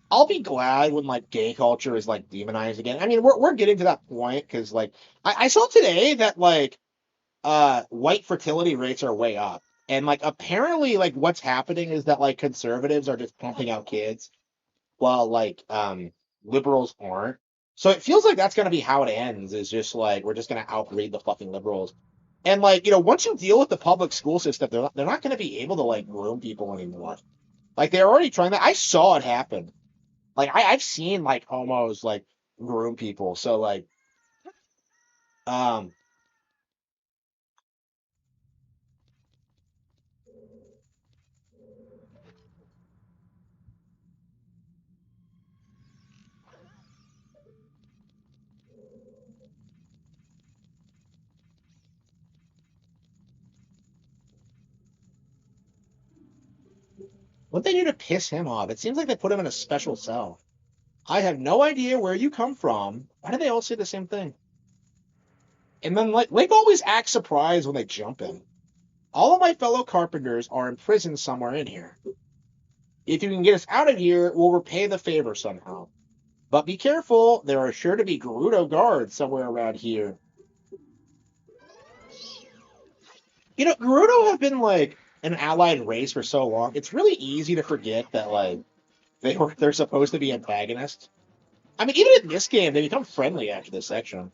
I'll be glad when like gay culture is like demonized again. I mean, we're getting to that point because like I saw today that like white fertility rates are way up. And like apparently like what's happening is that like conservatives are just pumping out kids while like liberals aren't. So it feels like that's gonna be how it ends, is just like we're just gonna outbreed the fucking liberals. And like, once you deal with the public school system, they're not gonna be able to like groom people anymore. Like they're already trying that. I saw it happen. Like I've seen like homos like groom people. So like um what they do to piss him off? It seems like they put him in a special cell. I have no idea where you come from. Why do they all say the same thing? And then like Lake always acts surprised when they jump in. All of my fellow carpenters are in prison somewhere in here. If you can get us out of here, we'll repay the favor somehow. But be careful, there are sure to be Gerudo guards somewhere around here. Gerudo have been like an allied race for so long. It's really easy to forget that like they're supposed to be antagonists. I mean, even in this game, they become friendly after this section,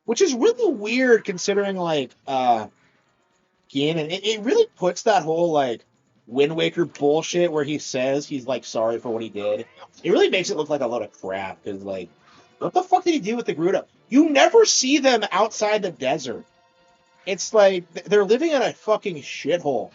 which is really weird considering like Ganon. It really puts that whole like Wind Waker bullshit where he says he's like sorry for what he did. It really makes it look like a load of crap because like, what the fuck did he do with the Gerudo? You never see them outside the desert. It's like they're living in a fucking shithole.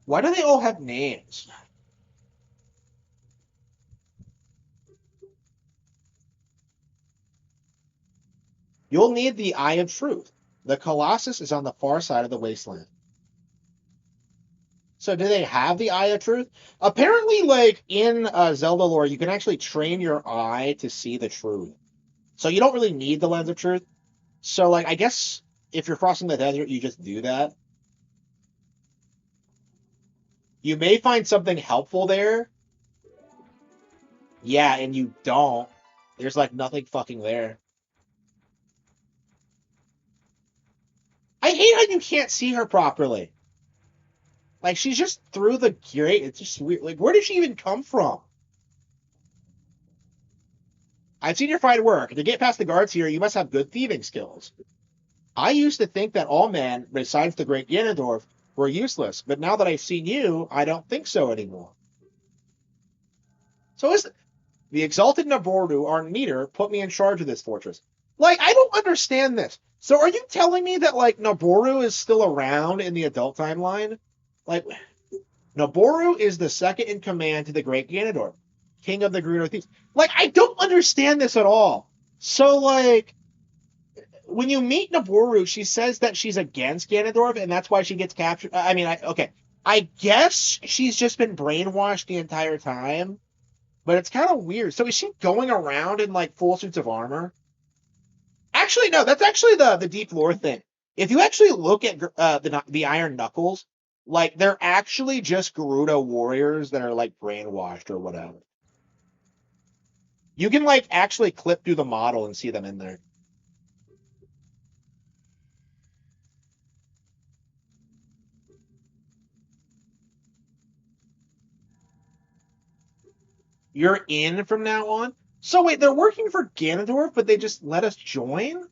Why do they all have names? You'll need the Eye of Truth. The Colossus is on the far side of the wasteland. So do they have the Eye of Truth? Apparently, like in Zelda lore, you can actually train your eye to see the truth. So you don't really need the Lens of Truth. So like I guess if you're crossing the desert, you just do that. You may find something helpful there. Yeah, and you don't. There's like nothing fucking there. I hate how you can't see her properly. Like she's just through the grate. It's just weird. Like where did she even come from? I've seen your fine work. To get past the guards here, you must have good thieving skills. I used to think that all men, besides the great Ganondorf, were useless, but now that I've seen you, I don't think so anymore. So is the exalted Naboru, our leader, put me in charge of this fortress. Like, I don't understand this. So are you telling me that, like, Naboru is still around in the adult timeline? Like, Naboru is the second in command to the great Ganondorf, king of the Gerudo Thieves. Like, I don't understand this at all. So, like, when you meet Naboru, she says that she's against Ganondorf, and that's why she gets captured. I mean, okay. I guess she's just been brainwashed the entire time, but it's kind of weird. So is she going around in, like, full suits of armor? Actually, no, that's actually the deep lore thing. If you actually look at the Iron Knuckles, like they're actually just Gerudo warriors that are like brainwashed or whatever. You can like actually clip through the model and see them in there. You're in from now on. So wait, they're working for Ganondorf, but they just let us join?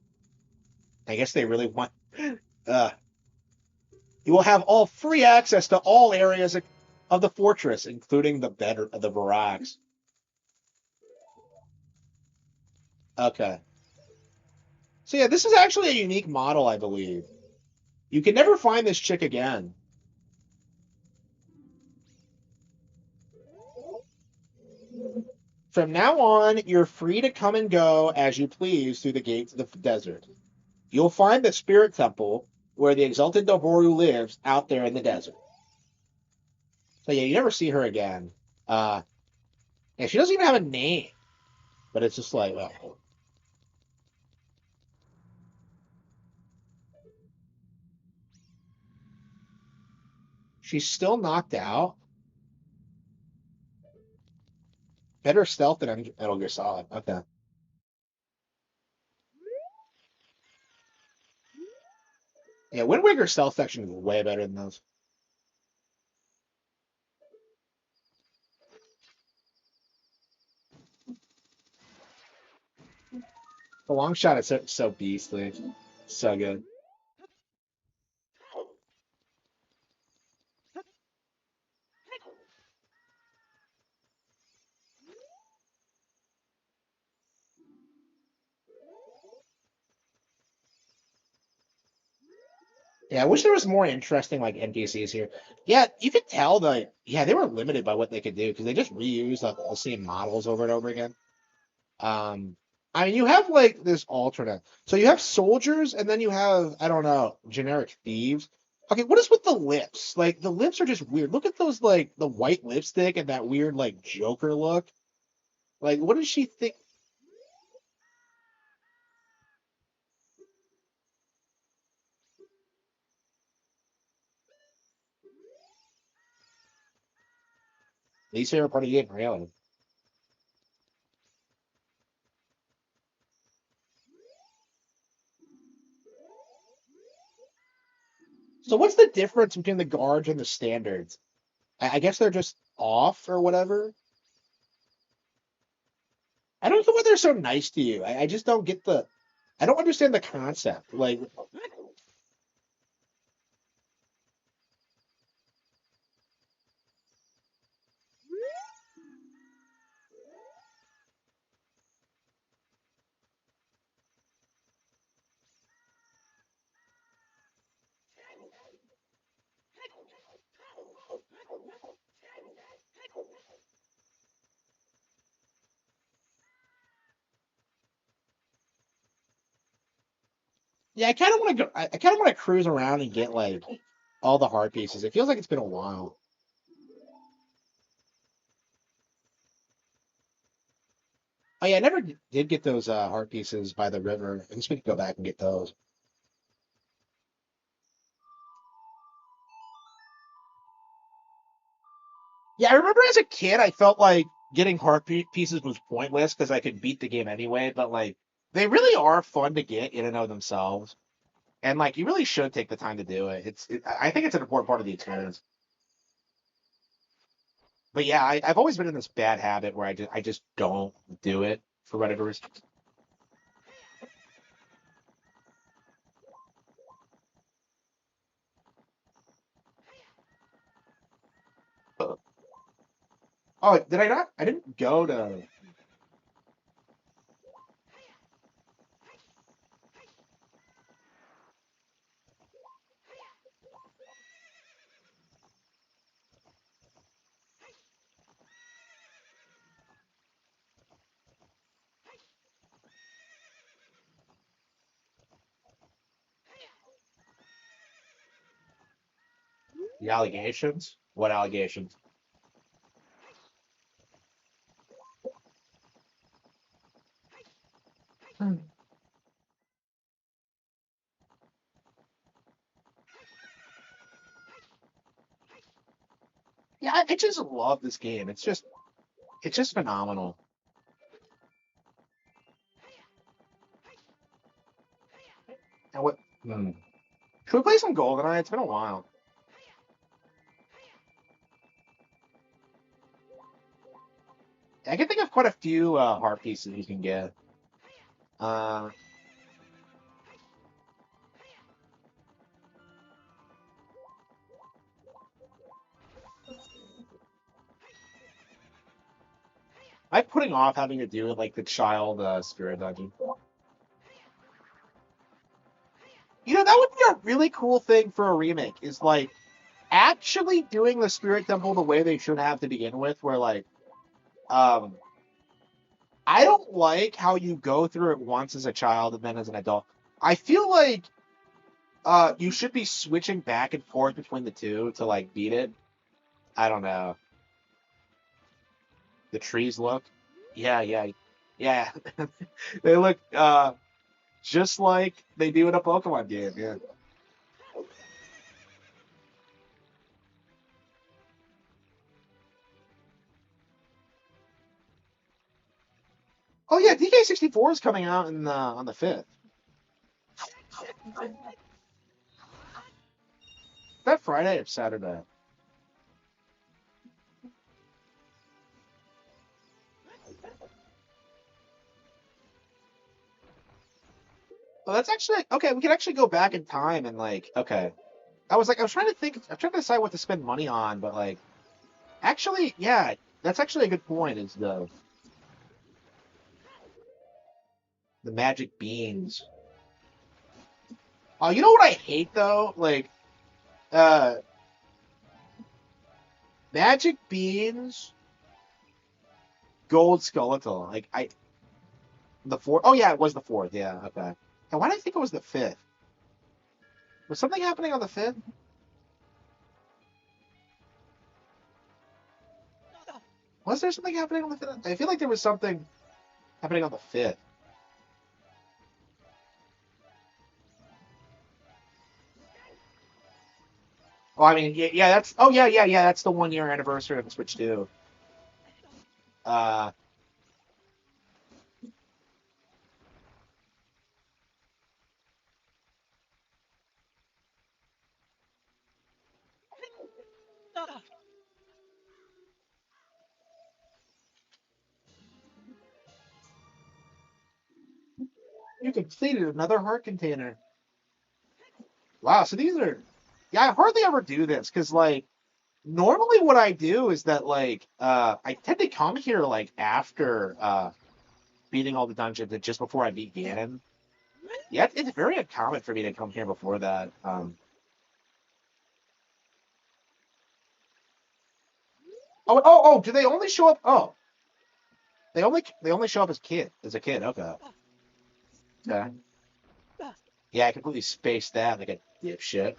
I guess they really want. Uh, you will have all free access to all areas of the fortress, including the barracks. Okay. So yeah, this is actually a unique model, I believe. You can never find this chick again. From now on, you're free to come and go as you please through the gates of the desert. You'll find the spirit temple where the exalted Doboru lives out there in the desert. So yeah, you never see her again. And she doesn't even have a name, but it's just like, oh. She's still knocked out. Better stealth than Metal Gear Solid. Okay. Yeah, Wind Waker's stealth section is way better than those. The long shot is so beastly. So good. Yeah, I wish there was more interesting like NPCs here. Yeah, you could tell that. Yeah, they were limited by what they could do because they just reused the same models over and over again. Um, I mean, you have like this alternate. So you have soldiers, and then you have I don't know generic thieves. Okay, what is with the lips? Like the lips are just weird. Look at those like the white lipstick and that weird like Joker look. Like, what does she think? Least favorite part of the game, really. So what's the difference between the guards and the standards? I guess they're just off or whatever. I don't know why they're so nice to you. I just don't get the. I don't understand the concept. Like, yeah, I kind of want to go. I kind of want to cruise around and get like all the heart pieces. It feels like it's been a while. Oh yeah, I never did get those heart pieces by the river. I guess we could go back and get those. Yeah, I remember as a kid, I felt like getting pieces was pointless because I could beat the game anyway. But like, they really are fun to get in and of themselves, and like, you really should take the time to do it. I think it's an important part of the experience. But yeah, I've always been in this bad habit where I just don't do it for whatever reason. Oh, did I not? I didn't go to the allegations. What allegations? Yeah, I just love this game. It's just phenomenal. And what? Should we play some GoldenEye? It's been a while. I can think of quite a few heart pieces you can get. I'm putting off having to do with like the child spirit dungeon. That would be a really cool thing for a remake. Is like actually doing the spirit temple the way they should have to begin with, where like, I don't like how you go through it once as a child and then as an adult. I feel like you should be switching back and forth between the two to like beat it. I don't know. The trees look. Yeah, yeah, yeah. They look just like they do in a Pokemon game. Yeah. Oh yeah, DK64 is coming out on the 5th. Is that Friday or Saturday? Oh, that's actually okay. We can actually go back in time and like, okay. I was trying to think. I'm trying to decide what to spend money on, but like, actually, yeah, that's actually a good point. Is the magic beans? Oh, you know what I hate though? Like, uh, magic beans, gold skeletal. Like the fourth. Oh yeah, it was the 4th. Yeah, okay. And why did I think it was the 5th? Was something happening on the 5th? Was there something happening on the 5th? I feel like there was something happening on the 5th. Oh, I mean, yeah, that's. Oh, yeah. That's the 1 year anniversary of the Switch 2. Uh, you completed another heart container. Wow, so these are. Yeah, I hardly ever do this because, like, normally what I do is that, like, I tend to come here, like, after beating all the dungeons and just before I beat Ganon. Yeah, it's very uncommon for me to come here before that. Oh, do they only show up? Oh, they only show up as a kid. Okay. Okay. Yeah, I completely spaced that like a dipshit.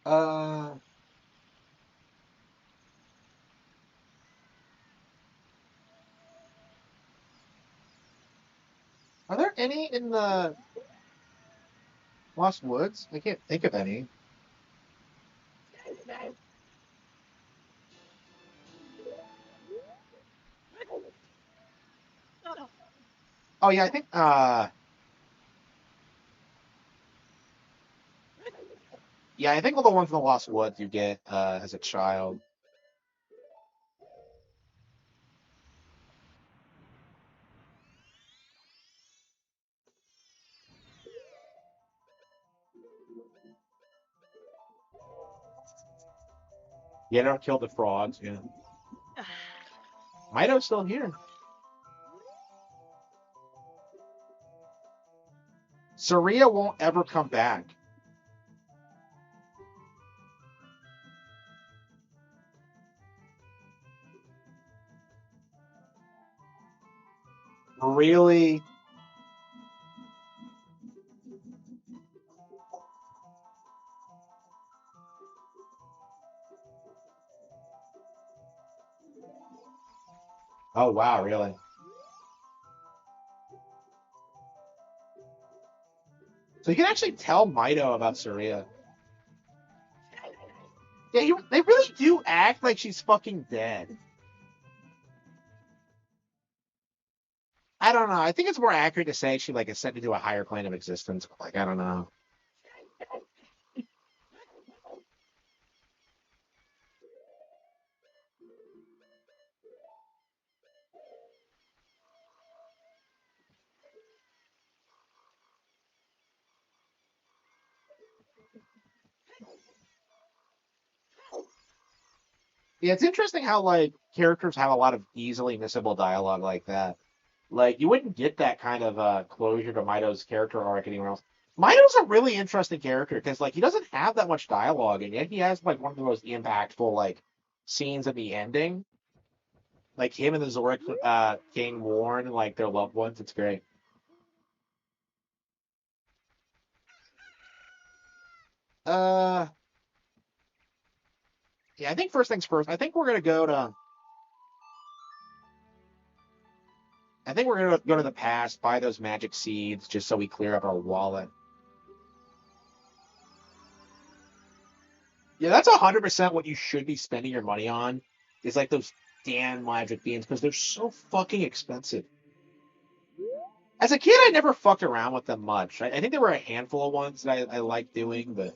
Uh, are there any in the Lost Woods? I can't think of any. Oh yeah, I think yeah, I think all the ones in the Lost Woods you get as a child. Yeah, don't kill the frogs. Yeah, Mido's still here. Saria won't ever come back. Really? Oh wow, really? So you can actually tell Mito about Saria. Yeah, they really do act like she's fucking dead. I don't know. I think it's more accurate to say she like ascended to a higher plane of existence. Like I don't know. Yeah, it's interesting how like characters have a lot of easily missable dialogue like that. Like you wouldn't get that kind of closure to Mito's character arc anywhere else. Mito's a really interesting character because like he doesn't have that much dialogue, and yet he has like one of the most impactful like scenes in the ending. Like him and the Zorik King Warren, like their loved ones. It's great. Uh, yeah, I think first things first. I think we're gonna go to the past, buy those magic seeds, just so we clear up our wallet. Yeah, that's 100% what you should be spending your money on. Is like those damn magic beans because they're so fucking expensive. As a kid, I never fucked around with them much. I think there were a handful of ones that I liked doing, but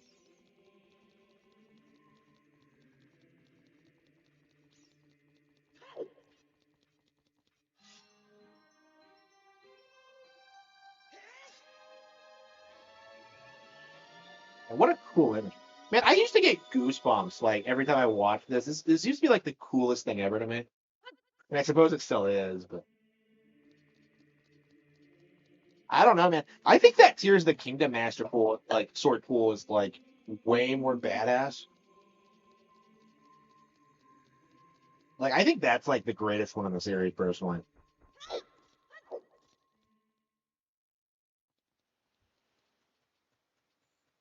what a cool image. Man, I used to get goosebumps like every time I watched this. This used to be like the coolest thing ever to me. And I suppose it still is, but I don't know, man. I think that Tears of the Kingdom Master Pool, like Sword Pool, is like way more badass. Like I think that's like the greatest one in the series, personally.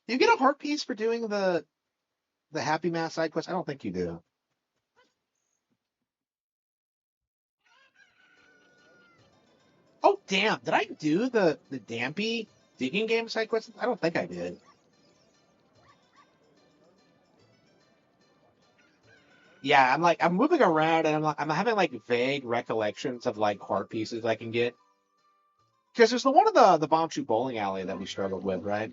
Do you get a heart piece for doing the Happy Mass side quest? I don't think you do. Oh damn! Did I do the Dampy digging game side quest? I don't think I did. Yeah, I'm moving around and I'm having like vague recollections of like heart pieces I can get. Because there's the one of the bomb shoot bowling alley that we struggled with, right?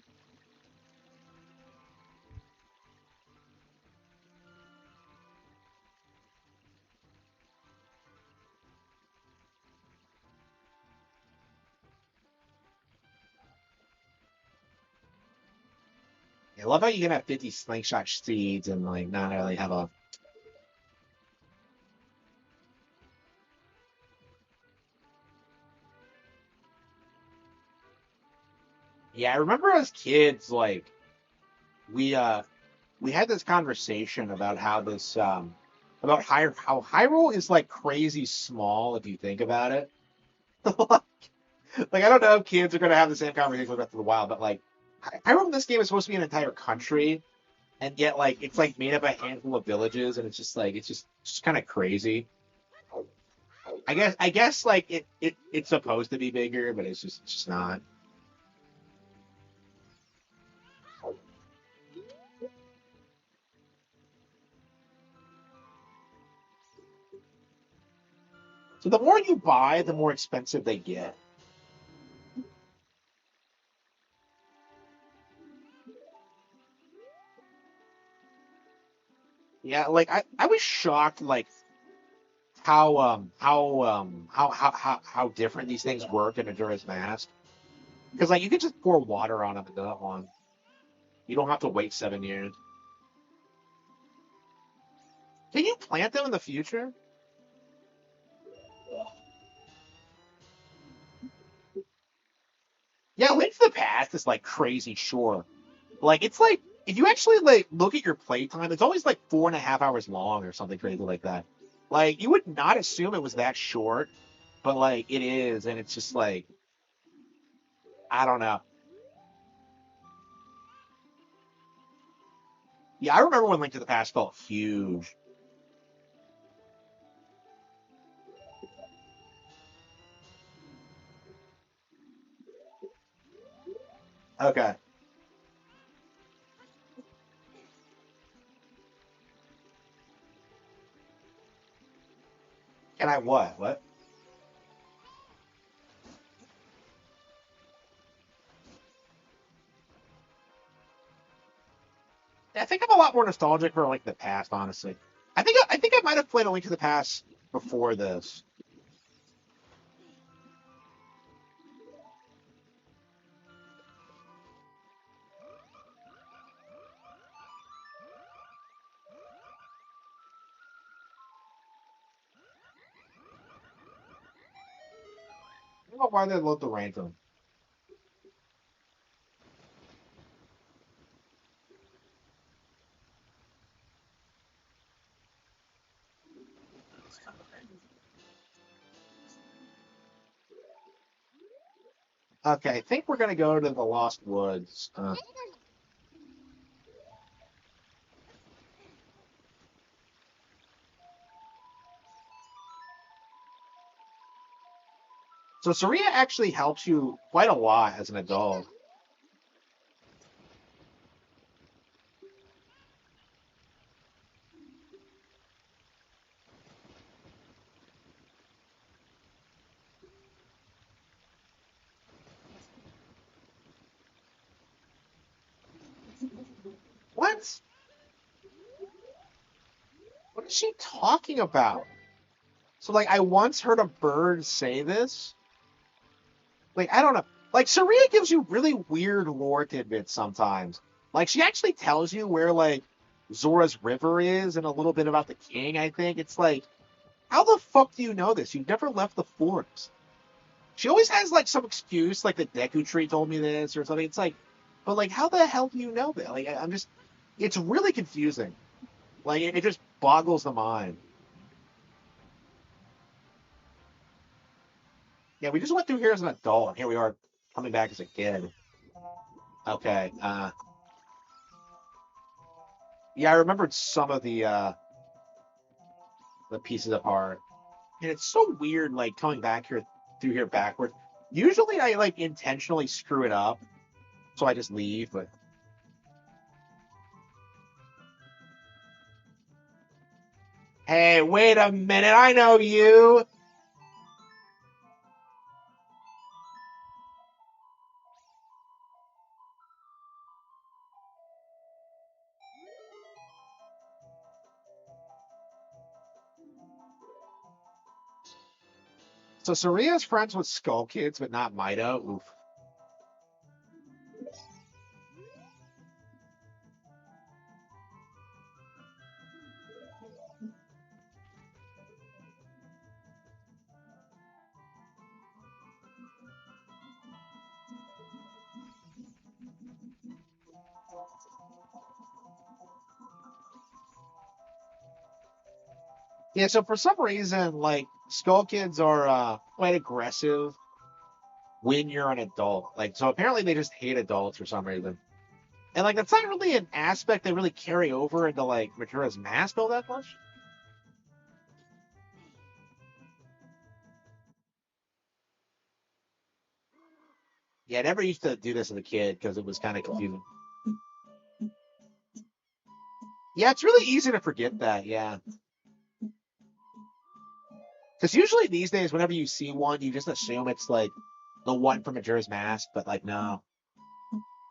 I love how you can have 50 slingshot seeds and like not really have a. Yeah, I remember as kids like we uh we had this conversation about how this about how Hyrule is like crazy small if you think about it. Like I don't know if kids are gonna have the same conversation with Breath of the Wild, but like Hyrule in this game is supposed to be an entire country, and yet like it's like made up a handful of villages, and it's just like it's just kind of crazy. I guess like it's supposed to be bigger, but it's just not. So the more you buy, the more expensive they get. Yeah, like I was shocked like how different these things work in Majora's Mask. Because like you can just pour water on them and do that one. You don't have to wait 7 years. Can you plant them in the future? Yeah, Link to the Past is like crazy short. Like it's like if you actually like look at your playtime, it's always like 4.5 hours long or something crazy like that. Like you would not assume it was that short, but like it is, and it's just like I don't know. Yeah, I remember when Link to the Past felt huge. Okay. Can I what? What? I think I'm a lot more nostalgic for like the past, honestly. I think I might have played A Link to the Past before this. I don't know why they load the random. Okay, I think we're gonna go to the Lost Woods. So Saria actually helps you quite a lot as an adult. What? What is she talking about? So like I once heard a bird say this. Like I don't know. Like Saria gives you really weird lore tidbits sometimes. Like she actually tells you where like Zora's River is and a little bit about the king, I think. It's like, how the fuck do you know this? You've never left the forest. She always has like some excuse, like the Deku tree told me this or something. It's like, but like how the hell do you know that? Like I'm just it's really confusing. Like it just boggles the mind. Yeah, we just went through here as an adult, and here we are coming back as a kid. Okay. Yeah, I remembered some of the pieces apart. And it's so weird, like coming back here through here backwards. Usually, I like intentionally screw it up, so I just leave. But hey, wait a minute, I know you. So Saria's friends with Skull Kids, but not Mido. Oof. Yeah, so for some reason, like Skull Kids are quite aggressive when you're an adult. Like, so apparently they just hate adults for some reason. And like that's not really an aspect they really carry over into like Matura's Mask all that much. Yeah, I never used to do this as a kid because it was kind of confusing. Yeah, it's really easy to forget that. Yeah, because usually these days, whenever you see one, you just assume it's like the one from Majora's Mask, but like no.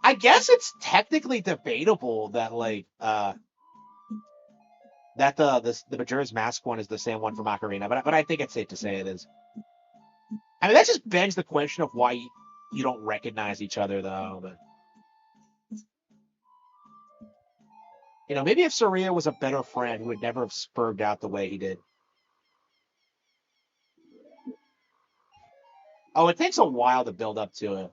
I guess it's technically debatable that like that the Majora's Mask one is the same one from Ocarina, but I think it's safe to say it is. I mean, that just begs the question of why you don't recognize each other though. But you know, maybe if Saria was a better friend, he would never have spurred out the way he did. Oh, it takes a while to build up to it.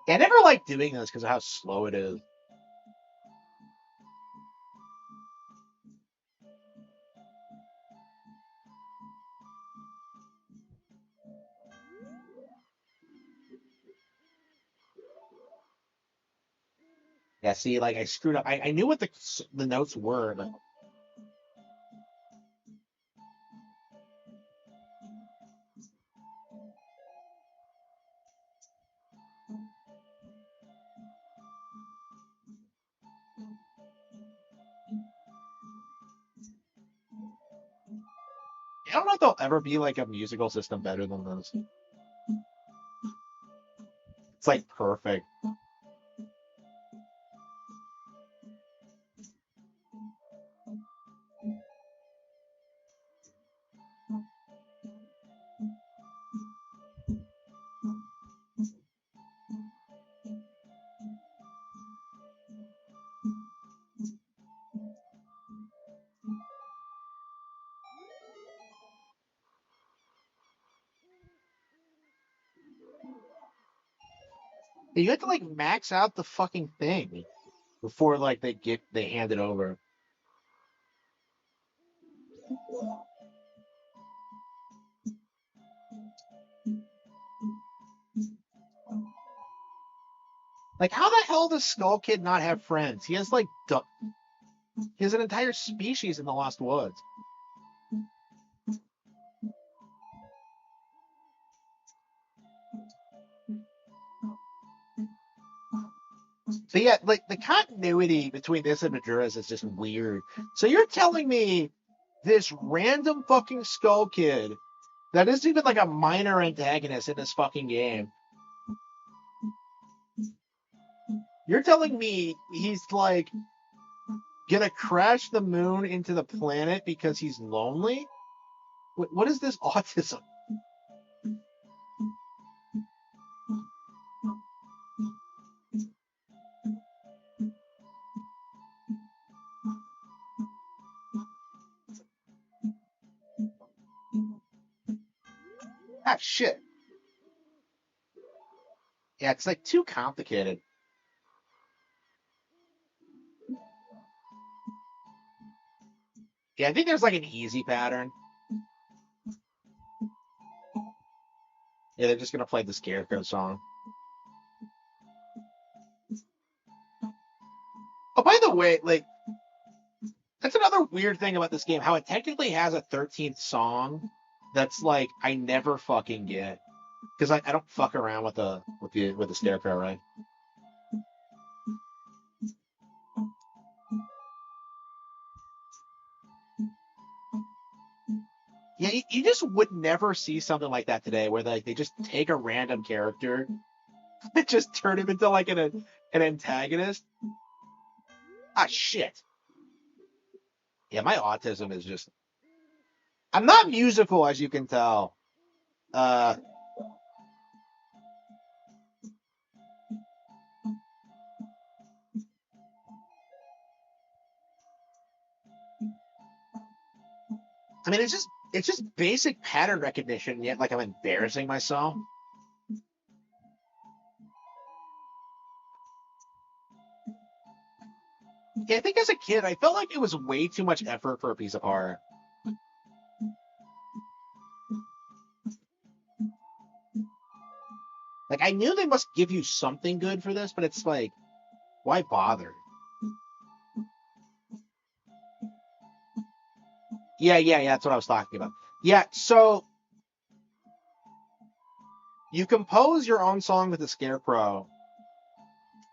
Yeah, I never like doing this because of how slow it is. Yeah, see, like I screwed up. I knew what the notes were, but I don't know if there'll ever be like a musical system better than this. It's like perfect. You have to like max out the fucking thing before like they hand it over. Like, how the hell does Skull Kid not have friends? He has like he has an entire species in the Lost Woods. So yeah, like the continuity between this and Majora's is just weird. So you're telling me this random fucking Skull Kid that isn't even like a minor antagonist in this fucking game. You're telling me he's like gonna crash the moon into the planet because he's lonely? What is this autism? Ah, shit. Yeah, it's like too complicated. Yeah, I think there's like an easy pattern. Yeah, they're just gonna play the Scarecrow song. Oh, by the way, like, that's another weird thing about this game, how it technically has a 13th song that's like I never fucking get. Because I don't fuck around with the Scarecrow, right? Yeah, you just would never see something like that today, where like they just take a random character and just turn him into like an antagonist. Ah, shit. Yeah, my autism is just. I'm not musical, as you can tell. I mean, it's just basic pattern recognition. Yet, like I'm embarrassing myself. Yeah, I think as a kid, I felt like it was way too much effort for a piece of art. Like, I knew they must give you something good for this, but it's like, why bother? Yeah, that's what I was talking about. Yeah, so you compose your own song with the Scarecrow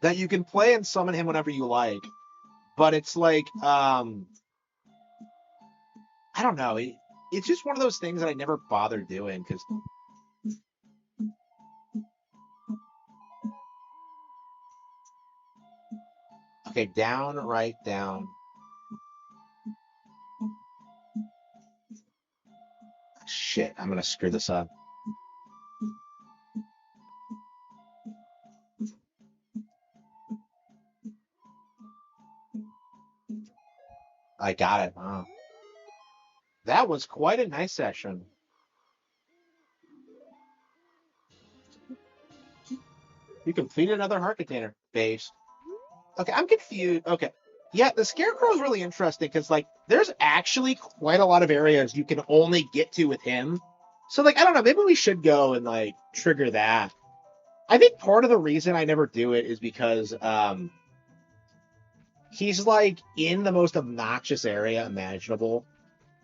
that you can play and summon him whenever you like, but it's like, I don't know. It's just one of those things that I never bothered doing because. Okay, down, right, down. Shit, I'm gonna screw this up. I got it. Wow. That was quite a nice session. You completed another heart container. Base. Okay, I'm confused. Okay. Yeah, the Scarecrow is really interesting because, like, there's actually quite a lot of areas you can only get to with him. So, like, I don't know. Maybe we should go and, like, trigger that. I think part of the reason I never do it is because he's like in the most obnoxious area imaginable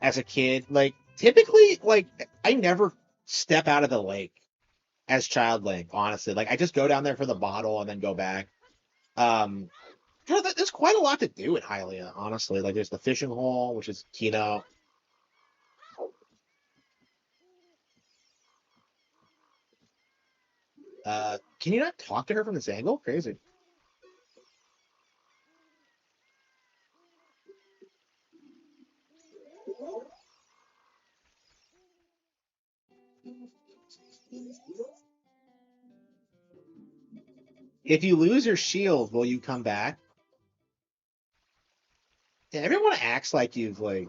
as a kid. Like typically, like I never step out of the lake as Child Link, honestly. Like I just go down there for the bottle and then go back. Um, there's quite a lot to do in Hylia, honestly. Like there's the fishing hole, which is Kino. Can you not talk to her from this angle? Crazy. If you lose your shield, will you come back? Yeah, everyone acts like you've like.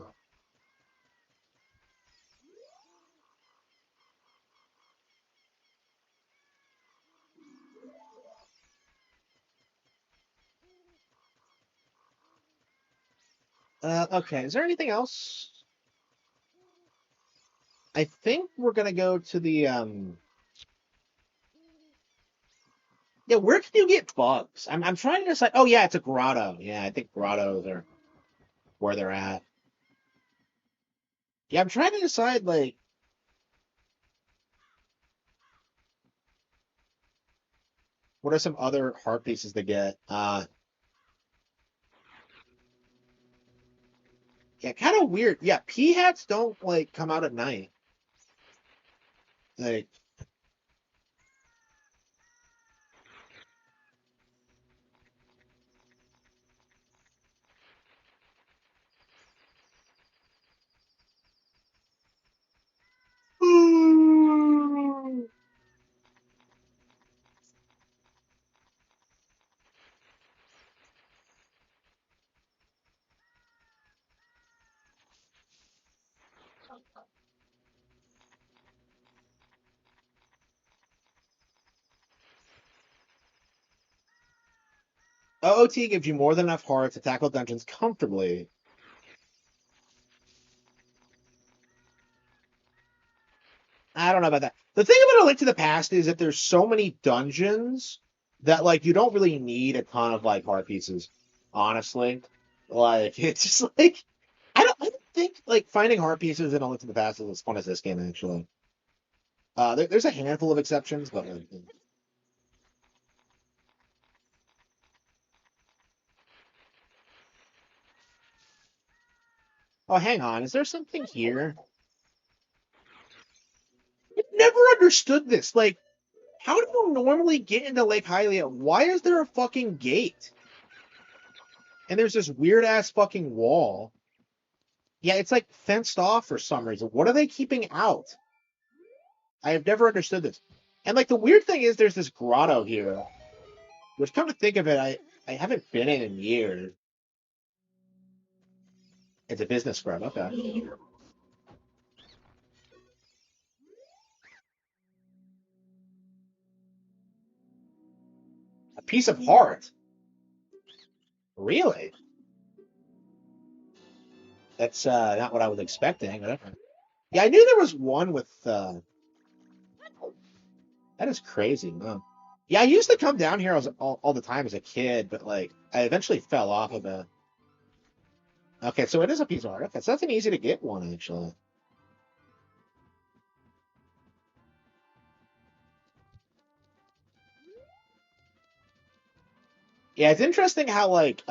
Okay. Is there anything else? I think we're gonna go to the Yeah, where can you get bugs? I'm trying to decide. Oh yeah, it's a grotto. Yeah, I think grottos are where they're at. Yeah, I'm trying to decide like what are some other heart pieces to get. Yeah, kind of weird. Yeah, pea hats don't like come out at night. Like, OOT gives you more than enough hearts to tackle dungeons comfortably. I don't know about that. The thing about A Link to the Past is that there's so many dungeons that like you don't really need a ton of like heart pieces. Honestly, like it's just like I don't think like finding heart pieces in A Link to the Past is as fun as this game actually. There's a handful of exceptions, but like, oh, hang on, is there something here? I've never understood this. Like, how do you normally get into Lake Hylia? Why is there a fucking gate? And there's this weird ass fucking wall. Yeah, it's like fenced off for some reason. What are they keeping out? I have never understood this. And like the weird thing is there's this grotto here, which come to think of it, I haven't been in years. It's a business scrub, okay. A piece of heart. Really? That's not what I was expecting. Whatever. Yeah, I knew there was one with that is crazy. No. Yeah, I used to come down here all the time as a kid, but like I eventually fell off of it. Okay, so it is a piece of art. Okay, so that's an easy to get one actually. Yeah, it's interesting how like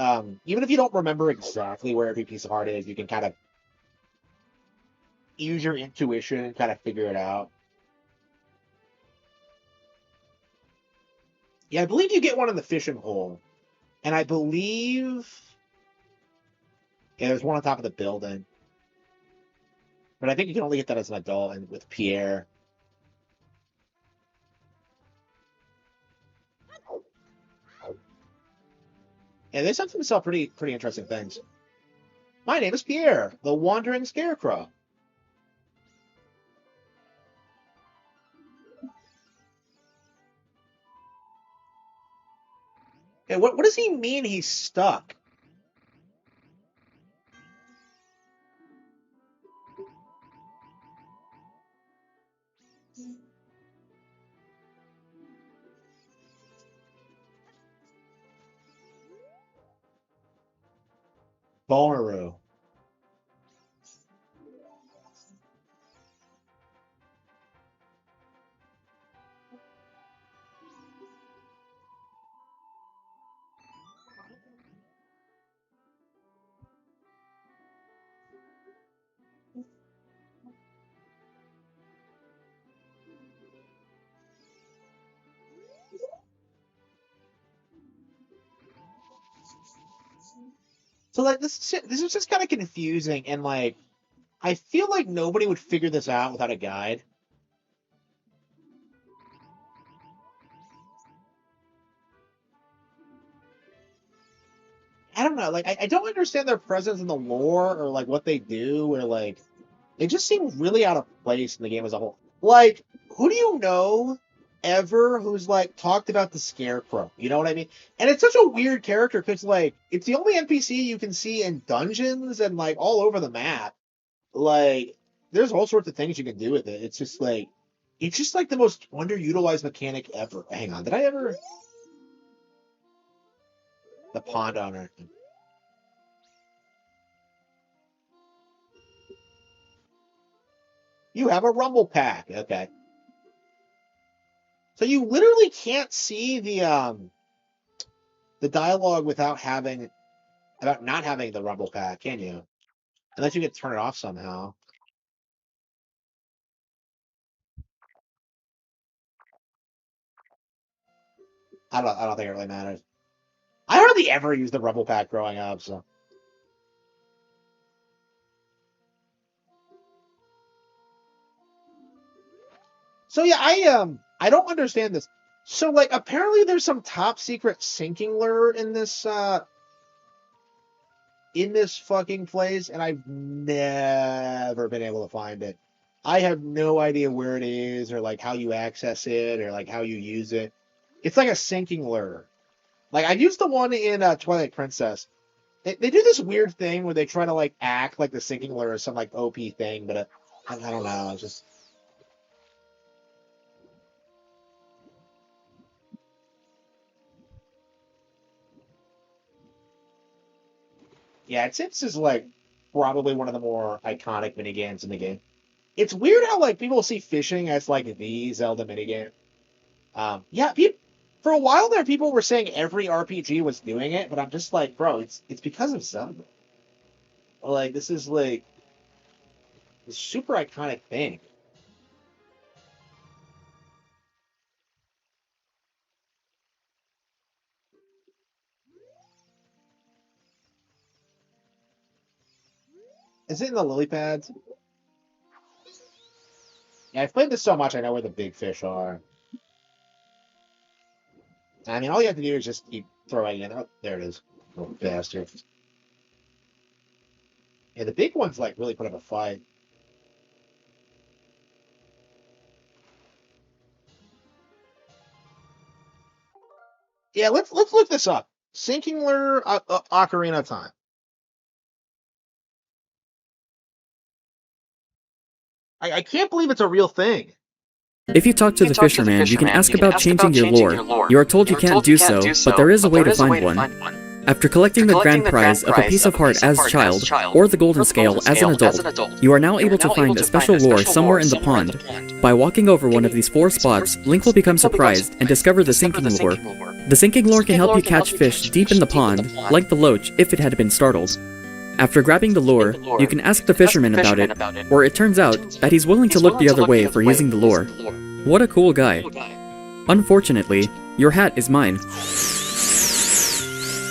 even if you don't remember exactly where every piece of art is, you can kind of use your intuition and kind of figure it out. Yeah, I believe you get one in the fishing hole, and I believe yeah, there's one on top of the building, but I think you can only get that as an adult and with Pierre. Yeah, they sometimes sell pretty interesting things. My name is Pierre, the Wandering Scarecrow. Hey, what does he mean he's stuck? Bonaru. So like this is just kind of confusing, and like I feel like nobody would figure this out without a guide. I don't know, like I don't understand their presence in the lore or like what they do, or like they just seem really out of place in the game as a whole. Like, who do you know ever who's like talked about the Scarecrow? You know what I mean? And it's such a weird character because like it's the only NPC you can see in dungeons and like all over the map. Like, there's all sorts of things you can do with it. It's just like the most underutilized mechanic ever. Hang on, did I ever? The pond owner. You have a rumble pack. Okay. So you literally can't see the dialogue without not having the rumble pack, can you? Unless you can turn it off somehow. I don't think it really matters. I hardly ever used the rumble pack growing up, so. So yeah, I don't understand this. So like apparently there's some top secret sinking lure in this fucking place, and I've never been able to find it. I have no idea where it is, or like how you access it, or like how you use it. It's like a sinking lure. Like I've used the one in Twilight Princess. They do this weird thing where they try to like act like the sinking lure is some like OP thing, but I don't know. It's just. Yeah, it's just like probably one of the more iconic minigames in the game. It's weird how like people see fishing as like the Zelda minigame. Yeah, for a while there, people were saying every RPG was doing it, but I'm just like, bro, it's because of Zelda. Like this is like a super iconic thing. Is it in the lily pads? Yeah, I've played this so much, I know where the big fish are. I mean, all you have to do is just keep throwing it. Oh, there it is. Little bastard. Yeah, the big ones like really put up a fight. Yeah, let's look this up. Sinking lure ocarina time. I can't believe it's a real thing. If you talk to the fisherman, you can ask about changing your lure. You are told you can't do so, but there is a way to find one. After collecting the grand prize of a piece of heart as a child, or the golden scale as an adult, you are now able to find a special lure somewhere in the pond. By walking over one of these 4 spots, Link will become surprised and discover the sinking lure. The sinking lure can help you catch fish deep in the pond, like the loach if it had been startled. After grabbing the lure, you can ask the fisherman about it, or it turns out that he's willing to look the other way for using the lure. What a cool guy. Unfortunately, your hat is mine.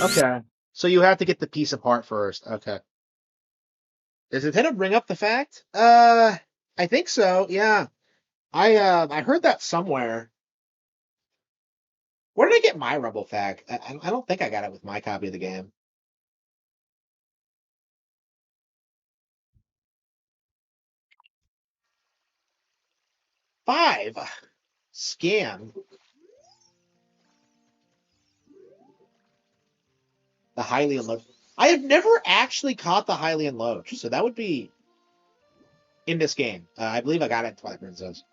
Okay. So you have to get the piece apart first. Okay. Does Nintendo bring up the fact? I think so, yeah. I heard that somewhere. Where did I get my Rumble Pack? I don't think I got it with my copy of the game. Five. Scam. The Hylian Loach. I have never actually caught the Hylian Loach, so that would be in this game. I believe I got it in Twilight Princess.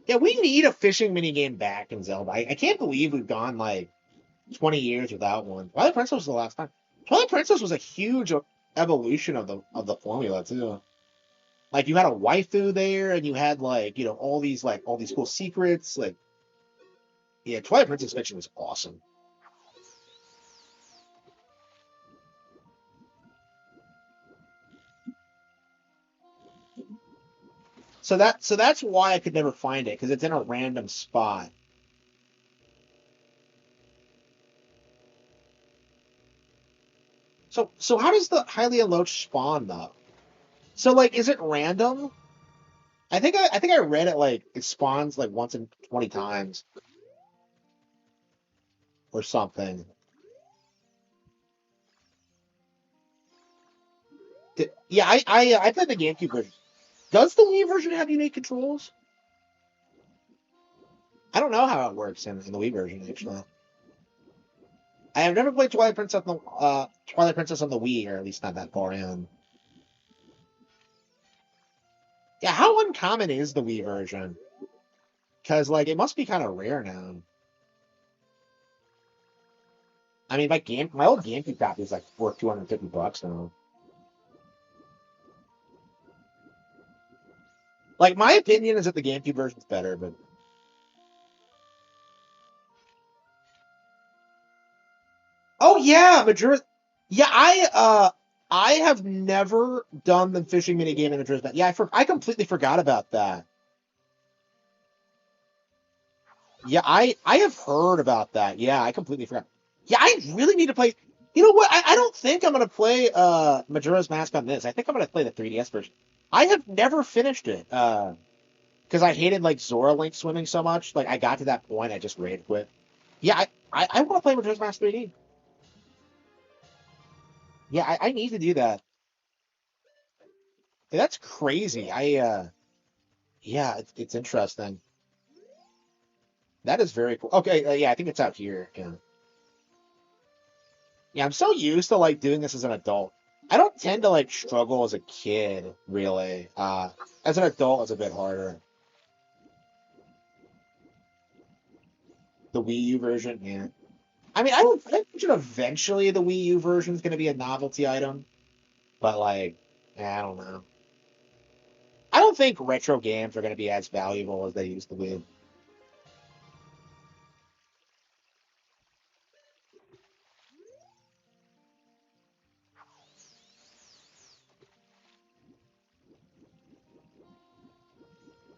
Yeah, we need a fishing minigame back in Zelda. I can't believe we've gone like 20 years without one. Twilight Princess was the last time. Twilight Princess was a huge evolution of the formula too. Like you had a waifu there, and you had like all these cool secrets. Like yeah, Twilight Princess fiction was awesome. So that's why I could never find it because it's in a random spot. So how does the Hylian Loach spawn though? So like, is it random? I think I read it like it spawns like once in 20 times or something. Yeah, I played the GameCube version. Does the Wii version have unique controls? I don't know how it works in the Wii version actually. I have never played Twilight Princess on the Wii, or at least not that far in. Yeah, how uncommon is the Wii version? Because like it must be kind of rare now. I mean, my old GameCube copy is like worth $250 now. Like my opinion is that the GameCube version's better, but oh yeah, Madrid. Yeah, I have never done the fishing mini game in Madrid. Yeah, I completely forgot about that. Yeah, I have heard about that. Yeah, I completely forgot. Yeah, I really need to play. You know what? I don't think I'm gonna play Majora's Mask on this. I think I'm gonna play the 3DS version. I have never finished it because I hated like Zora Link swimming so much. Like I got to that point, I just rage quit. Yeah, I want to play Majora's Mask 3D. Yeah, I need to do that. Yeah, that's crazy. Yeah, it's interesting. That is very cool. Okay, yeah, I think it's out here. Yeah. Yeah, I'm so used to like doing this as an adult. I don't tend to like struggle as a kid, really. As an adult, it's a bit harder. The Wii U version, yeah. I mean, I imagine eventually the Wii U version is going to be a novelty item, but like, I don't know. I don't think retro games are going to be as valuable as they used to be.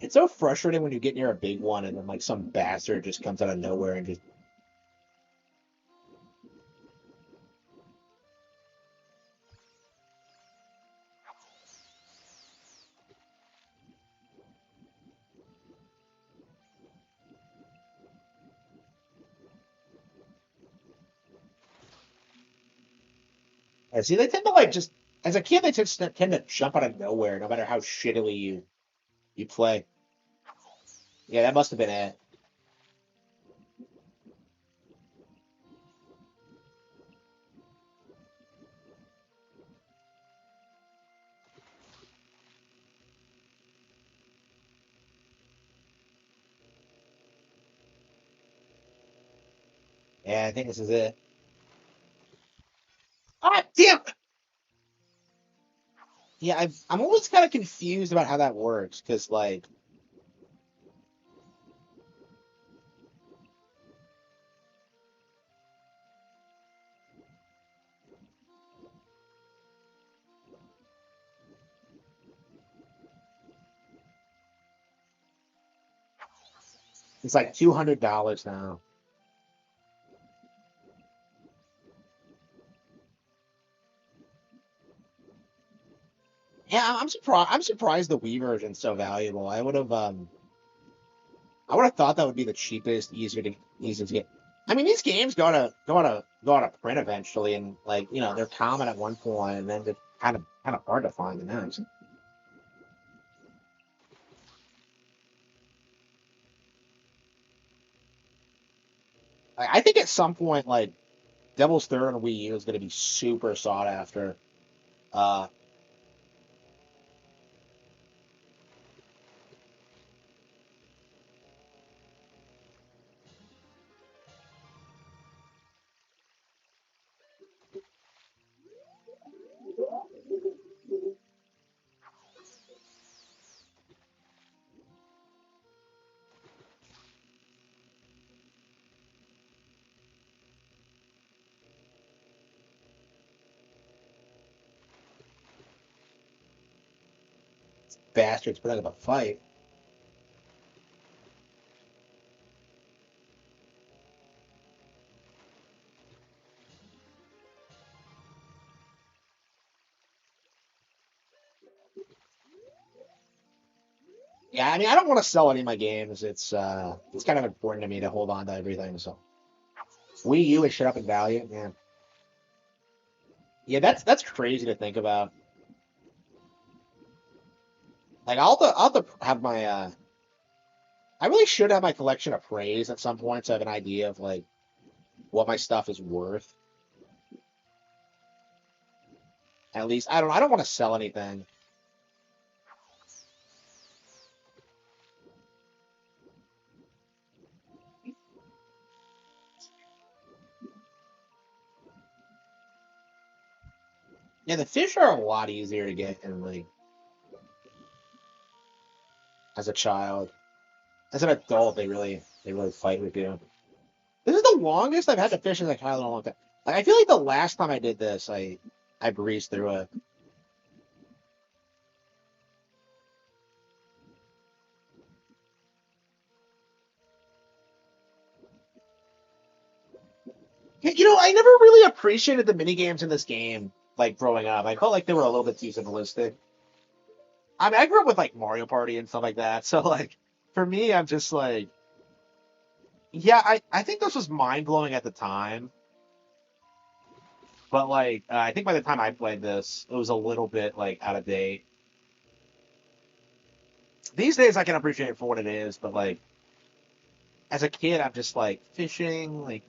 It's so frustrating when you get near a big one and then like some bastard just comes out of nowhere and just. See, they tend to like just as a kid, they just tend to jump out of nowhere, no matter how shittily you play. Yeah, that must have been it. Yeah, I think this is it. Ah, damn. Yeah, I'm always kind of confused about how that works because like it's like $200 now. Yeah, I'm surprised. I'm surprised the Wii version's so valuable. I would have thought that would be the cheapest, easier to get. I mean, these games go to print eventually, and like they're common at one point, and then it's kind of hard to find the next. I think at some point, like Devil's Third on Wii U is going to be super sought after. Uh, bastards put up a fight. Yeah, I mean, I don't want to sell any of my games. It's kind of important to me to hold on to everything. So Wii U is shut up in value, man. Yeah, that's crazy to think about. Like I'll have to have my I really should have my collection appraised at some point to have an idea of like what my stuff is worth. At least I don't want to sell anything. Yeah, the fish are a lot easier to get in like as a child. As an adult, they really fight with you. This is the longest I've had to fish as a child in a long time. Like, I feel like the last time I did this, I breezed through it. You know, I never really appreciated the mini games in this game. Like growing up, I felt like they were a little bit too simplistic. I mean, I grew up with like Mario Party and stuff like that, so like for me, I'm just like, yeah, I think this was mind blowing at the time, but like I think by the time I played this, it was a little bit like out of date. These days, I can appreciate it for what it is, but like as a kid, I'm just like fishing, like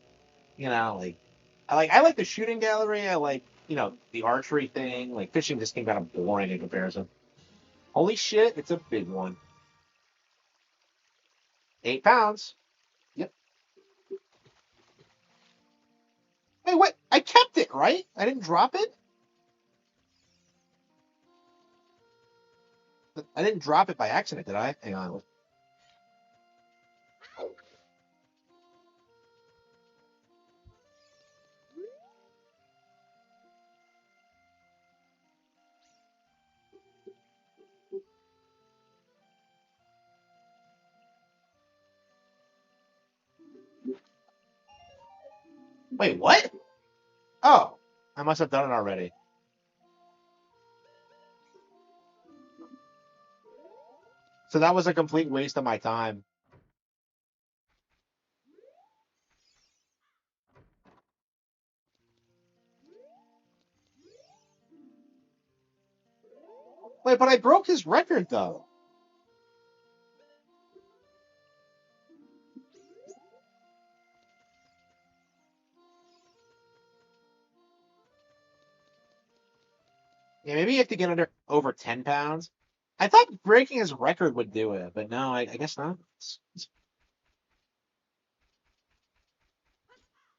like I like the shooting gallery. I like the archery thing. Like fishing just came kind of boring in comparison. Holy shit, it's a big one. 8 pounds. Yep. Hey, wait, I kept it, right? I didn't drop it? I didn't drop it by accident, did I? Hang on. Wait, what? Oh, I must have done it already. So that was a complete waste of my time. Wait, but I broke his record, though. Yeah, maybe you have to get under over 10 pounds. I thought breaking his record would do it, but no, I guess not.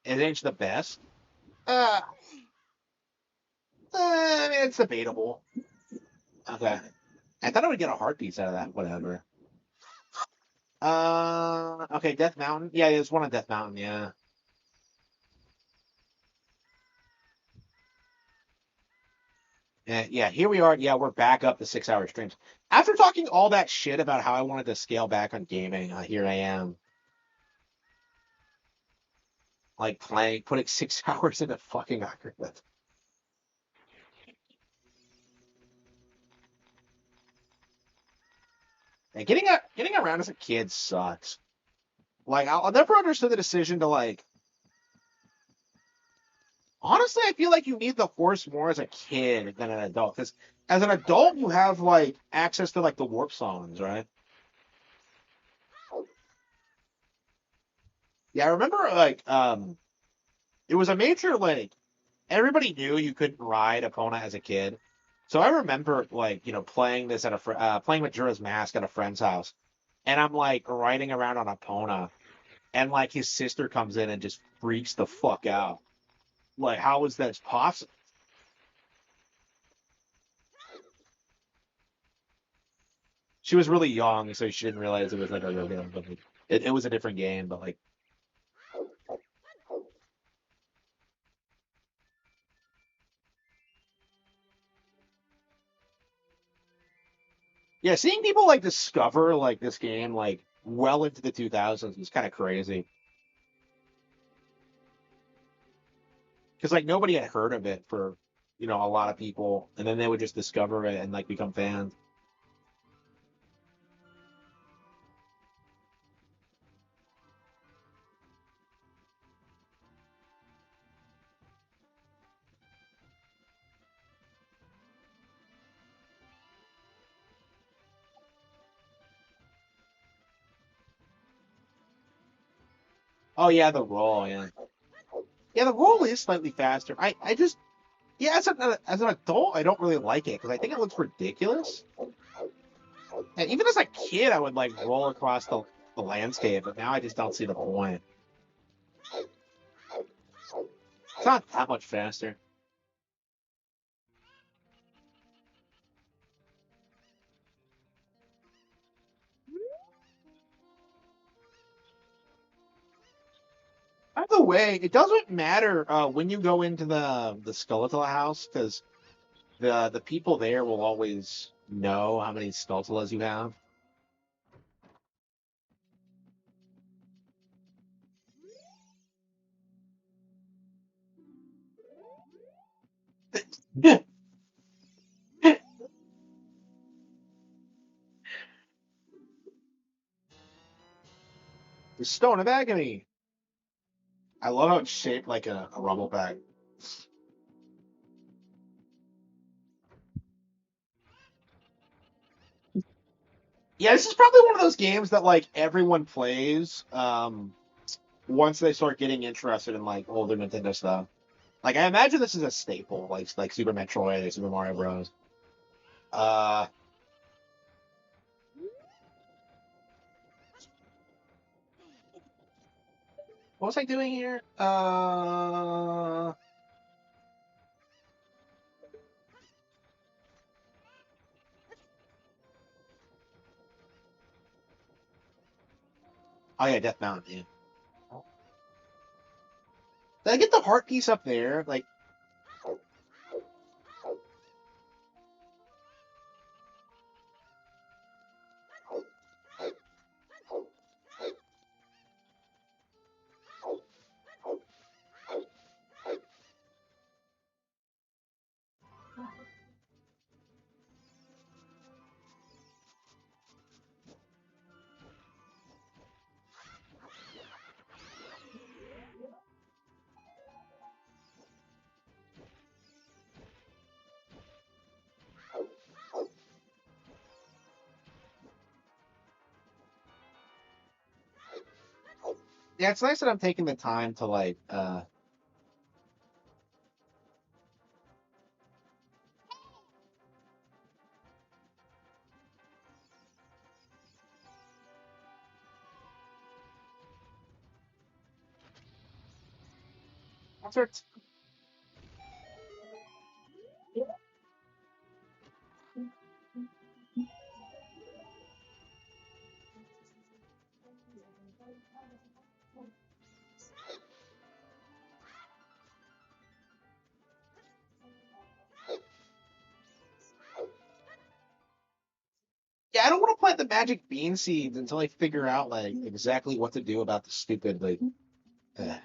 It ain't the best. Uh, I mean, it's debatable. Okay. I thought I would get a heart piece out of that. Whatever. Okay, Death Mountain. Yeah, there's one on Death Mountain. Yeah. Yeah, here we are. Yeah, we're back up to 6 hour streams. After talking all that shit about how I wanted to scale back on gaming, here I am, like putting 6 hours into fucking Ocarina. And getting around as a kid sucks. Like, I'll never understood the decision to like. Honestly, I feel like you need the horse more as a kid than an adult. Because as an adult, you have like access to like the warp songs, right? Yeah, I remember like it was a major like everybody knew you couldn't ride Epona as a kid. So I remember like playing this at playing Majora's Mask at a friend's house, and I'm like riding around on Epona, and like his sister comes in and just freaks the fuck out. Like, how is that possible? She was really young, so she didn't realize it was like a real game, but like, it was a different game. But like, Yeah, seeing people like discover like this game like well into the 2000s was kind of crazy. Because like nobody had heard of it for, a lot of people, and then they would just discover it and like become fans. Oh yeah, the roll, yeah. Yeah, the roll is slightly faster. I just yeah, as an adult, I don't really like it because I think it looks ridiculous. And even as a kid, I would like roll across the landscape, but now I just don't see the point. It's not that much faster. By the way, it doesn't matter when you go into the skeletal house because the people there will always know how many skeletalas you have. The Stone of Agony. I love how it's shaped like a rumble bag. Yeah, this is probably one of those games that like everyone plays once they start getting interested in like older Nintendo stuff. Like I imagine this is a staple, like Super Metroid or Super Mario Bros. Uh, what was I doing here? Oh yeah, Death Mountain. Yeah. Did I get the heart piece up there? Like, yeah, it's nice that I'm taking the time to like. Concerts. Yeah, I don't want to plant the magic bean seeds until I figure out like exactly what to do about the stupid like. Uh,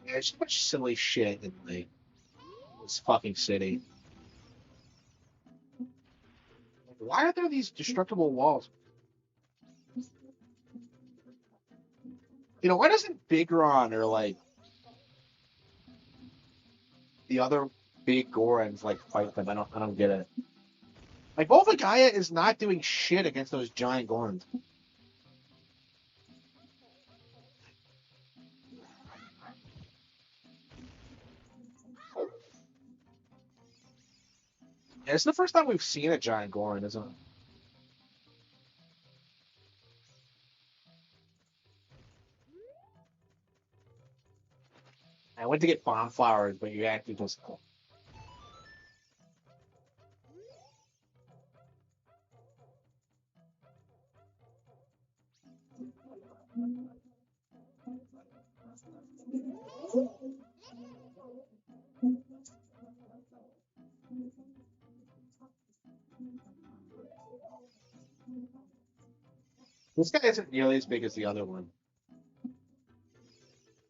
there's so much silly shit in like this fucking city. Why are there these destructible walls? Why doesn't Big Ron or like the other big Gorons like fight them? I don't get it. Like Volvagaya is not doing shit against those giant Gorons. Yeah, it's the first time we've seen a giant Goron, isn't it? I went to get bomb flowers, but you actually just. This guy isn't nearly as big as the other one.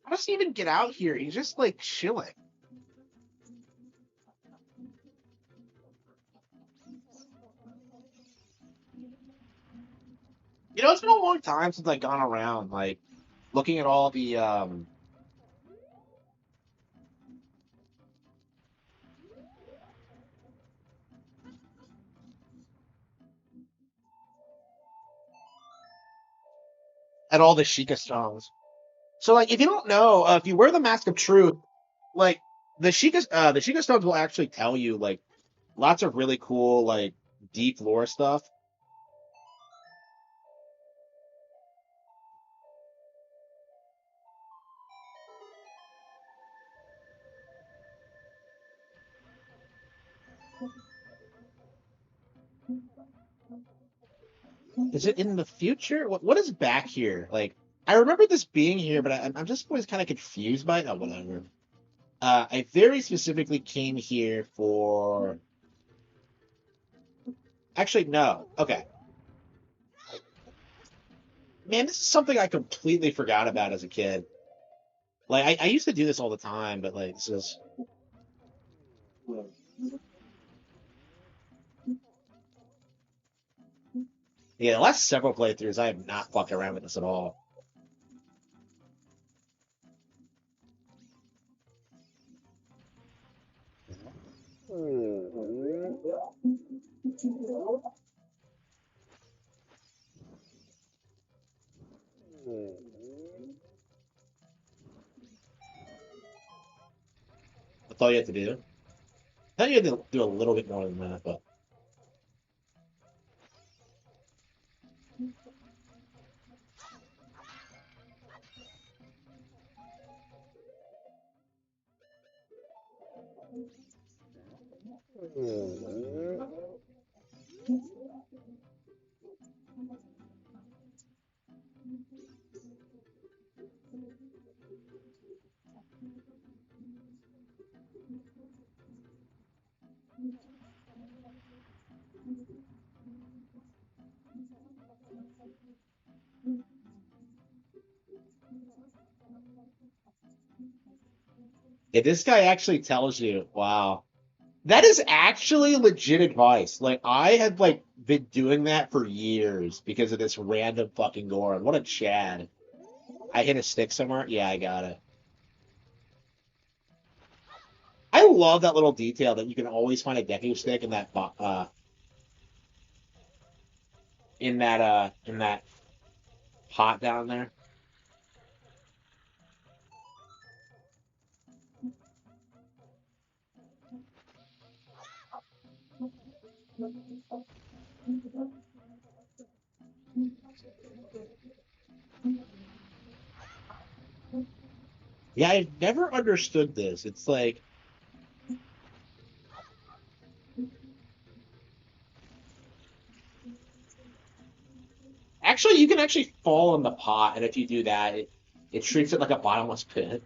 How does he even get out here? He's just like chilling. You know, it's been a long time since I've gone around, like, looking at all the, at all the Sheikah stones. So, like, if you don't know, if you wear the Mask of Truth, like, the Sheikah stones will actually tell you, like, lots of really cool, like, deep lore stuff. Is it in the future? What is back here? Like, I remember this being here, but I'm just always kind of confused by it. Oh, whatever. I very specifically came here for. Actually, no. Okay. Man, this is something I completely forgot about as a kid. Like, I used to do this all the time, but like, this is. Yeah, the last several playthroughs, I have not fucked around with this at all. That's all you have to do. I thought you had to do a little bit more than that, but. Yeah, this guy actually tells you, wow. That is actually legit advice. Like, I had, like, been doing that for years because of this random fucking Goron. What a Chad. I hit a stick somewhere? Yeah, I got it. I love that little detail that you can always find a Deku stick in that pot down there. Yeah, I've never understood this. It's like actually you can actually fall in the pot, and if you do that, it treats it like a bottomless pit.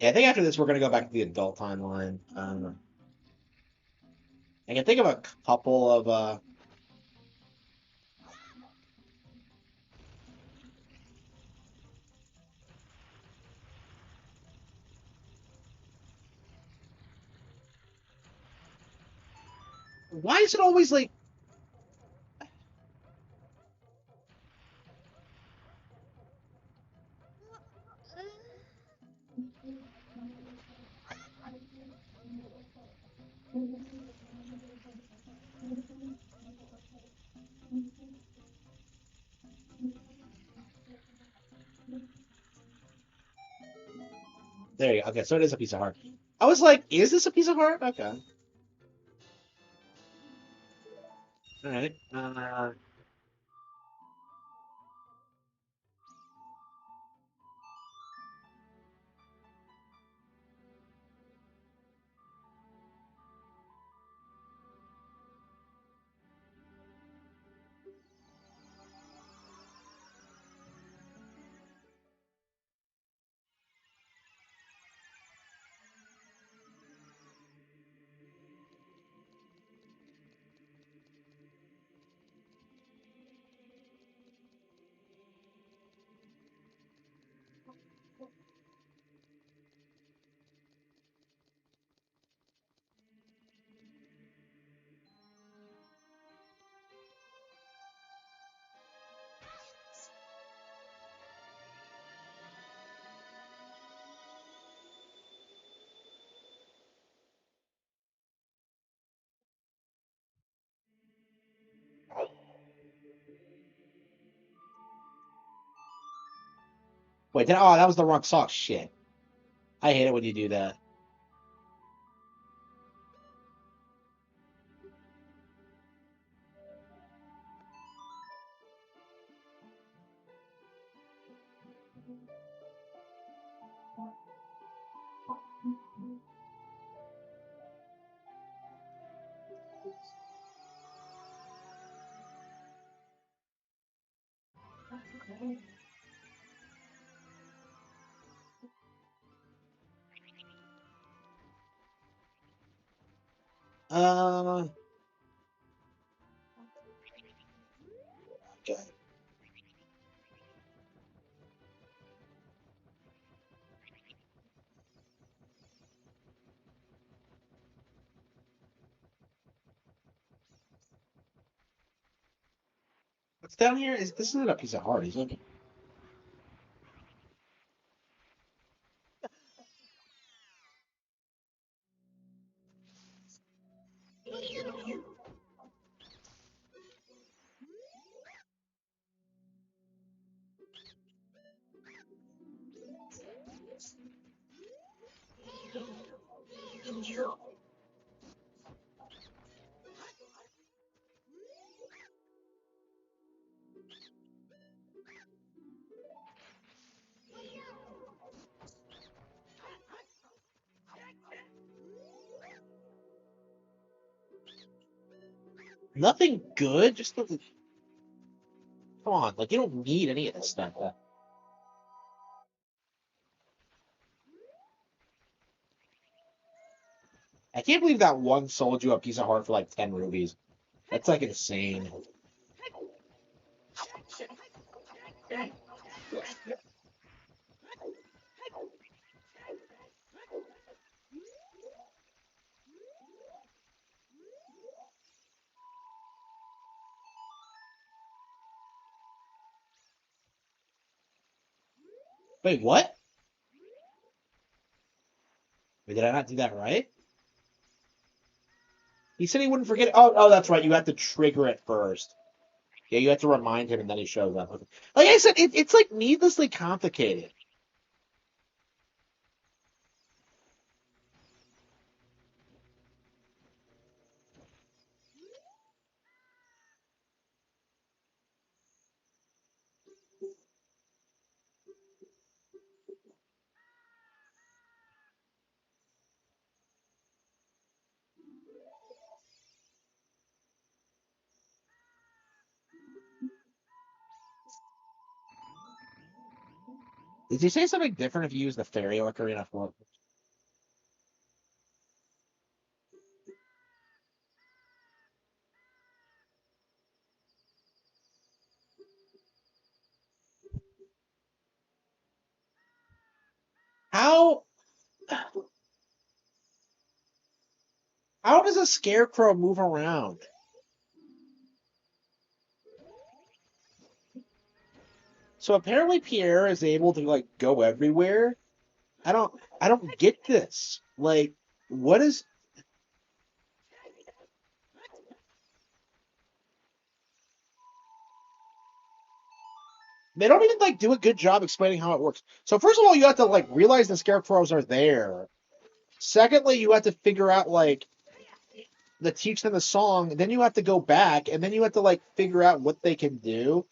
Yeah, I think after this we're gonna go back to the adult timeline. I can think of a couple of why is it always like there you go. Okay, so it is a piece of heart. I was like, is this a piece of heart? Okay. All right. Wait, that was the wrong song. Shit. I hate it when you do that. Okay. What's down here? This isn't a piece of heart, is it? Nothing good. Come on, like you don't need any of this stuff. I can't believe that one sold you a piece of heart for like 10 rubies. That's like insane. Wait, what? Wait, did I not do that right? He said he wouldn't forget. Oh, that's right. You have to trigger it first. Yeah, you have to remind him, and then he shows up. Like I said, it's like needlessly complicated. Did you say something different if you use the fairy ocarina for? How how does a scarecrow move around? So apparently Pierre is able to like go everywhere. I don't get this. Like, what is they don't even like do a good job explaining how it works. So first of all, you have to like realize the scarecrows are there. Secondly, you have to figure out like to teach them the song, and then you have to go back, and then you have to like figure out what they can do.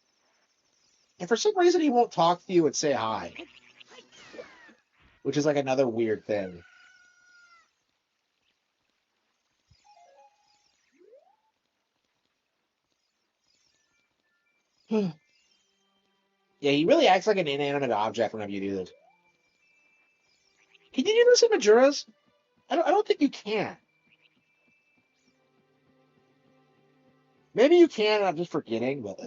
And for some reason, he won't talk to you and say hi, which is like another weird thing. Yeah, he really acts like an inanimate object whenever you do this. Can you do this in Majora's? I don't think you can. Maybe you can, and I'm just forgetting, but.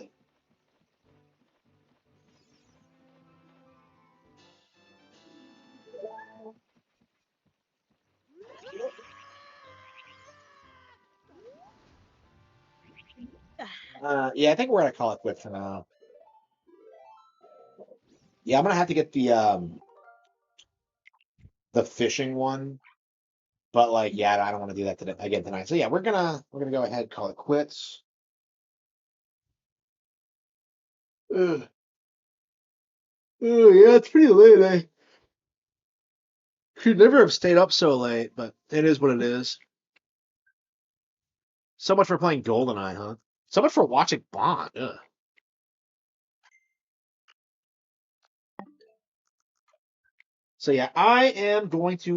Yeah, I think we're gonna call it quits for now. Yeah, I'm gonna have to get the fishing one, but like, yeah, I don't want to do that today again tonight. So yeah, we're gonna go ahead and call it quits. Ugh. Oh yeah, it's pretty late. I should never have stayed up so late, but it is what it is. So much for playing GoldenEye, huh? So much for watching Bond. Ugh. So yeah, I am going to